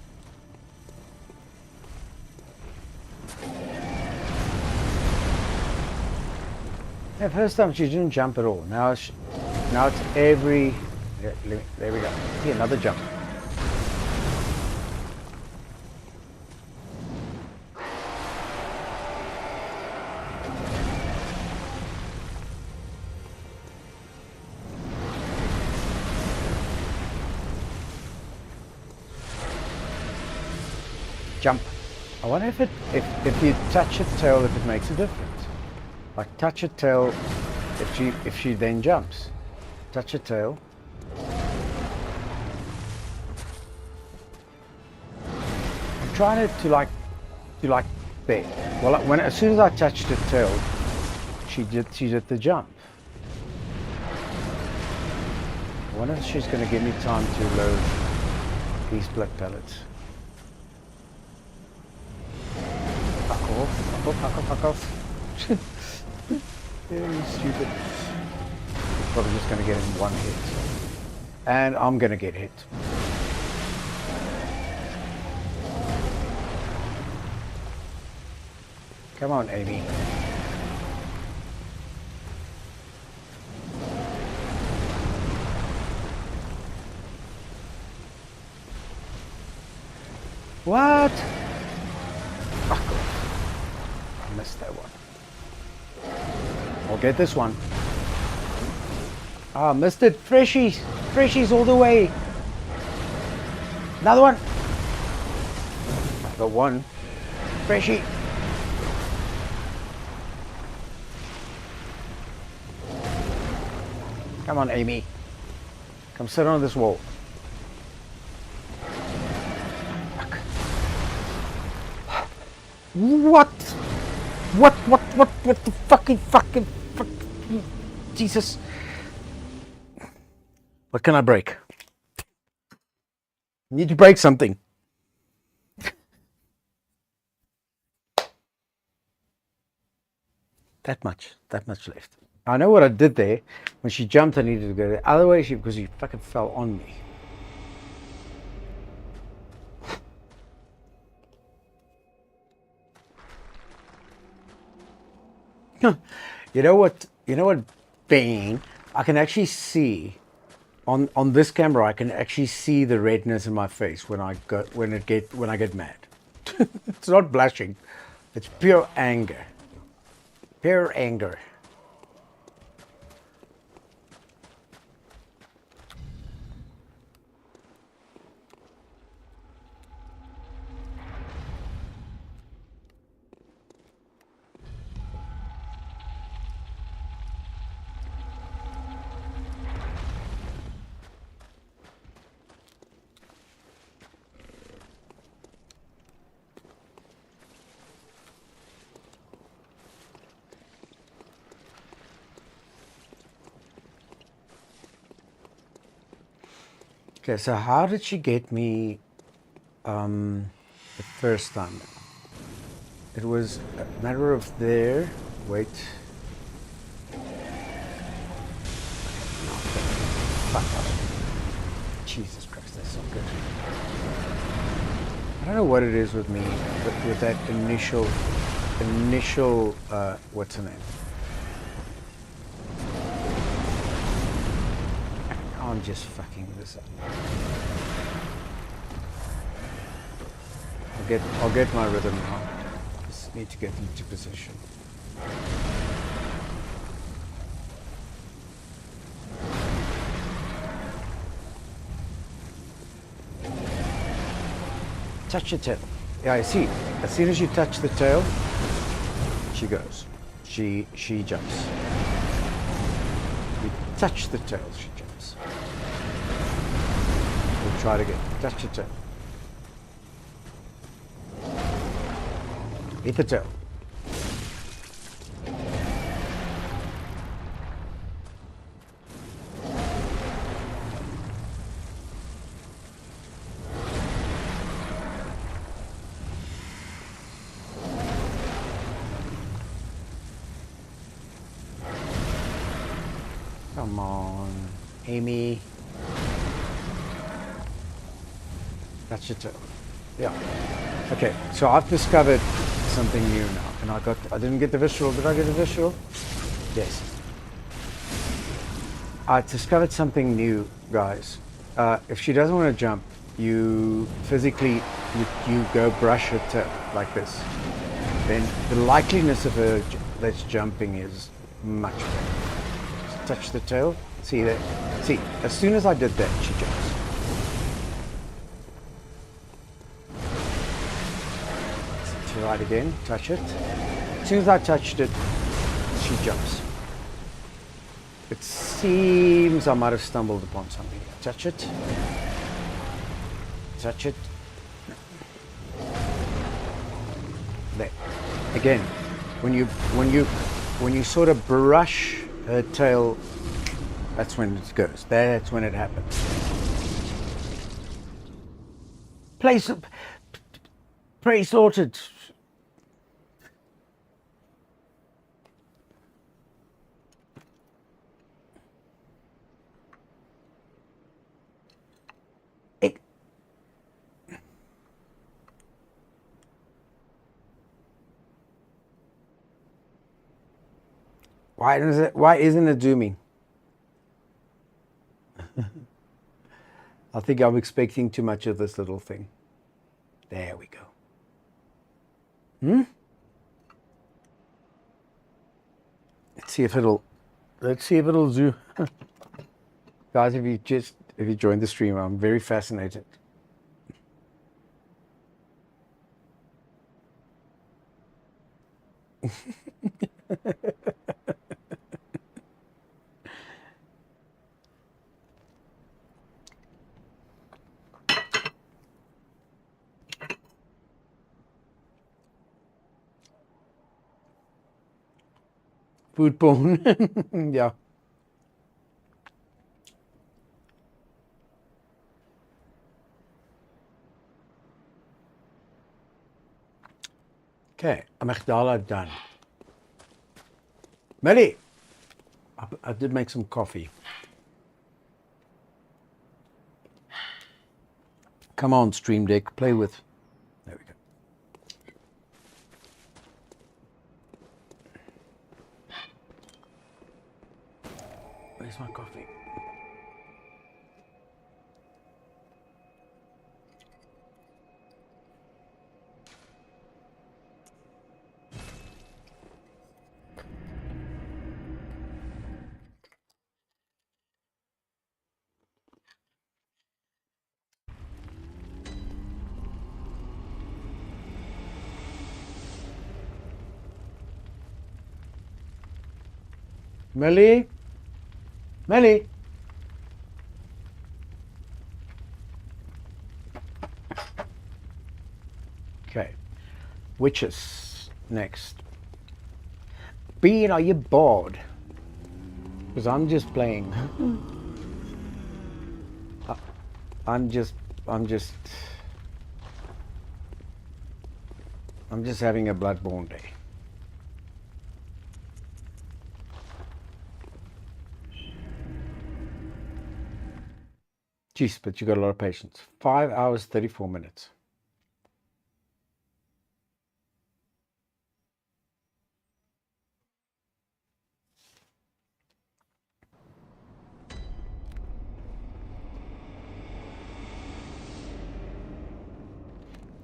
Yeah, first time she didn't jump at all. Now it's every... Yeah, there we go. See, another jump. Jump. I wonder if you touch her tail, if it makes a difference. Like touch her tail, if she then jumps. Touch her tail. I'm trying it to like there. Well, as soon as I touched her tail, she did the jump. I wonder if she's going to give me time to load these blood pellets. Fuck off. Yeah, stupid. Probably just going to get in one hit. And I'm going to get hit. Come on, Amy. What? Fuck off. I missed that one. I'll get this one. Ah, missed it. Freshies. Freshies all the way. Another one. Another one. Freshie. Come on, Amy. Come sit on this wall. Fuck. What the fucking Jesus. What can I break? Need to break something. That much left. I know what I did there. When she jumped, I needed to go the other way because she fucking fell on me. You know what, Bane? I can actually see on this camera. I can actually see the redness in my face when I get mad. It's not blushing. It's pure anger. Pure anger. Okay, so how did she get me the first time? It was a matter of there. Wait. Fuck off. Jesus Christ, that's so good. I don't know what it is with me, but with that initial, what's her name? I'm just fucking this up. I'll get my rhythm now. Just need to get into position. Touch the tail. Yeah, I see. As soon as you touch the tail, she goes. She jumps. You touch the tail, she jumps. We'll try it again. Touch the tail. Hit the tail. Come on, Amy. That's your tail. Yeah. Okay, so I've discovered something new now. And I didn't get the visual. Did I get the visual? Yes. I discovered something new, guys. If she doesn't want to jump, you physically, you go brush her tail like this. Then the likeliness of her that's jumping is much better. Touch the tail. See that? See, as soon as I did that, she jumps. Try it again. Touch it. As soon as I touched it, she jumps. It seems I might have stumbled upon something. Touch it. Touch it. There. Again, when you sort of brush her tail, that's when it goes. That's when it happens. Pray sorted. Why isn't it zooming? I think I'm expecting too much of this little thing. There we go. Let's see if it'll zoom. Guys, if you joined the stream, I'm very fascinated. Food porn. Yeah. Okay, amygdala done. Millie, I did make some coffee. Come on, Stream Deck, play with. There we go. Where's my coffee? Millie? Millie? Okay. Witches next. Bean, are you bored? Because I'm just playing. I'm just having a Bloodborne day. Jeez, but you got a lot of patience. 5 hours, 34 minutes.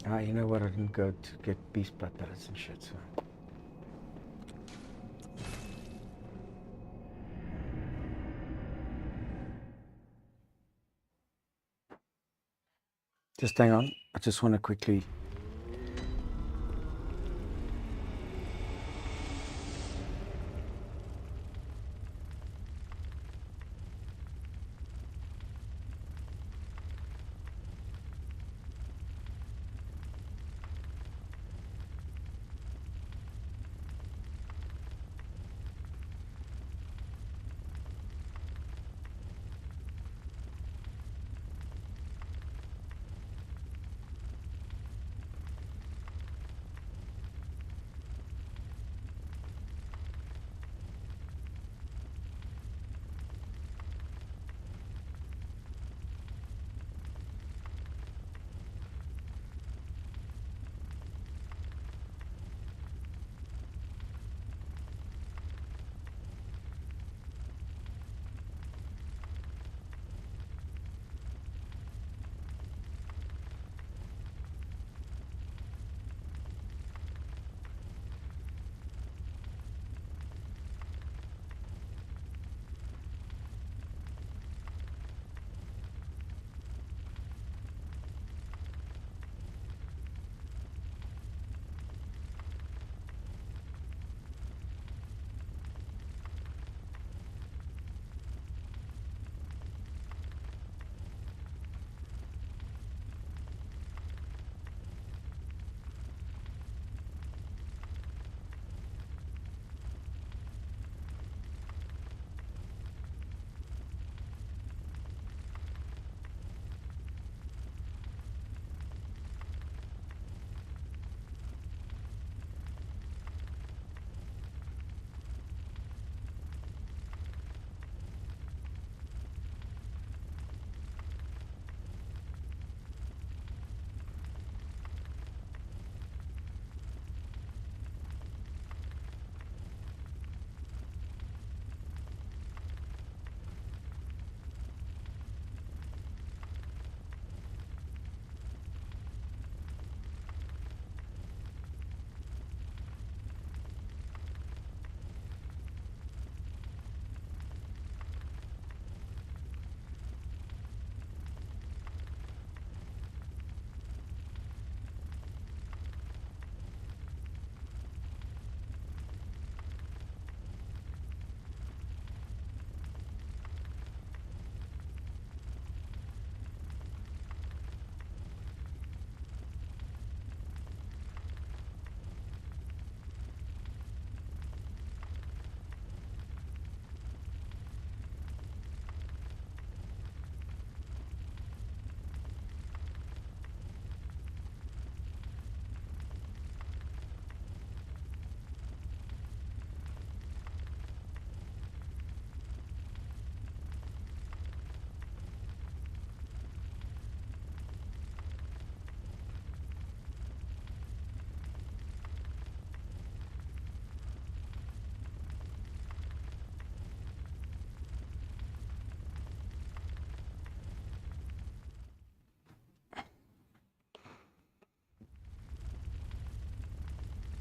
Ah, you know what? I didn't go to get beast blood pellets and shit, so. Just hang on. I just want to quickly.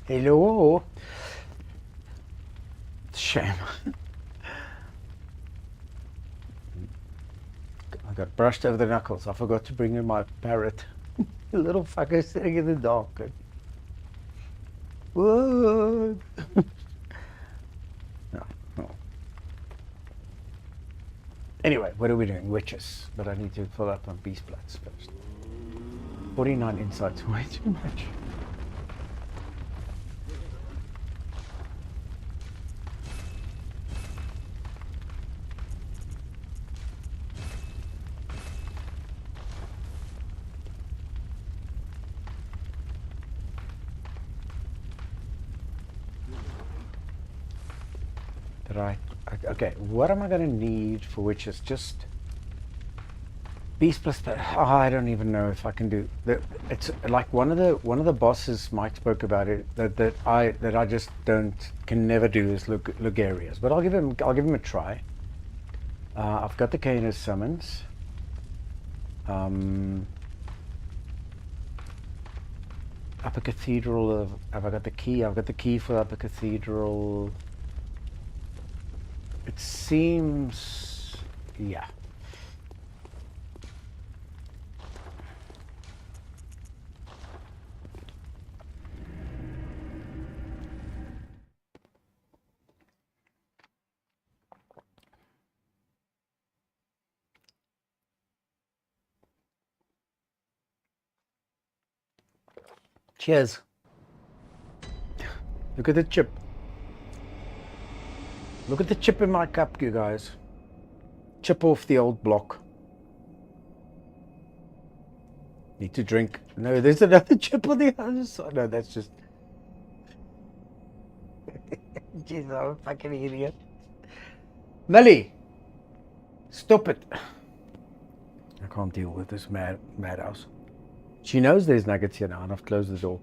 Hello. Shame. I got brushed over the knuckles. I forgot to bring in my parrot. The little fucker sitting in the dark. What? No, no. Anyway, what are we doing? Witches. But I need to fill up on beast bloods first. 49 insights, way too much. Right. Okay, what am I going to need for witches? Just beast plus. Oh, I don't even know if I can do that. It's like one of the bosses Mike spoke about it that I just can never do is Lugarias. But I'll give him a try. I've got the Canis summons. Upper Cathedral. Have I got the key? I've got the key for Upper Cathedral. It seems, yeah. Cheers. Look at the chip. Look at the chip in my cup, you guys. Chip off the old block. Need to drink. No, there's another chip on the other side. No, that's just... Jeez, I'm a fucking idiot. Millie! Stop it. I can't deal with this madhouse. She knows there's nuggets here now, and I've closed the door.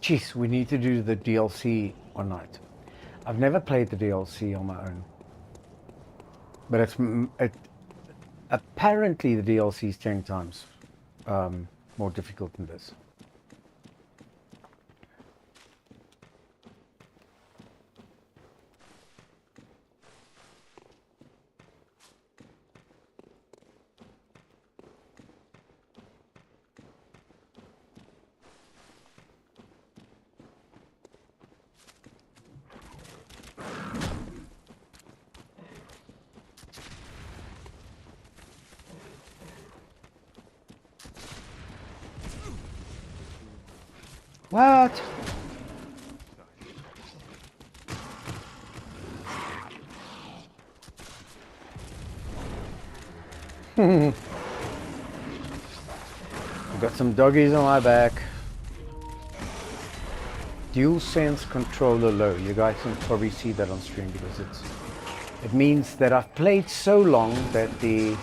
Jeez, we need to do the DLC one night. I've never played the DLC on my own. But apparently the DLC is 10 times more difficult than this. What? I've got some doggies on my back. Dual sense controller low. You guys can probably see that on stream because it means that I've played so long that the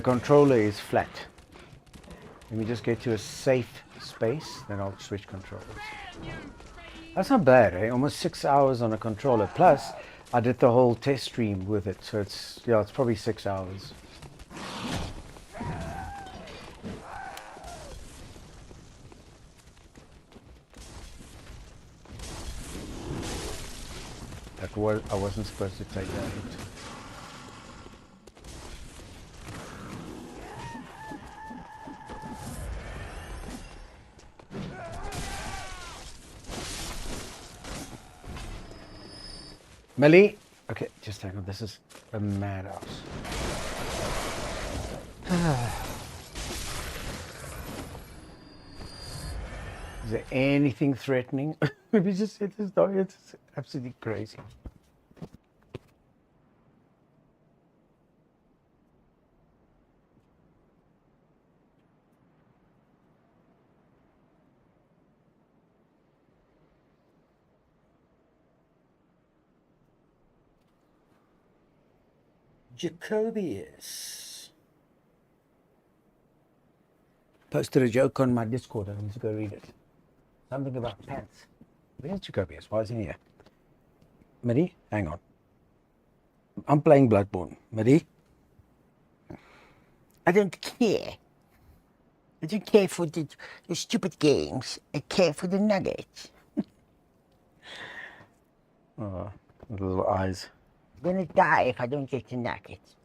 controller is flat. Let me just get to a safe space, then I'll switch controllers. That's not bad, eh? Almost 6 hours on a controller. Plus, I did the whole test stream with it, so it's probably 6 hours. I wasn't supposed to take that hit. Millie? Okay, just hang on. This is a madhouse. Is there anything threatening? Maybe just hit this dog. It's absolutely crazy. Jacobius. posted a joke on my Discord. I need to go read it. Something about pants. Where's Jacobius? Why is he here? Midi, hang on. I'm playing Bloodborne. Midi? I don't care. I don't care for the stupid games. I care for the nuggets. Oh, little eyes. I'm gonna die if I don't get the nuggets.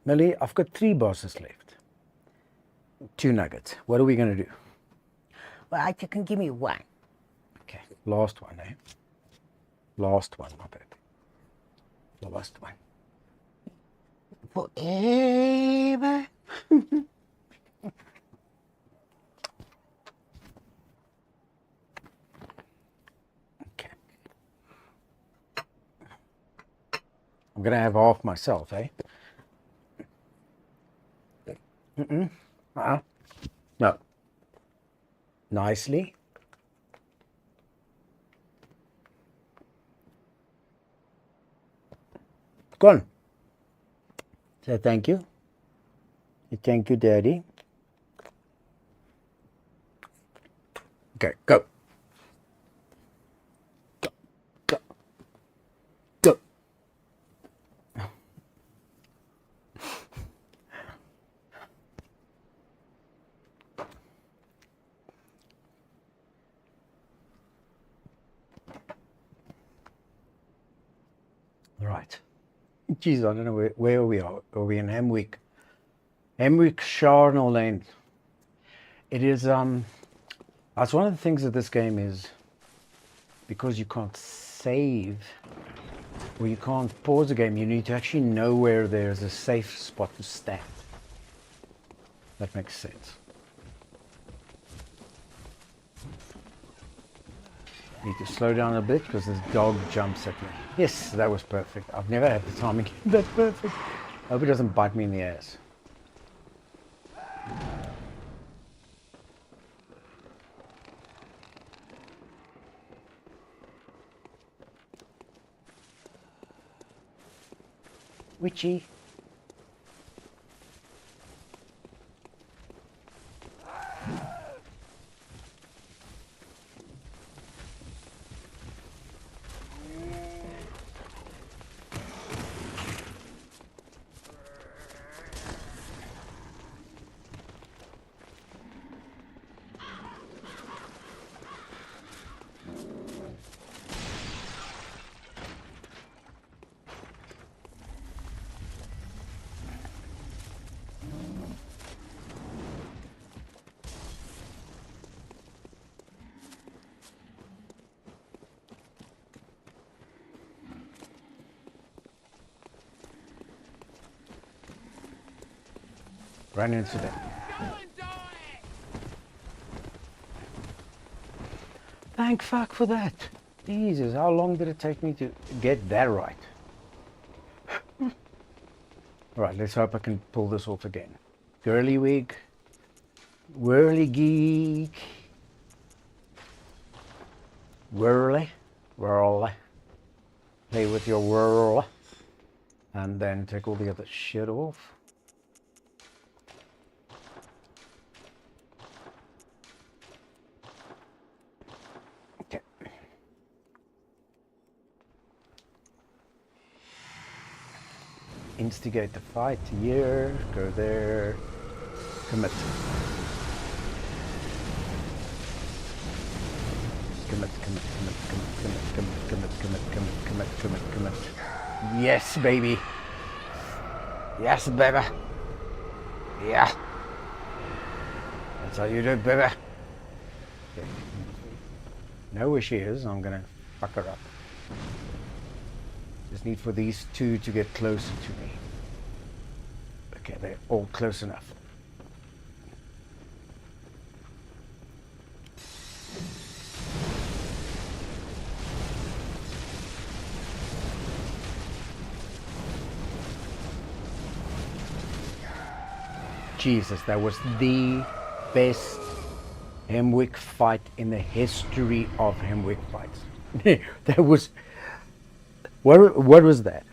Millie, I've got 3 bosses left. 2 nuggets. What are we going to do? Well, you can give me 1. Okay, last one, eh? Last one, my baby. Last one. Forever. Okay. I'm going to have half myself, eh? No. Nicely. Go on. Say thank you. Say thank you, Daddy. Okay, go. Go. Go. Go. Right. Jeez, I don't know where we are. Are we in Hemwick? Hemwick Charnel Lane. It is that's one of the things of this game is because you can't save or you can't pause the game, you need to actually know where there's a safe spot to stand. That makes sense. Need to slow down a bit because this dog jumps at me. Yes, that was perfect. I've never had the timing that perfect. I hope it doesn't bite me in the ass. Witchy. Run into them. Thank fuck for that. Jesus, how long did it take me to get that right? Alright, let's hope I can pull this off again. Girly wig. Whirly geek. Whirly. Whirly. Play with your whirl. And then take all the other shit off. Instigate the fight here, go there, commit. Commit. Yes, baby. Yes, baby. Yeah. That's how you do it, baby. Okay. Know where she is, I'm gonna fuck her up. Just need for these 2 to get closer to me. Okay, they're all close enough. Jesus, that was the best Hemwick fight in the history of Hemwick fights. That was... What was that?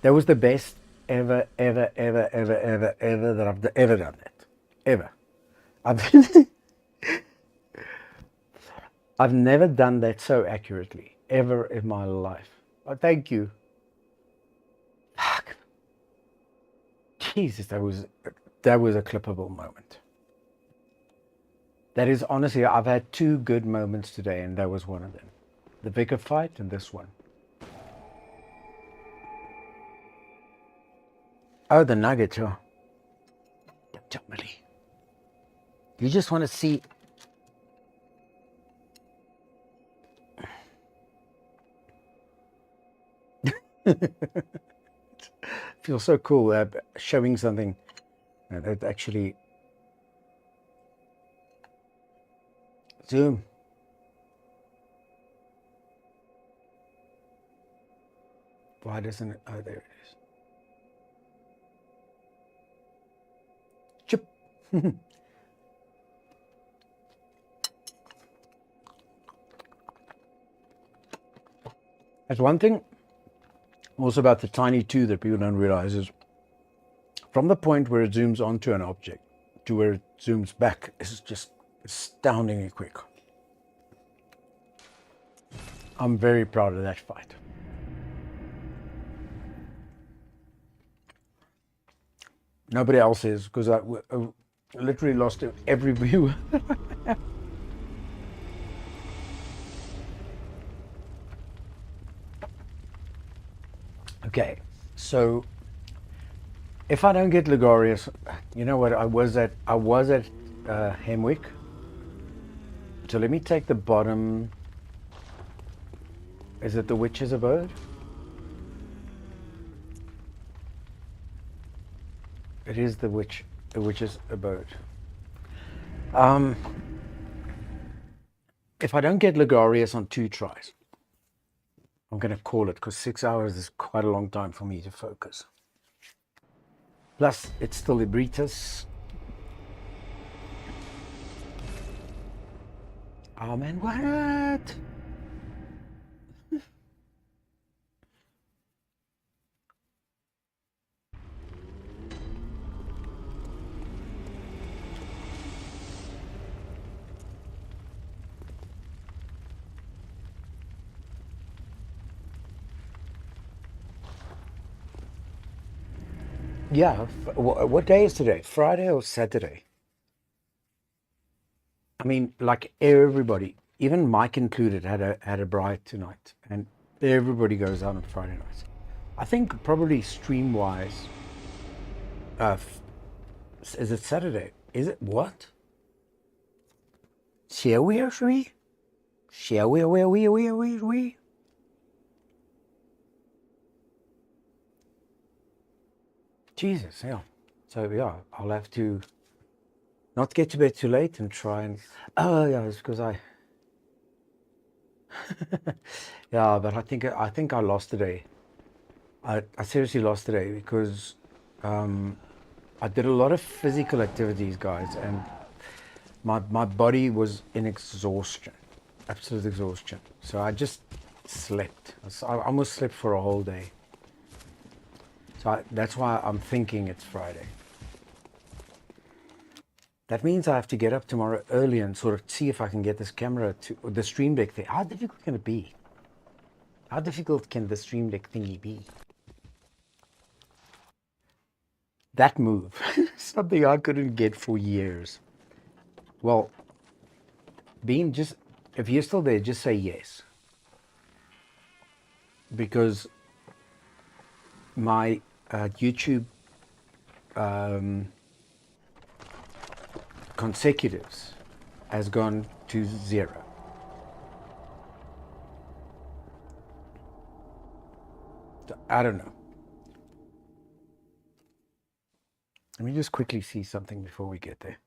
That was the best ever that I've ever done that. Ever. I've I've never done that so accurately ever in my life. Oh, thank you. Fuck. Jesus, that was a clippable moment. That is honestly, I've had two good moments today, and that was one of them. The Vicar fight and this one. Oh, the nugget, oh. Totally. You just want to see. Feels so cool showing something that actually. Zoom. Why doesn't it? Oh, there it is. Chip. That's one thing also about the Tiny 2 that people don't realize is from the point where it zooms onto an object to where it zooms back is just astoundingly quick. I'm very proud of that fight. Nobody else is, because I literally lost every viewer. Okay, so if I don't get Ligorius, you know what? I was at Hemwick. So let me take the bottom. Is it the Witch's Abode? It is the Witch's Abode. If I don't get Ligorius on 2 tries, I'm going to call it, because 6 hours is quite a long time for me to focus. Plus, it's still Ebritus. Oh man, what? Yeah, what day is today? Friday or Saturday? I mean, like everybody, even Mike included, had a bride tonight, and everybody goes out on Friday nights. I think probably stream wise, is it Saturday? Is it what? Shall we or shall we? Shall we? Jesus, yeah. So yeah, I'll have to not get to bed too late and try and. Oh yeah, it's because I. Yeah, but I think I lost today. I seriously lost today because I did a lot of physical activities, guys, and my body was in exhaustion, absolute exhaustion. So I just slept. I almost slept for a whole day. So that's why I'm thinking it's Friday. That means I have to get up tomorrow early and sort of see if I can get this camera to the Stream Deck thing. How difficult can it be? How difficult can the Stream Deck thingy be? That move, something I couldn't get for years. Well, Bean, if you're still there, just say yes. Because my YouTube consecutives has gone to 0. So, I don't know. Let me just quickly see something before we get there.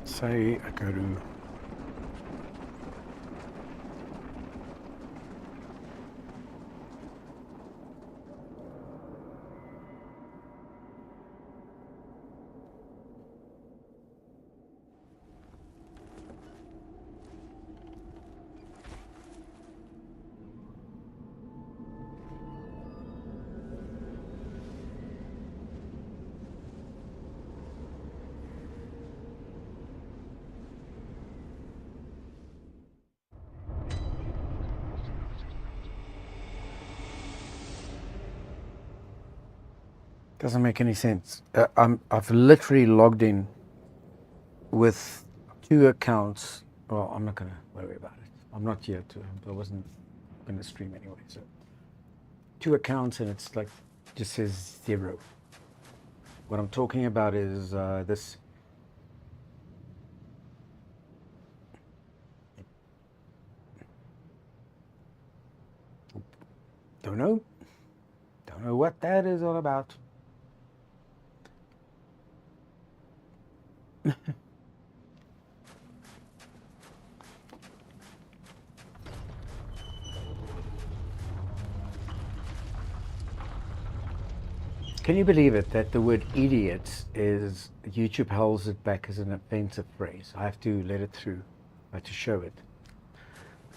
Say I go to Doesn't make any sense. I've literally logged in with 2 accounts. Well, I'm not going to worry about it. I'm not here to. I wasn't going to stream anyway. So 2 accounts and it's like just says 0. What I'm talking about is this. Don't know. Don't know what that is all about. Can you believe it that the word idiot is, YouTube holds it back as an offensive phrase? I have to let it through to show it.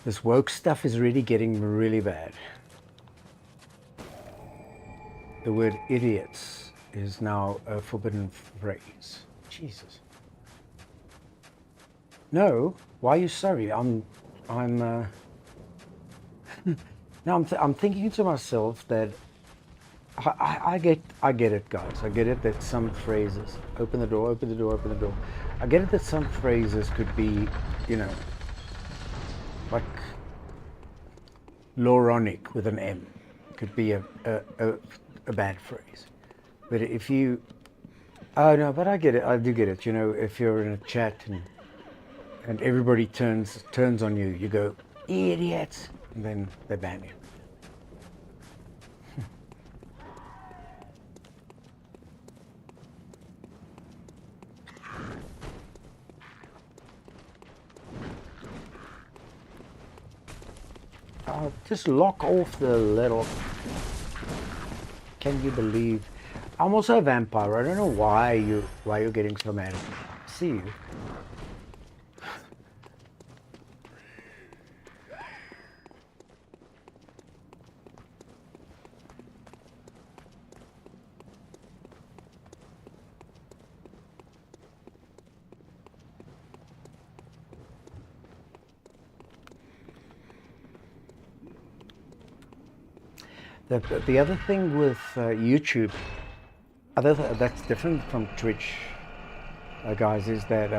This woke stuff is really getting really bad. The word idiots is now a forbidden phrase. Jesus. No, why are you sorry? I'm no, I'm thinking to myself that I get it, guys. I get it that some phrases, open the door, open the door, open the door. I get it that some phrases could be, you know, like loronic with an M. Could be a bad phrase. But if you, oh no, but I get it. I do get it. You know, if you're in a chat and everybody turns on you, you go, idiots, and then they ban you. Just lock off the little. Can you believe? I'm also a vampire. I don't know why you're getting so mad at me. I see you. The other thing with YouTube, that's different from Twitch, guys, is that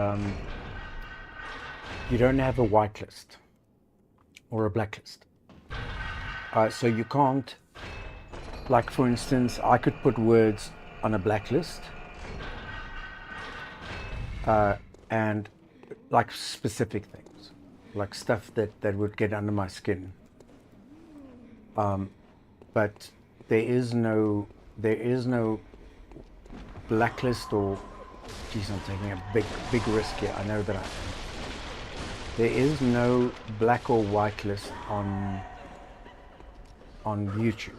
you don't have a whitelist or a blacklist. So you can't, like for instance, I could put words on a blacklist and like specific things, like stuff that would get under my skin. But there is no blacklist or, geez, I'm taking a big risk here. I know that there is no black or white list on YouTube.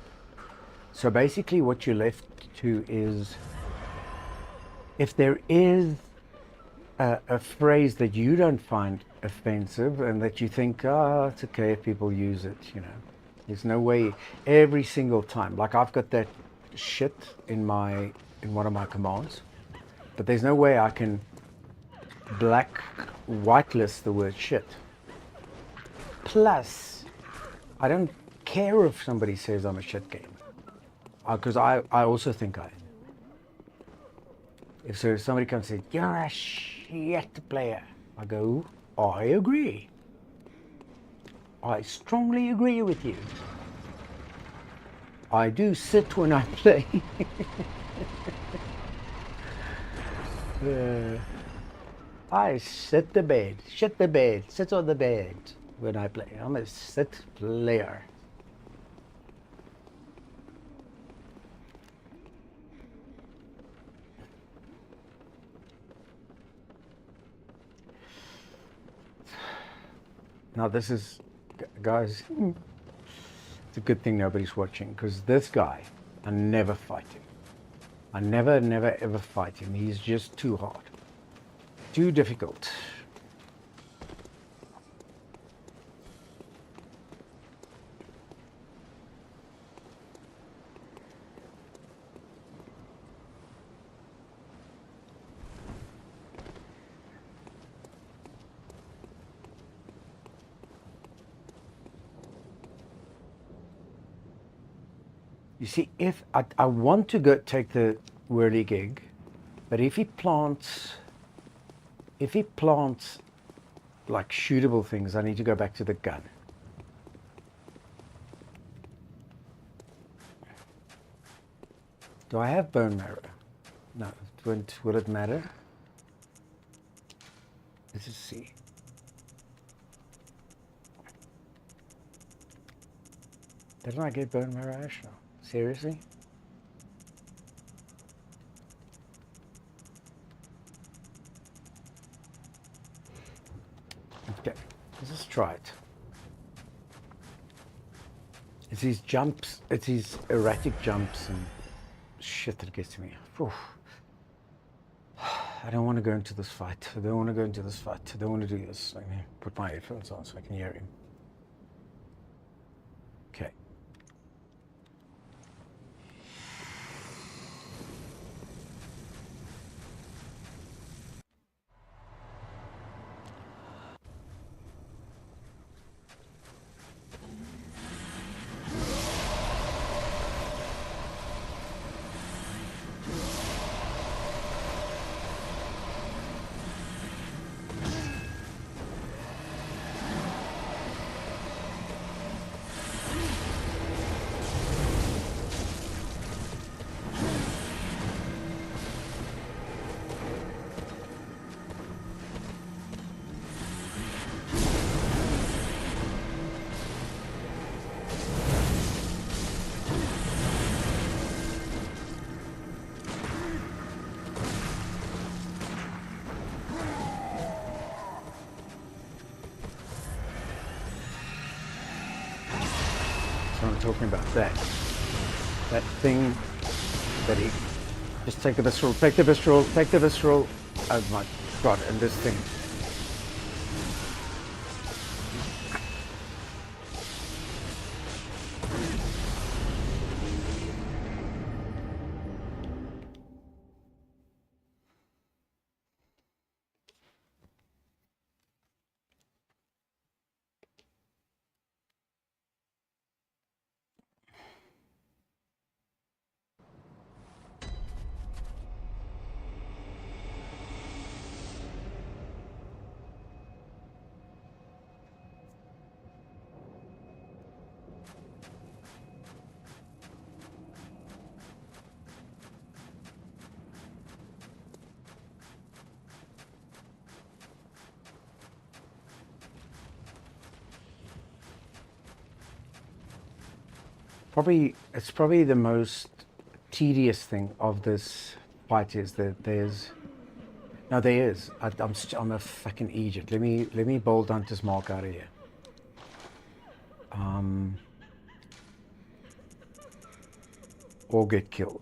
So basically what you're left to is, if there is a phrase that you don't find offensive and that you think, oh, it's okay if people use it, you know. There's no way every single time. Like I've got that shit in one of my commands, but there's no way I can whitelist the word shit. Plus, I don't care if somebody says I'm a shit gamer, because I also think I am. If somebody comes and says, you're a shit player, I go, I agree. I strongly agree with you. I do sit when I play. I shit the bed, sit on the bed when I play. I'm a sit player. Now this is, guys, it's a good thing nobody's watching, because this guy, I never fight him. I never ever fight him. He's just too hard, too difficult. You see, if I want to go take the whirligig, but if he plants like shootable things, I need to go back to the gun. Do I have bone marrow? No. Will it matter? Let's just see. Didn't I get bone marrow ash now? Seriously? Okay, let's just try it. It's these jumps, it's these erratic jumps and shit that gets me. Oof. I don't want to go into this fight. I don't want to go into this fight. I don't want to do this. Let me put my headphones on so I can hear him. Okay. I'm talking about that thing that he just take the visceral, take the visceral, take the visceral. Oh my god! And this thing. It's probably the most tedious thing of this fight is that there's no there is. I'm a fucking Egypt. Let me bold Hunter's mark out of here. Or get killed.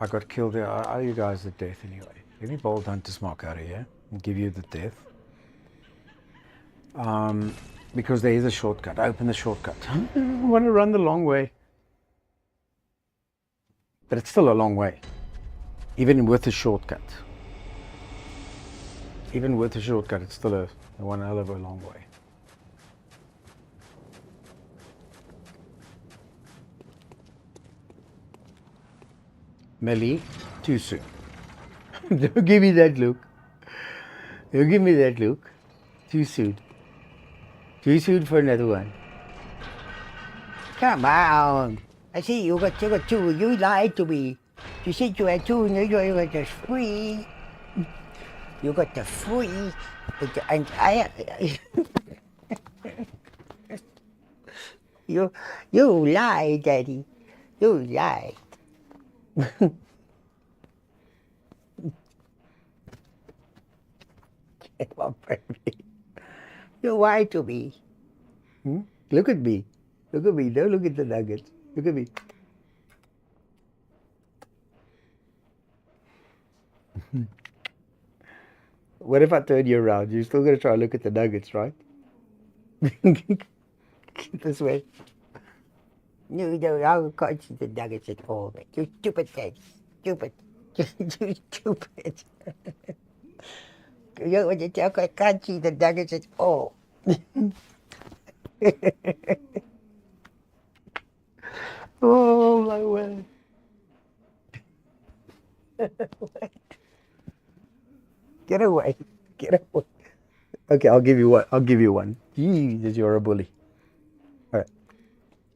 I got killed there. Are you guys the death anyway? Let me bold Hunter's mark out of here and give you the death. Because there is a shortcut. Open the shortcut. I want to run the long way. But it's still a long way. Even with a shortcut. Even with a shortcut, it's still a one hell of a long way. Melly, too soon. Don't give me that look. Don't give me that look. Too soon. Too soon for another one. Come on. I see you got two. You lied to me. You said you had two and you got the three. You got the three. And I... you lied, Daddy. You lied. Come on, baby. You lied to me. Look at me. Look at me. Don't look at the nuggets. Look at me. What if I turn you around? You're still going to try to look at the nuggets, right? This way. No, I can't see the nuggets at all. You stupid thing. Stupid. You stupid. You want to talk? I can't see the nuggets at all. Oh my word. Get away. Get away. Okay, I'll give you one. I'll give you one. Jesus, you're a bully. All right.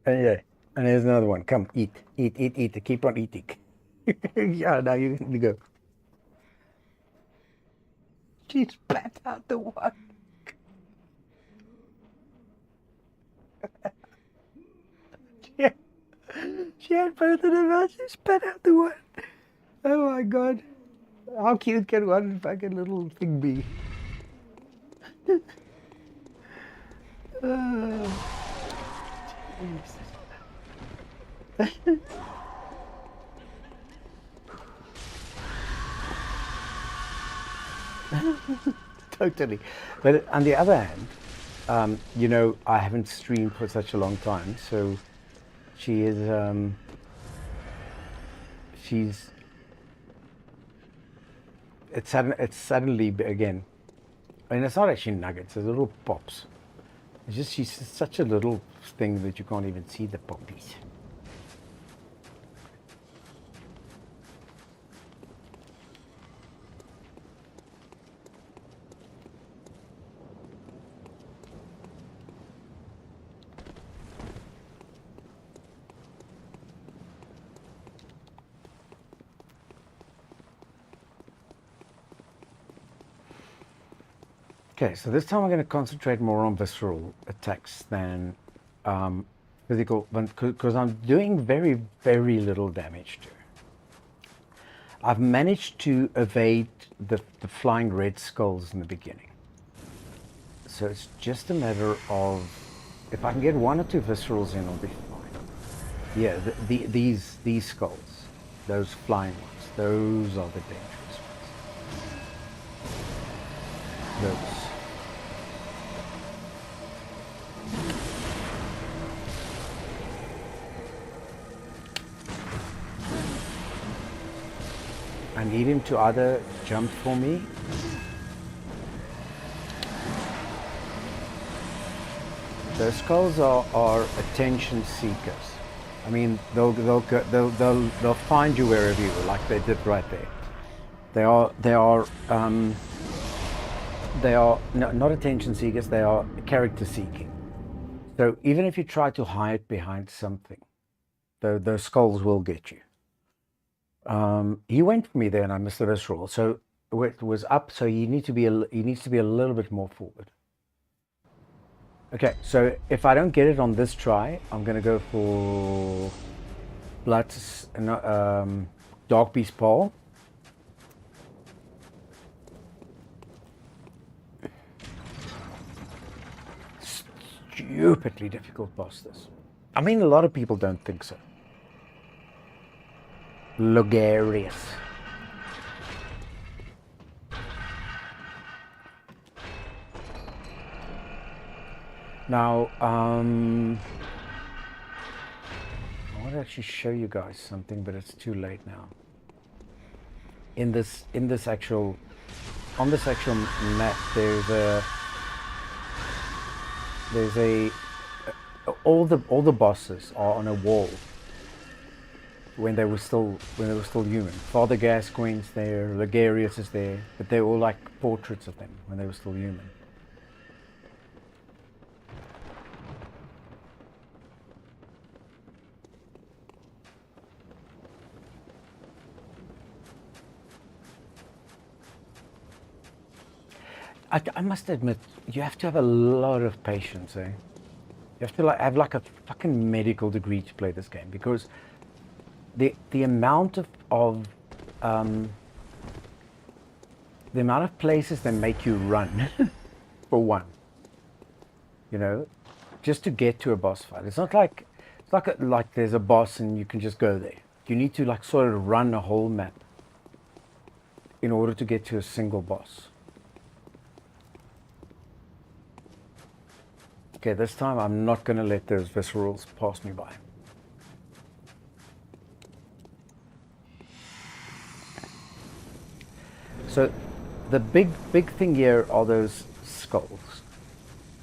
And yeah. And here's another one. Come, eat. Eat, eat, eat. Keep on eating. Yeah, now you can go. She spat out the one. Yeah. She had both of them out. She spat out the one. Oh my god. How cute can one fucking little thing be? Oh, Jesus. Totally. But on the other hand, you know, I haven't streamed for such a long time, so she is, it's suddenly, again, I mean, it's not actually nuggets, it's little pops. It's just, she's such a little thing that you can't even see the poppies. Okay, so this time I'm going to concentrate more on visceral attacks than physical, because I'm doing very, very little damage to her. I've managed to evade the flying red skulls in the beginning. So it's just a matter of, if I can get one or two viscerals in, I'll be fine. Yeah, these skulls, those flying ones, those are the dangerous ones. Those. I need him to either jump for me those skulls are attention seekers. I mean, they'll find you wherever you are, like they did right there. They are not attention seekers. They are character seeking. So even if you try to hide behind something, those skulls will get you. He went for me there, and I missed the visceral. So it was up. So he needs to be a little bit more forward. Okay, so if I don't get it on this try, I'm gonna go for Dark Beast Paul. Stupidly difficult boss this. I mean, a lot of people don't think so. Logarius. Now, I want to actually show you guys something, but it's too late now. On this actual map, all the bosses are on a wall. When they were still human. Father Gascoigne's there, Logarius is there, but they're all like portraits of them when they were still human. I must admit, you have to have a lot of patience, eh? You have to have like a fucking medical degree to play this game, because the amount of places they make you run, for one, you know, just to get to a boss fight. It's not like like there's a boss and you can just go there. You need to like sort of run a whole map in order to get to a single boss. Okay, this time I'm not going to let those viscerals pass me by. So the big thing here are those skulls.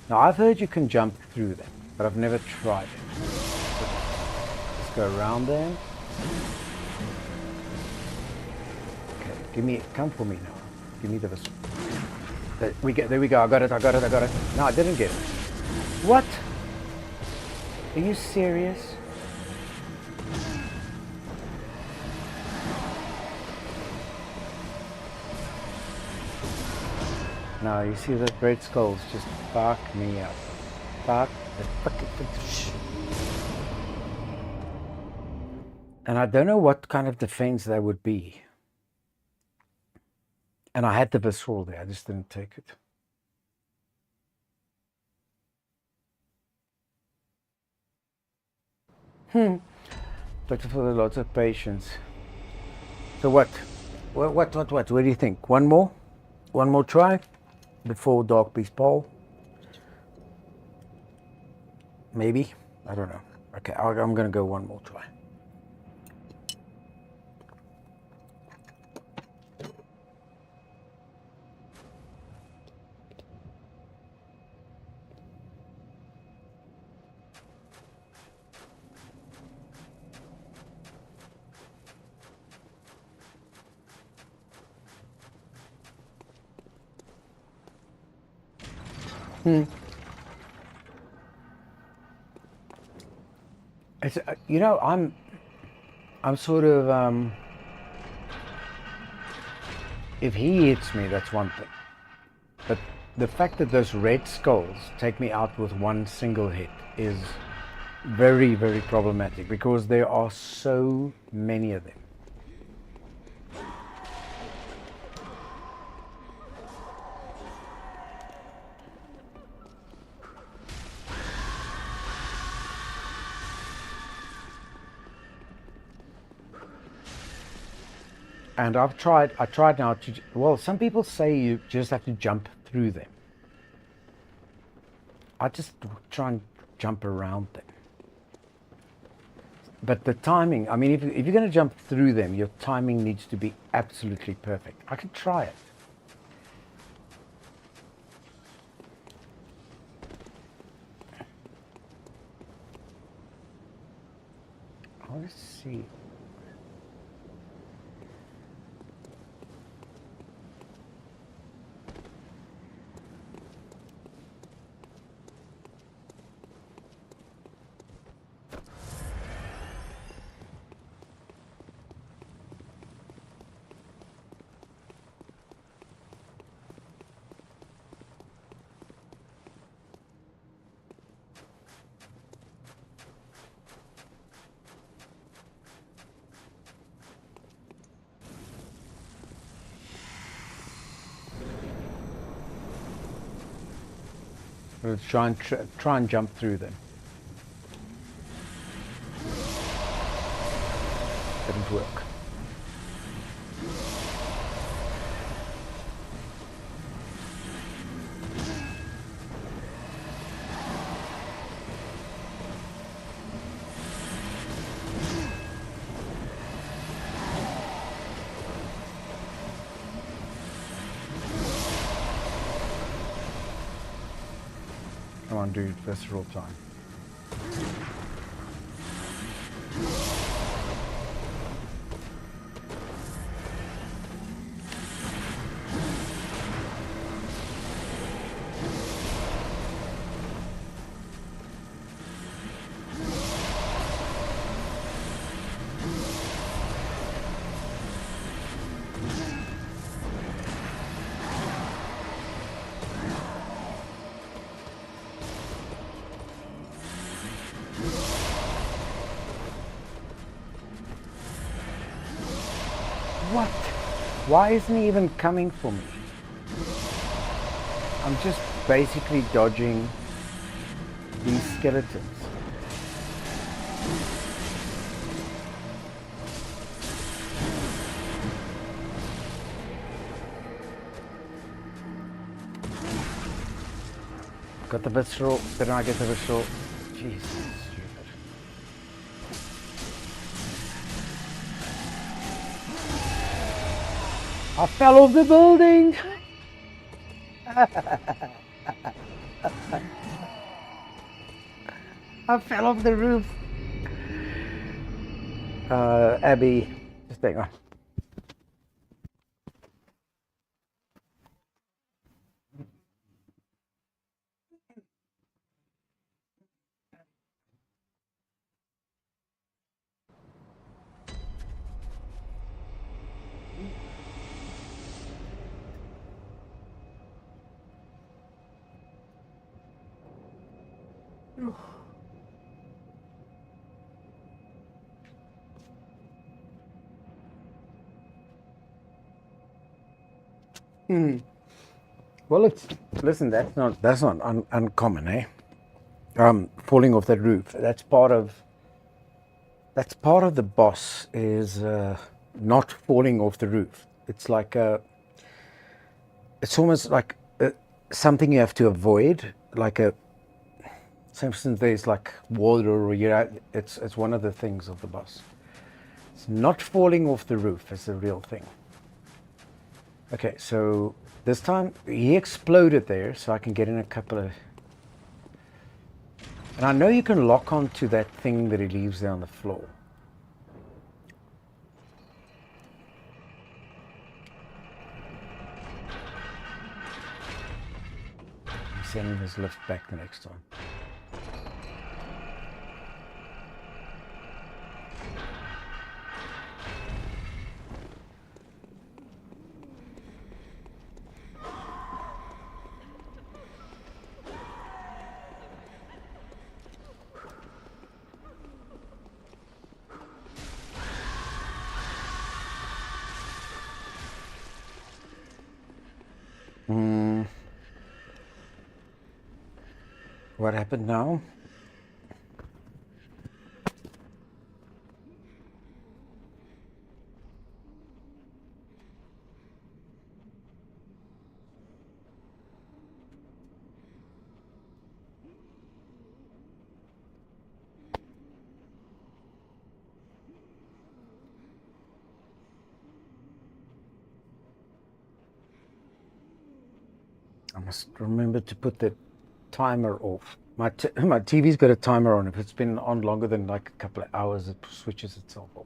Now I've heard you can jump through them, but I've never tried it. So go around them. Okay, come for me now. Give me the visceral. There we go, I got it. No, I didn't get it. What? Are you serious? No, you see that red skulls just fuck me up. Fuck the fucking shit. And I don't know what kind of defense that would be. And I had the visceral there, I just didn't take it. Doctor for lots of patience. So what? What? What do you think? One more? One more try? Before Dark Beast Pole? Maybe? I don't know. Okay, I'm gonna go one more try. It's, you know, I'm sort of, if he hits me, that's one thing. But the fact that those red skulls take me out with one single hit is very, very problematic because there are so many of them. And I tried now to, well, some people say you just have to jump through them. I just try and jump around them. But the timing, I mean, if you're going to jump through them, your timing needs to be absolutely perfect. I can try it. Let's see. Let's try and jump through them. Didn't work. Come on, dude, visceral time. What? Why isn't he even coming for me? I'm just basically dodging these skeletons. Got the visceral, did I get the visceral? Jesus, stupid. I fell off the building! I fell off the roof. Abby, just hang on. Well, listen. That's not uncommon, eh? Falling off that roof. That's part of the boss is not falling off the roof. It's like it's almost like something you have to avoid. Like for instance, there's like water, or it's one of the things of the boss. It's not falling off the roof is the real thing. Okay, so this time he exploded there, so I can get in a couple of. And I know you can lock onto that thing that he leaves there on the floor. I'm sending his lift back the next time. What happened now? I must remember to put the timer off. My TV's got a timer on. If it's been on longer than like a couple of hours, it switches itself off.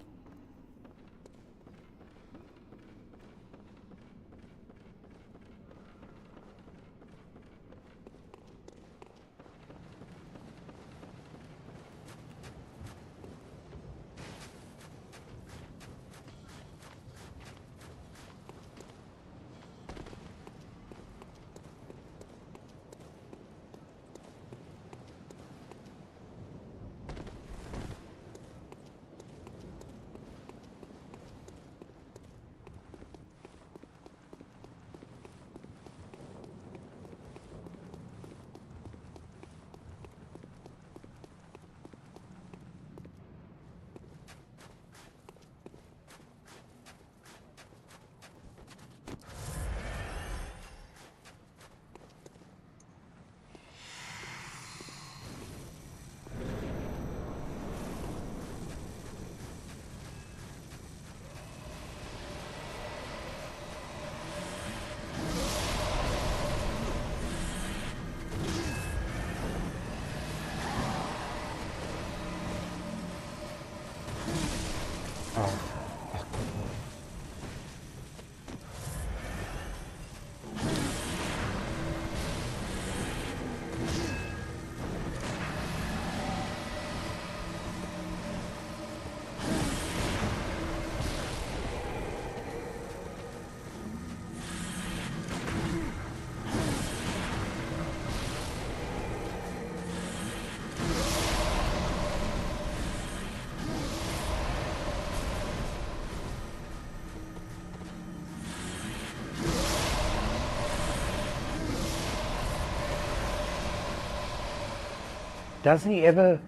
Doesn't he ever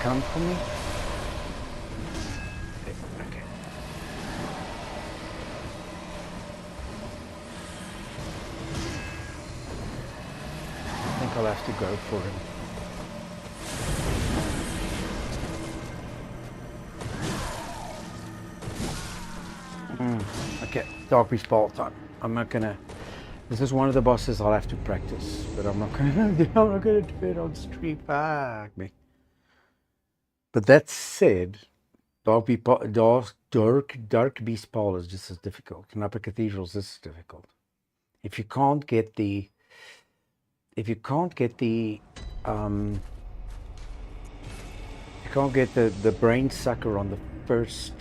come for me? Okay. I think I'll have to go for him. Okay, Dark Beast ball time. I'm not gonna. This is one of the bosses I'll have to practice, but I'm not gonna do it on stream. Fuck me. But that said, Dark Beast Pole is just as difficult, and Upper Cathedral is just as difficult. If you can't get the brain sucker on the first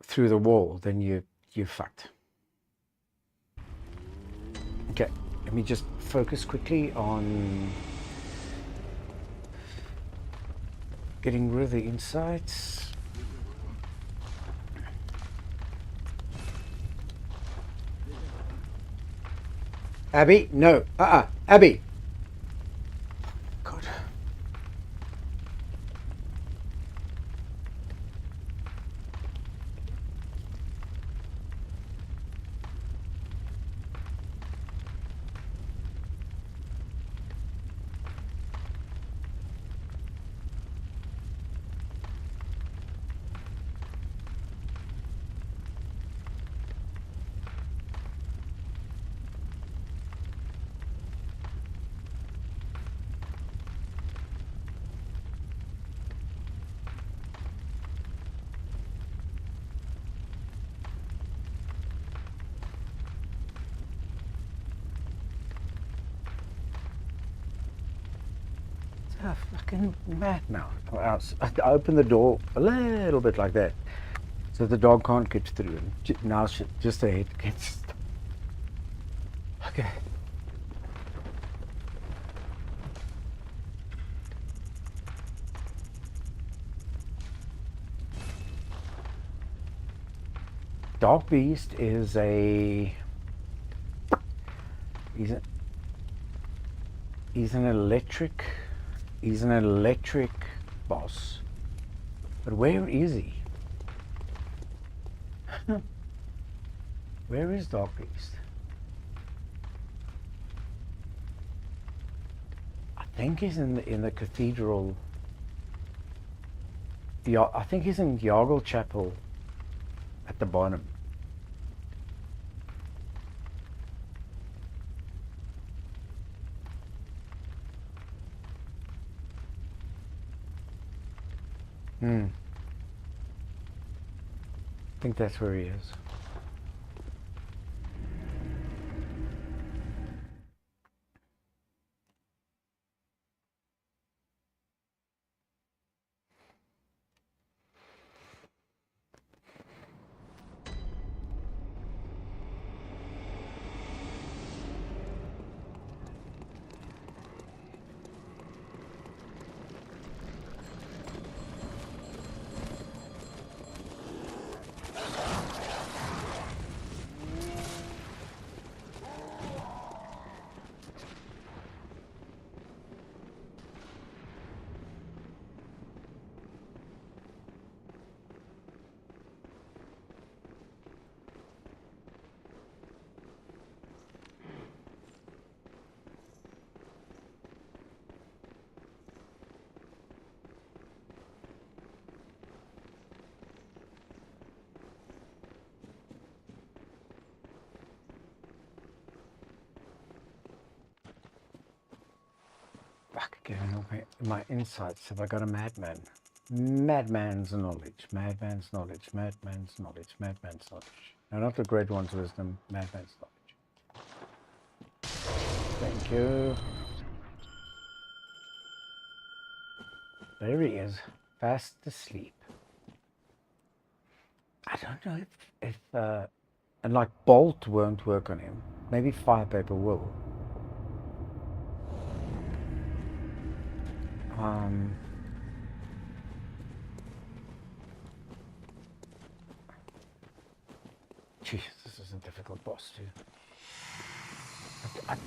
through the wall, then you're fucked. Okay, let me just focus quickly on getting rid of the insights. Abby, no, Abby. God. Fucking mad now. I open the door a little bit like that, so the dog can't get through. And now just the head gets. Okay. Dark Beast is he's an electric boss. But where is he? Where is Dark Beast? I think he's in the cathedral. Yeah, I think he's in Yargle Chapel at the bottom. I think that's where he is. Fuck, getting all my insights. Have I got a madman? Madman's knowledge, madman's knowledge, madman's knowledge, madman's knowledge. No, not the great one's wisdom, madman's knowledge. Thank you. There he is, fast asleep. I don't know if and like Bolt won't work on him. Maybe Firepaper will. Jeez, this is a difficult boss too.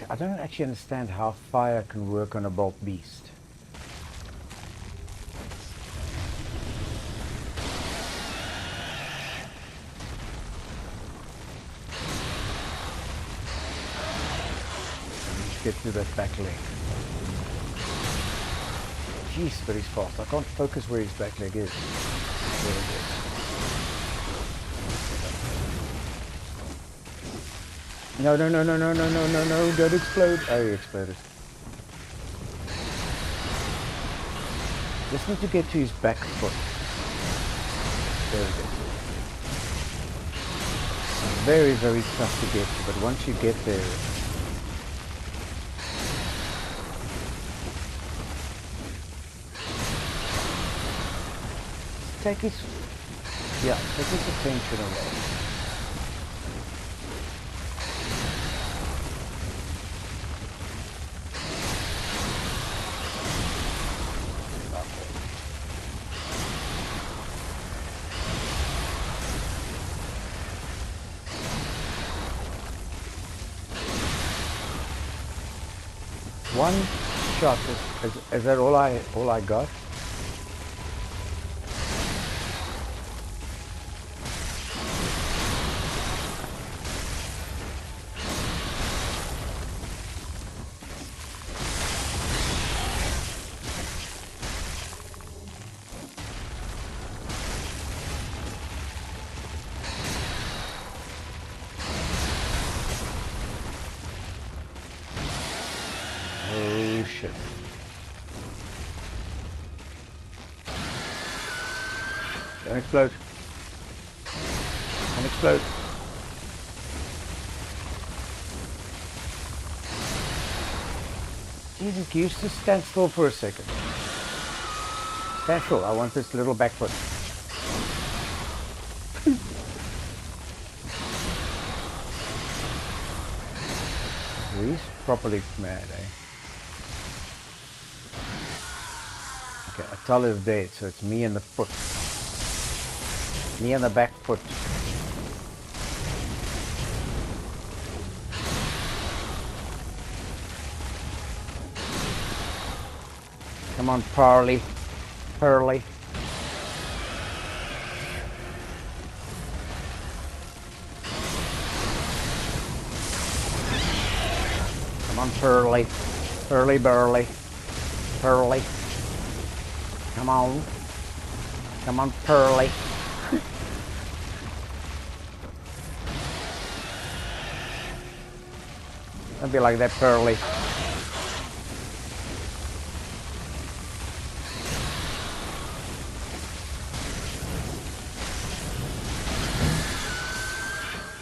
I don't actually understand how fire can work on a Bolt Beast. Let's get to that back leg. Jeez, but he's fast. I can't focus where his back leg is. There it is. No, don't explode. Oh, he exploded. Just need to get to his back foot. There we go. Very, very tough to get to, but once you get there, take his attention away. One shot, is that all I got? Oh shit. Don't explode. Don't explode. Jesus, you used to stand still for a second. Stand still, I want this little back foot. He's properly mad, eh? Okay, Atal is dead, so it's me and the foot. Me and the back foot. Come on, Pearly. Pearly. Come on, Pearly. Pearly Burly. Pearly. Come on. Come on, Pearly. Don't be like that, Pearly.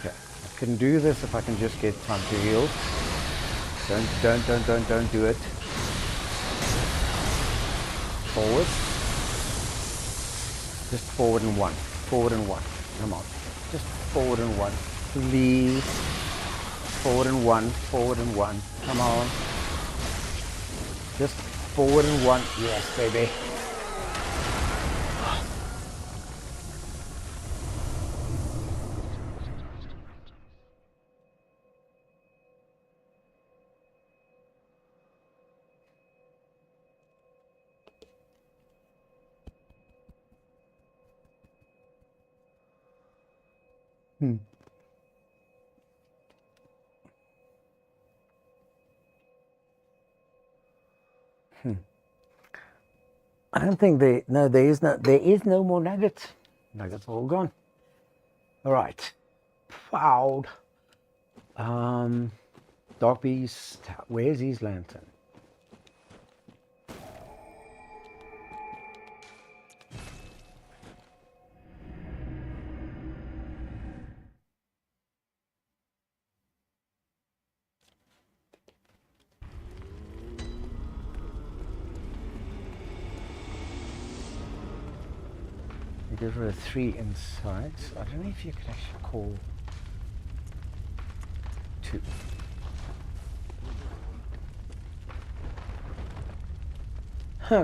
Okay, I can do this if I can just get time to heal. Don't do it. Forward. Just forward and one. Forward and one. Come on. Just forward and one. Please. Forward and one. Forward and one. Come on. Just forward and one. Yes, baby. I don't think there is no more nuggets. Nuggets are all gone. All right. Fouled. Dark Beast. Where's his lantern? There were 3 inside. I don't know if you can actually call 2.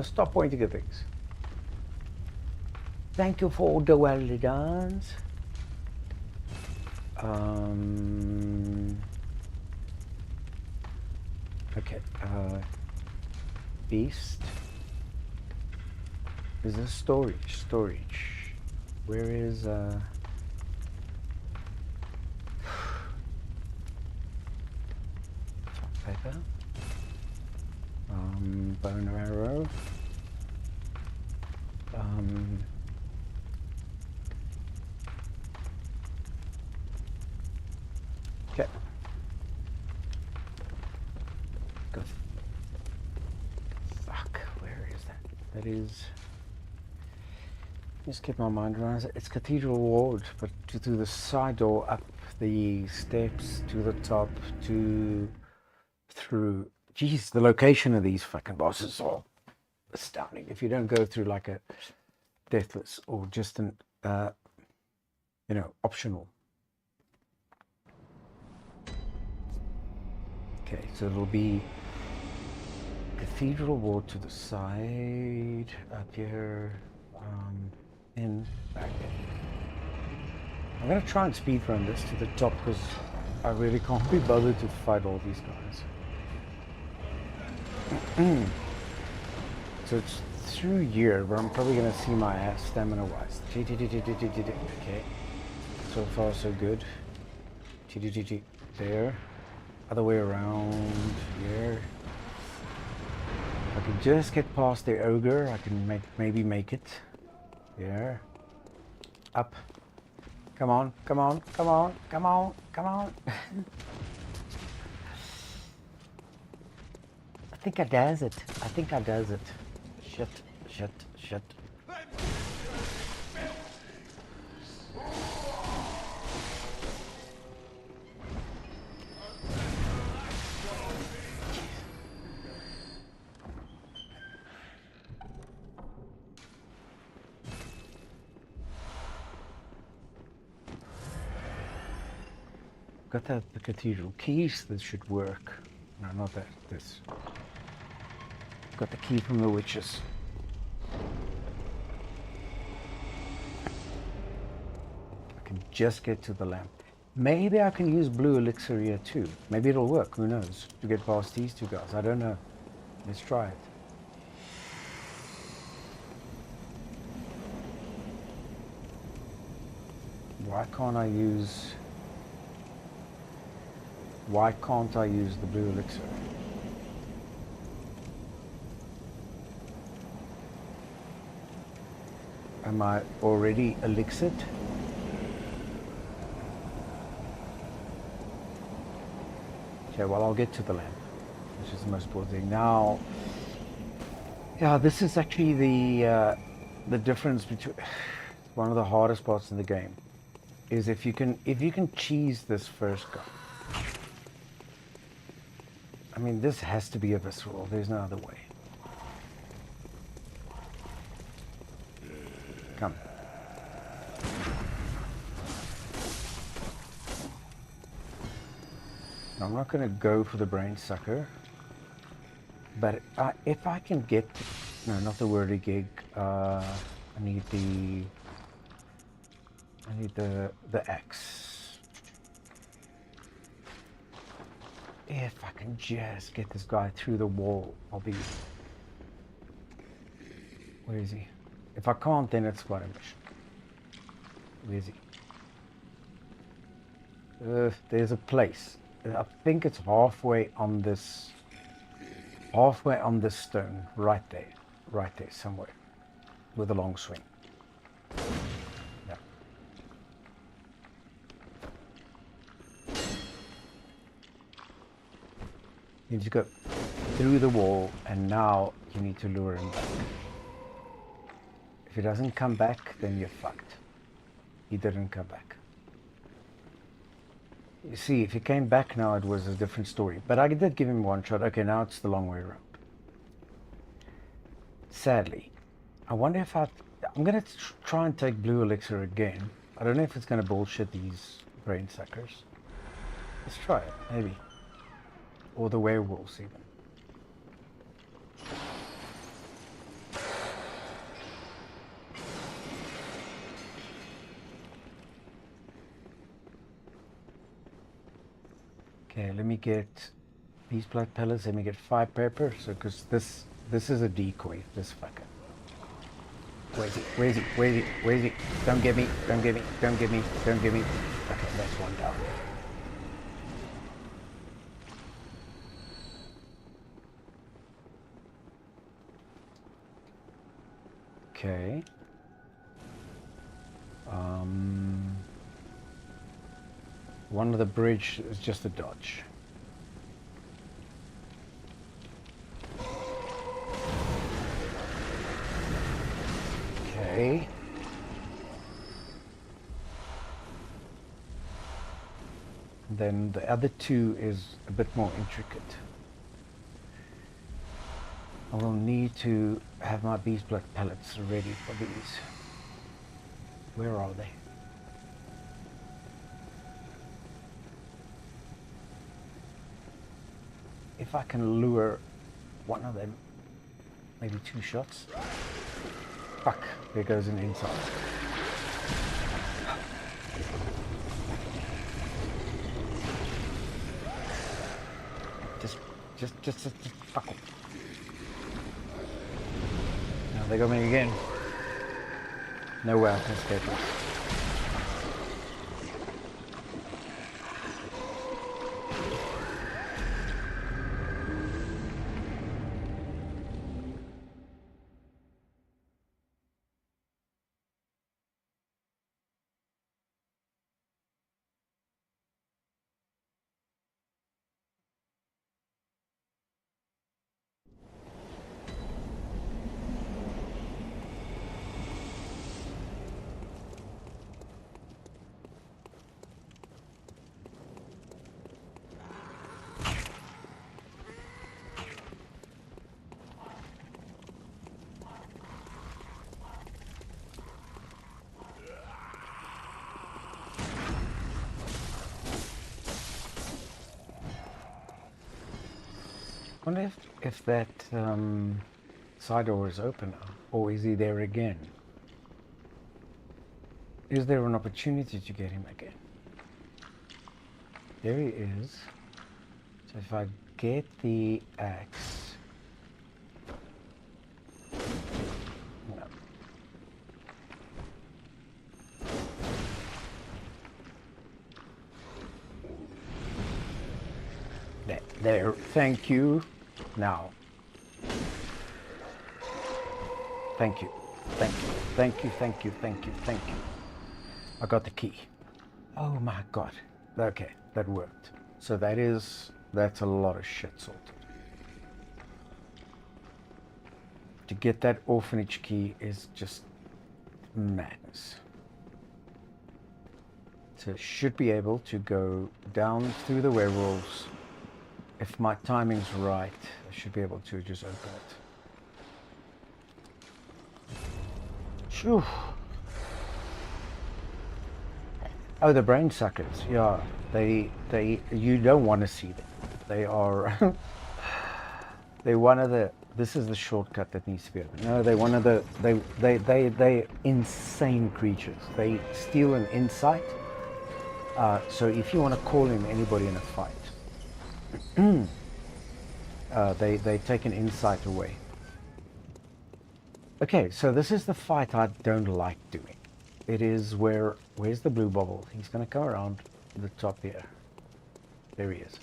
Stop pointing at things. Thank you for all the well done. Okay. Beast. Is this storage? Where is paper? Bone arrow. Okay. Good. Fuck, where is that? That is... Just keep my mind around it. It's Cathedral Ward, but to the side door, up the steps, to the top, through... Jeez, the location of these fucking bosses are astounding. If you don't go through like a Deathless or just an, you know, optional. Okay, so it'll be Cathedral Ward to the side, up here, in, back in. I'm gonna try and speedrun this to the top because I really can't be bothered to fight all these guys. So it's through here where I'm probably gonna see my ass stamina wise. Okay, so far so good. There, other way around here. If I can just get past the ogre, I can maybe make it. Here, up. Come on, come on, come on, come on, come on. I think I does it. I think I does it. Shit, shit, shit. Got the cathedral keys that should work. No, not that. This. Got the key from the witches. I can just get to the lamp. Maybe I can use blue elixir here too. Maybe it'll work. Who knows? To get past these two guys. I don't know. Let's try it. Why can't I use the blue elixir? Am I already elixired? Okay, well, I'll get to the lamp, which is the most important thing. Now, yeah, this is actually the difference between one of the hardest parts in the game is if you can cheese this first guy. I mean, this has to be a visceral. There's no other way. Come. Now, I'm not going to go for the brain sucker, but if I can get, no, not the wordy gig. I need the axe. If I can just get this guy through the wall, I'll be... Where is he? If I can't, then it's quite a mission. Where is he? There's a place. I think it's halfway on this stone, right there somewhere, with a long swing. Yeah. You need to go through the wall, and now you need to lure him back. If he doesn't come back, then you're fucked. He didn't come back. You see, if he came back now, it was a different story. But I did give him one shot. Okay, now it's the long way around. Sadly, I wonder if I'm going to try and take blue elixir again. I don't know if it's going to bullshit these brain suckers. Let's try it, maybe. Or the werewolves even. Okay, let me get these black pellets. Let me get 5 pepper. So, because this is a decoy. This fucker. Where is he? Where is he? Where is he? Where is he? Don't get me! Don't get me! Don't get me! Don't get me! Okay, that's one down. Okay. One of the bridge is just a dodge. Okay. Then the other two is a bit more intricate. I will need to have my beast blood pellets ready for these. Where are they? If I can lure one of them, maybe 2 shots. Fuck, there goes an inside. Just fuck off. Now they got me again. No way I can escape this. I wonder if that side door is open now, or is he there again? Is there an opportunity to get him again? There he is. So if I get the axe... No. There, thank you. Now. Thank you. Thank you. Thank you, thank you, thank you, thank you. I got the key. Oh my god. Okay, that worked. So that's a lot of shit sorted. To get that orphanage key is just madness. So should be able to go down through the werewolves. If my timing's right, I should be able to just open it. Phew. Oh, the brain suckers. Yeah, you don't want to see them. They are, they're one of the, this is the shortcut that needs to be opened. No, they're one of the, they insane creatures. They steal an insight. So if you want to call in anybody in a fight, they take an insight away. Okay, so this is the fight I don't like doing. It is where's the blue bubble? He's going to come around the top here. There he is.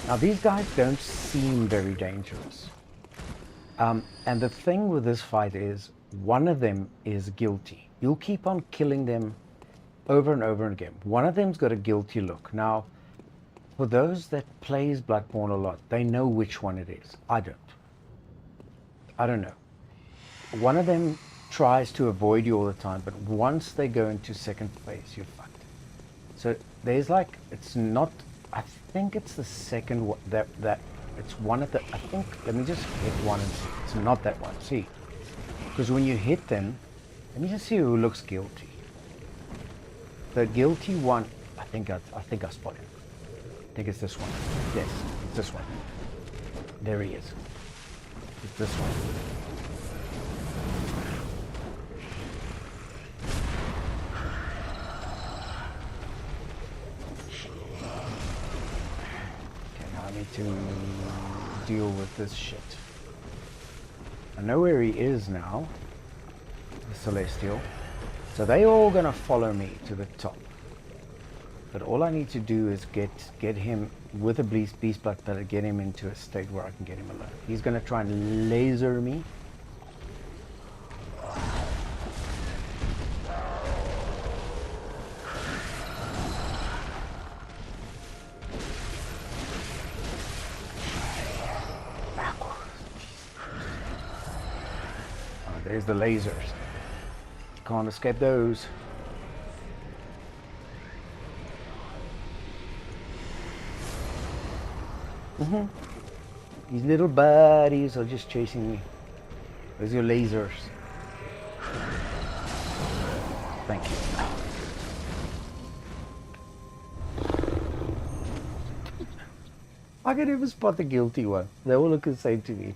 Now these guys don't seem very dangerous. And the thing with this fight is one of them is guilty. You'll keep on killing them over and over again. One of them's got a guilty look. Now, for those that plays Bloodborne a lot, they know which one it is. I don't. I don't know. One of them tries to avoid you all the time, but once they go into second phase, you're fucked. So there's like, it's not, I think it's the second one, that it's one of the, I think, let me just hit one and see. It's not that one, see? Because when you hit them, let me just see who looks guilty. The guilty one, I think I spotted him. I think it's this one. Yes, it's this one. There he is. It's this one. Okay, now I need to deal with this shit. I know where he is now. The Celestial. So they all gonna follow me to the top. But all I need to do is get him with a beast blood pellet, get him into a state where I can get him alone. He's gonna try and laser me. There's the lasers. Can't escape those. These little buddies are just chasing me. Where's your lasers? Thank you. I can never spot the guilty one. They all look the same to me.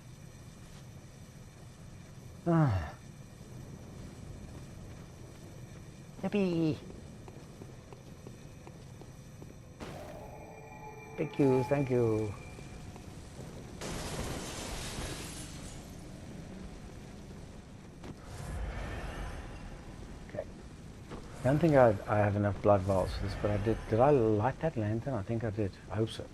Yippee! Thank you, thank you. Okay. I don't think I have enough blood vials for this, but I did. Did I light that lantern? I think I did. I hope so.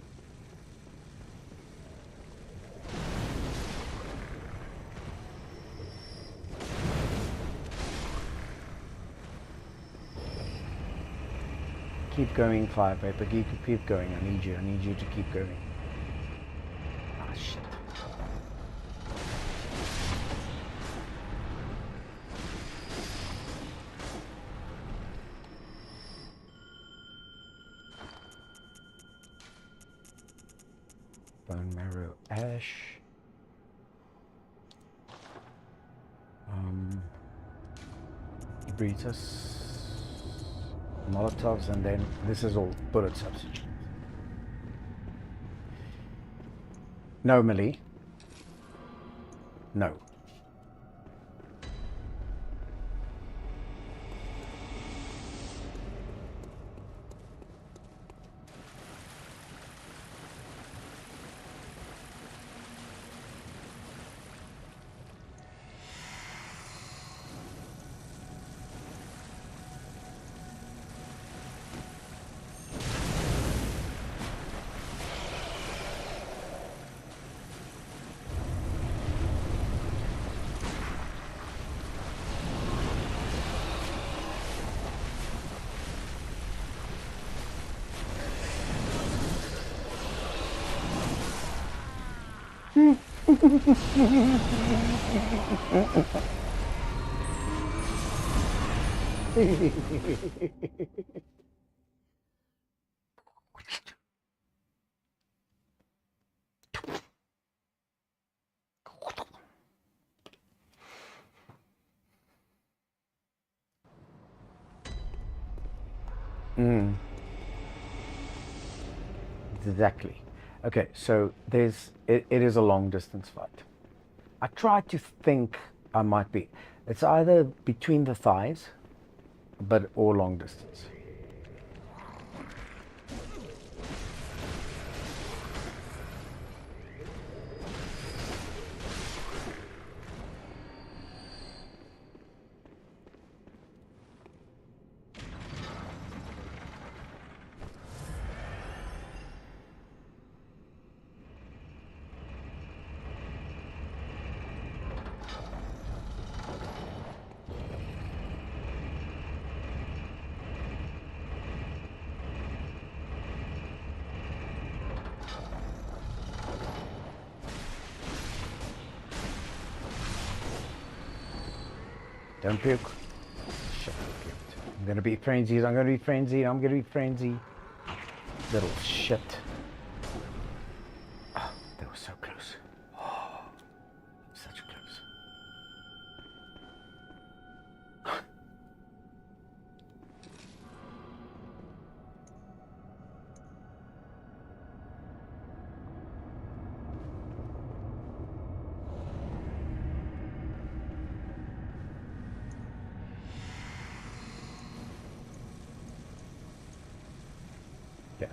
Keep going, Fire Paper. Keep going. I need you to keep going. Ah, shit. Bone marrow ash. Ebritus. Molotovs, and then this is all bullet substitutes. No melee. No. Exactly. Okay, so it is a long distance fight. I try to think I might be. It's either between the thighs, or long distance. Don't puke. Shut up. I'm gonna be frenzied. I'm gonna be frenzied. I'm gonna be frenzied. Little shit. Oh, that was so close. Oh, such close. Yeah.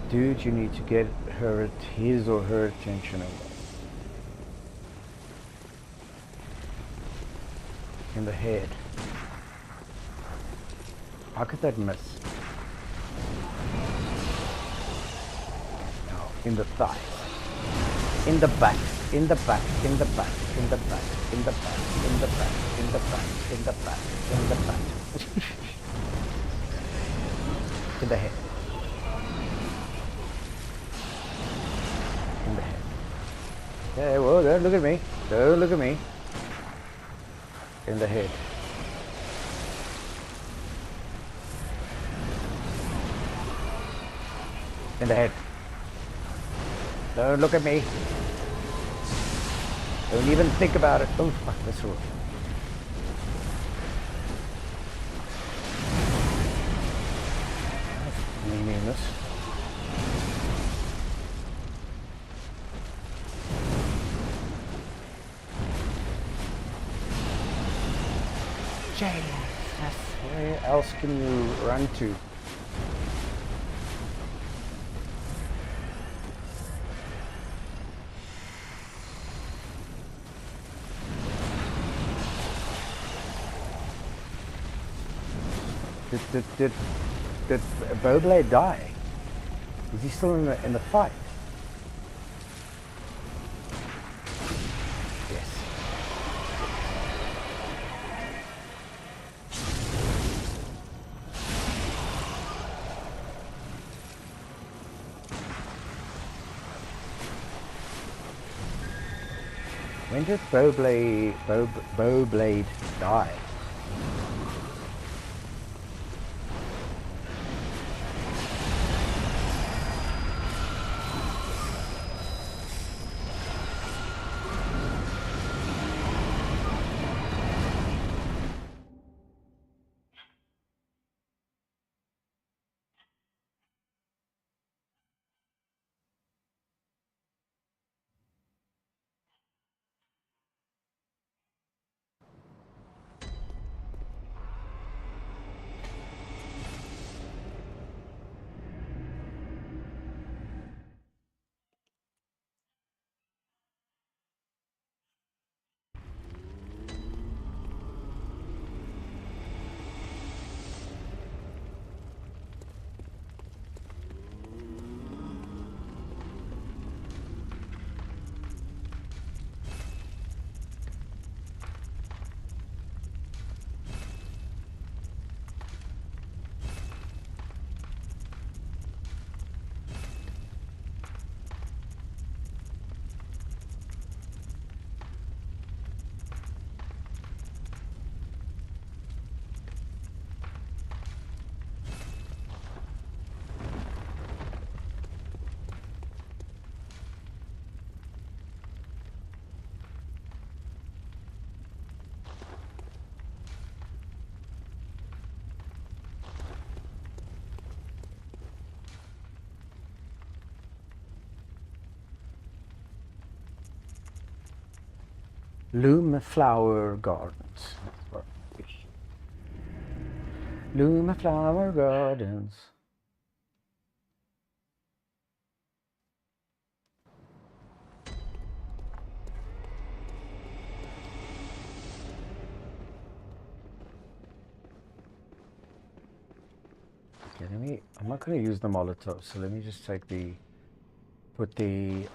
Dude, you need to get his or her attention away. In the head. How could that miss? No, in the thighs. In the back. In the back. In the back. In the back. In the back. In the back. In the back. In the back. In the back. In the head. In the head. Yeah, well, don't look at me. Don't look at me. In the head. In the head. Don't look at me. Don't even think about it. Oh, fuck, this will. Meaning this. Jesus, where else can you run to? Did Bowblade die? Is he still in the fight? Yes. When did Bowblade die? Loom Flower Gardens. Loom Flower Gardens. Okay, I'm not going to use the Molotov, so let me just take put the,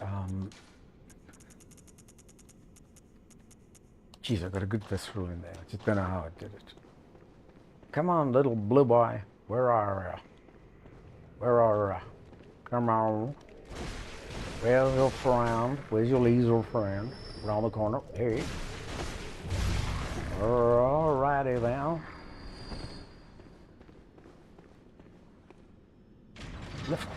geez, I got a good visceral in there. I just don't know how I did it. Come on, little blue boy. Where are you? Where are you? Come on. Where's your friend? Where's your laser friend? Around the corner. Hey. Alrighty then. Lift.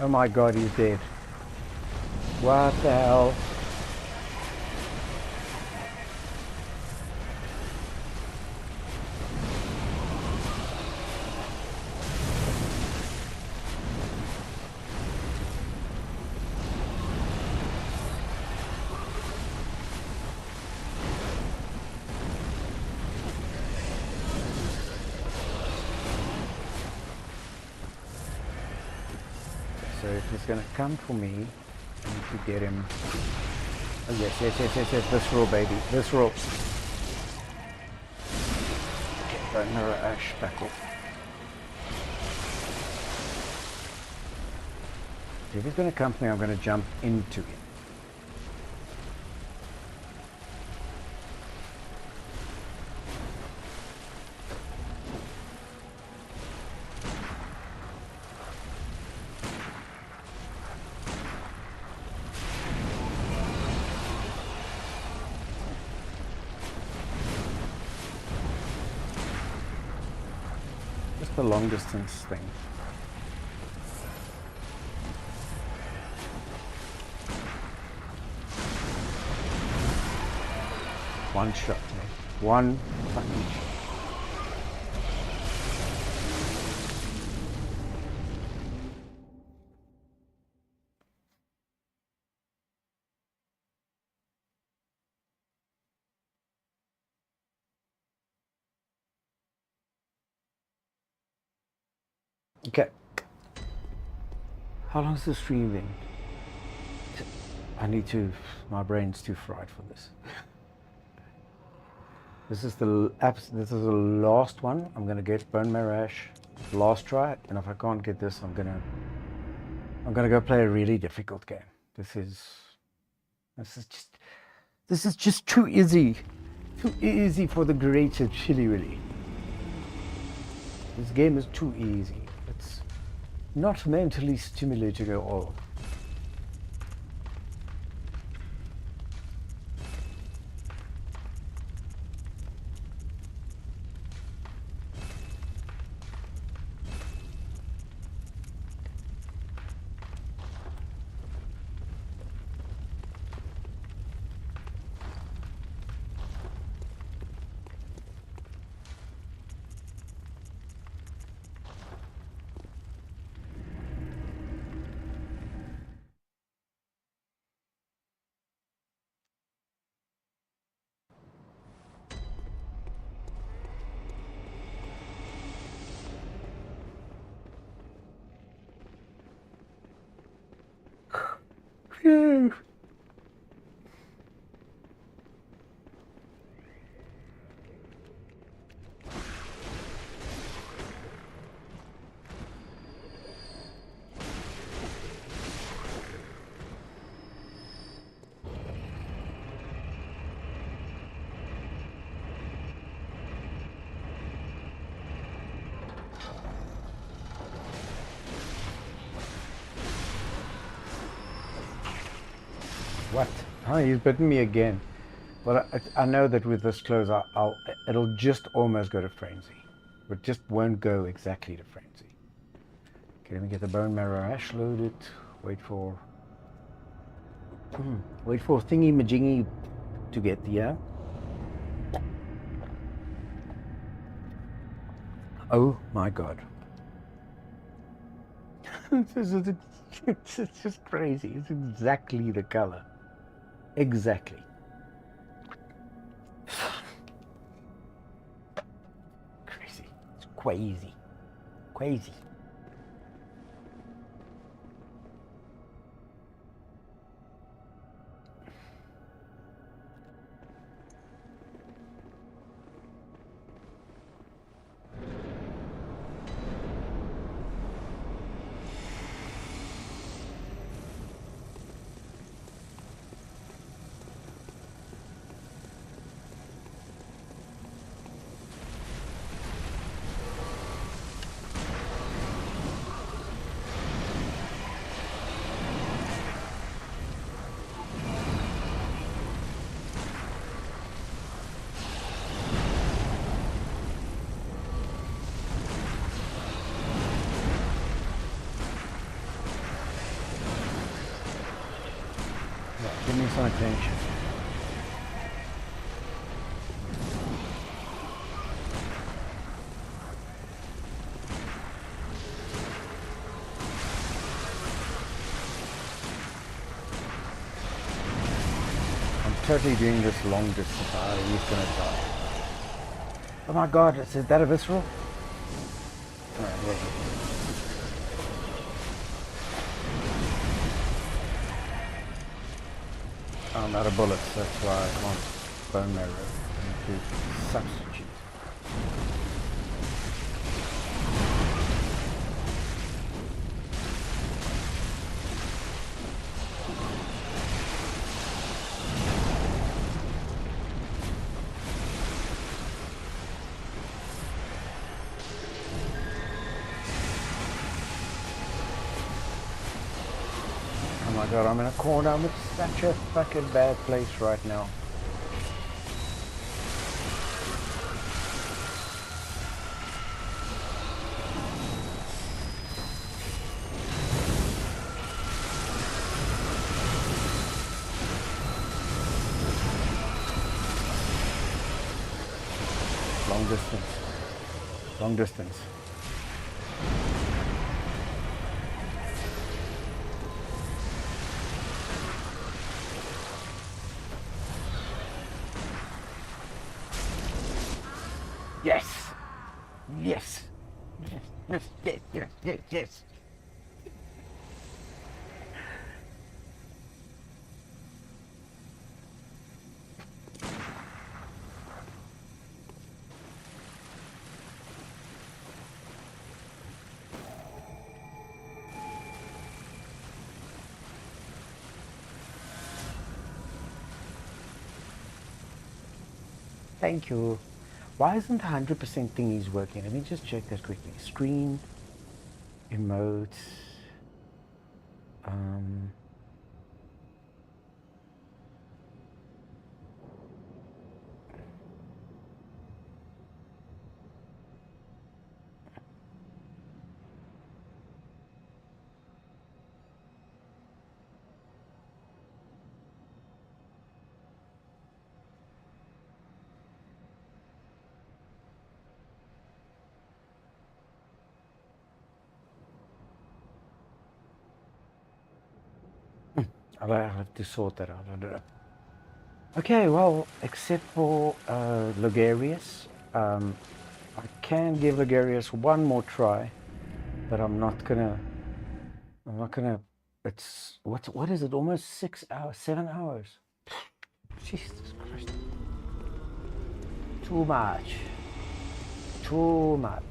Oh my god, he's dead. What the hell? So if he's gonna come for me, I need to get him. Oh yes, yes, yes, yes, yes, this roll, baby, this roll. Okay, bone marrow ash, back off. If he's gonna come for me, I'm gonna jump into him. Just a long distance thing. One shot, mate. One fucking shot. Okay. How long is the stream then? I need to, my brain's too fried for this. This is the last one. I'm gonna get bone marrow ash, last try, and if I can't get this, I'm gonna go play a really difficult game. This is just too easy for the greater chili really. This game is too easy. It's not mentally stimulating at all. Phew. What? Oh, he's bitten me again. But I know that with this close, it'll just almost go to frenzy. But just won't go exactly to frenzy. Okay, let me get the bone marrow ash loaded. Wait for thingy majingy to get here. Oh my god. It's just crazy. It's exactly the color. Exactly. Crazy. It's crazy. Crazy. Yeah, give me some attention. I'm totally doing this long distance. He's gonna die. Oh my god, is that a visceral? Oh, yeah. I'm out of bullets, that's why I can't bone marrow. I need to substitute. Oh my god, I'm in a corner. I'm in such a fucking bad place right now. Long distance. Long distance. Yes! Yes! Yes, yes, yes, yes, yes, yes. Thank you. Why isn't the 100% thingies working? Let me just check that quickly. Screen, emotes, um, I'll have to sort that out. I don't know. Okay, well, except for Logarius, I can give Logarius one more try, but I'm not gonna, it's, what is it, almost 6 hours, 7 hours? Jesus Christ. Too much. Too much.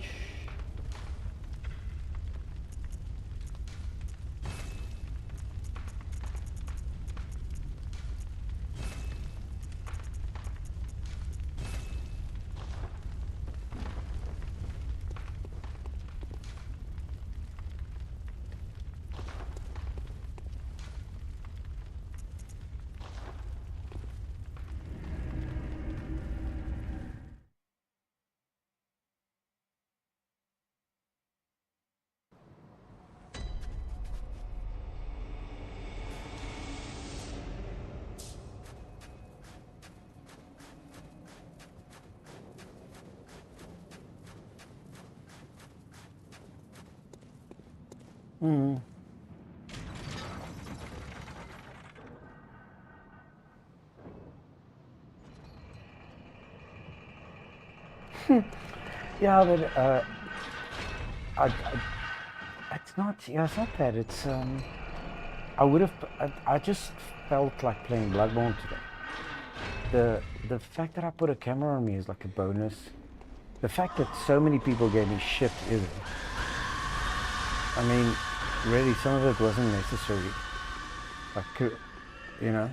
Mm. Yeah, but it's not. Yeah, it's not that. It's I would have. I just felt like playing Bloodborne today. The fact that I put a camera on me is like a bonus. The fact that so many people gave me shit isn't. I mean, really, some of it wasn't necessary. Like, you know.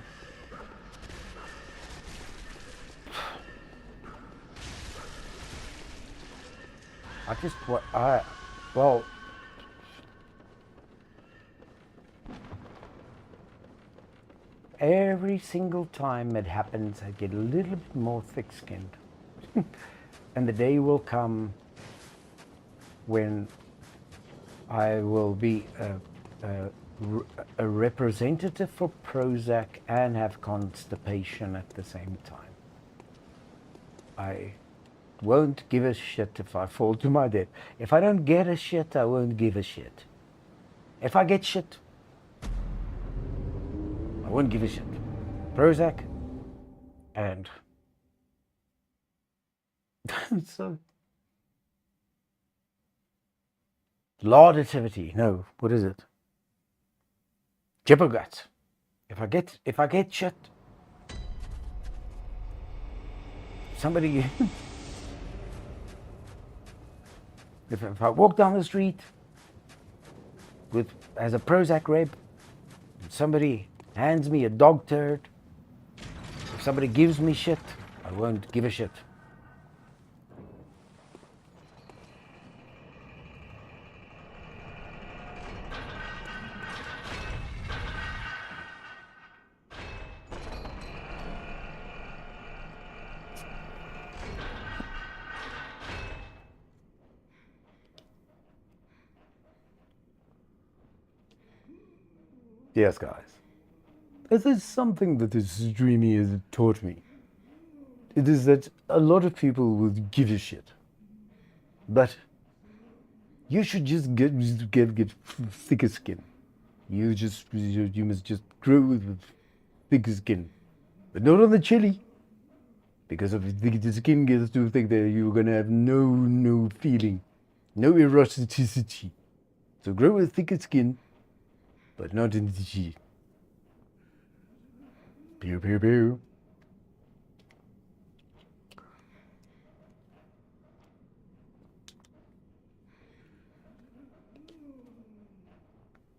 Well, every single time it happens, I get a little bit more thick-skinned. And the day will come when I will be a representative for Prozac and have constipation at the same time. I won't give a shit if I fall to my death. If I don't get a shit, I won't give a shit. If I get shit, I won't give a shit. Prozac and so laudativity. No, what is it? Jibberguts. If I get shit, somebody. if I walk down the street with as a Prozac rep, somebody hands me a dog turd. If somebody gives me shit, I won't give a shit. Yes, guys. This is something that this streamy has taught me. It is that a lot of people will give a shit. But you should just get thicker skin. You must just grow with thicker skin. But not on the chili. Because if the skin gets too thick there, you're gonna have no feeling. No eroticity. So grow with thicker skin, but not in the chili. Pew pew pew.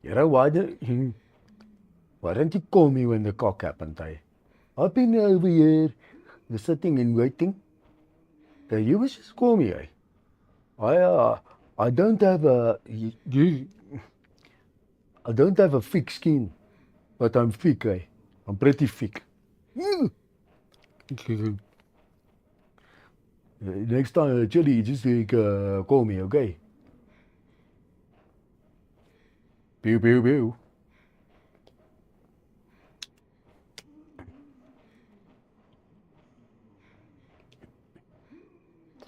You know, why don't you call me when the cock happened, eh? I've been over here, sitting and waiting. You must just call me, eh? I don't have I don't have a thick skin, but I'm thick, eh? I'm pretty thick. Next time, Chili, just call me, okay? Pew pew pew.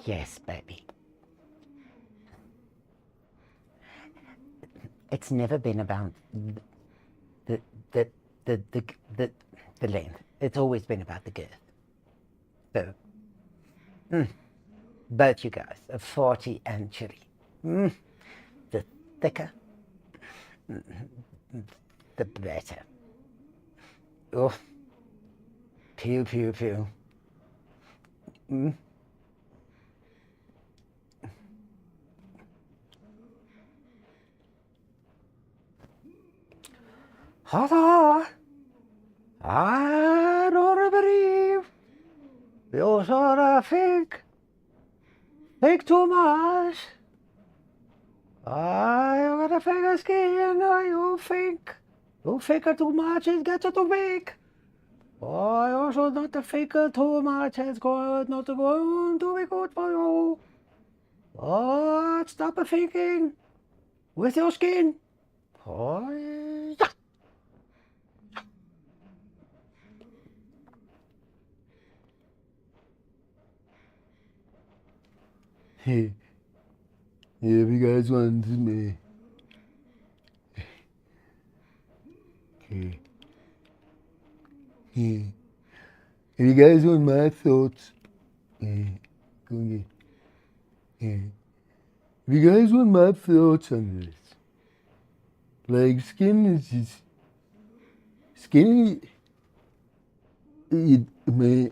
Yes, baby. It's never been about the length. It's always been about the girth. So, both you guys, a 40 and Chili. The thicker, the better. Oh, pew pew pew. Hata, I don't believe you sort of think too much. You got a figure skin, you think too much, it gets too big. I also not to figure too much, it's going not going to be good for you. Stop thinking with your skin. Yeah. Hey, if you guys want me, okay. If you guys want my thoughts, go get. If you guys want my thoughts on this, like skin is just skin. It may.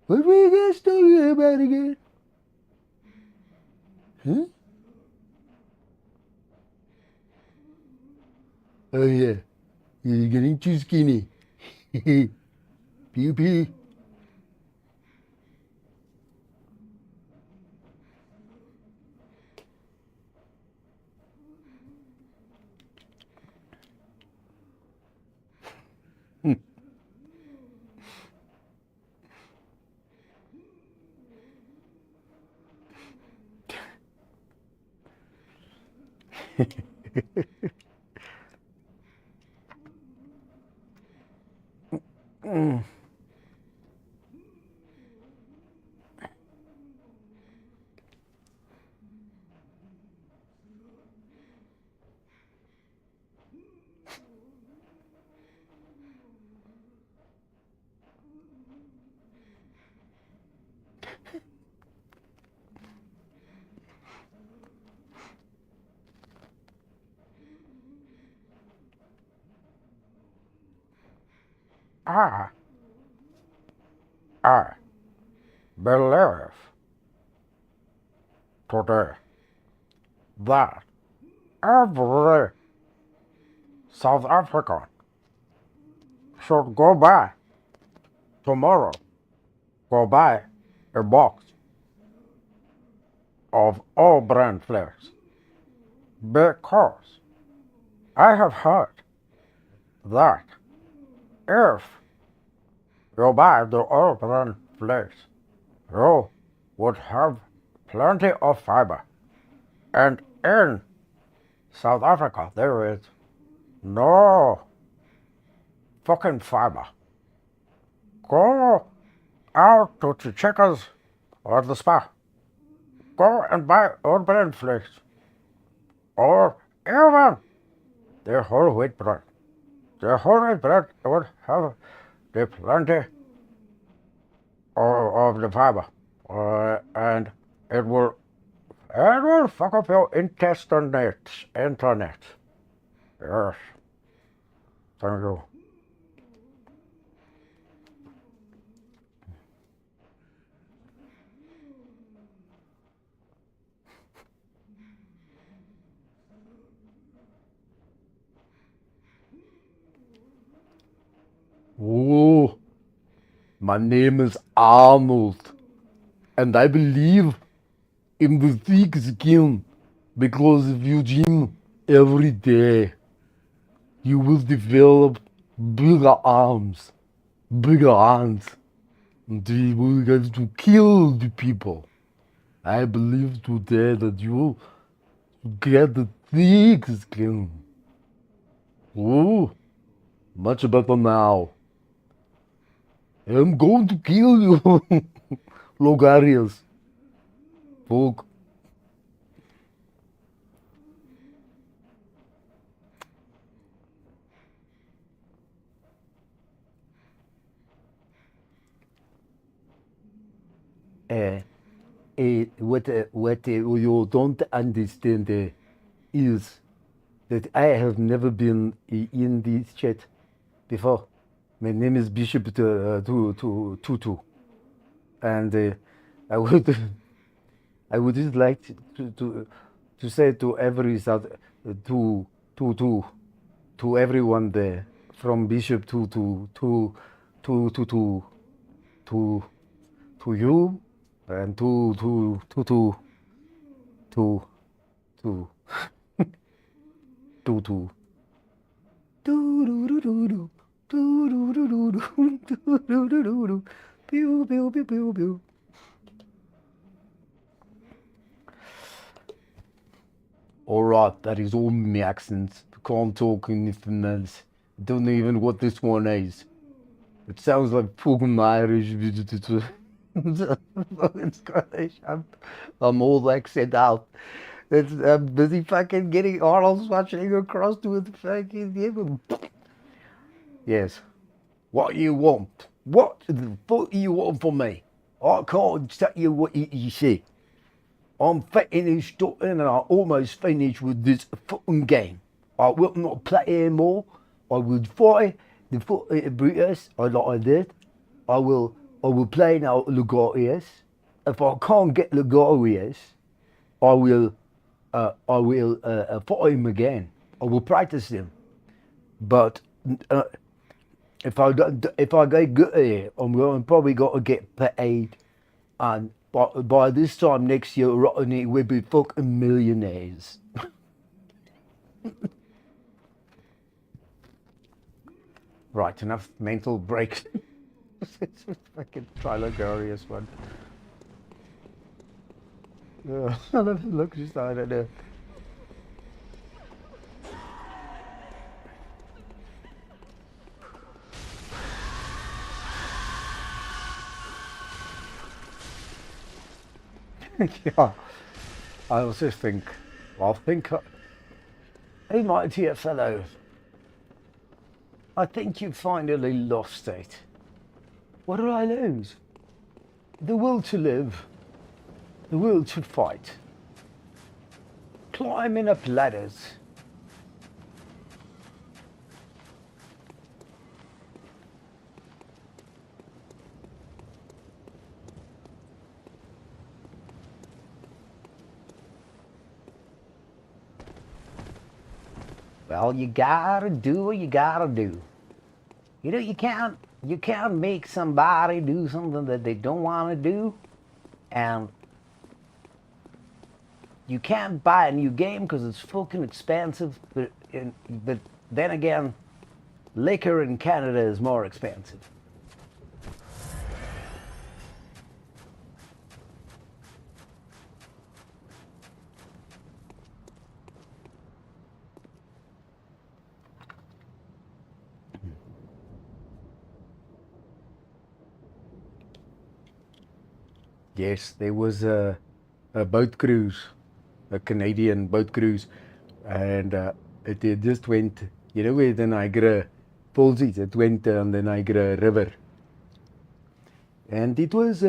What were you guys talking about again? Huh? Oh yeah, you're getting too skinny. Pew pew. I believe today that every South African should go buy tomorrow, go buy a box of all brand flavors, because I have heard that if you buy the all brand flavors, you would have plenty of fiber. And in South Africa, there is no fucking fiber. Go out to the Checkers or the Spa. Go and buy all brand flakes. Or even the whole wheat bread. The whole wheat bread would have the plenty of the fiber. And it will fuck up your internet. Yes. Thank you. Oh, my name is Arnold, and I believe in the thick skin because if you gym every day, you will develop bigger arms, bigger hands, and you will get to kill the people. I believe today that you will get the thick skin. Oh, much better now. I'm going to kill you, Logarius. Fuck. What you don't understand is that I have never been in this chat before. My name is Bishop Tutu, and I would I would just like to say to every to everyone there, from Bishop to you, and to pew pew pew pew pew. Alright, that is all my accents. Can't talk anything else. Don't know even what this one is. It sounds like fucking Irish. Fucking Scottish. I'm all accent out. I'm busy fucking getting Arnold Schwarzenegger across to the fucking... Yes. What you want? What the fuck you want from me? I can't tell you what you say. I'm finished talking and I'm almost finished with this fucking game. I will not play anymore. I will fight the fucking Brutus like I did. I will play now Logarius. If I can't get Logarius, I will fight him again. I will practice him. But if I get good at it, I'm probably got to get paid, and by this time next year, Rodney will be fucking millionaires. Right, enough mental breaks. It's a fucking Trilogarius one. Look, just I don't know. Yeah. I also think, hey, my dear fellow, I think you finally lost it. What did I lose? The will to live, the will to fight, climbing up ladders. Well, you gotta do what you gotta do. You know, you can't make somebody do something that they don't want to do, and you can't buy a new game because it's fucking expensive. But then again, liquor in Canada is more expensive. Yes, there was a boat cruise, a Canadian boat cruise, and it just went, you know, where the Niagara Falls is. It went on the Niagara River, and it was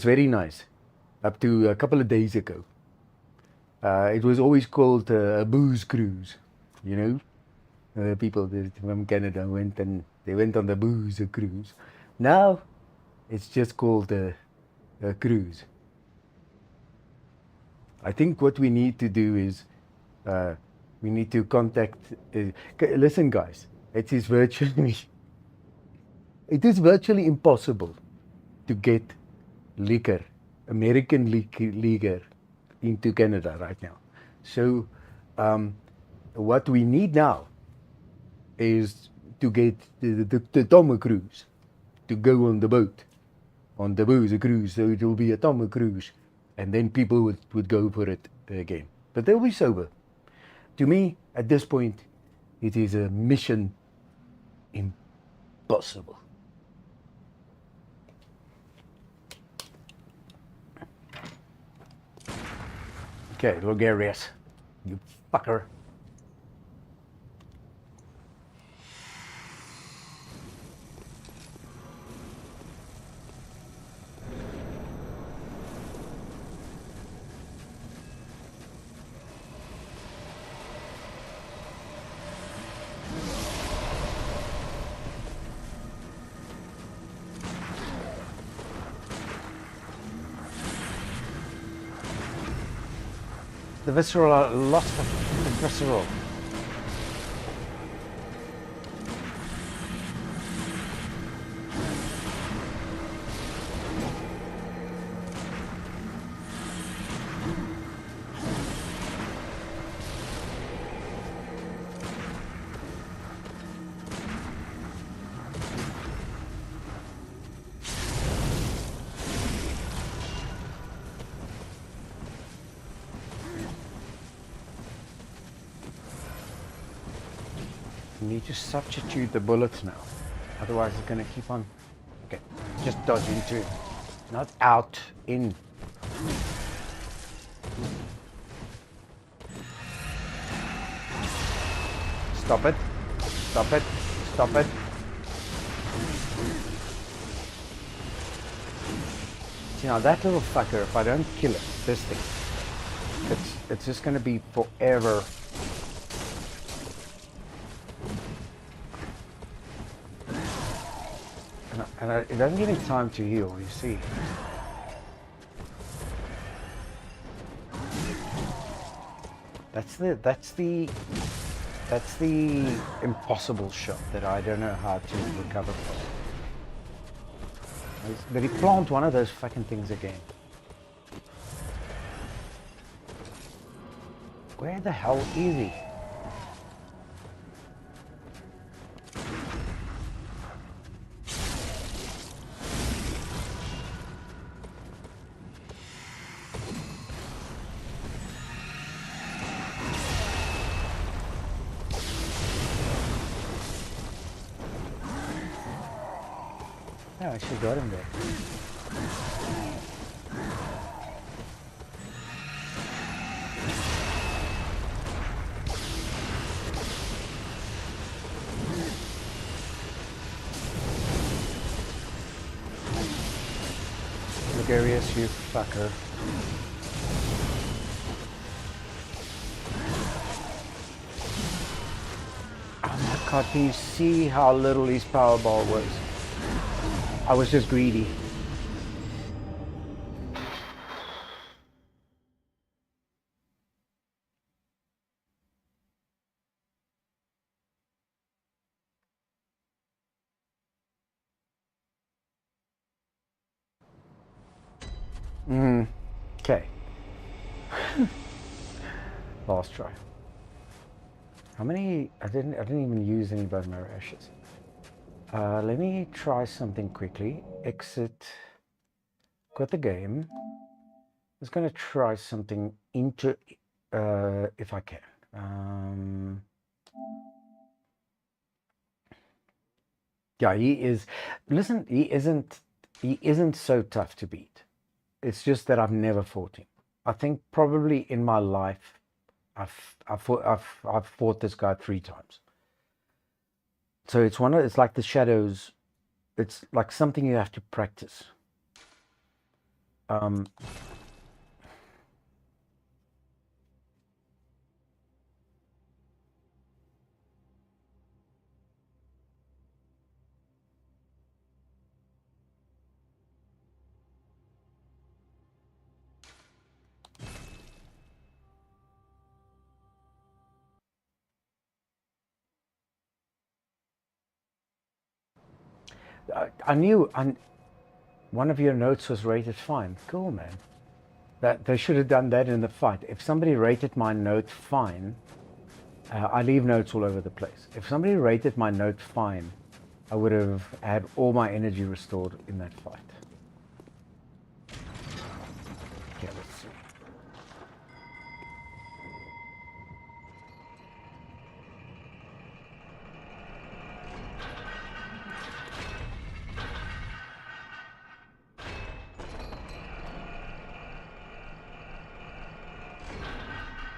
very nice up to a couple of days ago. It was always called a booze cruise, you know. People from Canada went on the booze cruise. Now it's just called a cruise. I think what we need to do is we need to contact. Listen, guys, it is virtually impossible to get liquor, American liquor, into Canada right now. So what we need now is to get the Tom cruise to go on the boat, on the booze cruise. So it will be a Tom cruise, and then people would go for it again. But they'll be sober. To me, at this point, it is a mission impossible. Okay, Logarius, you fucker. The visceral are lost of the visceral. You need to substitute the bullets now. Otherwise it's gonna keep on. Okay, just dodge into it. Not out, in. Stop it. Stop it. Stop it. See now that little fucker, if I don't kill it, this thing, it's just gonna be forever. And it doesn't give me time to heal, you see. That's the impossible shot that I don't know how to recover from. Did he plant one of those fucking things again? Where the hell is he? Yeah, I actually got him there. scariest, you fucker. Oh my god, can you see how little his powerball was? I was just greedy. Okay. Last try. How many? I didn't even use any bone marrow ashes. Let me try something quickly. Exit. Got the game. I'm just gonna try something into if I can. Yeah, he is. Listen, he isn't so tough to beat. It's just that I've never fought him. I think probably in my life, I've fought this guy 3 times. So it's like the shadows. It's like something you have to practice. I knew one of your notes was rated fine. Cool, man. That they should have done that in the fight. If somebody rated my note fine, I leave notes all over the place. If somebody rated my note fine, I would have had all my energy restored in that fight. Okay, let's see.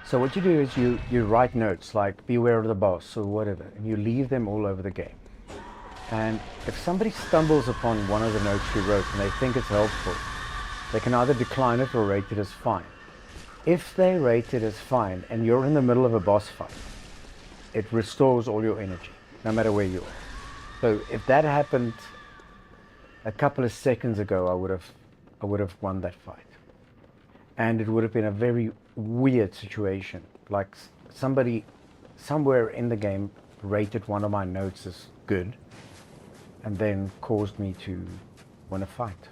So what you do is you write notes like beware of the boss or whatever, and you leave them all over the game. And if somebody stumbles upon one of the notes you wrote and they think it's helpful, they can either decline it or rate it as fine. If they rate it as fine and you're in the middle of a boss fight, it restores all your energy, no matter where you are. So if that happened a couple of seconds ago, I would have won that fight. And it would have been a very weird situation. Like somebody somewhere in the game rated one of my notes as good and then caused me to win a fight.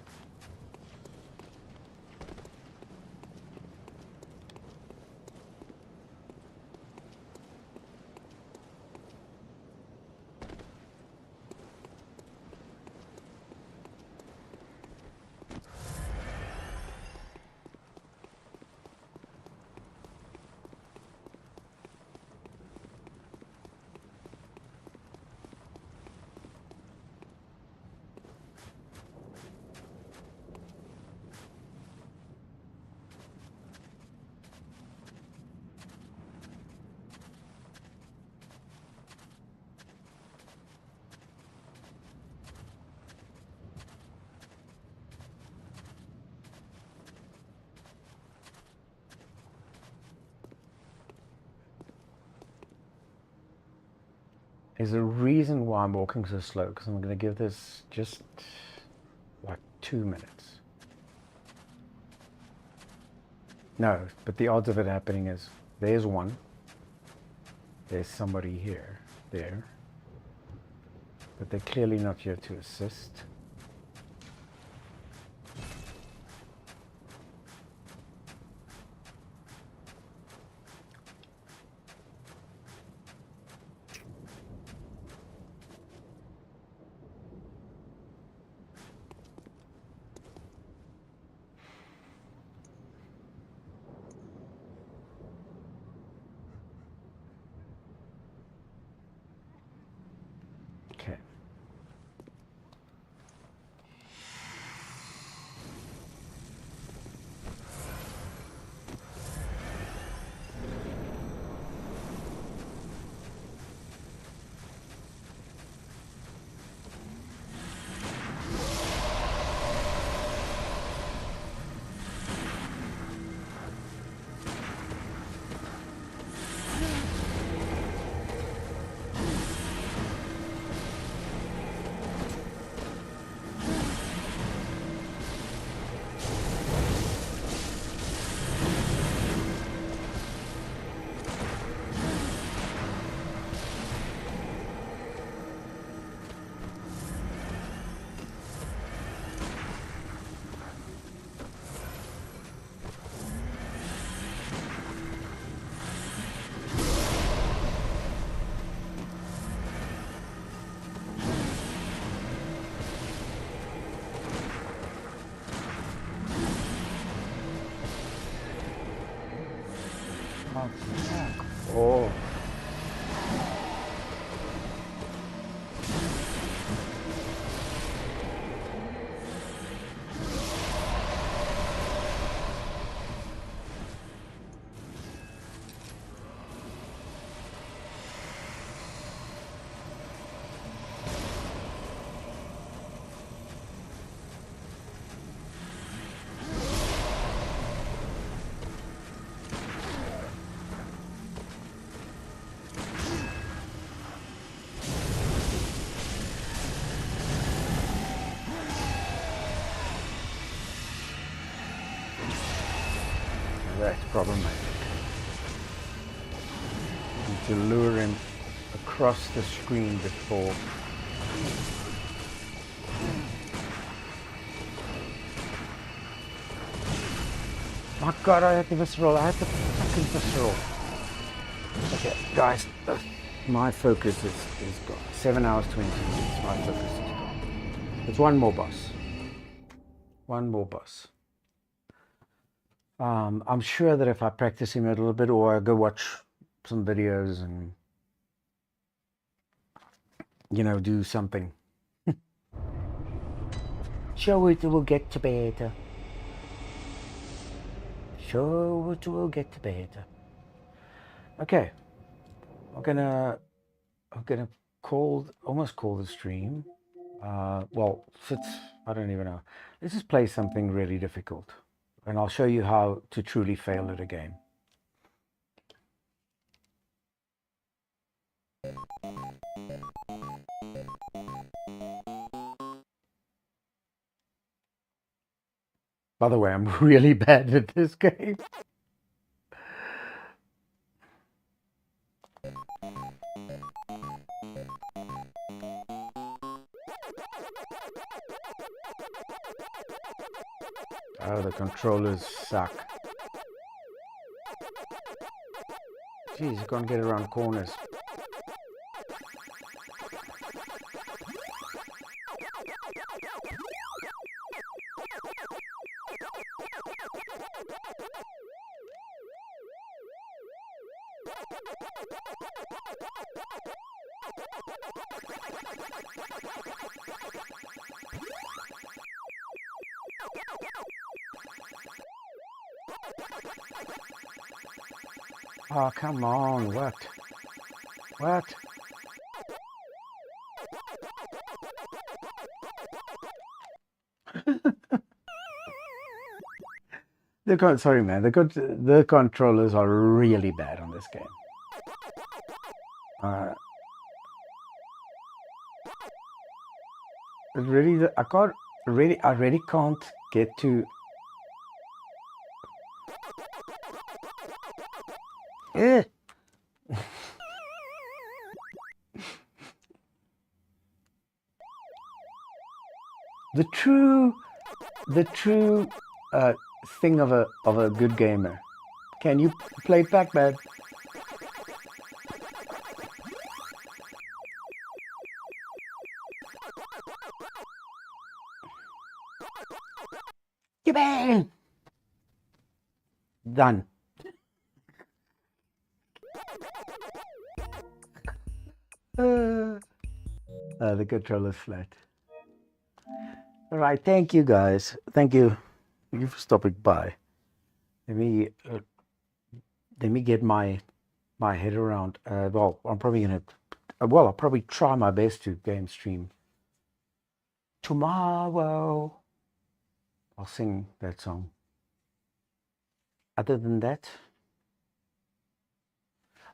There's a reason why I'm walking so slow, because I'm going to give this just like 2 minutes. No, but the odds of it happening is there's one, there's somebody here, there, but they're clearly not here to assist. Okay. that's problematic. Need to lure him across the screen before. My God, I had the visceral. I had the fucking visceral. Okay, guys, my focus is gone. 7 hours 20 minutes. My focus is gone. There's one more boss. One more boss. I'm sure that if I practice him a little bit, or I go watch some videos and, you know, do something. Sure, it will get to better. Sure, it will get better. Okay, I'm gonna almost call the stream. Well, I don't even know. Let's just play something really difficult, and I'll show you how to truly fail at a game. By the way, I'm really bad at this game. Oh, the controllers suck. Jeez, you can't get around corners. Oh, come on, what? What? Sorry, man. The controllers are really bad on this game. Really, I really can't get to. Eh. The true thing of a good gamer. Can you play Pac-Man? Bang! Done. The controller's flat. All right, thank you guys. Thank you for stopping by. Let me get my head around. Well, I'm probably gonna. Well, I'll probably try my best to game stream tomorrow. I'll sing that song. Other than that,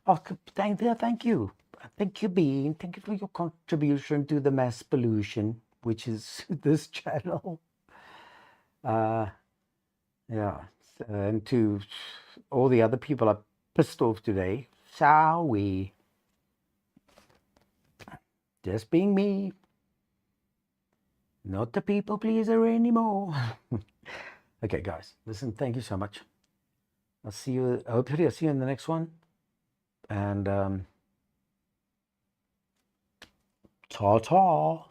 oh, thank you, Bean. Thank you for your contribution to the mass pollution, which is this channel. Yeah, and to all the other people I pissed off today. Shall we? Just being me. Not the people pleaser anymore. Okay, guys, listen, thank you so much. I'll see you. Hopefully, I'll see you in the next one. And ta-ta.